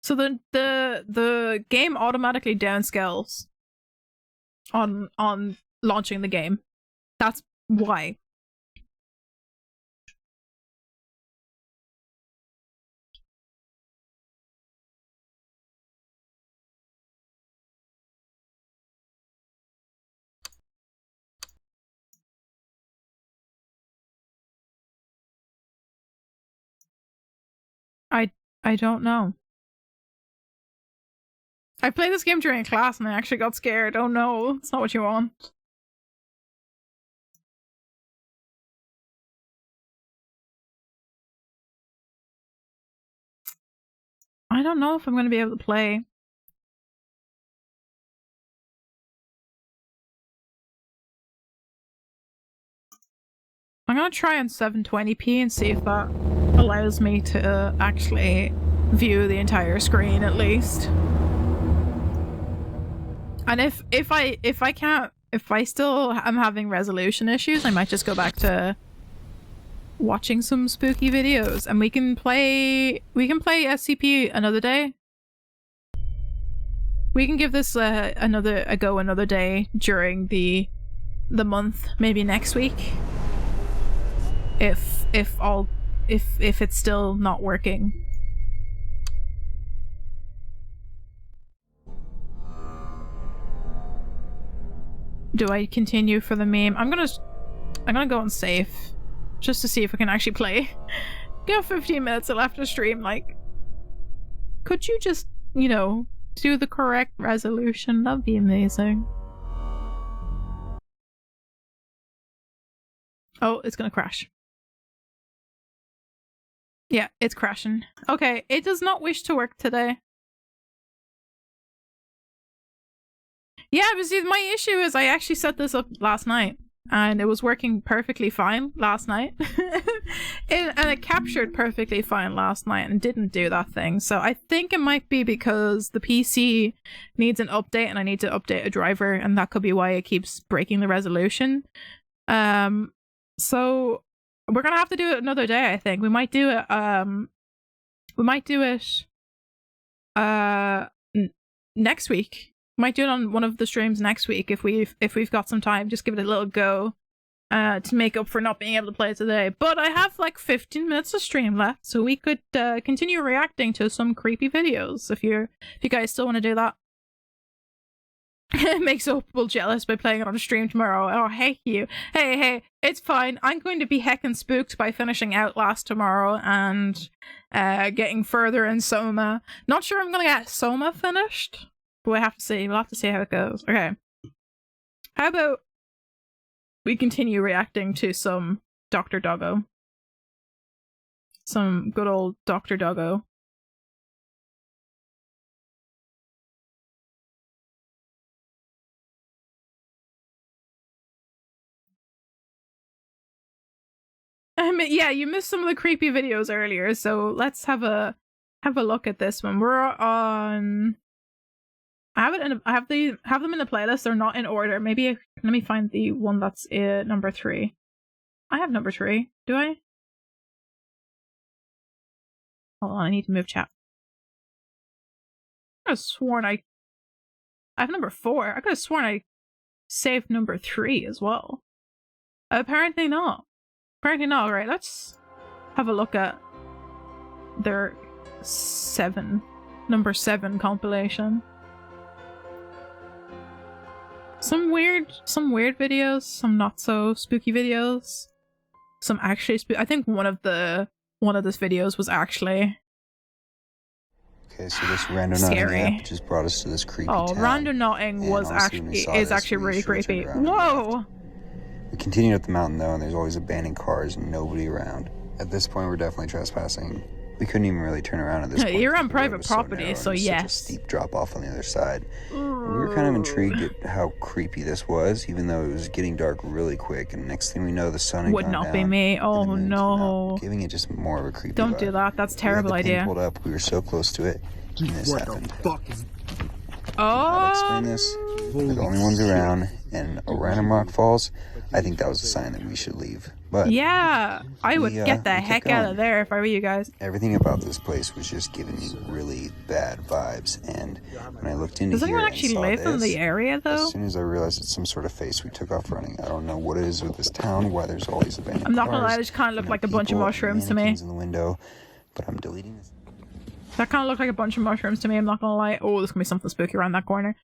So the game automatically downscales on launching the game. That's why. I don't know. I played this game during class and I actually got scared. Oh no, it's not what you want. I don't know if I'm going to be able to play. I'm going to try on 720p and see if that allows me to actually view the entire screen at least. And if I still am having resolution issues, I might just go back to watching some spooky videos, and we can play SCP another day. We can give this a go another day during the month, maybe next week. If it's still not working. Do I continue for the meme? I'm gonna go on safe, just to see if I can actually play. Got 15 minutes left to stream. Like, could you just, you know, do the correct resolution? That'd be amazing. Oh, it's gonna crash. Yeah, it's crashing. Okay, it does not wish to work today. Yeah, but see, my issue is I actually set this up last night, and it was working perfectly fine last night. And it captured perfectly fine last night and didn't do that thing. So I think it might be because the PC needs an update and I need to update a driver, and that could be why it keeps breaking the resolution. So we're gonna have to do it another day, I think. We might do it next week. Might do it on one of the streams next week if we've got some time. Just give it a little go to make up for not being able to play it today. But I have like 15 minutes of stream left, so we could continue reacting to some creepy videos if you guys still want to do that. It makes Opal jealous by playing it on stream tomorrow. Oh, hey you. Hey, it's fine. I'm going to be heckin' spooked by finishing Outlast tomorrow and getting further in Soma. Not sure I'm gonna get Soma finished. We'll have to see. We'll have to see how it goes. Okay. How about we continue reacting to some Dr. Doggo? Some good old Dr. Doggo. Yeah, you missed some of the creepy videos earlier, so let's have a look at this one. We're on. I have them in the playlist. They're not in order. Maybe let me find the one that's number 3. I have number 3. Do I? Hold on, I need to move chat. I could have sworn I have number 4. I could have sworn I saved number 3 as well. Apparently not. Apparently not. Right, let's have a look at their number 7 compilation. Some weird videos, some not so spooky videos, some actually I think one of this videos was actually okay. So this randonauting app just brought us to this creepy town. Randonauting is actually really creepy. Whoa! We continued up the mountain though, and there's always abandoned cars and nobody around. At this point, we're definitely trespassing. We couldn't even really turn around at this point. You're on private property, so yes. Such a steep drop off on the other side. We were kind of intrigued at how creepy this was, even though it was getting dark really quick. And next thing we know, the sun had would gone not down, be me. Oh no! Giving it just more of a creepy. Don't vibe. do that. That's a terrible idea. Pulled up. We were so close to it, and this happened. Oh. I'll explain this. We're the only ones around, and a random rock falls. I think that was a sign that we should leave. But yeah, I would get the we kept heck out going. of there if I were you guys. Everything about this place was just giving me really bad vibes, and when I looked into Does anyone here actually and saw live in this, the area though? as soon as I realized it's some sort of face, we took off running. I don't know what it is with this town, why there's all these abandoned I'm not gonna cars, lie, they just kind of look like a bunch of people, mushrooms to me. mannequins in the window, but I'm deleting this. That kind of looked like a bunch of mushrooms to me, I'm not gonna lie. Oh, there's gonna be something spooky around that corner.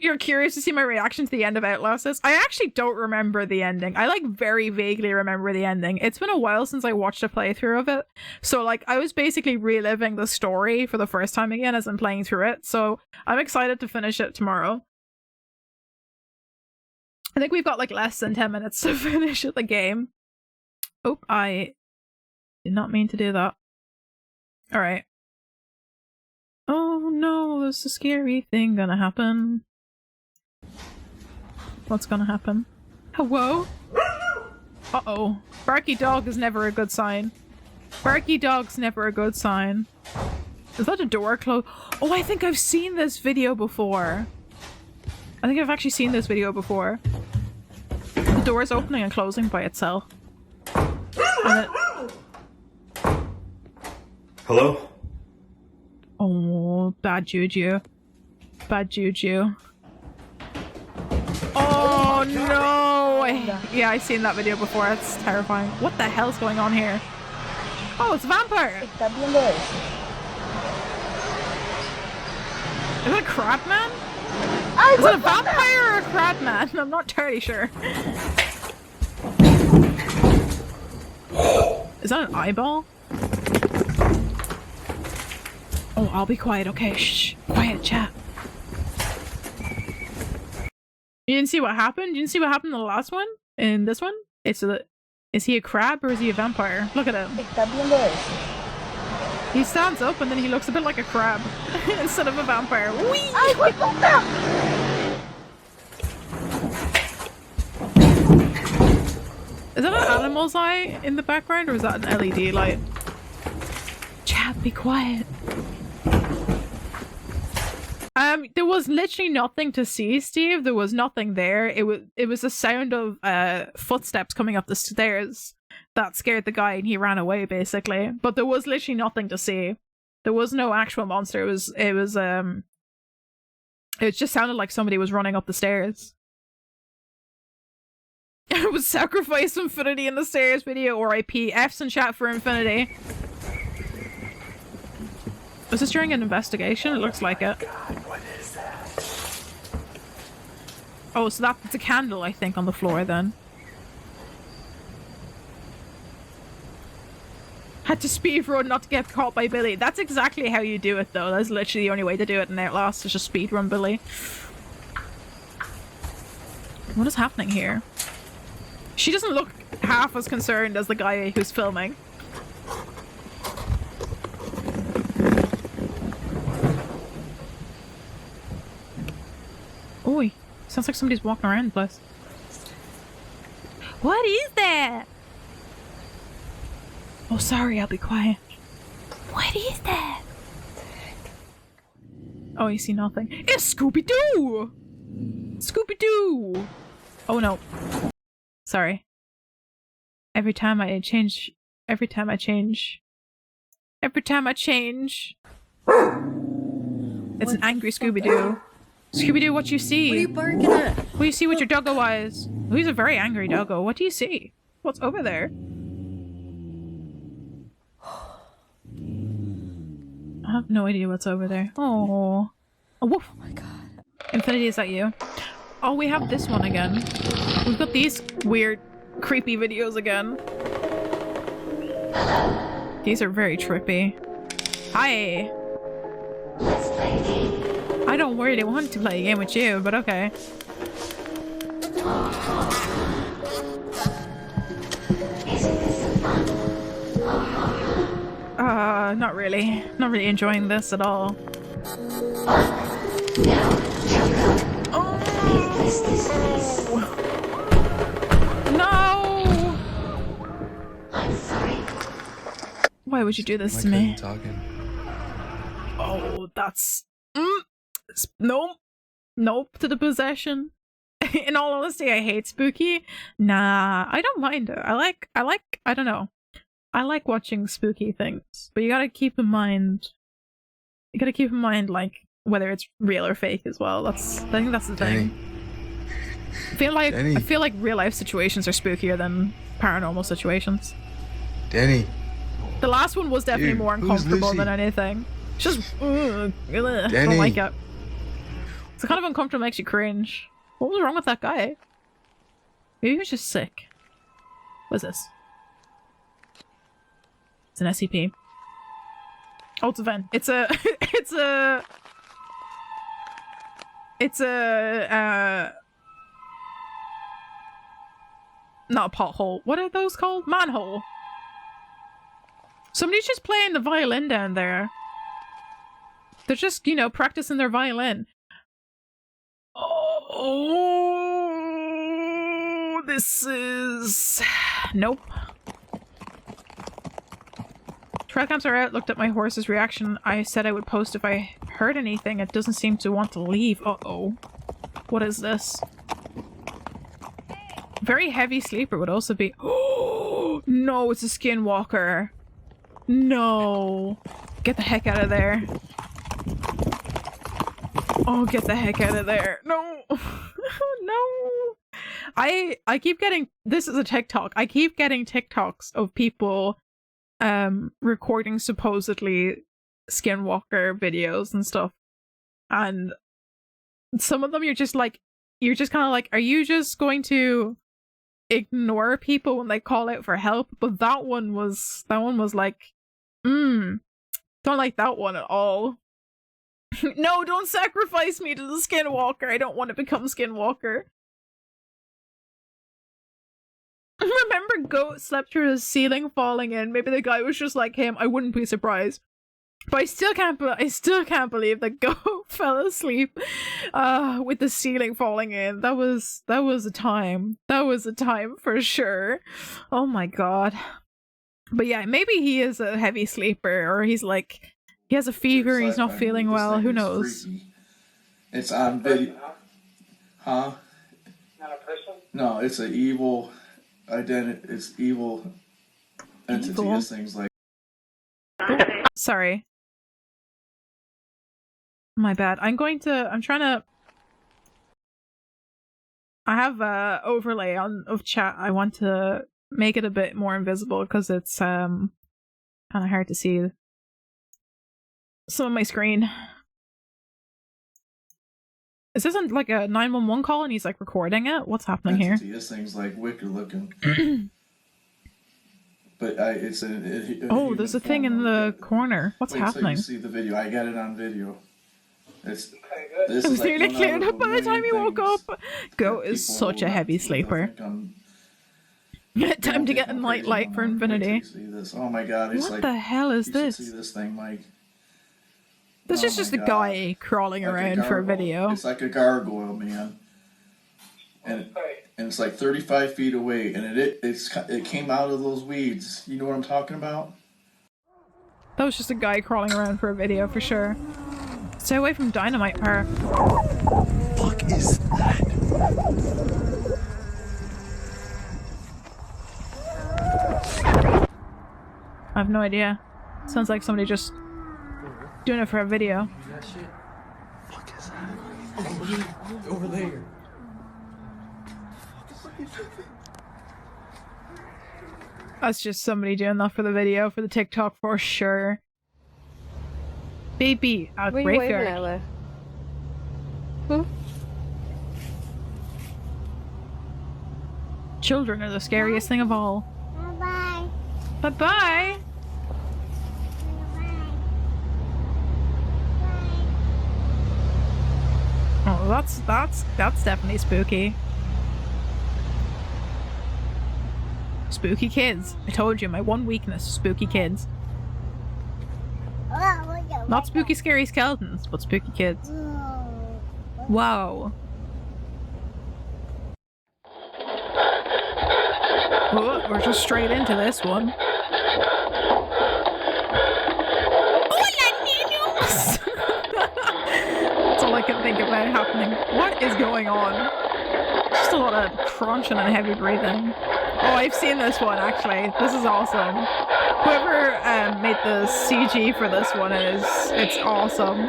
You're curious to see my reaction to the end of Outlast? I actually don't remember the ending. I like very vaguely remember the ending. It's been a while since I watched a playthrough of it. So like I was basically reliving the story for the first time again as I'm playing through it. So I'm excited to finish it tomorrow. I think we've got like less than 10 minutes to finish the game. Oh, I did not mean to do that. Alright. Oh no, there's a scary thing gonna happen. What's gonna happen? Hello? Uh-oh. Barky dog is never a good sign. Barky dog's never a good sign. Is that a door closed? Oh, I think I've seen this video before. I think I've actually seen this video before. The door is opening and closing by itself. And Hello? Oh, bad juju. Bad juju. Oh no! Yeah, I've seen that video before. It's terrifying. What the hell's going on here? Oh, it's a vampire! Is it a crab man? Is it a vampire or a crab man? I'm not entirely sure. Is that an eyeball? Oh, I'll be quiet, okay? Shh. Quiet, chat. You didn't see what happened? You didn't see what happened in the last one? In this one? Is he a crab or is he a vampire? Look at him. He stands up and then he looks a bit like a crab instead of a vampire. Whee! Is that an animal's eye in the background or is that an LED light? Chat, be quiet. There was literally nothing to see, Steve. There was nothing there. It was the sound of footsteps coming up the stairs that scared the guy and he ran away basically. But there was literally nothing to see. There was no actual monster. It just sounded like somebody was running up the stairs. It was sacrifice Infinity in the stairs video or RIP. F's in chat for Infinity. Was this during an investigation? It looks like it. God, what is that? Oh, so that's a candle, I think, on the floor then. Had to speedrun not to get caught by Billy. That's exactly how you do it, though. That's literally the only way to do it in Outlast, is just speedrun Billy. What is happening here? She doesn't look half as concerned as the guy who's filming. Oi, sounds like somebody's walking around the place. What is that? Oh, sorry, I'll be quiet. What is that? Oh, you see nothing. It's Scooby-Doo! Scooby-Doo! Oh no. Sorry. Every time I change... It's an angry Scooby-Doo. Scooby-Doo, what you see? What are you barking at? What do you see with your doggo eyes? Oh, he's a very angry doggo. What do you see? What's over there? I have no idea what's over there. Oh, a wolf. Oh my god. Infinity, is that you? Oh, we have this one again. We've got these weird, creepy videos again. These are very trippy. Hi. Let's play a game. I don't really want to play a game with you, but okay. Isn't this some fun? Not really. Not really enjoying this at all. No! I'm sorry. Why would you do this to me? Oh, that's... Nope. Nope to the possession. In all honesty, I hate spooky. Nah, I don't mind it. I don't know. I like watching spooky things, but you gotta keep in mind. You gotta keep in mind, like, whether it's real or fake as well. I think that's the thing. I feel like real life situations are spookier than paranormal situations. Danny. The last one was definitely more uncomfortable than anything. It's just, I don't like it. It's kind of uncomfortable, makes you cringe. What was wrong with that guy? Maybe he was just sick. What's this? It's an SCP. Oh, it's a vent. It's a not a pothole. What are those called? Manhole. Somebody's just playing the violin down there. They're just, you know, practicing their violin. Oh, this is... Nope. Trail cams are out. Looked at my horse's reaction. I said I would post if I heard anything. It doesn't seem to want to leave. Uh-oh. What is this? Very heavy sleeper would also be... Oh, no, it's a skinwalker. No. Get the heck out of there. Oh, get the heck out of there. No. No. I keep getting... This is a TikTok. I keep getting TikToks of people recording supposedly skinwalker videos and stuff. And some of them you're just kind of like, are you just going to ignore people when they call out for help? But that one was like, don't like that one at all. No, don't sacrifice me to the skinwalker. I don't want to become skinwalker. Remember Goat slept through his ceiling falling in. Maybe the guy was just like him. I wouldn't be surprised. But I still can't believe that Goat fell asleep with the ceiling falling in. That was a time. That was a time for sure. Oh my god. But yeah, maybe he is a heavy sleeper, or he's like, he has a fever, he's not feeling well, who knows. It's on video. Huh? Not a person? No, it's an evil identity. It's evil entity as things like... Sorry. My bad. I have a overlay of chat. I want to make it a bit more invisible because it's kind of hard to see some of my screen. Is this like a 911 call and he's like recording it? What's happening here? This thing's like wicked looking. But it's oh, there's a thing in the corner. What's happening? You see the video. I got it on video. This I was nearly cleared up by the time he woke up. Goat is such a heavy sleeper. Time to get a nightlight for infinity. See this. Oh my god, it's what like, the hell is this? See this thing, Mike? This is just a guy crawling around for a video. It's like a gargoyle, man. And it's like 35 feet away, and it came out of those weeds. You know what I'm talking about? That was just a guy crawling around for a video for sure. Stay away from Dynamite Park. Fuck is that? I have no idea. Sounds like somebody just doing it for a video. That shit? Fuck is that? Over there. That's just somebody doing that for the video, for the TikTok for sure. Baby, a graveyard. Children are the scariest thing of all. Bye-bye. Bye-bye. Oh, that's definitely spooky. Spooky kids. I told you, my one weakness, spooky kids. Not spooky scary skeletons, but spooky kids. Wow. Oh, we're just straight into this one. Hola, niños! That's all I can think about happening. What is going on? Just a lot of crunching and heavy breathing. Oh, I've seen this one actually. This is awesome. Whoever made the CG for this one it's awesome.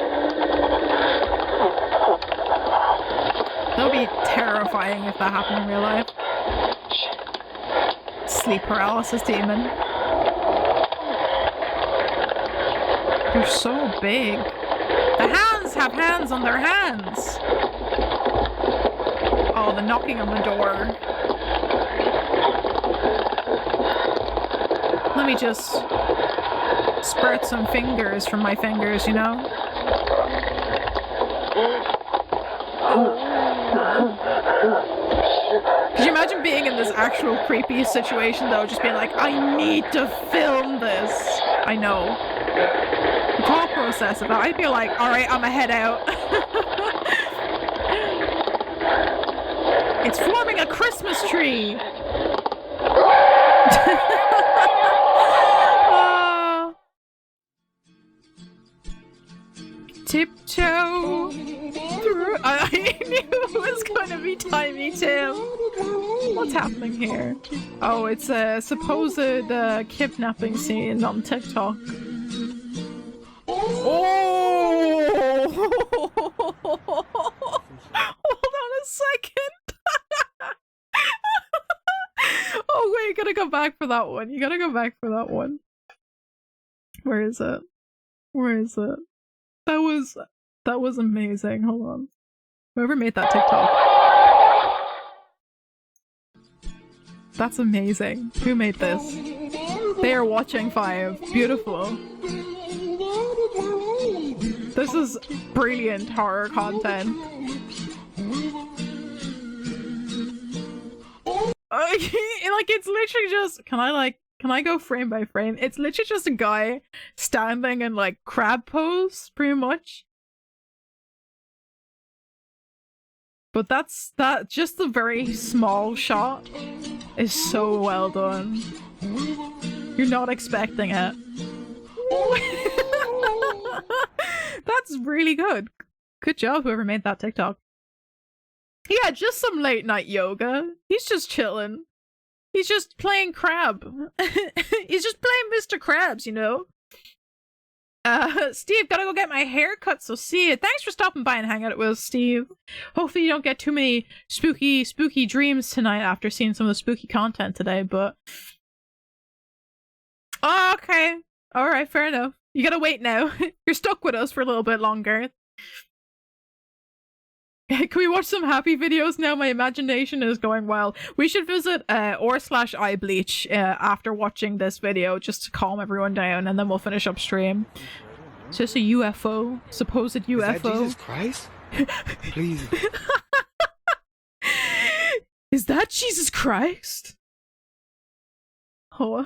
That would be terrifying if that happened in real life. Sleep paralysis demon. They're so big. The hands have hands on their hands. Oh, the knocking on the door. Let me just spread some fingers from my fingers, you know? Could you imagine being in this actual creepy situation though? Just being like, I need to film this. I know. The thought process of it, I'd be like, alright, I'ma head out. It's forming a Christmas tree! Tiptoe through. I knew it was going to be Timey Tim. What's happening here? Oh, it's a supposed kidnapping scene on TikTok. Oh! Hold on a second. Oh wait, gotta go back for that one. You gotta go back for that one. Where is it? Where is it? That was amazing. Hold on. Whoever made that TikTok. That's amazing. Who made this? They are watching 5. Beautiful. This is brilliant horror content. Like, it's literally just... Can I go frame by frame? It's literally just a guy standing in, like, crab pose, pretty much. But just the very small shot is so well done. You're not expecting it. That's really good. Good job, whoever made that TikTok. Yeah, just some late night yoga. He's just chilling. He's just playing crab. He's just playing Mr. Krabs, you know? Steve, gotta go get my hair cut, so see you. Thanks for stopping by and hanging out with us, Steve. Hopefully you don't get too many spooky dreams tonight after seeing some of the spooky content today, but... Oh, okay. Alright, fair enough. You gotta wait now. You're stuck with us for a little bit longer. Can we watch some happy videos now? My imagination is going wild. We should visit r/iBleach after watching this video just to calm everyone down, and then we'll finish up stream. It's just a UFO, supposed UFO. Is that Jesus Christ? Please. Is that Jesus Christ? Oh.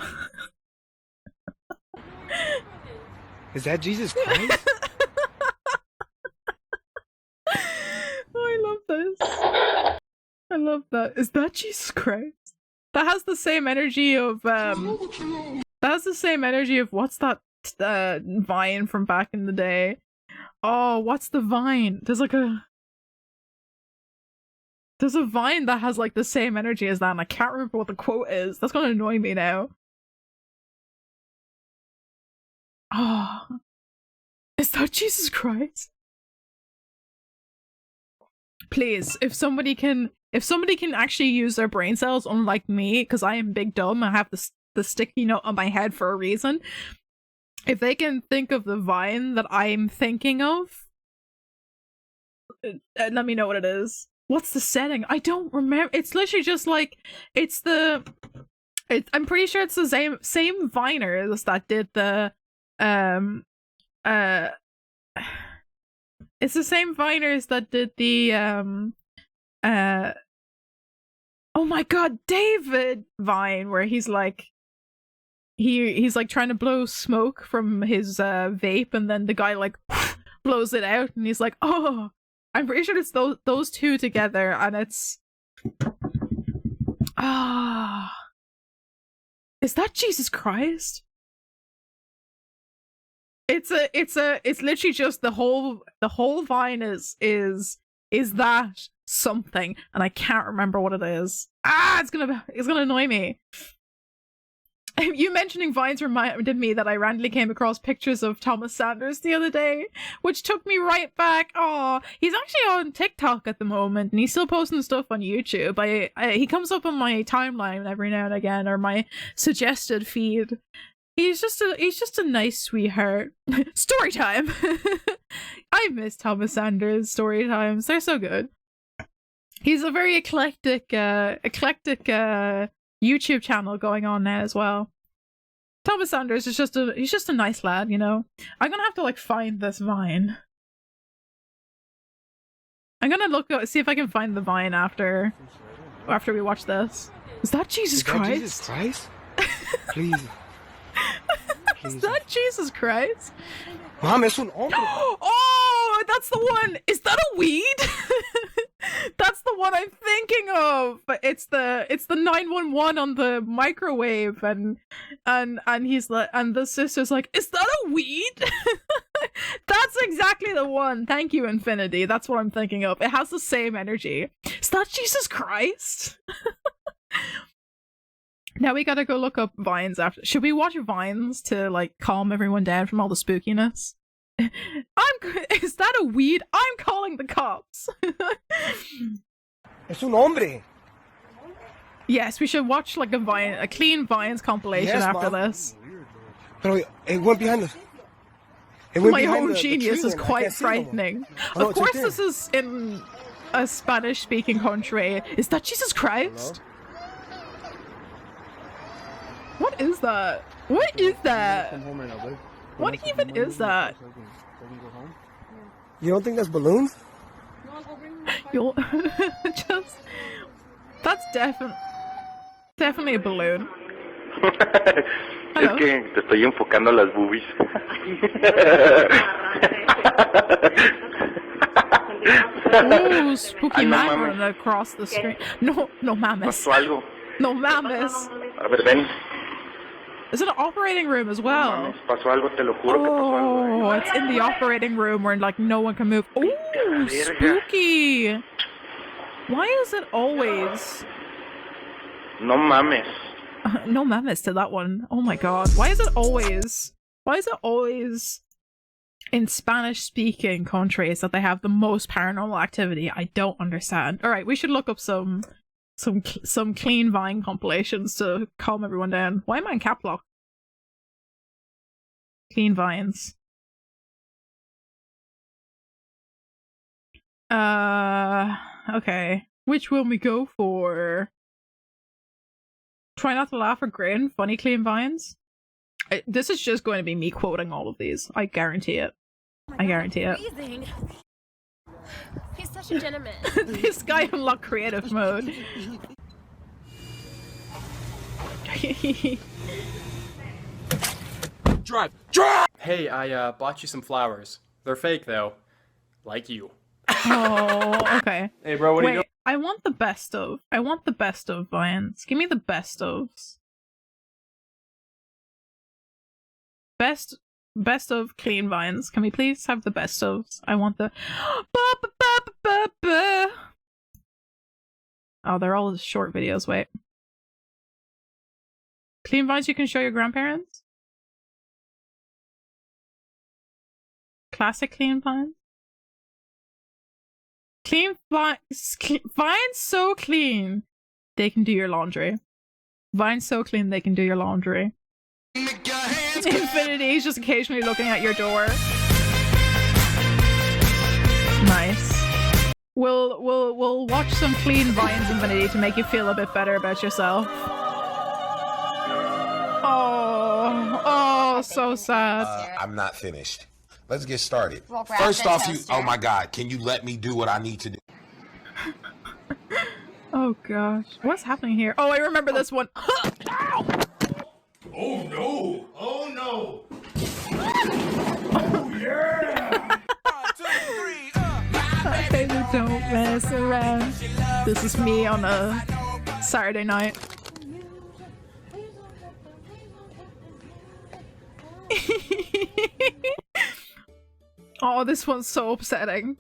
Is that Jesus Christ? I love this. I love that. Is that Jesus Christ? That has the same energy of that has the same energy of what's that vine from back in the day? Oh, what's the vine? There's a vine that has like the same energy as that, and I can't remember what the quote is. That's gonna annoy me now. Oh, is that Jesus Christ? Please, if somebody can actually use their brain cells, unlike me, because I am big dumb, I have the sticky note on my head for a reason. If they can think of the vine that I'm thinking of, let me know what it is. What's the setting? I don't remember. It's literally just like I'm pretty sure it's the same viners that did the it's the same viners that did the oh my god, David Vine, where he's like he's like trying to blow smoke from his vape, and then the guy like blows it out, and he's like, oh, I'm pretty sure it's those two together, and it's is that Jesus Christ? It's literally just the whole vine is that, something, and I can't remember what it is. It's gonna annoy me. You mentioning Vines reminded me that I randomly came across pictures of Thomas Sanders the other day, which took me right back. Oh, he's actually on TikTok at the moment, and he's still posting stuff on YouTube. He comes up on my timeline every now and again, or my suggested feed. He's just a nice sweetheart. Story time. I miss Thomas Sanders story times. They're so good. He's a very eclectic YouTube channel going on now as well. Thomas Sanders is just a nice lad, you know. I'm gonna have to like find this Vine. I'm gonna see if I can find the Vine after we watch this. Is that Jesus Christ? Jesus Christ? Please. Is that Jesus Christ? Mom, es un hombre. Oh, that's the one. Is that a weed? That's the one I'm thinking of. But it's the 911 on the microwave, and he's like, and the sister's like, is that a weed? That's exactly the one. Thank you, Infinity. That's what I'm thinking of. It has the same energy. Is that Jesus Christ? Now we gotta go look up Vines after. Should we watch Vines to like calm everyone down from all the spookiness? Is that a weed? I'm calling the cops. Es un hombre. Yes, we should watch like a clean Vines compilation after this. Pero it went behind us. My own genius is quite frightening. Of course, this is in a Spanish-speaking country. Is that Jesus Christ? What is that? What is that? What even is that? You don't think that's balloons? You'll just... That's definitely a balloon. Es que te estoy enfocando las boobies. Ooh, spooky man running across the screen. No mames. Pasó algo. No mames. A ver, ven. Is it an operating room as well? No mames, pasó algo, te lo juro que pasó algo. Oh, it's in the operating room where like no one can move. Ooh, spooky. Why is it always... No mames. No mames to that one. Oh my god. Why is it always in Spanish-speaking countries that they have the most paranormal activity? I don't understand. Alright, we should look up some clean Vine compilations to calm everyone down. Why am I in cap lock? Clean Vines. Okay. Which one we go for? Try not to laugh or grin. Funny clean Vines. This is just going to be me quoting all of these. I guarantee it. I guarantee it. Amazing. He's such a gentleman. This guy unlocked creative mode. Drive! Hey, I bought you some flowers. They're fake though. Like you. Oh, okay. Hey bro, what are you doing? I want the best of. I want the best of Vines. Give me the best ofs. Best of clean Vines. Can we please have the best ofs? I want the... Oh, they're all short videos. Wait. Clean Vines you can show your grandparents? Classic clean Vines? Clean Vines so clean they can do your laundry. Vines so clean they can do your laundry. Infinity is just occasionally looking at your door. Nice. We'll watch some clean Vines, Infinity, to make you feel a bit better about yourself. Oh, so sad. I'm not finished. Let's get started. Well, First off, toaster. oh my God, can you let me do what I need to do? Oh gosh, what's happening here? Oh, I remember this one. Oh no! Oh no! Oh yeah! Baby, don't mess around. This is me on a Saturday night. Oh, this one's so upsetting.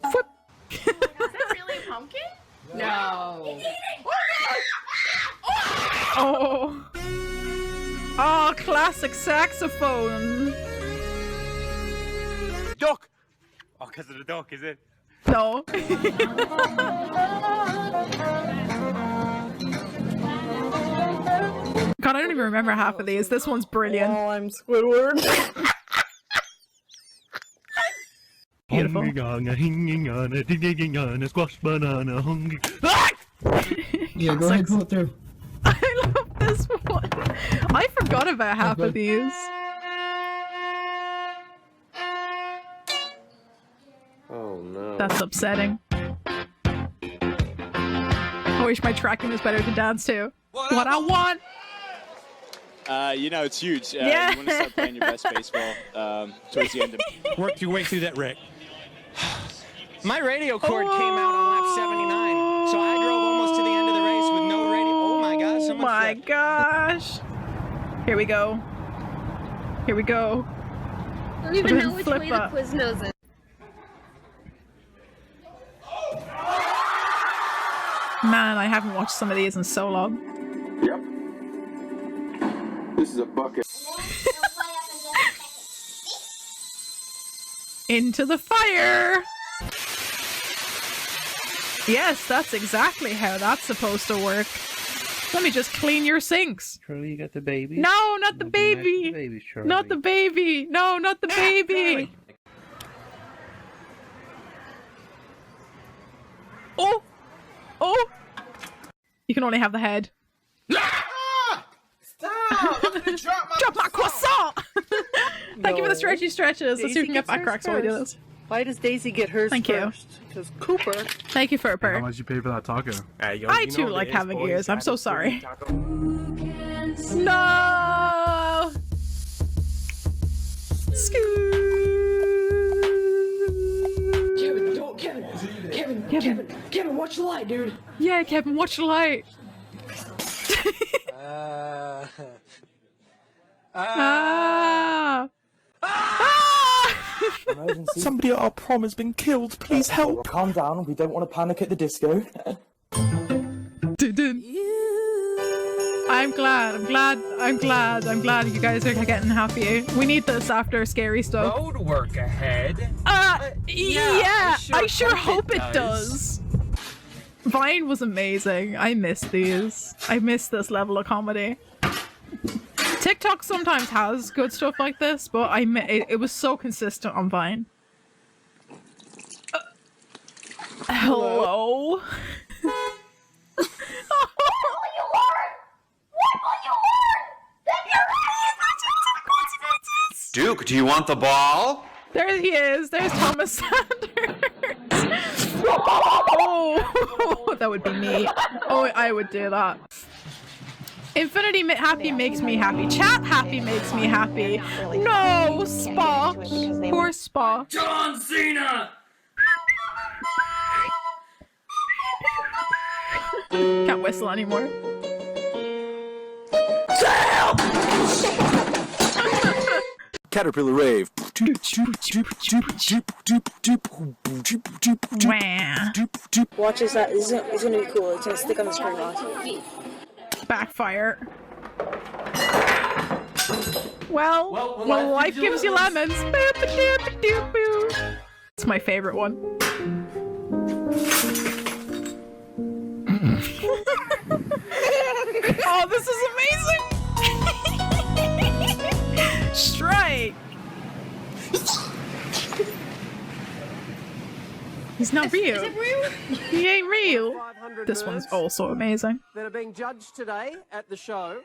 Whoop. that really a pumpkin? No. Oh. Oh, classic saxophone. Duck! Oh, because of the duck, is it? No. God, I don't even remember half of these. This one's brilliant. Oh, I'm Squidward. Beautiful. Squash banana, hungry. Yeah, go ahead, pull it through. I love this one. I forgot about half of these. Oh no. That's upsetting. I wish my tracking was better to dance to. What I want! You know, it's huge. Yeah. You want to start playing your best baseball towards the end of Work your way through that wreck. My radio cord came out on lap 79, so I drove almost to the end of the race with no radio. Oh my gosh, someone my flipped. gosh. Here we go. Here we go. I don't even know which way the Quiznos is. Man, I haven't watched some of these in so long. Yep. This is a bucket. Into the fire! Yes, that's exactly how that's supposed to work. Let me just clean your sinks. Charlie, you got the baby? No, not the baby! Baby, Charlie. Not the baby! No, not the baby! Oh! Oh! You can only have the head. Stop! I'm gonna Drop my croissant! Thank you for the stretchy stretches. Let's see if we can get back cracks while we do this. Why does Daisy get hers Thank you. first? Because Cooper. Thank you for a How purr. much you pay for that taco? I too like having ears. I'm so sorry. No! Kevin, don't, Kevin, watch the light, dude. Yeah, Kevin, watch the light. Somebody at our prom has been killed. Please help. Calm down. We don't want to panic at the disco. I'm glad you guys are getting happy. We need this after scary stuff. Road work ahead. Yeah, I sure hope it does. Vine was amazing. I miss these. I miss this level of comedy. TikTok sometimes has good stuff like this, but it was so consistent on Vine. Hello? Duke, do you want the ball? There he is. There's Thomas Sanders. Oh, that would be me. Oh, I would do that. Infinity happy makes me happy. Chat happy makes me happy. No, Spa. Poor Spa. John Cena! Can't whistle anymore. Caterpillar rave. Watch this. It's gonna be cool. It's gonna stick on the string glass. Backfire. Well, when life gives you lemons. It's my favorite one. Oh, this is amazing! Strike! He's not real. Is it real? He ain't real. This one's also amazing. That are being judged today at the show.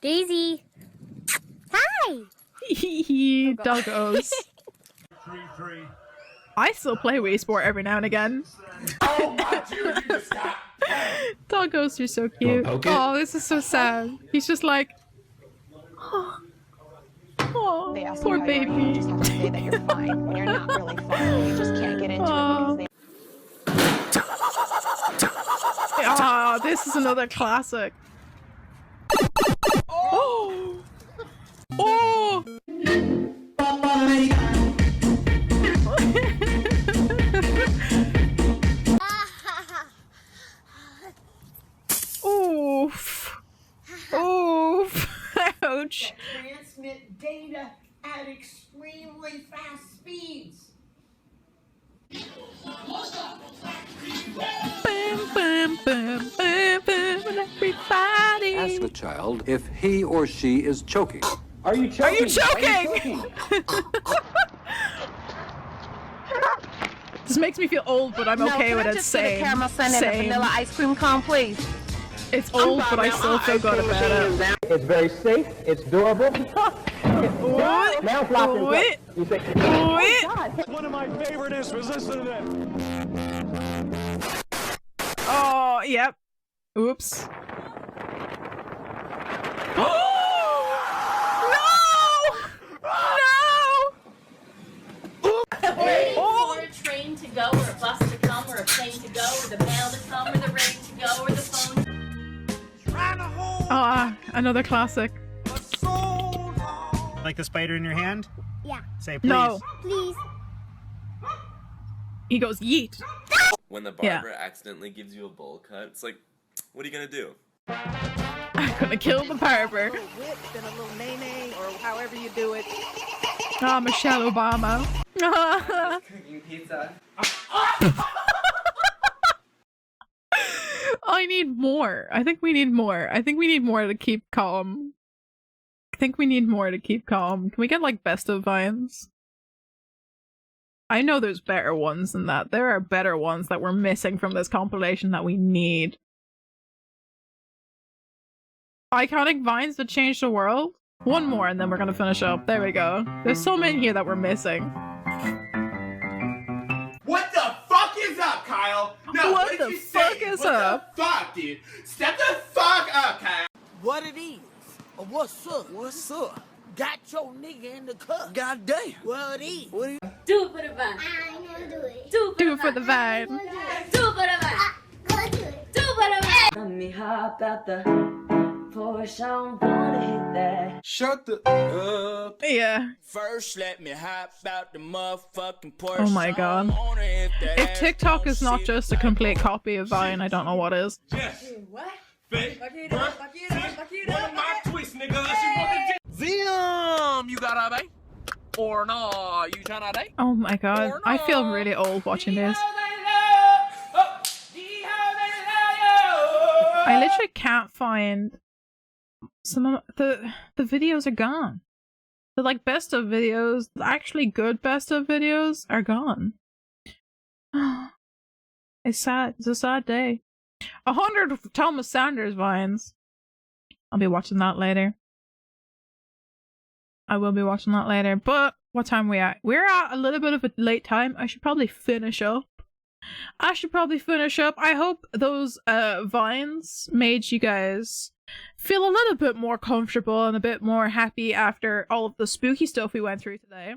Daisy. Hi. Doggos. I still play Wii Sport every now and again. Oh my dude, you just got... Doggos, you're so cute. Oh, this is so sad. He's just like, oh, poor baby. You just have to say that you're fine when you're not really fine. You just can't get into it because Oh, this is another classic. Oh! Oh! Oof. Oof. Ouch. Transmit data at extremely fast speeds. Everybody. Ask the child if he or she is choking. Are you choking? Are you choking? This makes me feel old, but I'm okay with it. Same. caramel sun and a vanilla ice cream cone, please? It's old, but I still feel good about it. It's very safe. It's durable. What? Now flop and What? You say, What? One of my favorite instruments. Listen to that. Oh, yep. Oops. No! Waiting for a train to go, or a bus to come, or a plane to go, or the mail to come, or the rain to go, or the phone. Ah, another classic. Like the spider in your hand? Yeah. Say please. No. Please. He goes yeet. When the barber accidentally gives you a bowl cut, it's like, what are you gonna do? I'm gonna kill the barber. A little whip and a little nay-nay, or however you do it. Ah, Michelle Obama. Cooking pizza. I need more. I think we need more. I think we need more to keep calm. Can we get like best of vines? I know there's better ones than that. There are better ones that we're missing from this compilation that we need. Iconic vines that change the world? One more and then we're gonna finish up. There we go. There's so many here that we're missing. What the fuck is up, Kyle? No, What the fuck is up? What the fuck, dude? Step the fuck up, Kyle. What it is? Or what's up? What's up? Got your nigga in the cup. God damn. What it is? What it is? Do it for the vine. I'm gonna do it. Do Do it for the vine. Do it for the vine. Go do it. Do it for the vine. Let me hop out the Porsche, I don't wanna hit that. Shut the up. Yeah. First, let me hop out the motherfucking Porsche. Oh my god. If TikTok is not just a complete copy of Vine, I don't know what is. What? Fake. One of my twists, nigga. Zim, you got a babe? Or no, you tryna date? Oh my god. I feel really old watching this. I literally can't find some of the videos are gone. The like best of videos, the actually good best of videos are gone. It's sad. It's a sad day. 100 Thomas Sanders vines. I'll be watching that later. I will be watching that later. But what time are we at? We're at a little bit of a late time. I should probably finish up. I hope those vines made you guys feel a little bit more comfortable and a bit more happy after all of the spooky stuff we went through today.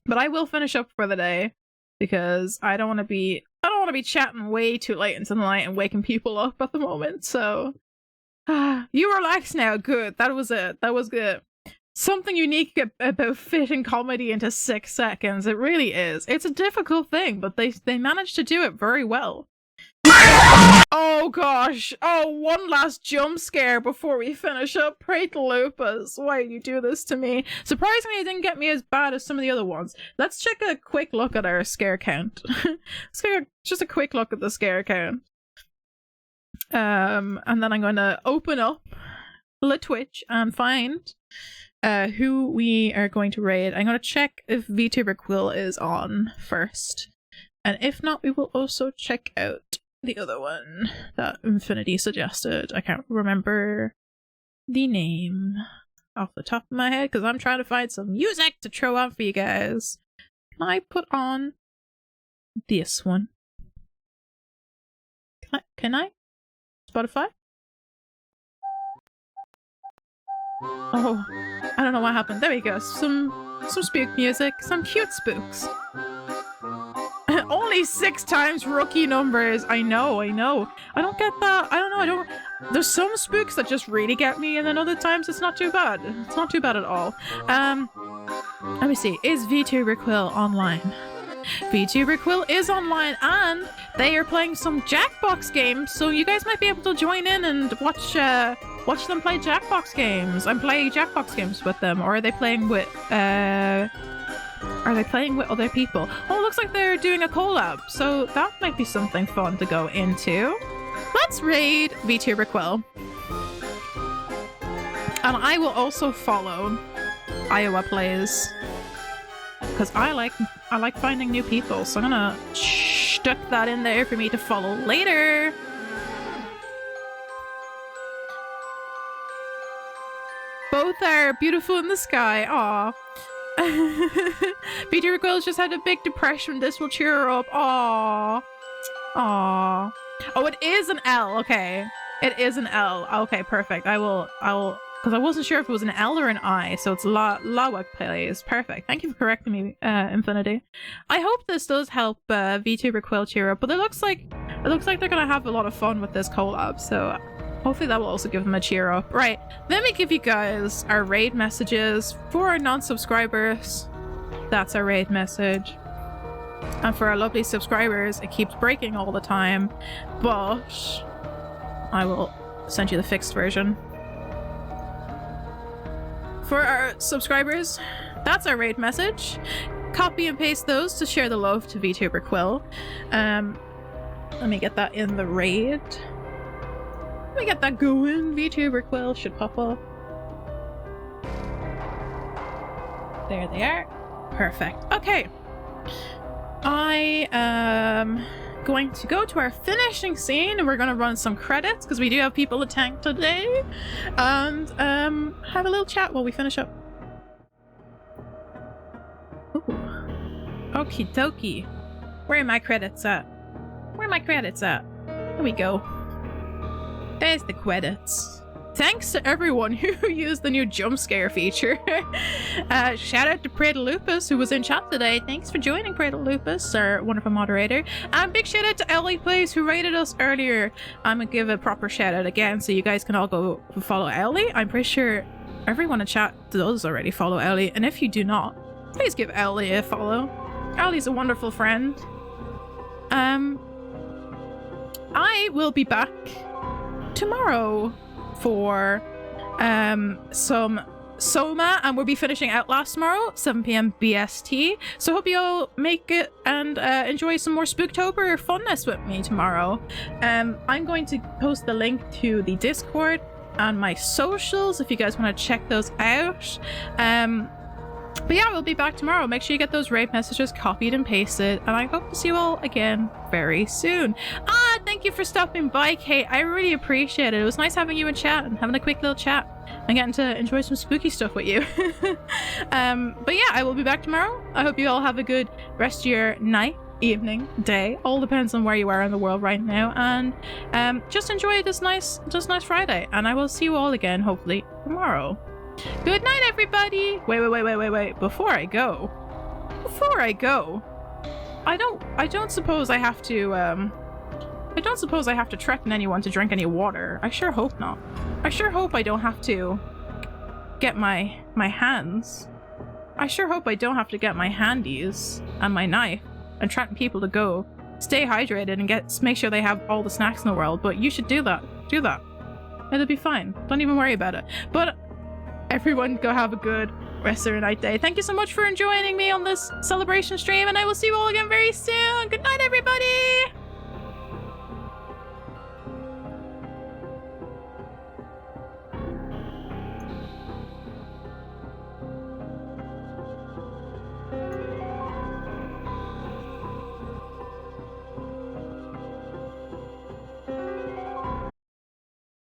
But I will finish up for the day because I don't want to be chatting way too late into the night and waking people up at the moment. So you relax now. Good. That was it. That was good. Something unique about fitting comedy into 6 seconds. It really is. It's a difficult thing, but they managed to do it very well. Oh gosh. Oh, one last jump scare before we finish up. Pray to Lupus. Why did you do this to me? Surprisingly, it didn't get me as bad as some of the other ones. Let's check a quick look at our scare count. Let's get just a quick look at the scare count. And then I'm going to open up the Twitch and find who we are going to raid. I'm going to check if VTuber Quill is on first. And if not, we will also check out the other one that Infinity suggested. I can't remember the name off the top of my head because I'm trying to find some music to throw on for you guys. Can I put on this one? Can I? Spotify? Oh, I don't know what happened. There we go. Some spook music. Some cute spooks. Only 6 times rookie numbers. I know. I don't get that. I don't know. There's some spooks that just really get me, and then other times it's not too bad. It's not too bad at all. Let me see. Is VTuber Quill online? VTuber Quill is online, and they are playing some Jackbox games, so you guys might be able to join in and watch them play Jackbox games. I'm playing Jackbox games with them, or are they playing with other people? Oh, it looks like they're doing a collab, so that might be something fun to go into. Let's raid VTuber Quill. And I will also follow Iowa Plays, because I like finding new people, so I'm gonna stuck that in there for me to follow later. Both are beautiful in the sky. Aw. VTuber Quill's just had a big depression. This will cheer her up. Aw. Aw. Oh, it is an L. Okay. It is an L. Okay, perfect. I will, because I wasn't sure if it was an L or an I, so it's Lawak Plays. Perfect. Thank you for correcting me, Infinity. I hope this does help VTuber Quill cheer up, but it looks like they're gonna have a lot of fun with this collab, so hopefully that will also give them a cheer up. Right, let me give you guys our raid messages. For our non-subscribers, that's our raid message. And for our lovely subscribers, it keeps breaking all the time, but I will send you the fixed version. For our subscribers, that's our raid message. Copy and paste those to share the love to VTuber Quill. Let me get that in the raid. Let me get that going. VTuber Quill should pop up. There they are. Perfect. Okay. I am going to go to our finishing scene, and we're going to run some credits because we do have people to tank today, and have a little chat while we finish up. Ooh. Okie dokie. Where are my credits at? Where are my credits at? There we go. There's the credits. Thanks to everyone who used the new jump scare feature. Shout out to Cradle Lupus, who was in chat today. Thanks for joining, Cradle Lupus, our wonderful moderator. And big shout out to Ellie Plays, who rated us earlier. I'm gonna give a proper shout out again, so you guys can all go follow Ellie. I'm pretty sure everyone in chat does already follow Ellie, and if you do not, please give Ellie a follow. Ellie's a wonderful friend. I will be back tomorrow for some Soma, and we'll be finishing Outlast tomorrow, 7 PM BST. So hope you all make it and enjoy some more Spooktober funness with me tomorrow. I'm going to post the link to the Discord and my socials if you guys want to check those out. But yeah, we'll be back tomorrow. Make sure you get those raid messages copied and pasted, and I hope to see you all again very soon. Thank you for stopping by, Kate. I really appreciate it. It was nice having you in chat and having a quick little chat and getting to enjoy some spooky stuff with you. But yeah, I will be back tomorrow. I hope you all have a good rest of your night, evening, day. All depends on where you are in the world right now. And just enjoy this nice Friday. And I will see you all again, hopefully, tomorrow. Good night, everybody. Wait. Before I go, I don't suppose I have to, I don't suppose I have to threaten anyone to drink any water. I sure hope not. I sure hope I don't have to get my hands. I sure hope I don't have to get my handies and my knife and threaten people to go stay hydrated and make sure they have all the snacks in the world. But you should do that. Do that. It'll be fine. Don't even worry about it. But everyone go have a good rest of your night day. Thank you so much for joining me on this celebration stream, and I will see you all again very soon. Good night, everybody!